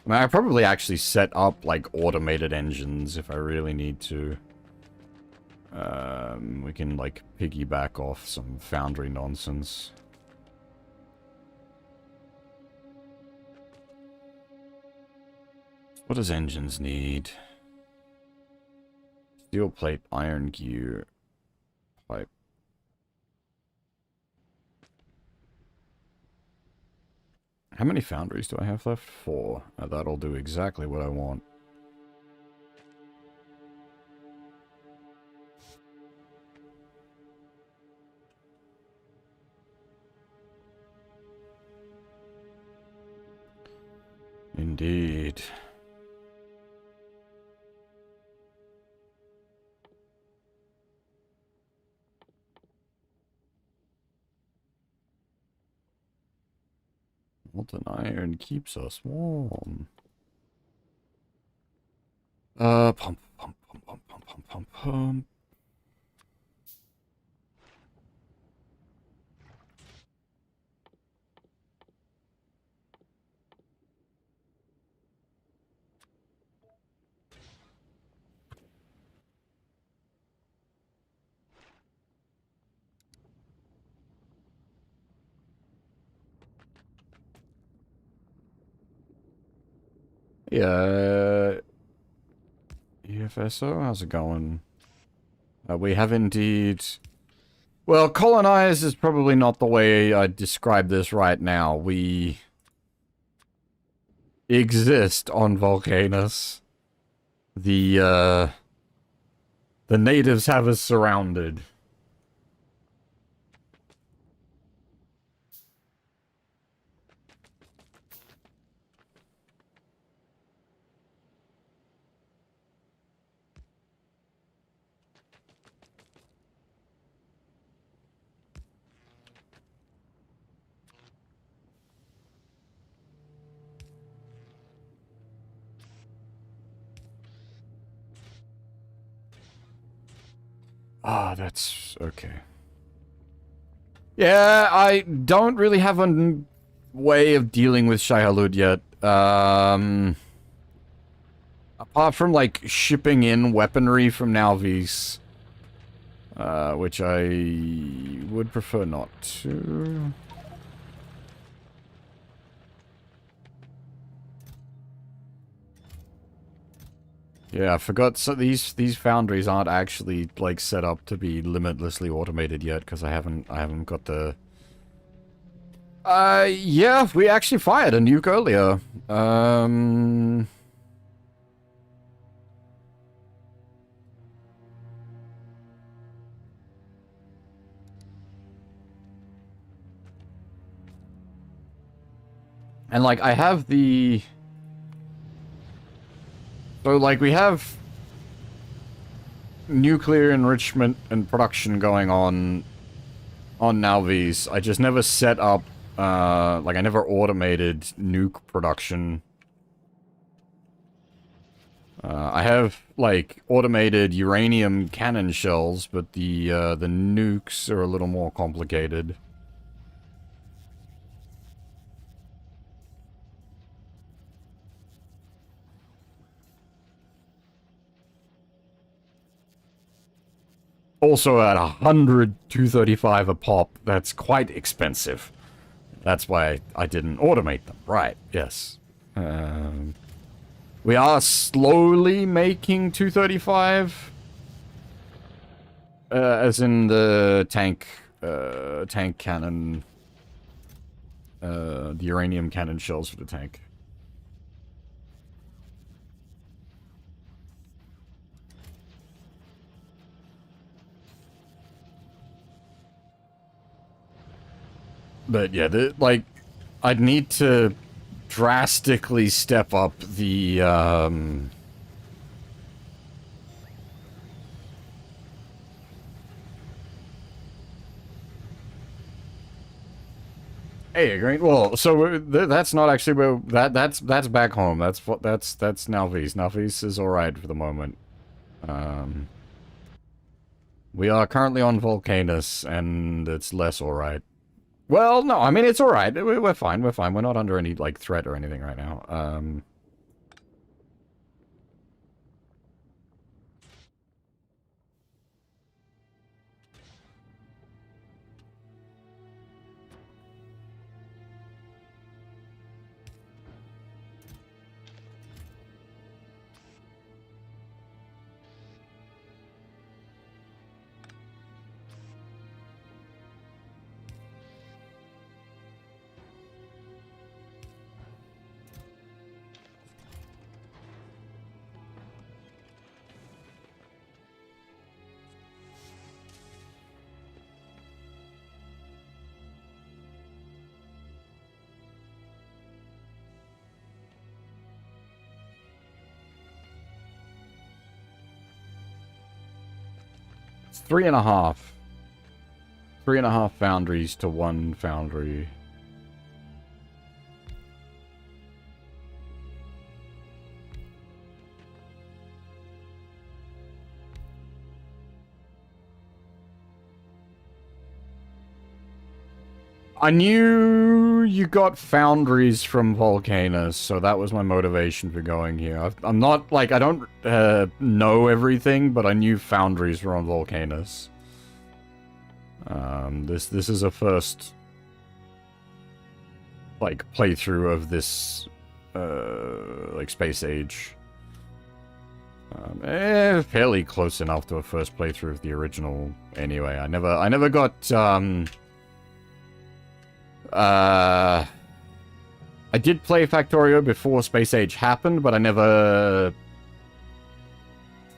I mean, I probably actually set up, like, automated engines if I really need to. We can, like, piggyback off some foundry nonsense. What does engines need? Steel plate, iron gear, pipe. How many foundries do I have left? 4. That'll do exactly what I want. Indeed. Molten iron keeps us warm. Pump. Yeah. EFSO, how's it going? We have indeed... Well, colonize is probably not the way I describe this right now. We exist on Volcanus. The natives have us surrounded. Ah, that's okay. Yeah, I don't really have a way of dealing with Shai-Hulud yet. Apart from, like, shipping in weaponry from Nalvis. Which I would prefer not to. Yeah, I forgot. So these foundries aren't actually like set up to be limitlessly automated yet because I haven't got the. Yeah, we actually fired a nuke earlier. And, like, I have the... So, like, we have nuclear enrichment and production going on Nalvi's. I just never set up, like, I never automated nuke production. I have, like, automated uranium cannon shells, but the nukes are a little more complicated. Also at 100 235 a pop, that's quite expensive. That's why I didn't automate them. Right, yes. We are slowly making 235. As in the tank cannon. The uranium cannon shells for the tank. But yeah, like, I'd need to drastically step up the, Hey, Green. Well, so that's not actually where that's back home. That's Nalvis. Nalvis is all right for the moment. We are currently on Volcanus, and it's less all right. Well, no, I mean it's all right. We're fine. We're fine. We're not under any like threat or anything right now. It's 3.5. 3.5 foundries to 1 foundry. I knew you got foundries from Volcanus, so that was my motivation for going here. I'm not, like, I don't know everything, but I knew foundries were on Volcanus. This is a first, like, playthrough of this, like, Space Age. Fairly close enough to a first playthrough of the original anyway. I never got, I did play Factorio before Space Age happened, but I never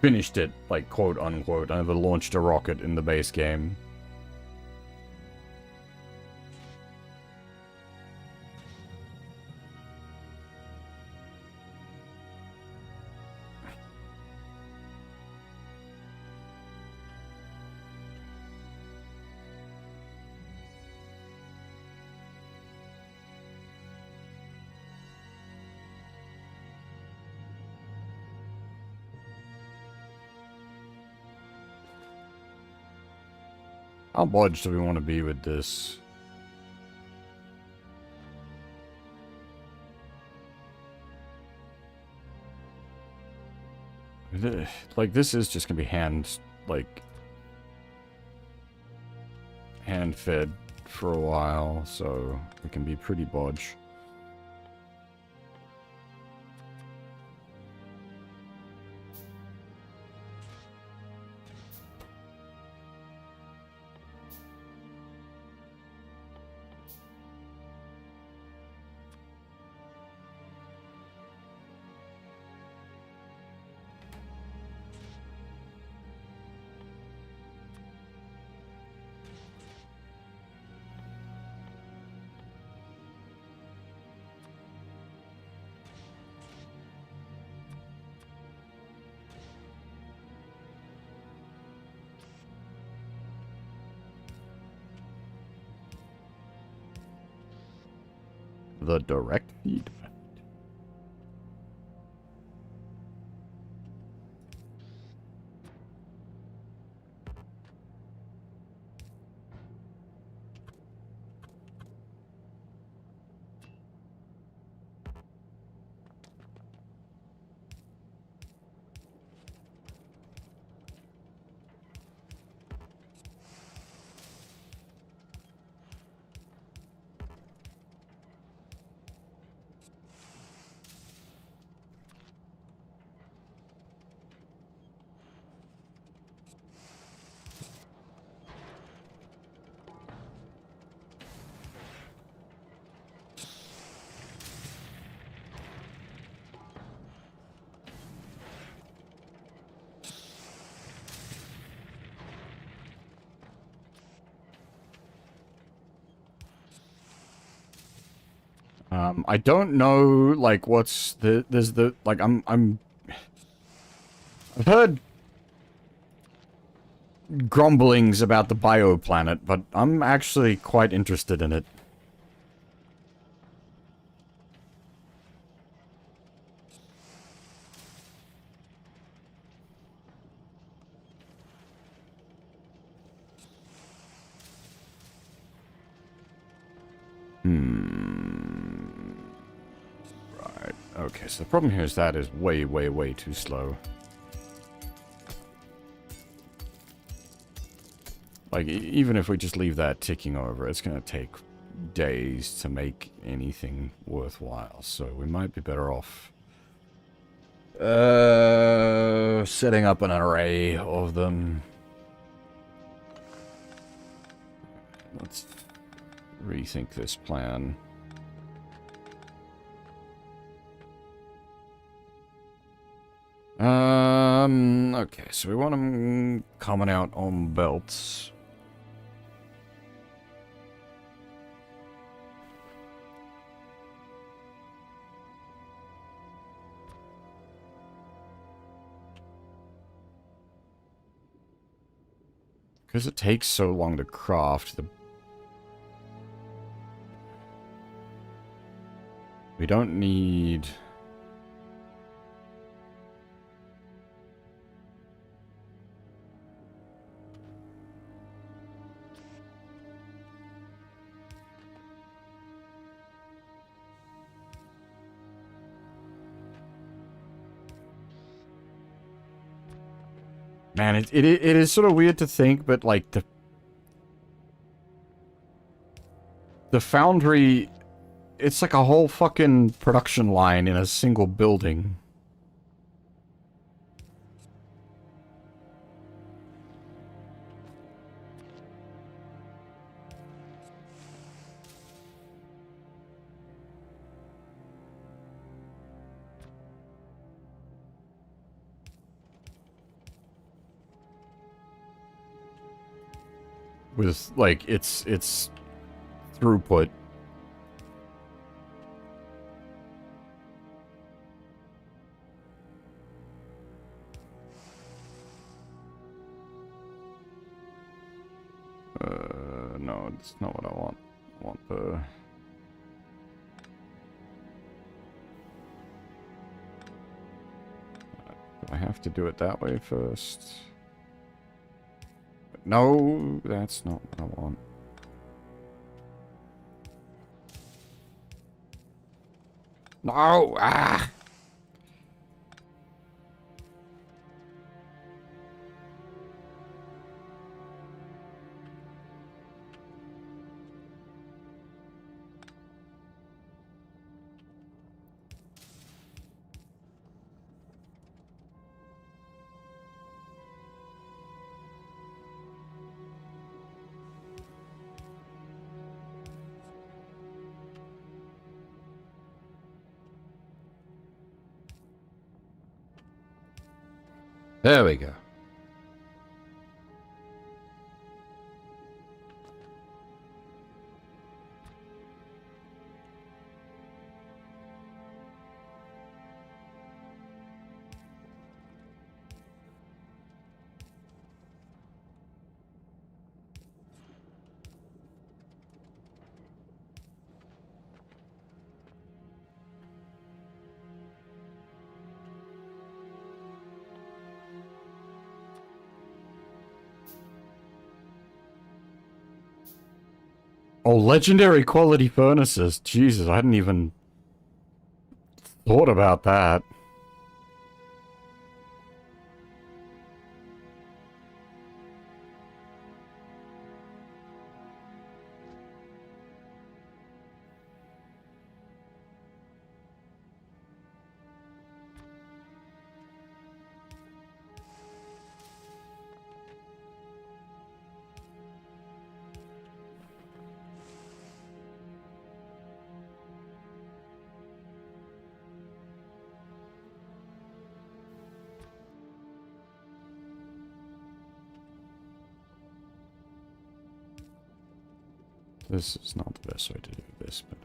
finished it, like, quote-unquote. I never launched a rocket in the base game. How bodged do we want to be with this? Like, this is just gonna be hand-fed for a while, so it can be pretty bodge. The direct feed. I don't know, like, what's there's the, like, I've heard grumblings about the bioplanet, but I'm actually quite interested in it. Right. Okay, so the problem here is that is way, way, way too slow. Like, even if we just leave that ticking over, it's gonna take days to make anything worthwhile, so we might be better off setting up an array of them. Let's rethink this plan. Okay, so we want them coming out on belts. Because it takes so long to craft, we don't need... Man, it is sort of weird to think, but like the foundry, it's like a whole fucking production line in a single building. With like its throughput. No, it's not what I want. I want the... Do I have to do it that way first? No, that's not what I want. No! Ah! There we go. Oh, legendary quality furnaces. Jesus, I hadn't even thought about that. This is not the best way to do this, but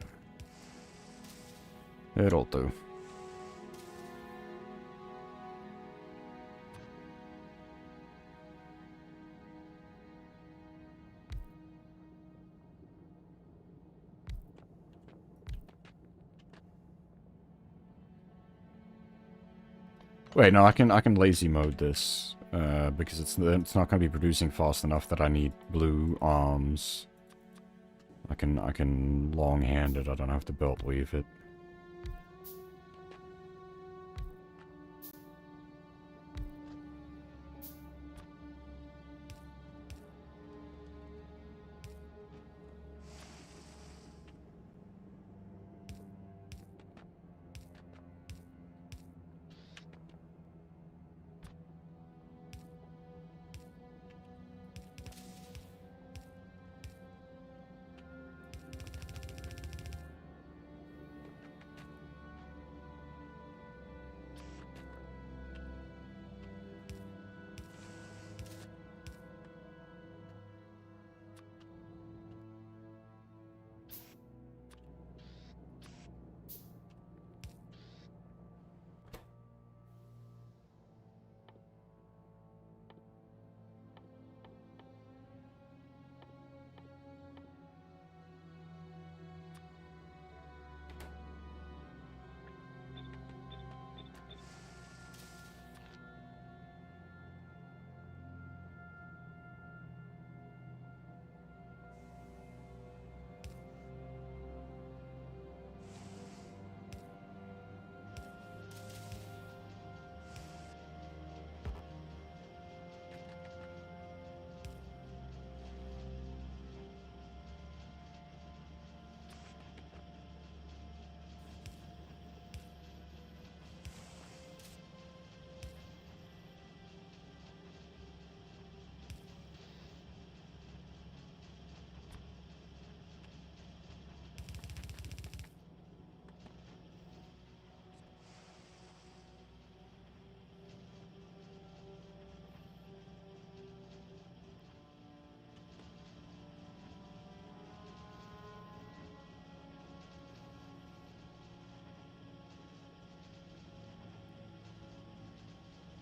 it'll do. Wait, no, I can lazy mode this because it's not going to be producing fast enough that I need blue arms. I can long hand it. I don't have to belt weave it.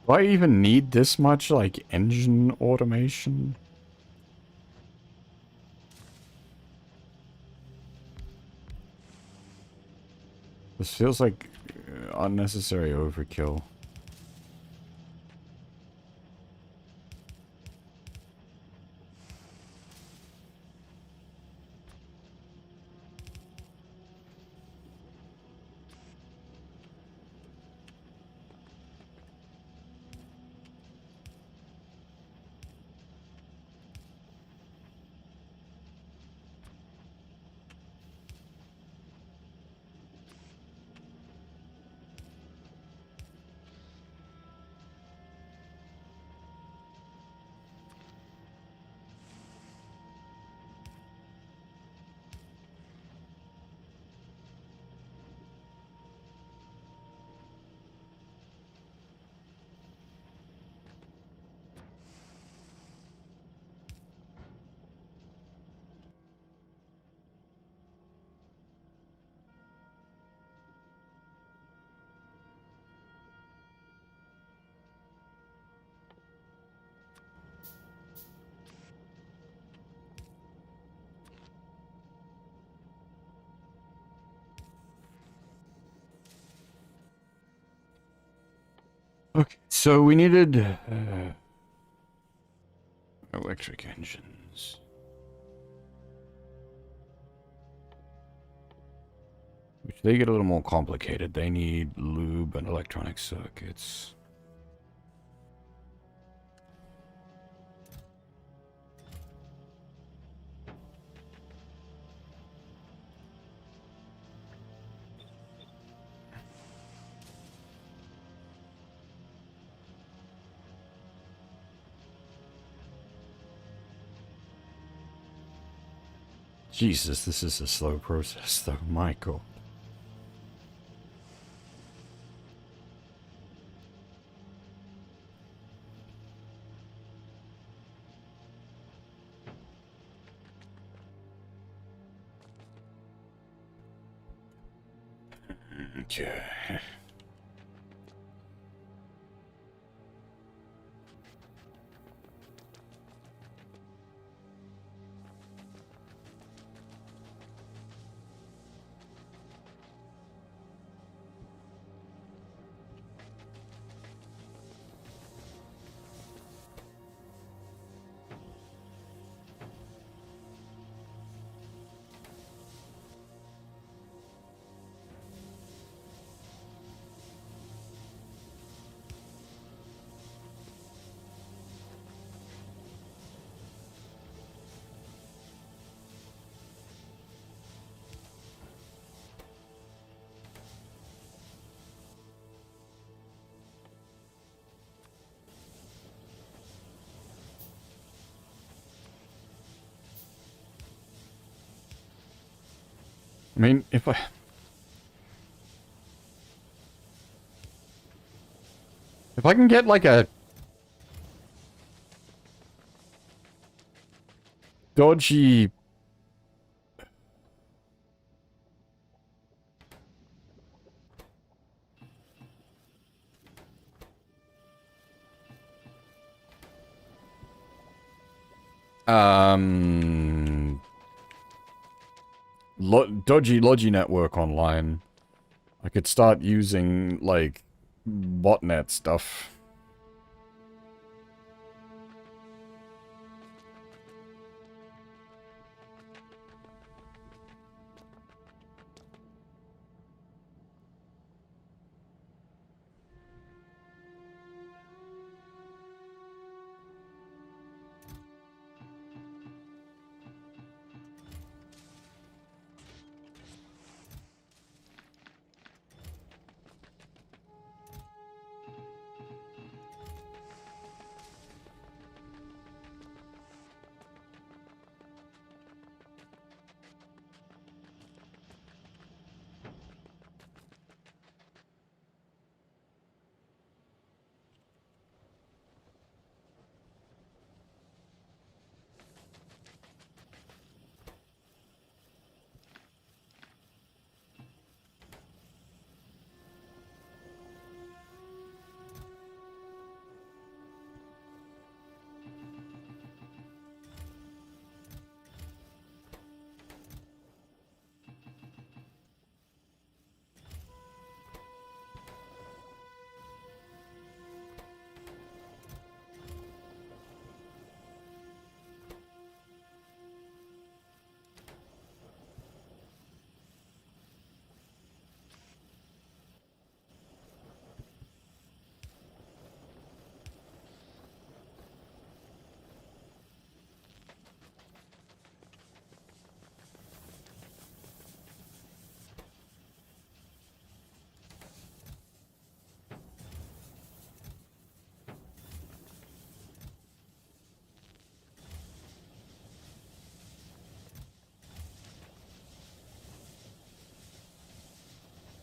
Do I even need this much, like, engine automation? This feels like unnecessary overkill. Okay, so we needed electric engines. they get a little more complicated. They need lube and electronic circuits. Jesus, this is a slow process, though. My God. Okay. I mean, if I can get like a dodgy dodgy Logi network online, I could start using like botnet stuff.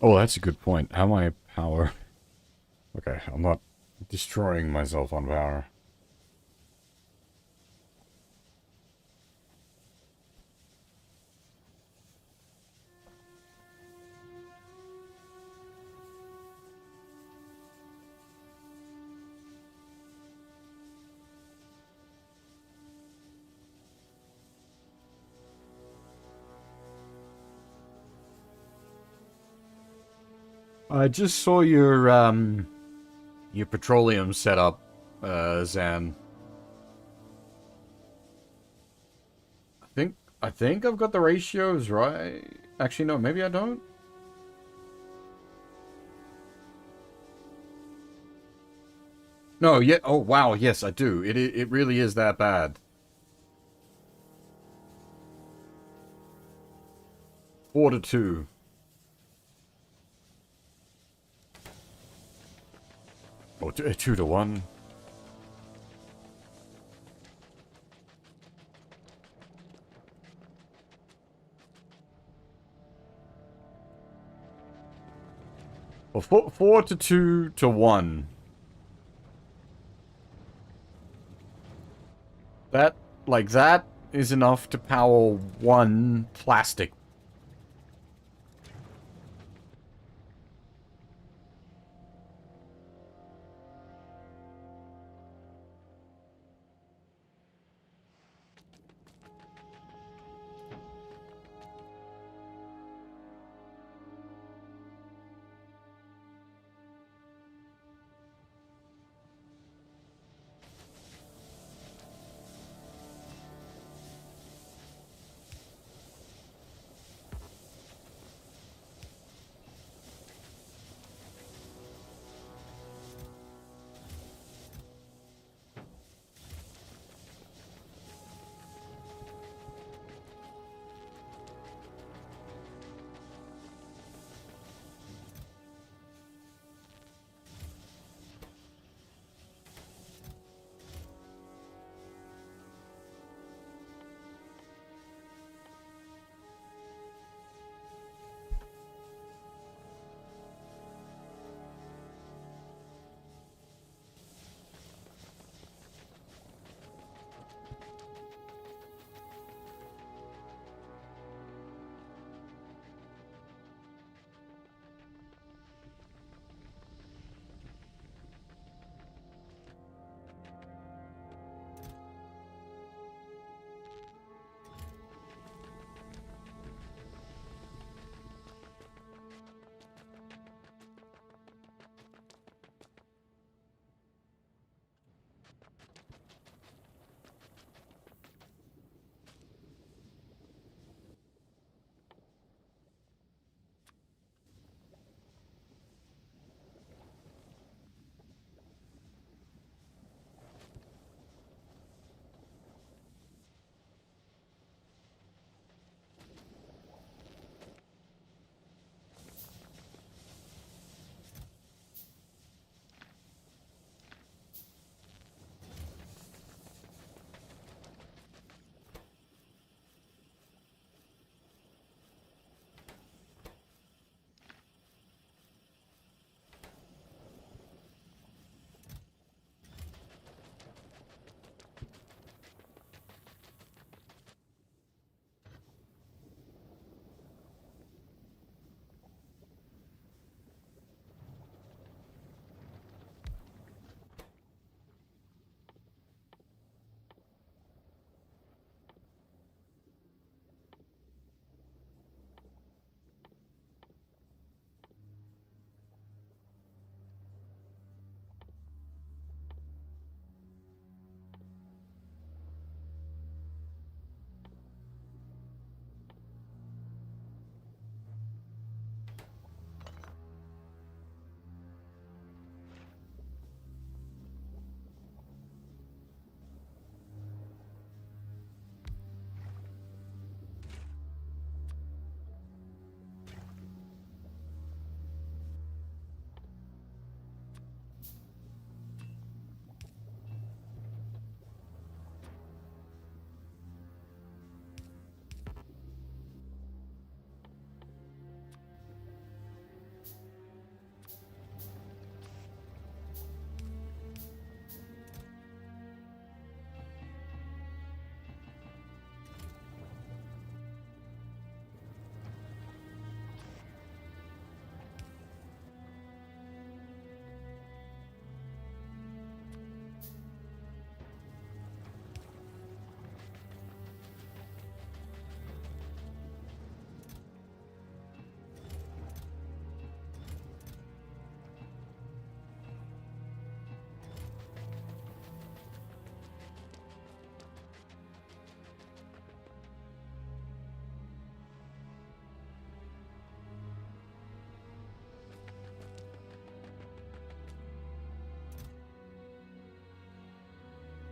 Oh, that's a good point. How am I power? Okay, I'm not destroying myself on power. I just saw your petroleum setup, Zan. I think I've got the ratios right. Actually, no, maybe I don't. No, yeah. Oh, wow. Yes, I do. It really is that bad. 4 to 2. Oh, 2 to 1. Well, 4 to 2 to 1. That, like, that is enough to power one plastic.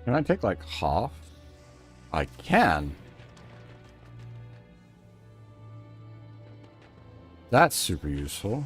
Can I take, like, half? I can. That's super useful.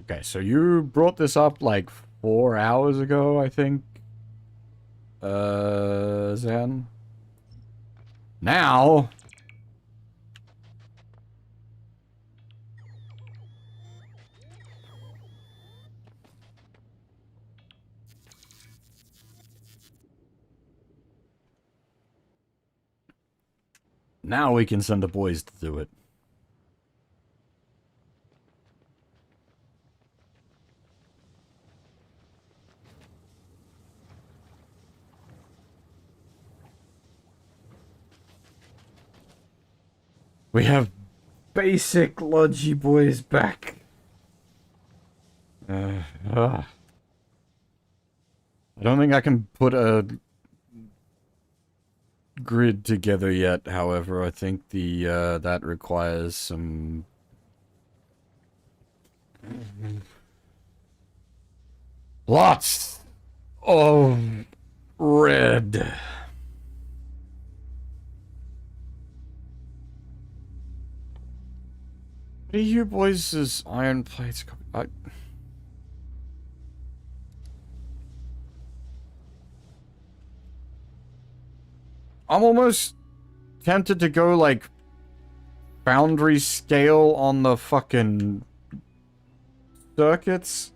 Okay, so you brought this up like 4 hours ago, I think. Zen? Now... Now we can send the boys to do it. We have basic Logi boys back. I don't think I can put a grid together yet, however. I think the that requires some lots of red. What are you boys' iron plates? I'm almost tempted to go, like, boundary scale on the fucking circuits.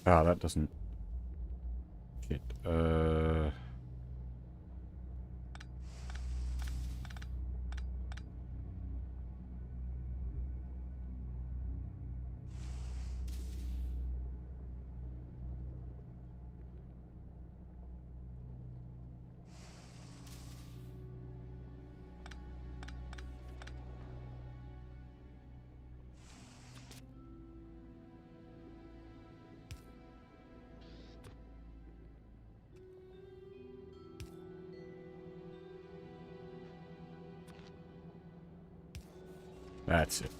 Ah, that doesn't... Shit. That's it.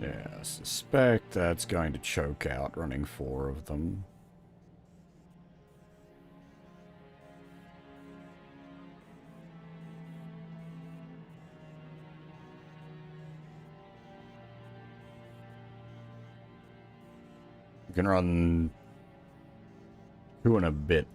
Yeah, I suspect that's going to choke out running 4 of them. You can run 2 and a bit.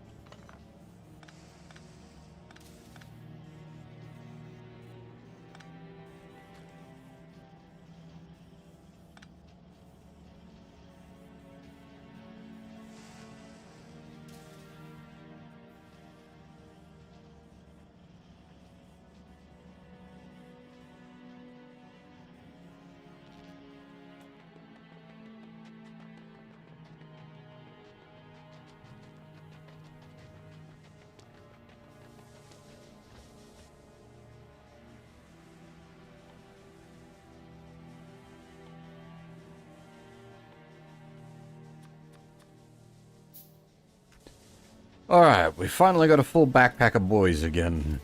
Alright, we finally got a full backpack of boys again.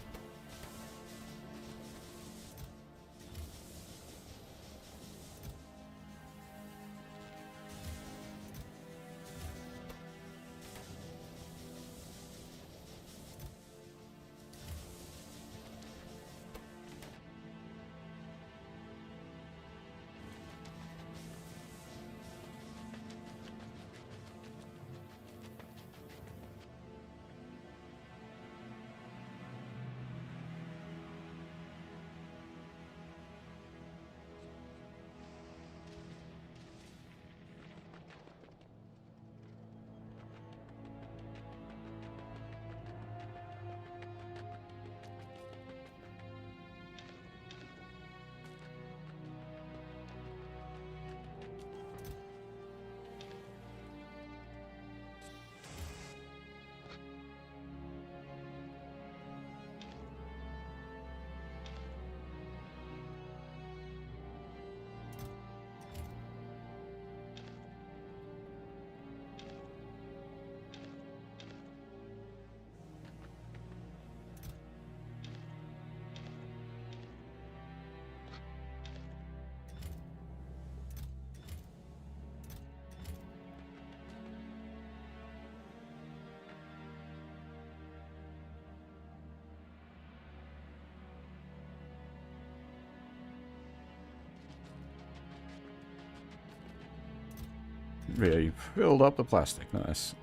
Yeah, you filled up the plastic. Nice.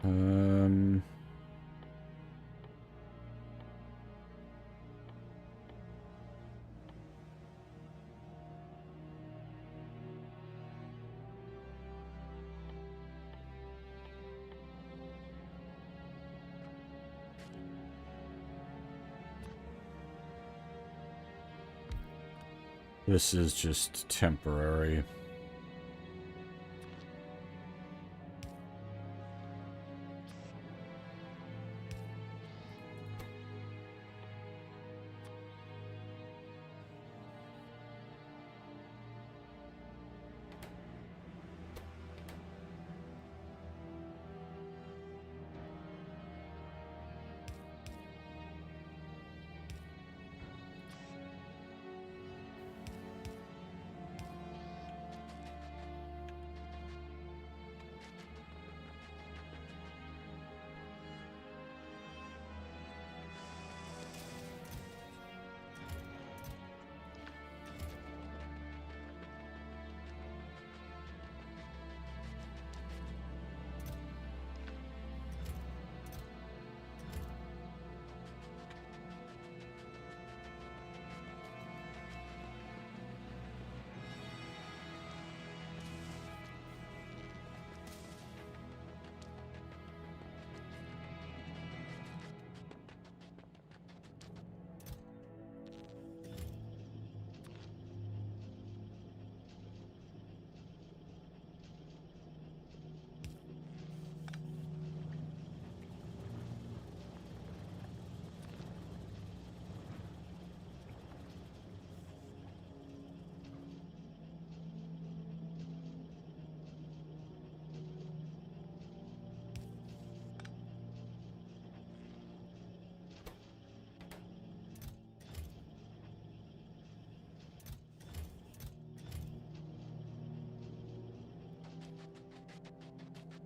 This is just temporary.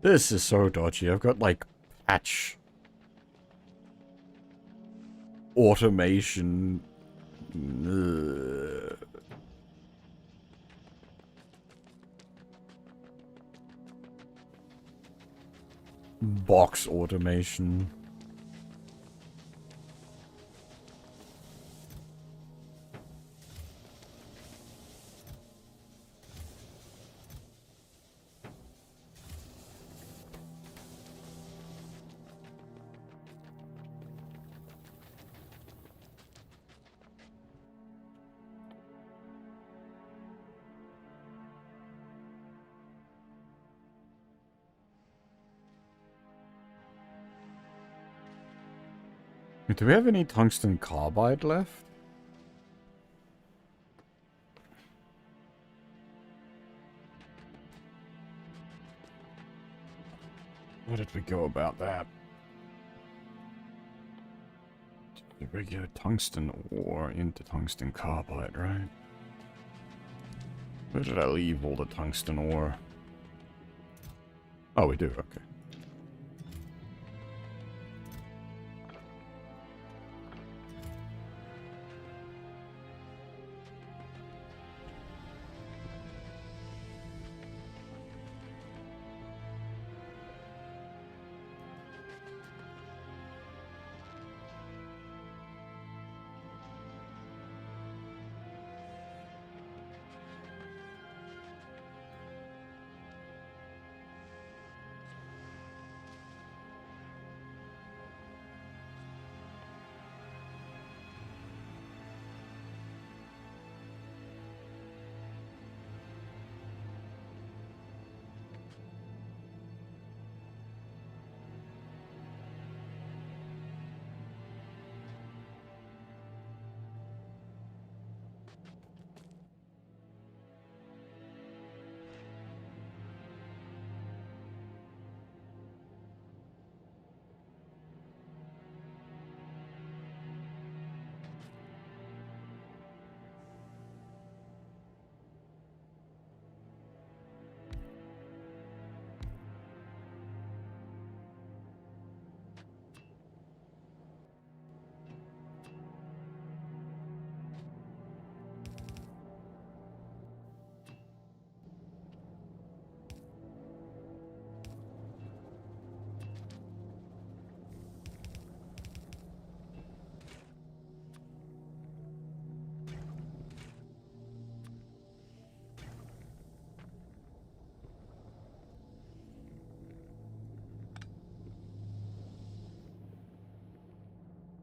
This is so dodgy. I've got, like, patch automation. Ugh. Box automation. Do we have any tungsten carbide left? How did we go about that? The regular tungsten ore into tungsten carbide, right? Where did I leave all the tungsten ore? Oh, we do, okay.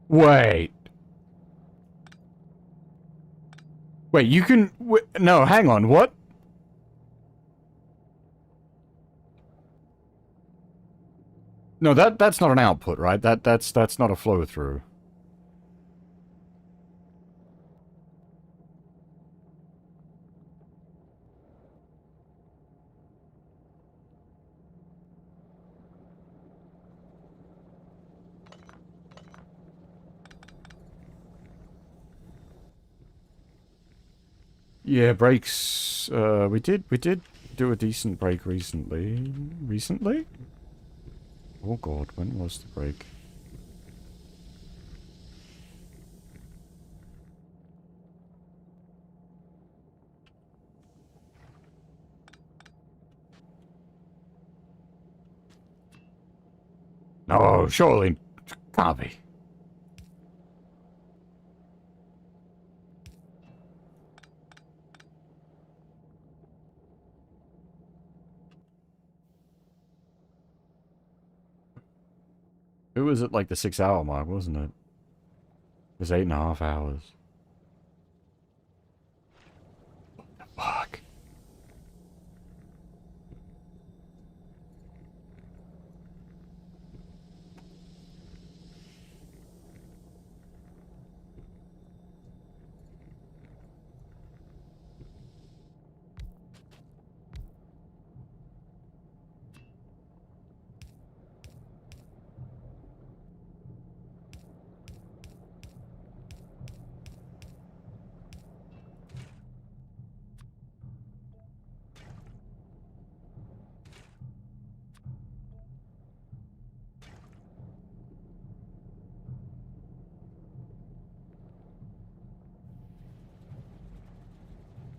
Wait. Wait, you can... no, hang on, what? No, that's not an output, right? That's not a flow-through. Yeah, breaks, we did do a decent break recently. Recently? Oh god, when was the break? No, surely can't be. It was at like the 6-hour mark, wasn't it? It was 8.5 hours. Fuck.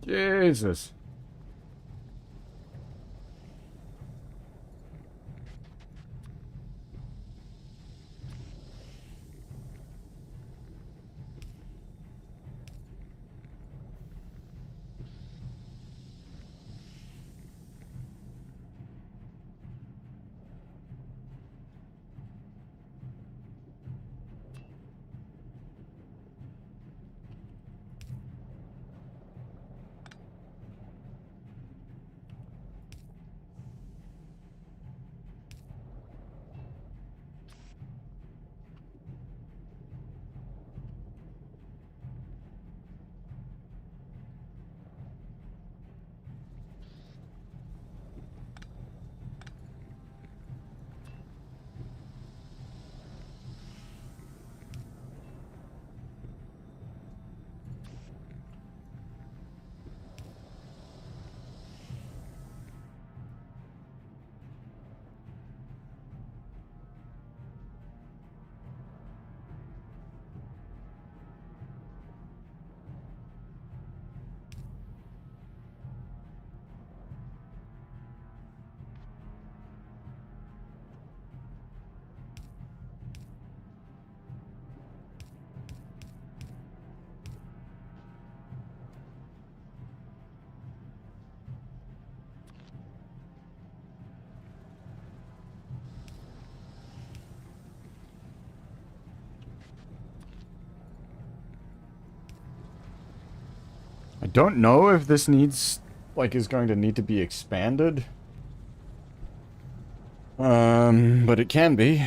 Jesus. don't know if this needs, like, is going to need to be expanded. But it can be.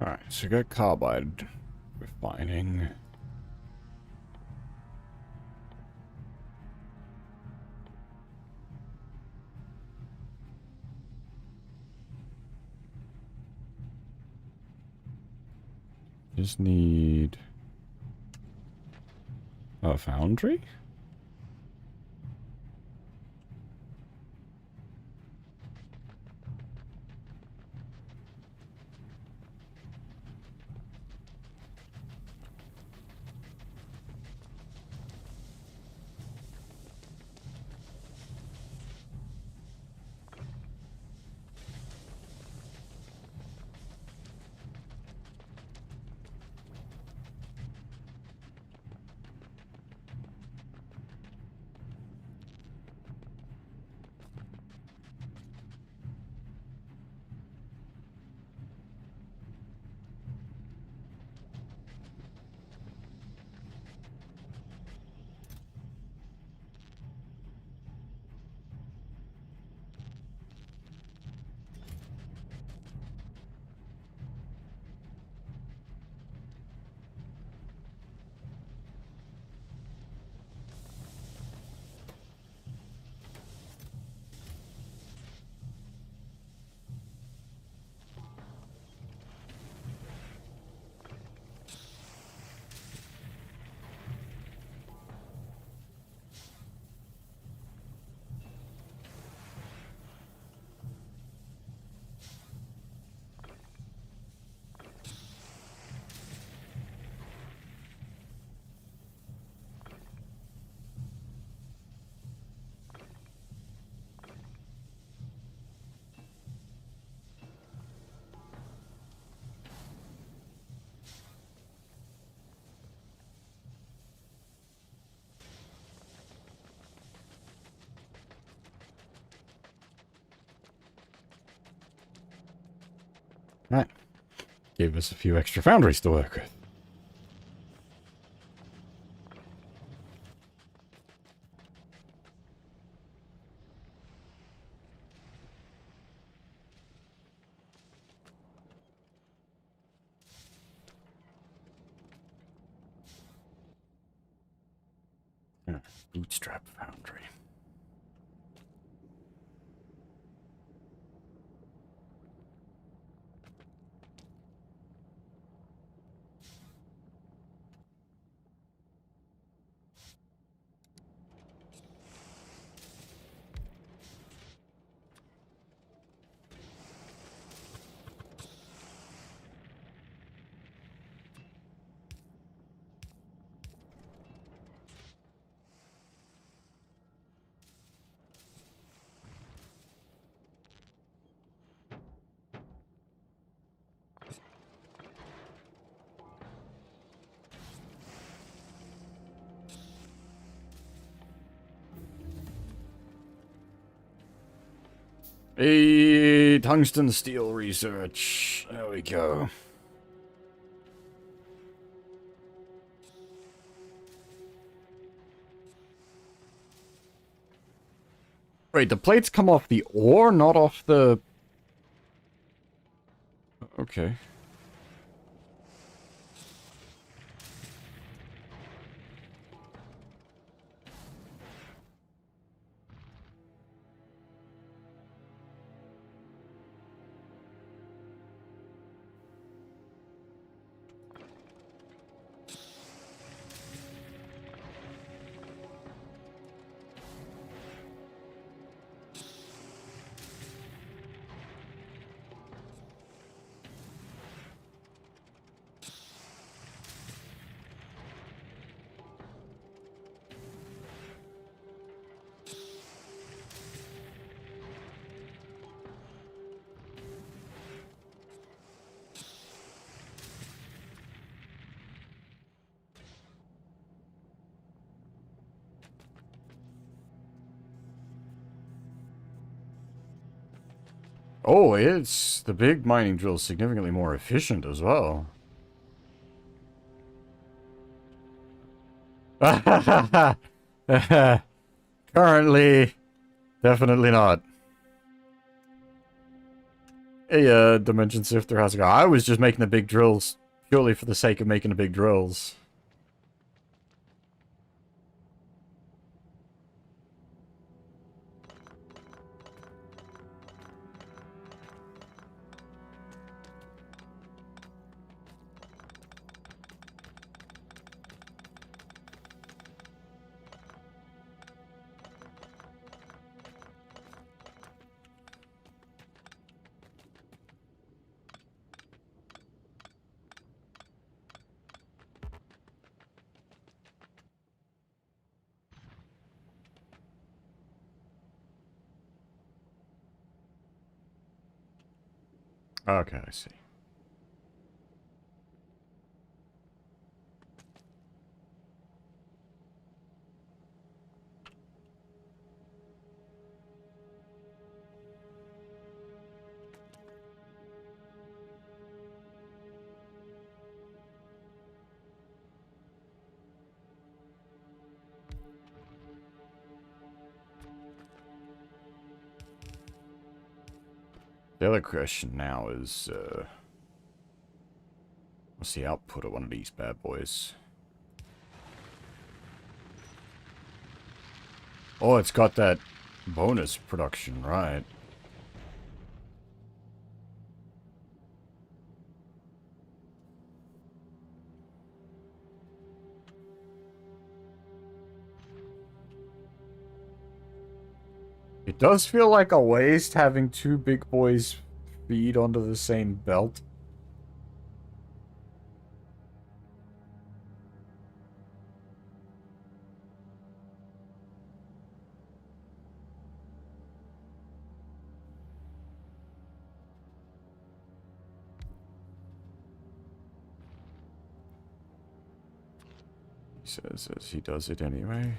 Alright, so you got carbide refining. Just need a foundry? Right. Gave us a few extra foundries to work with. Bootstrap foundry. Hey, tungsten steel research. There we go. Wait, the plates come off the ore, not off the... Okay. Oh, it's... The big mining drill is significantly more efficient as well. Currently, definitely not. Hey, Dimension Sifter, how's it going? I was just making the big drills purely for the sake of making the big drills. Okay, I see. The other question now is, what's the output of one of these bad boys? Oh, it's got that bonus production, right? It does feel like a waste having two big boys feed onto the same belt. He says as he does it anyway.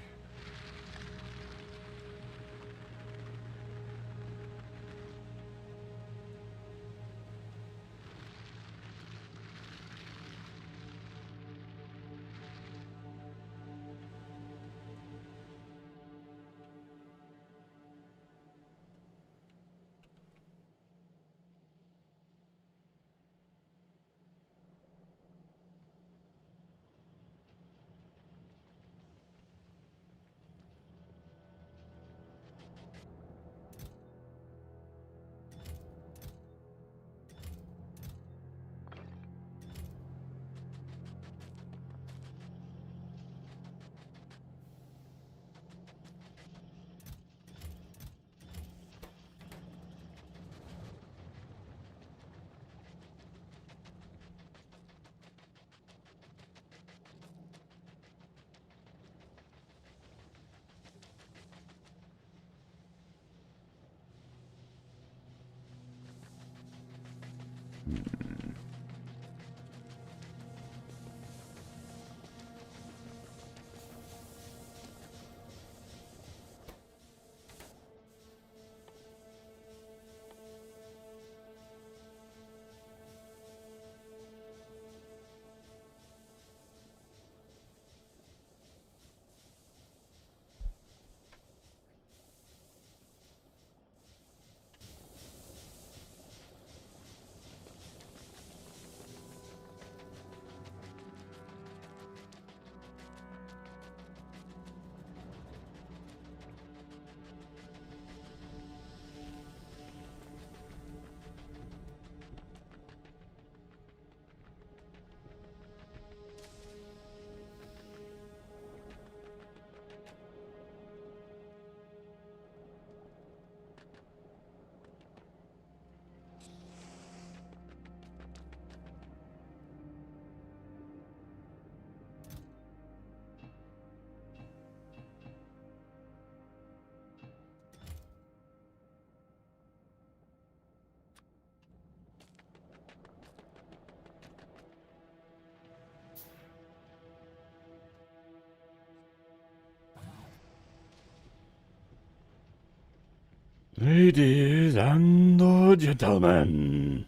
Ladies and gentlemen,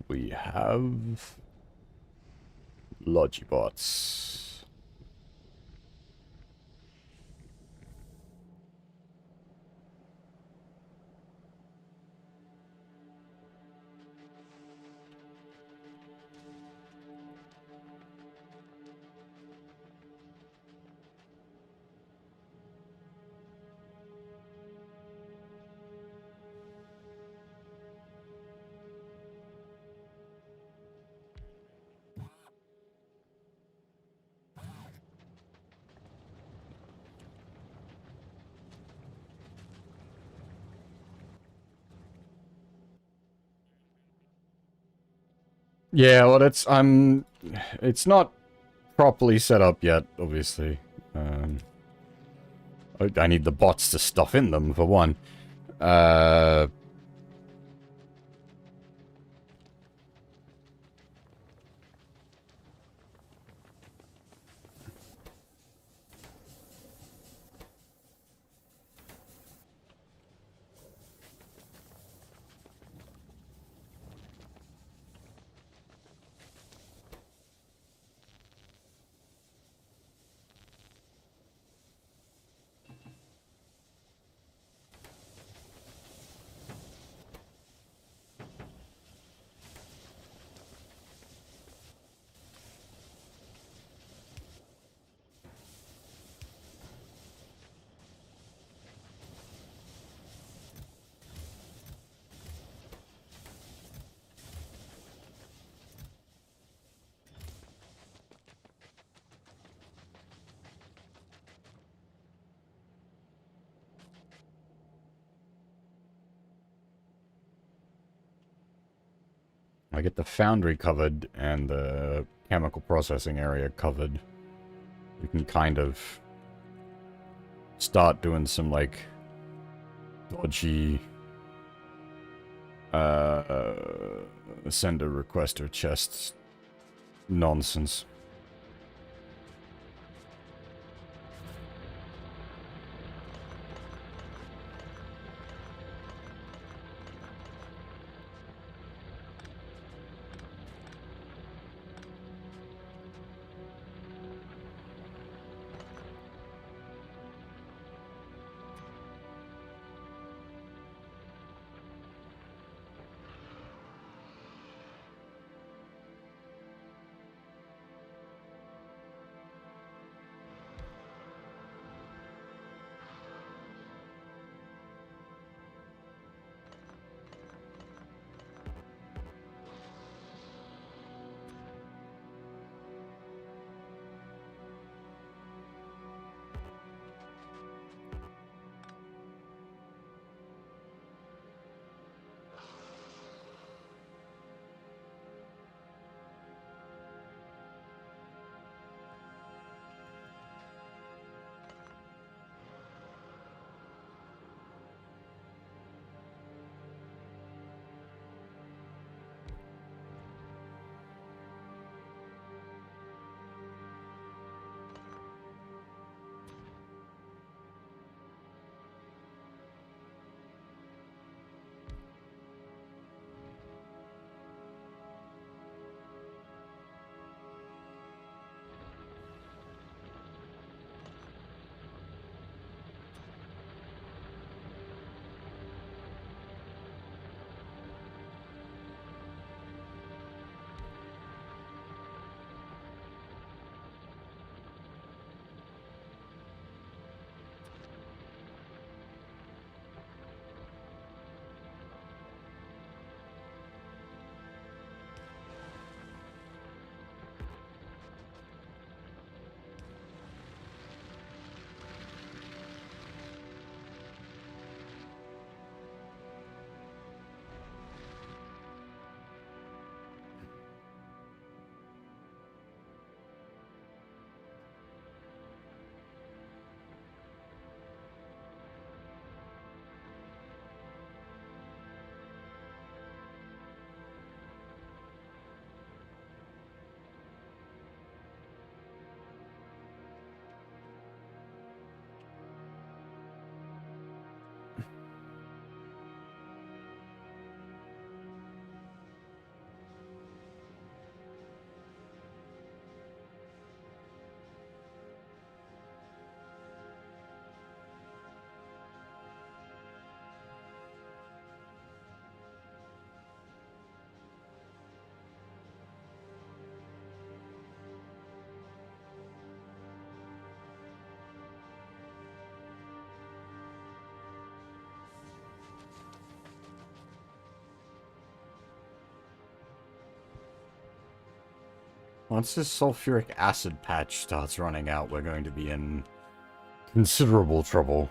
we have Logibots. Yeah, well, it's not properly set up yet, obviously. I need the bots to stuff in them, for one. Uh... I get the foundry covered and the chemical processing area covered. We can kind of start doing some, like, dodgy sender requester chests nonsense. Once this sulfuric acid patch starts running out, we're going to be in considerable trouble.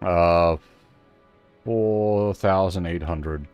Uh, 4,800.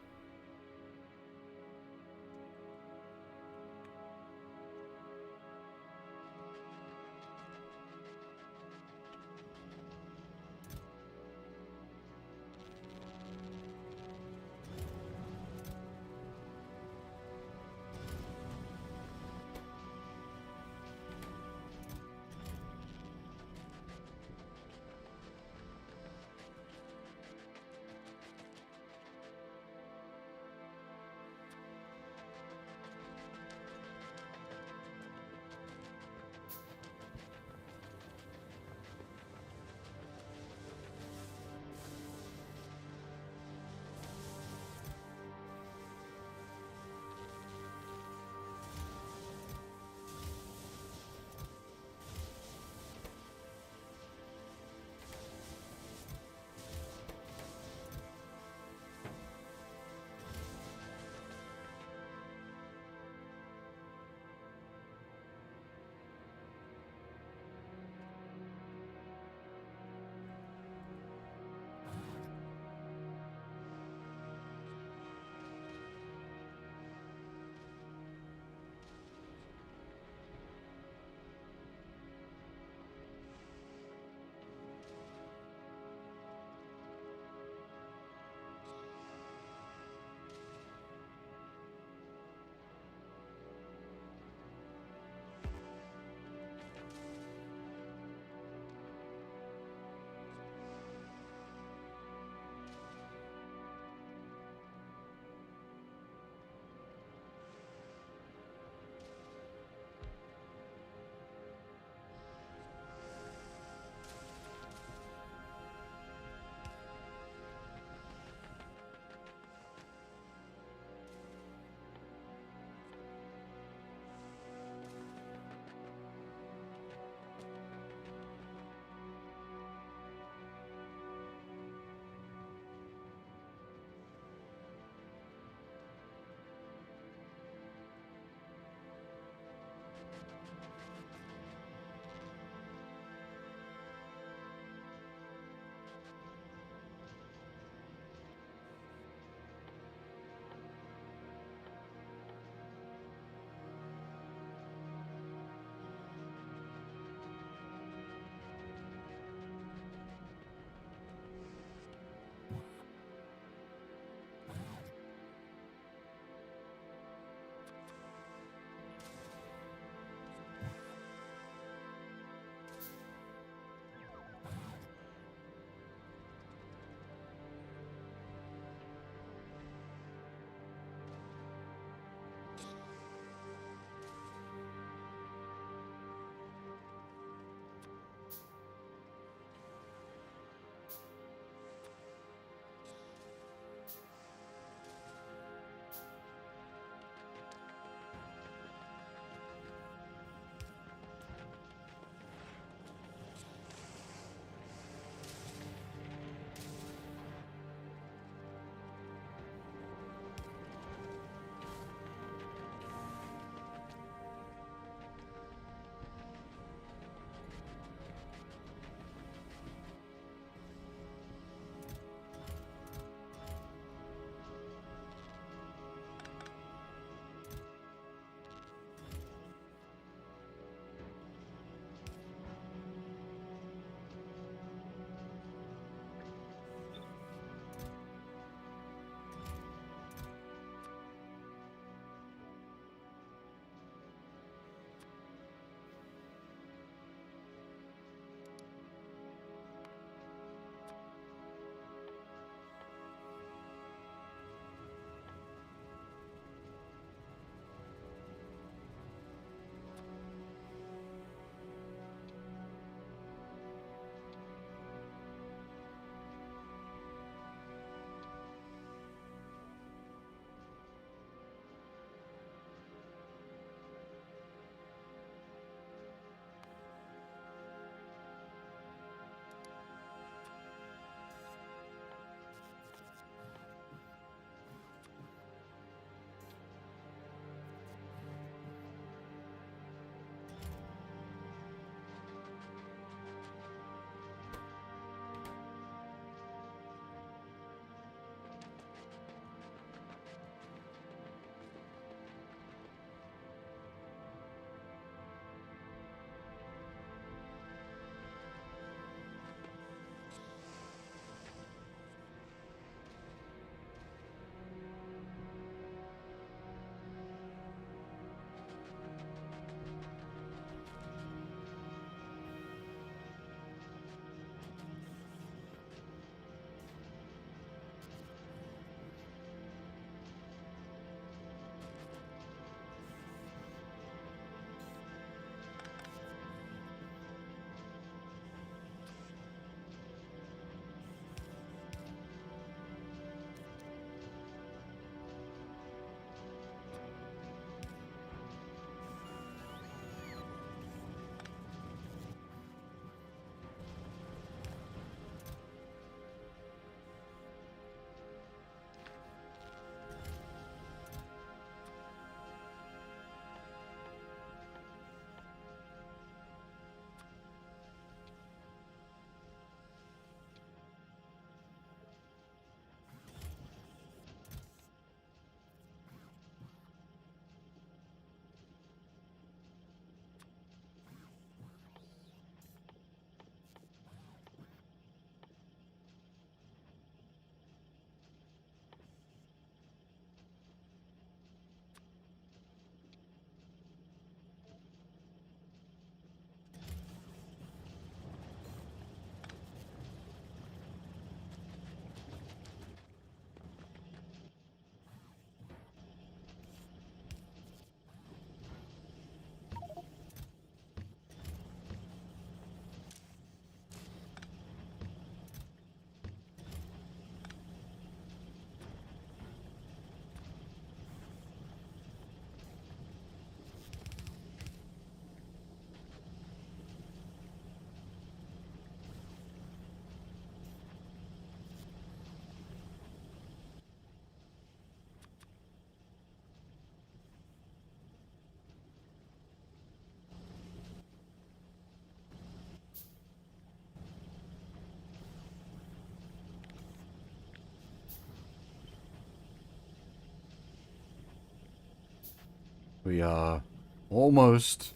We are almost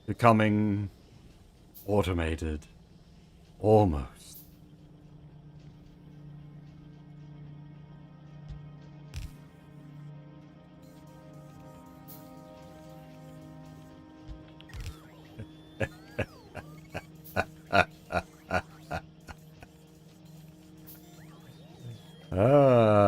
becoming automated. Almost. Ah.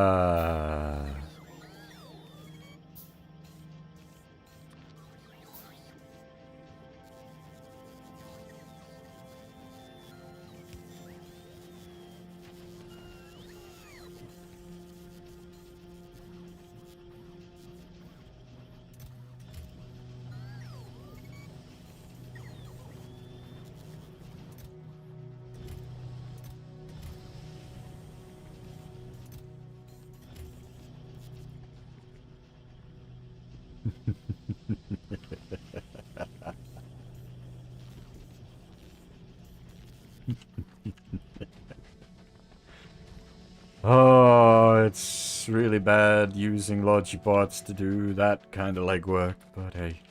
Oh, it's really bad using Logibots to do that kind of legwork, but hey.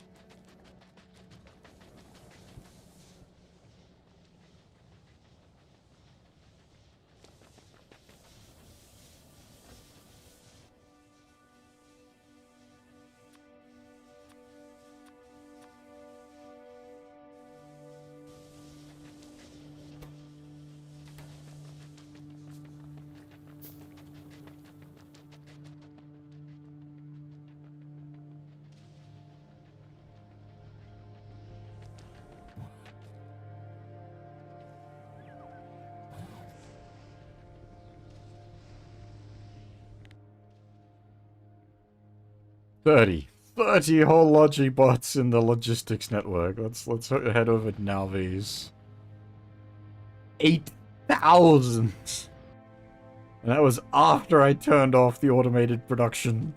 Thirty whole Logibots in the logistics network. Let's head over to Nalvi's. 8,000! And that was after I turned off the automated production.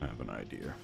I have an idea.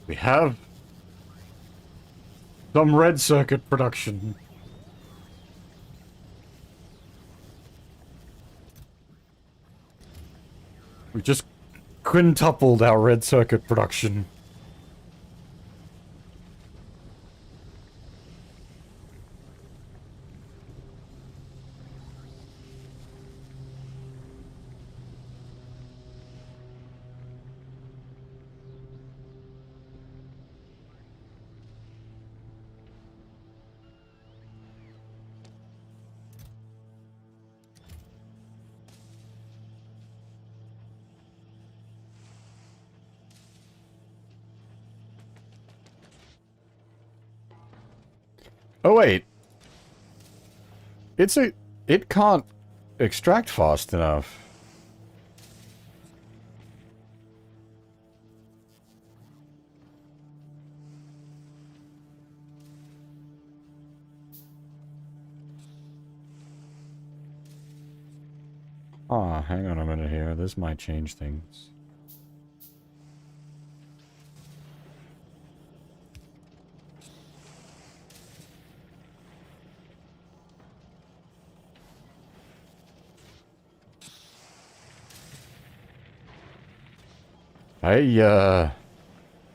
We have some red circuit production. We just quintupled our red circuit production. Oh, wait. It can't extract fast enough. Ah, hang on a minute here. This might change things.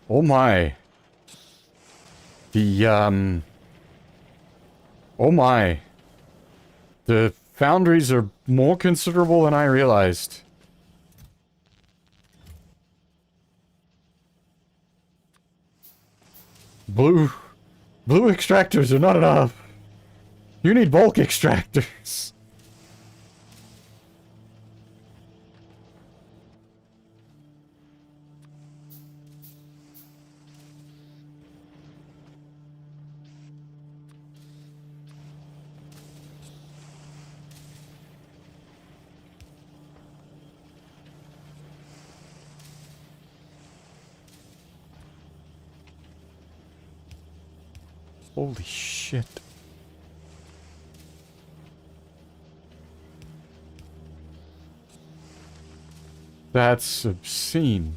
Oh my. Oh my. The foundries are more considerable than I realized. Blue extractors are not enough. You need bulk extractors. Holy shit. That's obscene.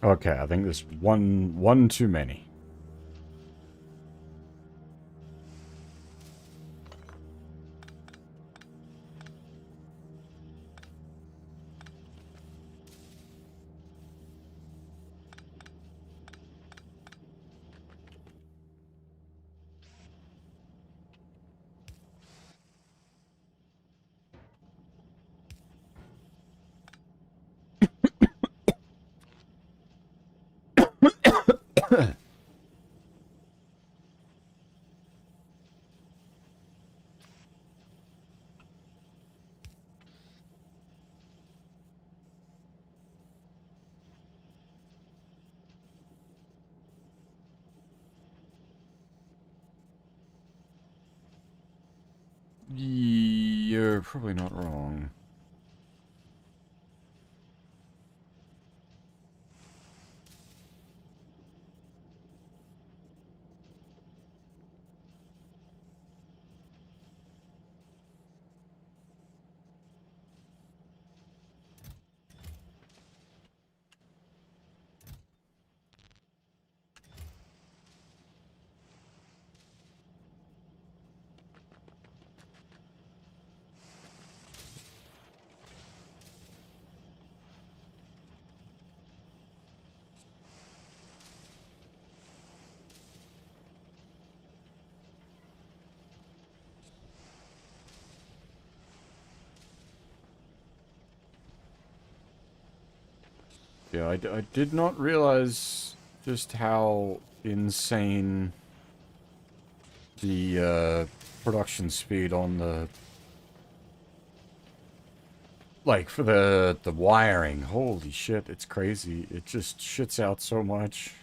Okay, I think there's one too many. You're probably not wrong. Yeah, I did not realize just how insane the production speed on the, like, for the wiring. Holy shit, it's crazy. It just shits out so much.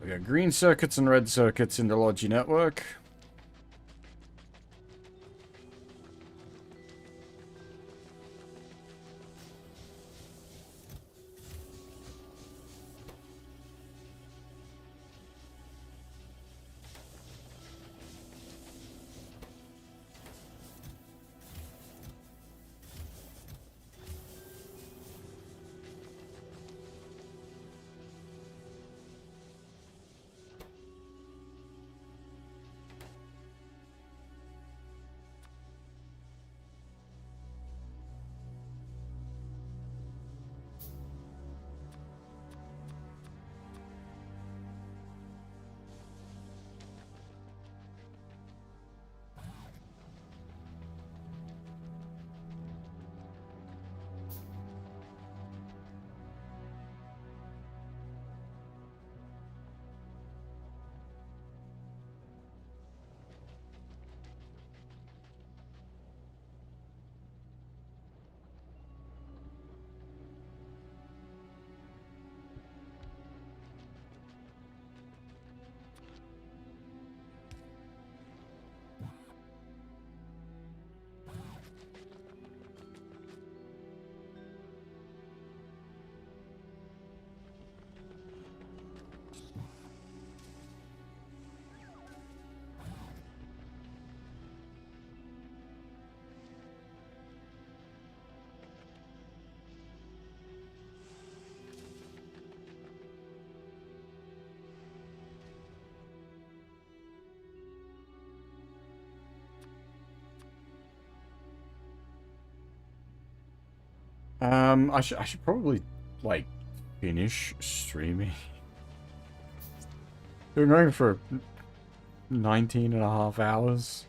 We got green circuits and red circuits in the Logi network. I should probably, like, finish streaming. We're going for 19 and a half hours.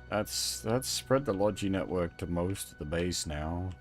That's spread the Logi network to most of the base now.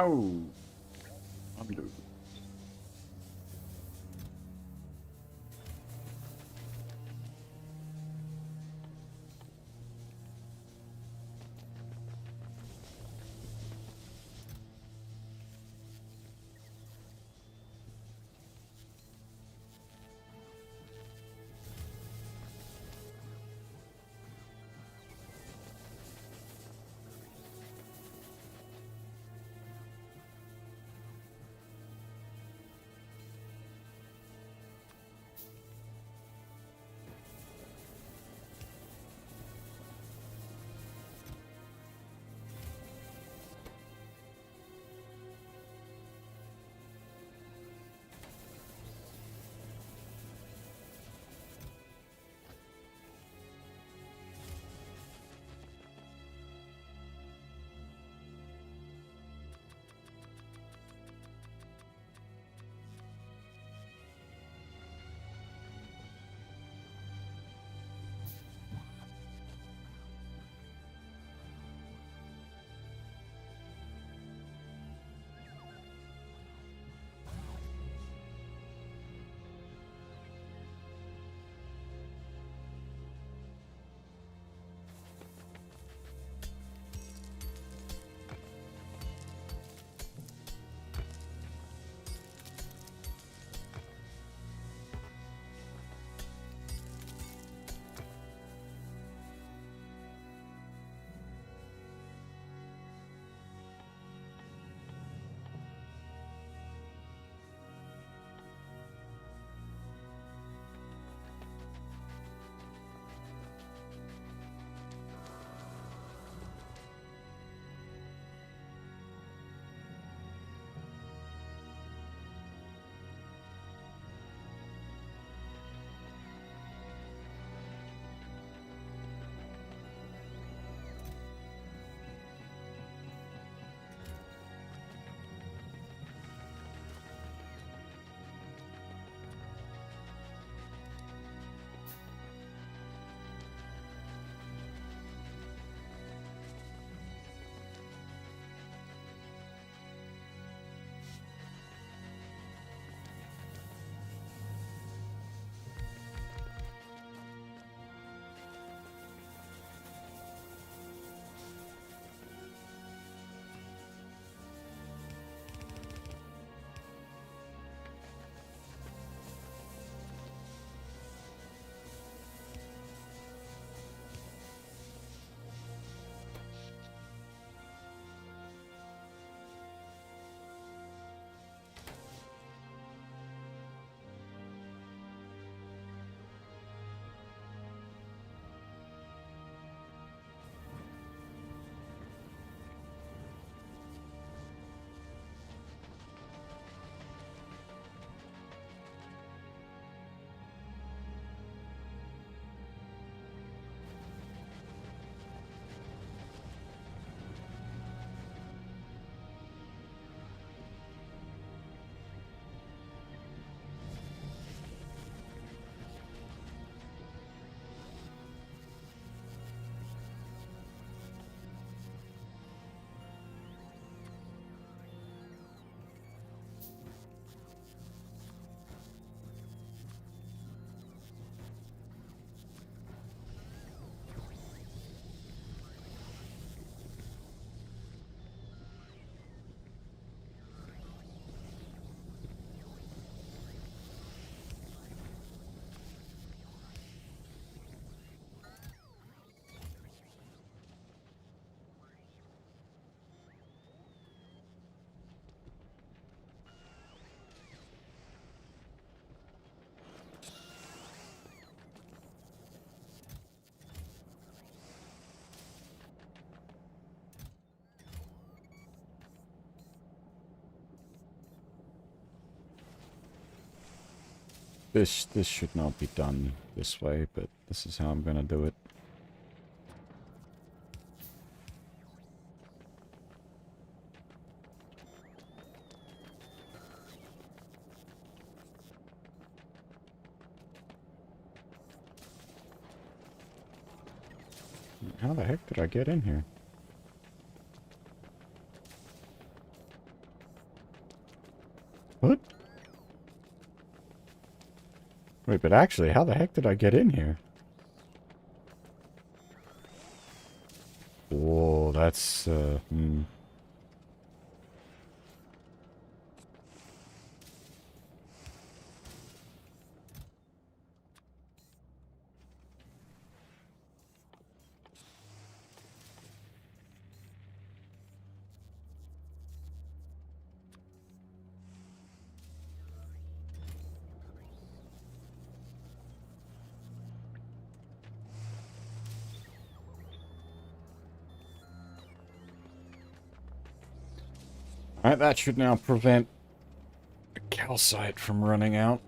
Oh, undo. This should not be done this way, but this is how I'm gonna do it. How the heck did I get in here? Wait, but actually, how the heck did I get in here? Whoa, that's, Alright, that should now prevent the calcite from running out.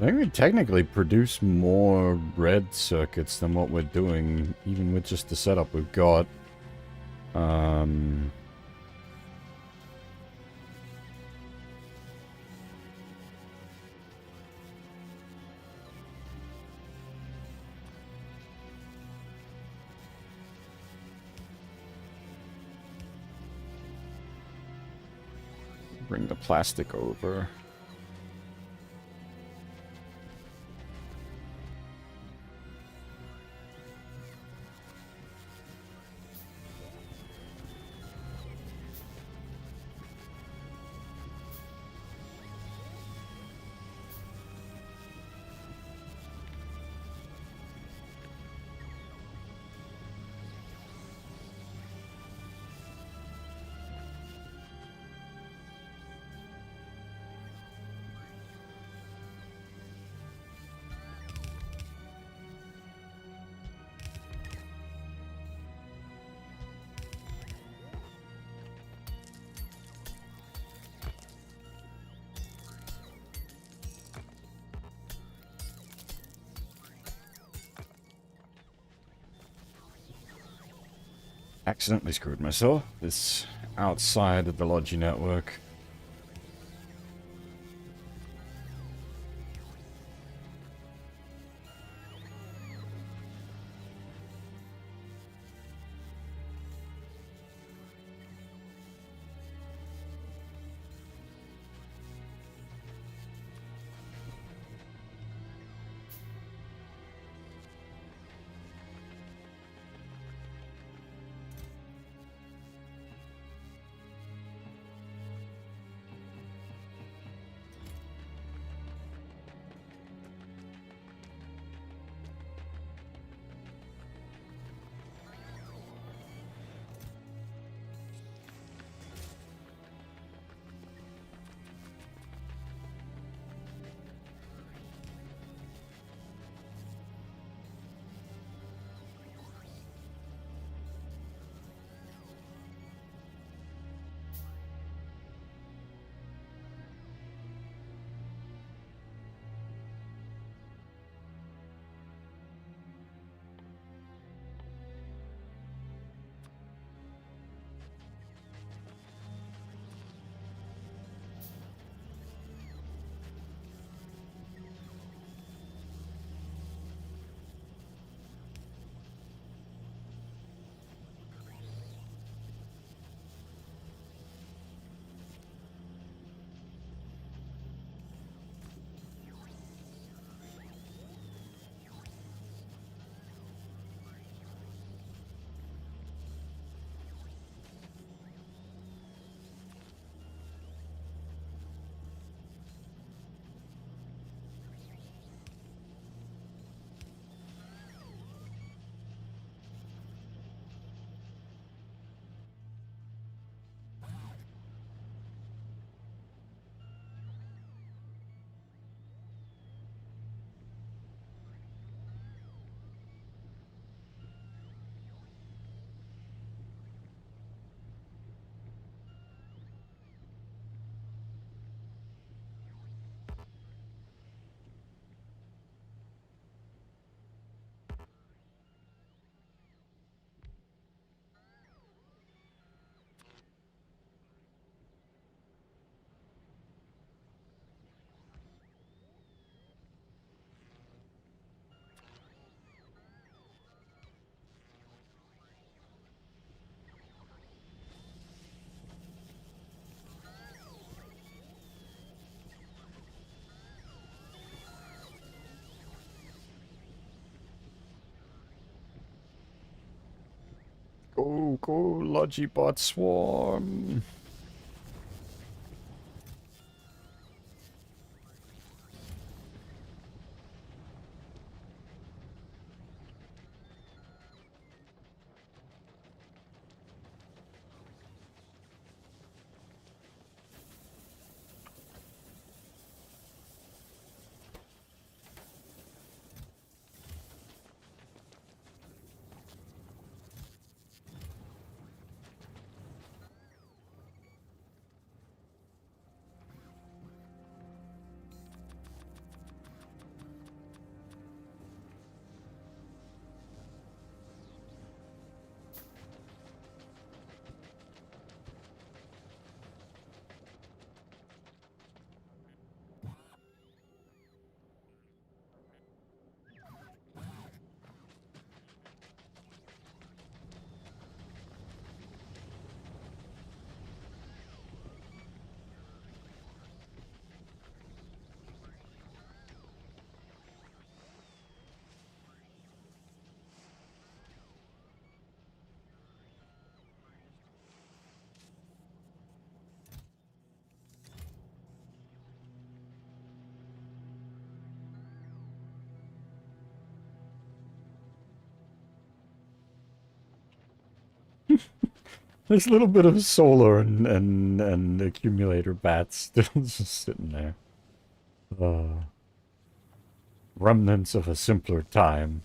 I think we technically produce more red circuits than what we're doing, even with just the setup we've got. Bring the plastic over. Accidentally screwed myself. It's outside of the Logi network. Go, go, Logibot Swarm. There's a little bit of solar and accumulator bats still just sitting there. Remnants of a simpler time.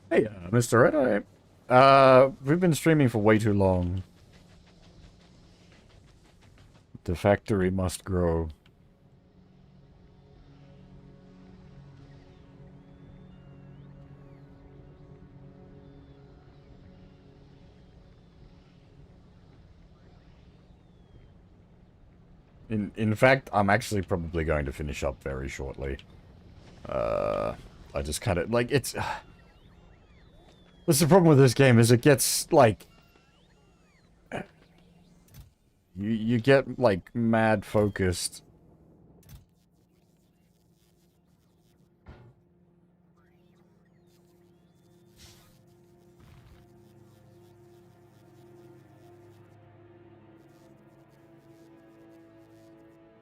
Hey, Mr. Red Eye. We've been streaming for way too long. The factory must grow. In fact, I'm actually probably going to finish up very shortly. I just kind of, like, it's... What's the problem with this game is it gets, like... You get, like, mad focused.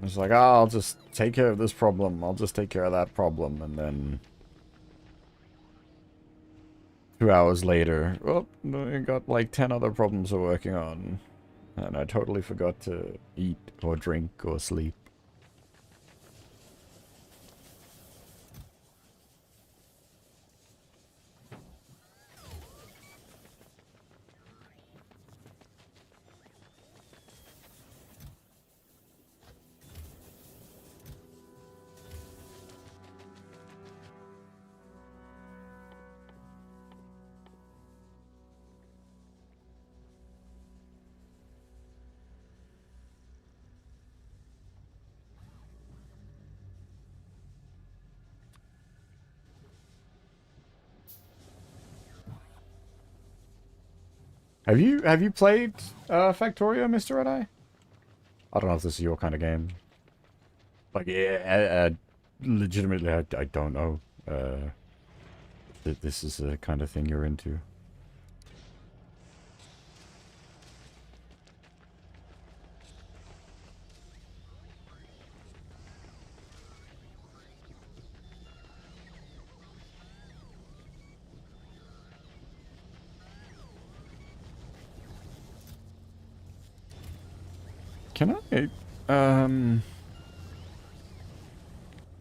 It's like, oh, I'll just take care of this problem. I'll just take care of that problem. And then 2 hours later, oh, I got like 10 other problems we're working on. And I totally forgot to eat or drink or sleep. Have you played Factorio, Mr. Red Eye? I don't know if this is your kind of game. Like, yeah, legitimately, I don't know. That this is the kind of thing you're into. Can I,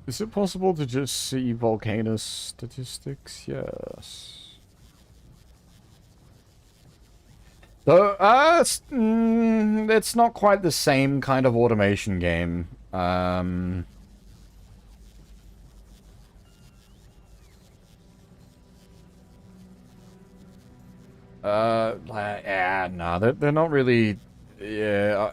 is it possible to just see Volcanus statistics? Yes. So, it's not quite the same kind of automation game. Yeah, no, they're not really, yeah,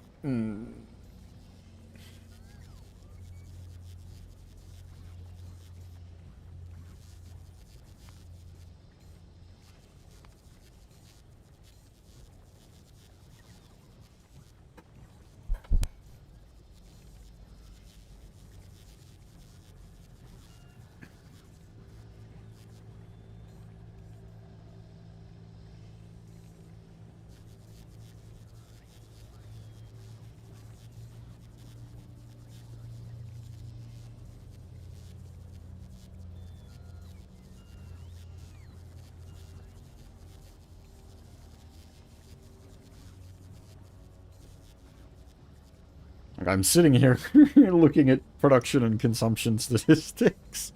Like, I'm sitting here looking at production and consumption statistics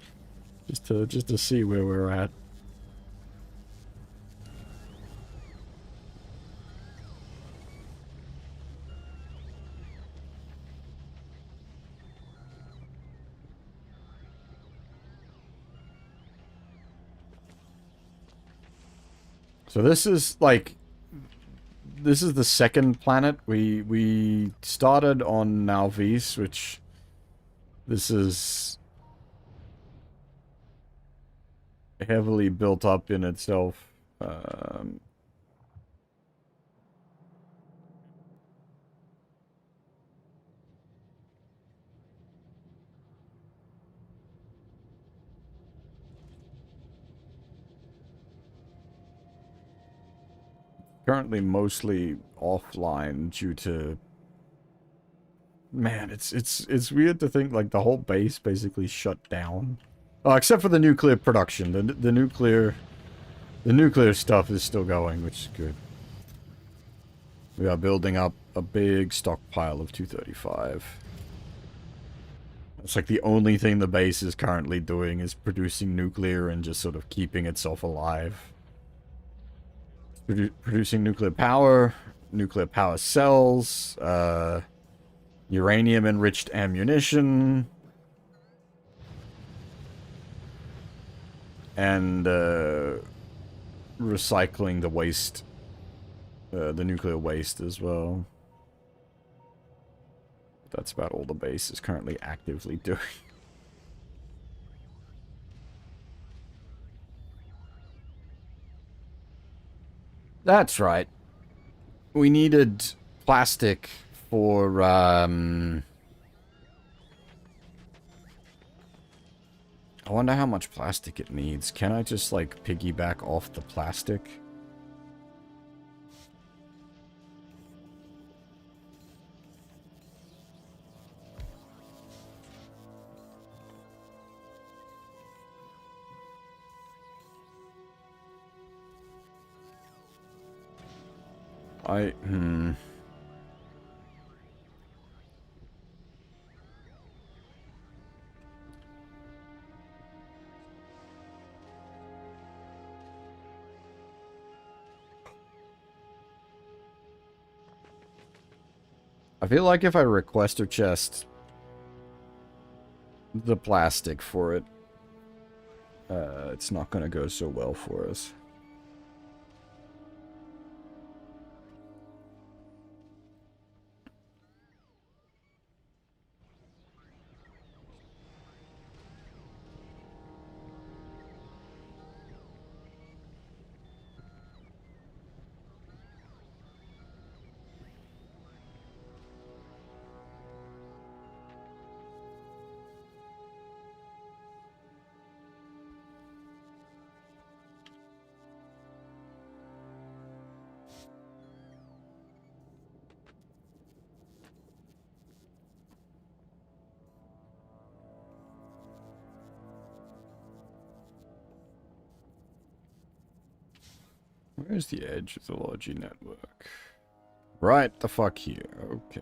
just to see where we're at. So this is like, this is the second planet. We started on Nalvis, which this is heavily built up in itself. Currently mostly offline due to, man, it's weird to think like the whole base basically shut down. Except for the nuclear production. The nuclear stuff is still going, which is good. We are building up a big stockpile of 235. It's like the only thing the base is currently doing is producing nuclear and just sort of keeping itself alive. Producing nuclear power cells, uranium-enriched ammunition, and recycling the waste, the nuclear waste as well. That's about all the base is currently actively doing. That's right. We needed plastic for, I wonder how much plastic it needs. Can I just, like, piggyback off the plastic? I feel like if I request or chest the plastic for it, it's not gonna go so well for us. Where's the edge of the Logi network? Right the fuck here. Okay.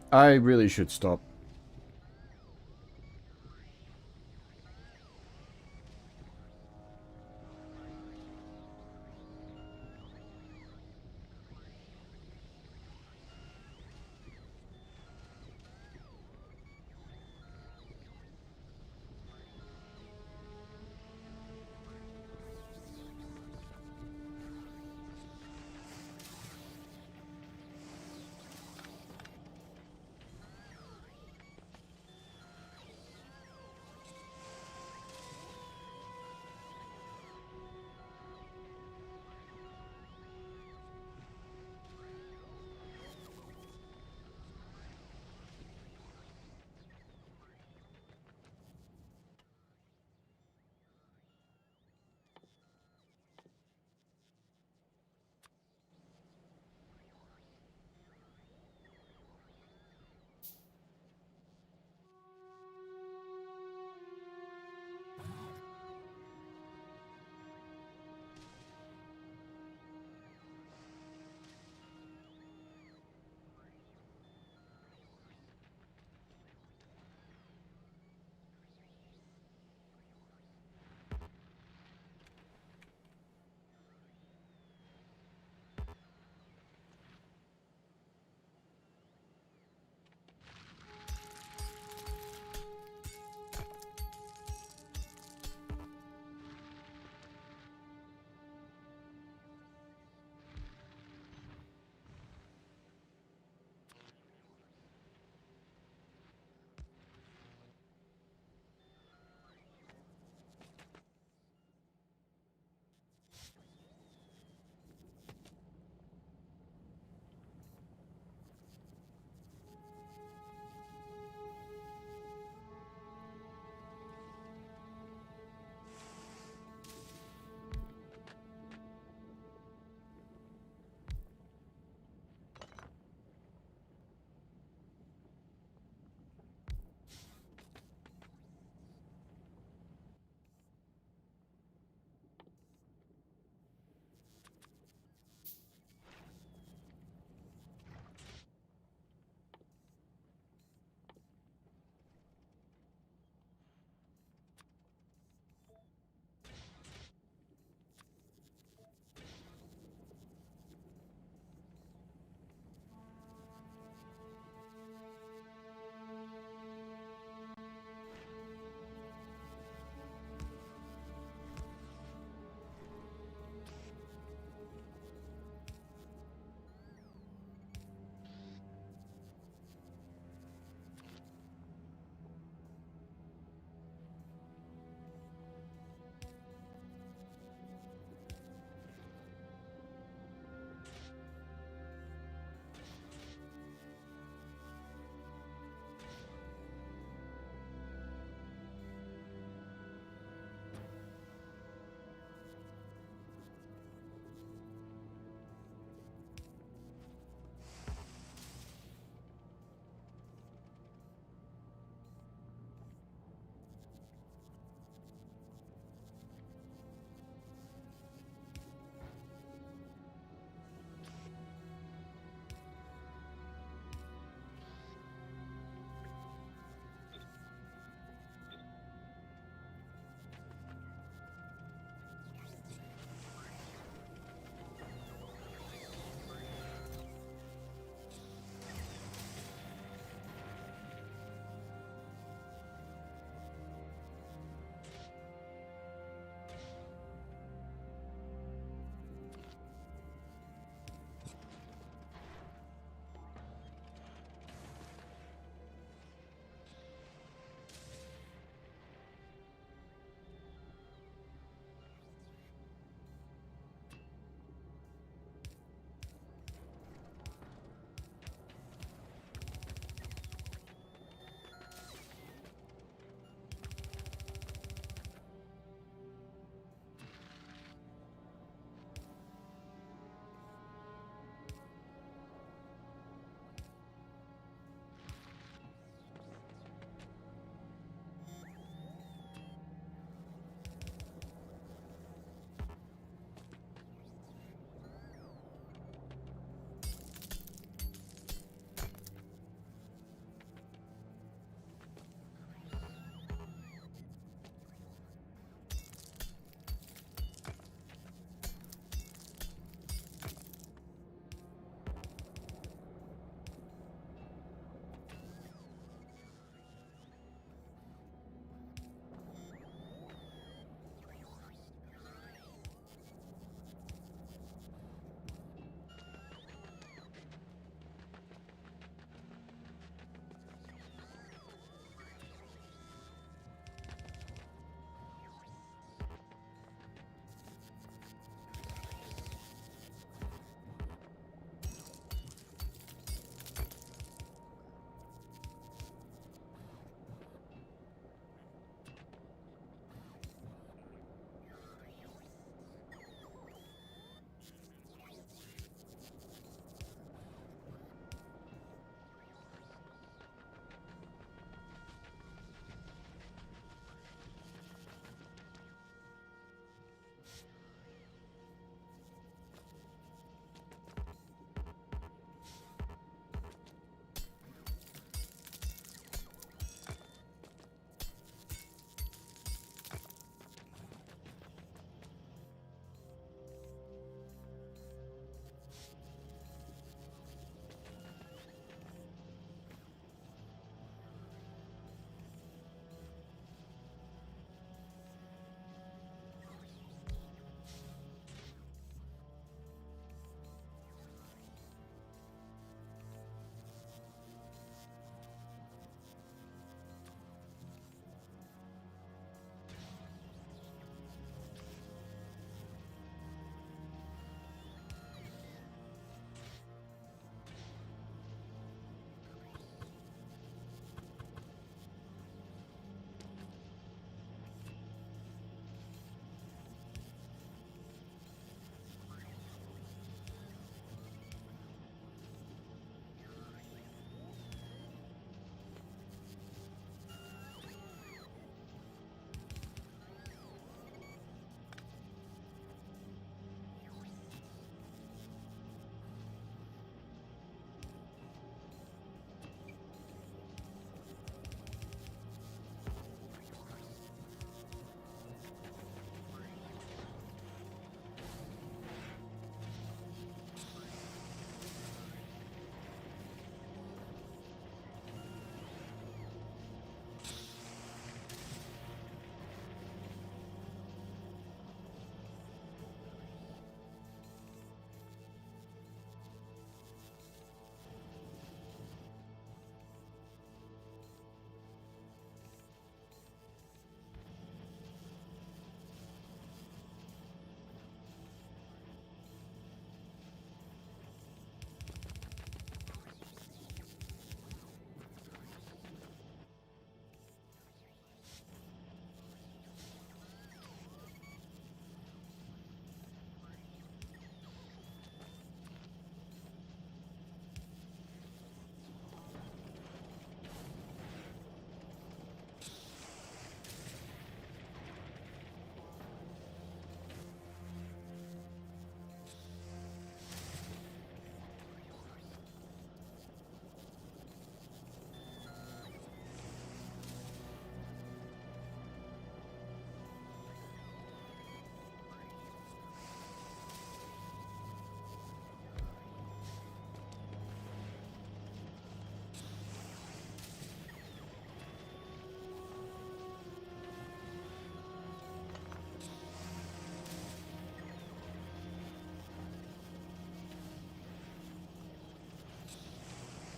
I really should stop.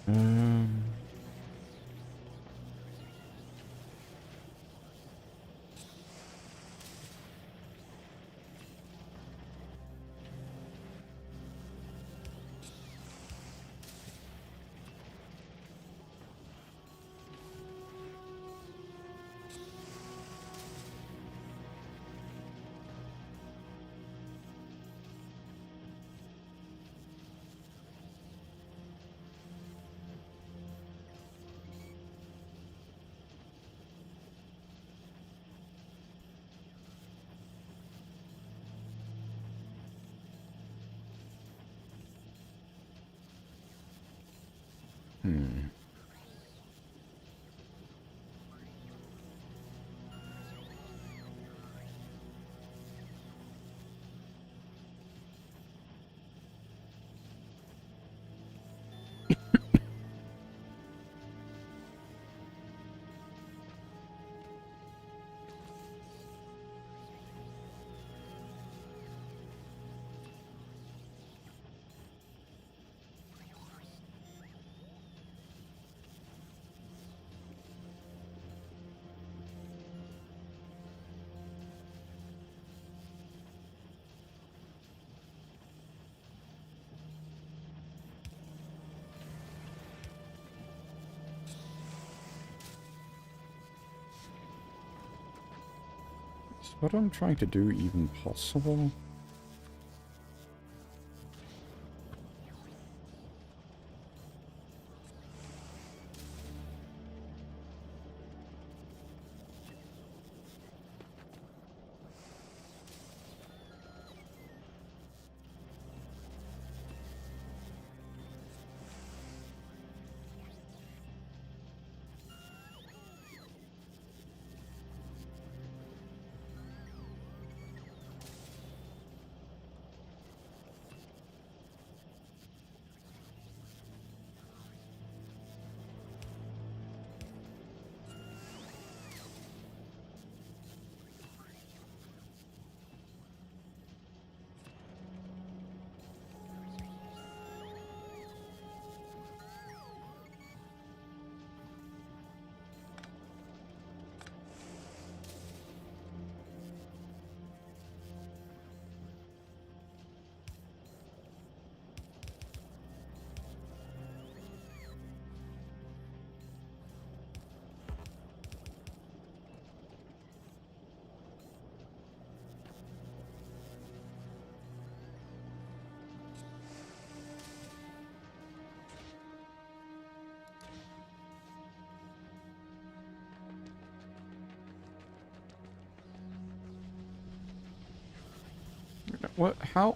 Um, hmm. Is what I'm trying to do even possible? What? How?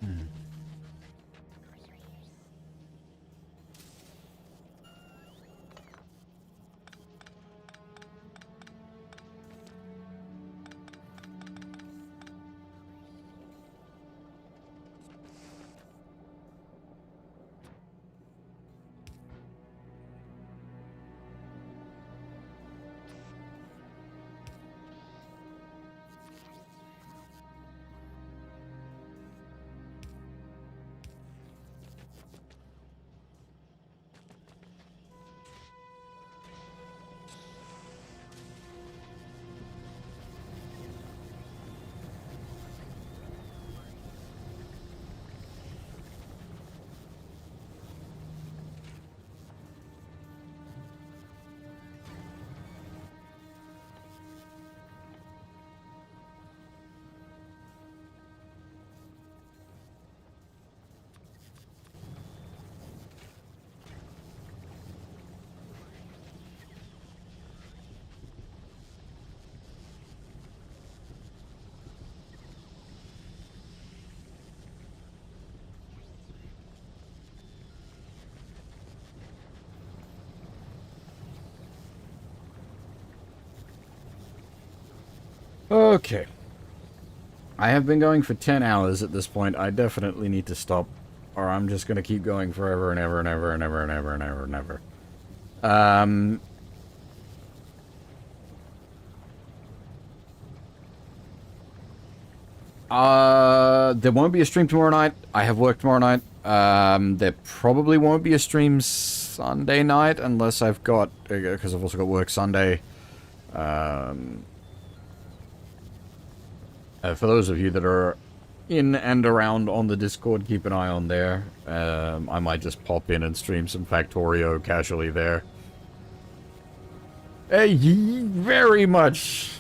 Hmm. Okay. I have been going for 10 hours at this point. I definitely need to stop, or I'm just going to keep going forever and ever and ever and ever and ever and ever and ever. There won't be a stream tomorrow night. I have work tomorrow night. There probably won't be a stream Sunday night unless I've got, because I've also got work Sunday. For those of you that are in and around on the Discord, keep an eye on there. I might just pop in and stream some Factorio casually there. Very much.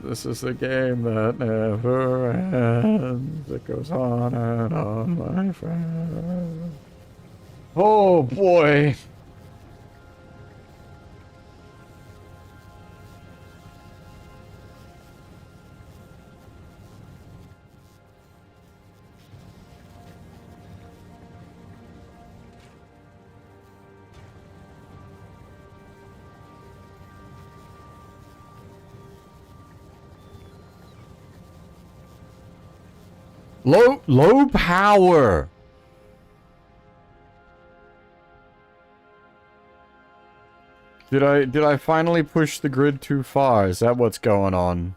This is a game that never ends. It goes on and on, my friend. Oh boy. Low power. Did I finally push the grid too far? Is that what's going on?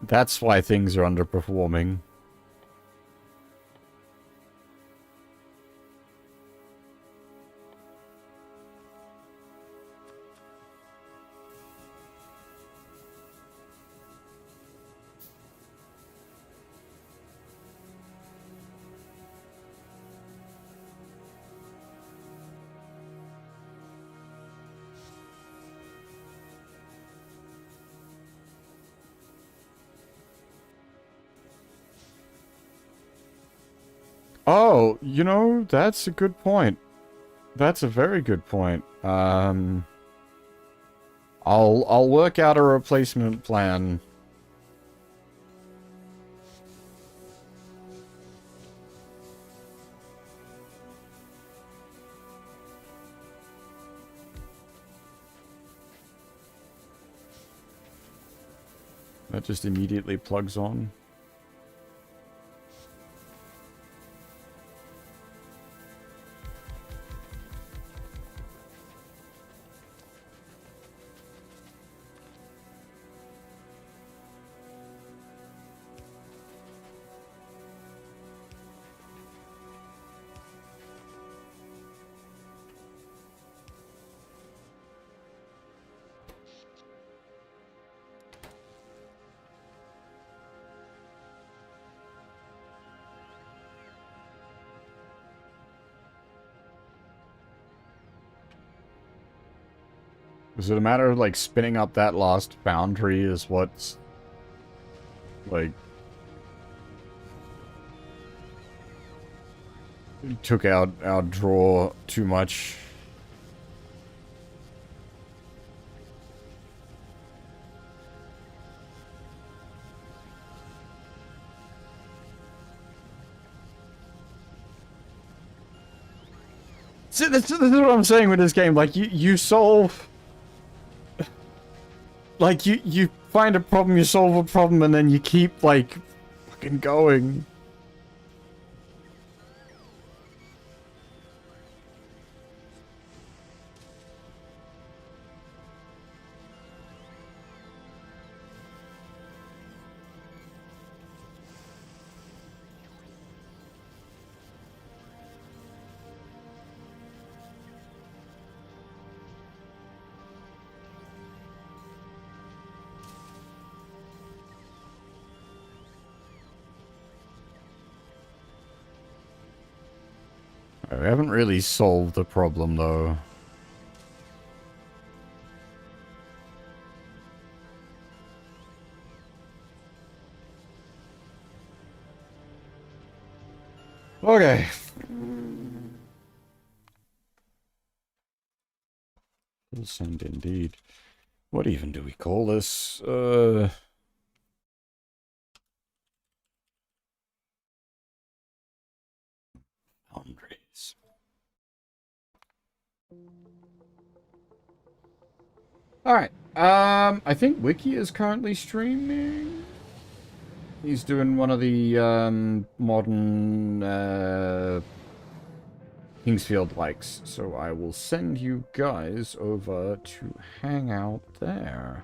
That's why things are underperforming. Oh, you know, that's a good point. That's a very good point. I'll work out a replacement plan. That just immediately plugs on. Is it a matter of, like, spinning up that lost boundary is what's, like, took out our draw too much? See, this is what I'm saying with this game. Like, you solve... Like, you find a problem, you solve a problem, and then you keep, like, fucking going. We haven't really solved the problem, though. Okay. Full send indeed. What even do we call this? boundaries. Alright, I think Wiki is currently streaming. He's doing one of the, modern, Kingsfield likes, so I will send you guys over to hang out there.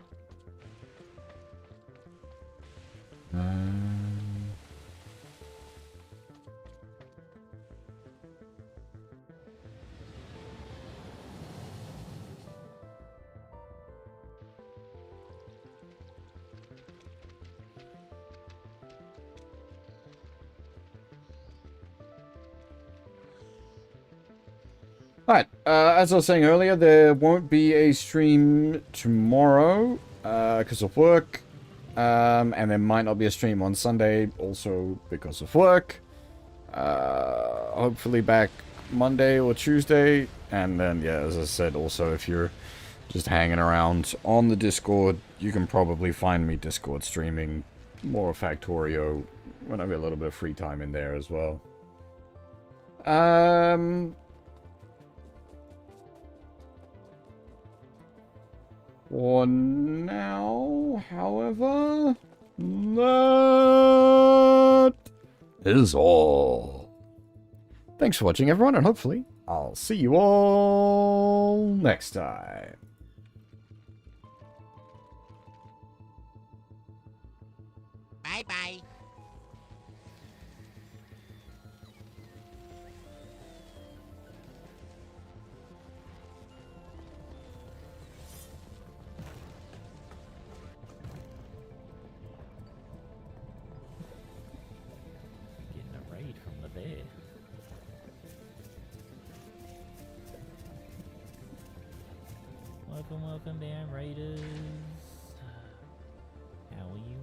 Alright, as I was saying earlier, there won't be a stream tomorrow, because of work, and there might not be a stream on Sunday, also because of work. Hopefully back Monday or Tuesday, and then, yeah, as I said, also, if you're just hanging around on the Discord, you can probably find me Discord streaming more Factorio when I have a little bit of free time in there as well. For now, however, that is all. Thanks for watching, everyone, and hopefully I'll see you all next time. Bye-bye. Getting a raid from the bear. Welcome, welcome down, raiders. How are you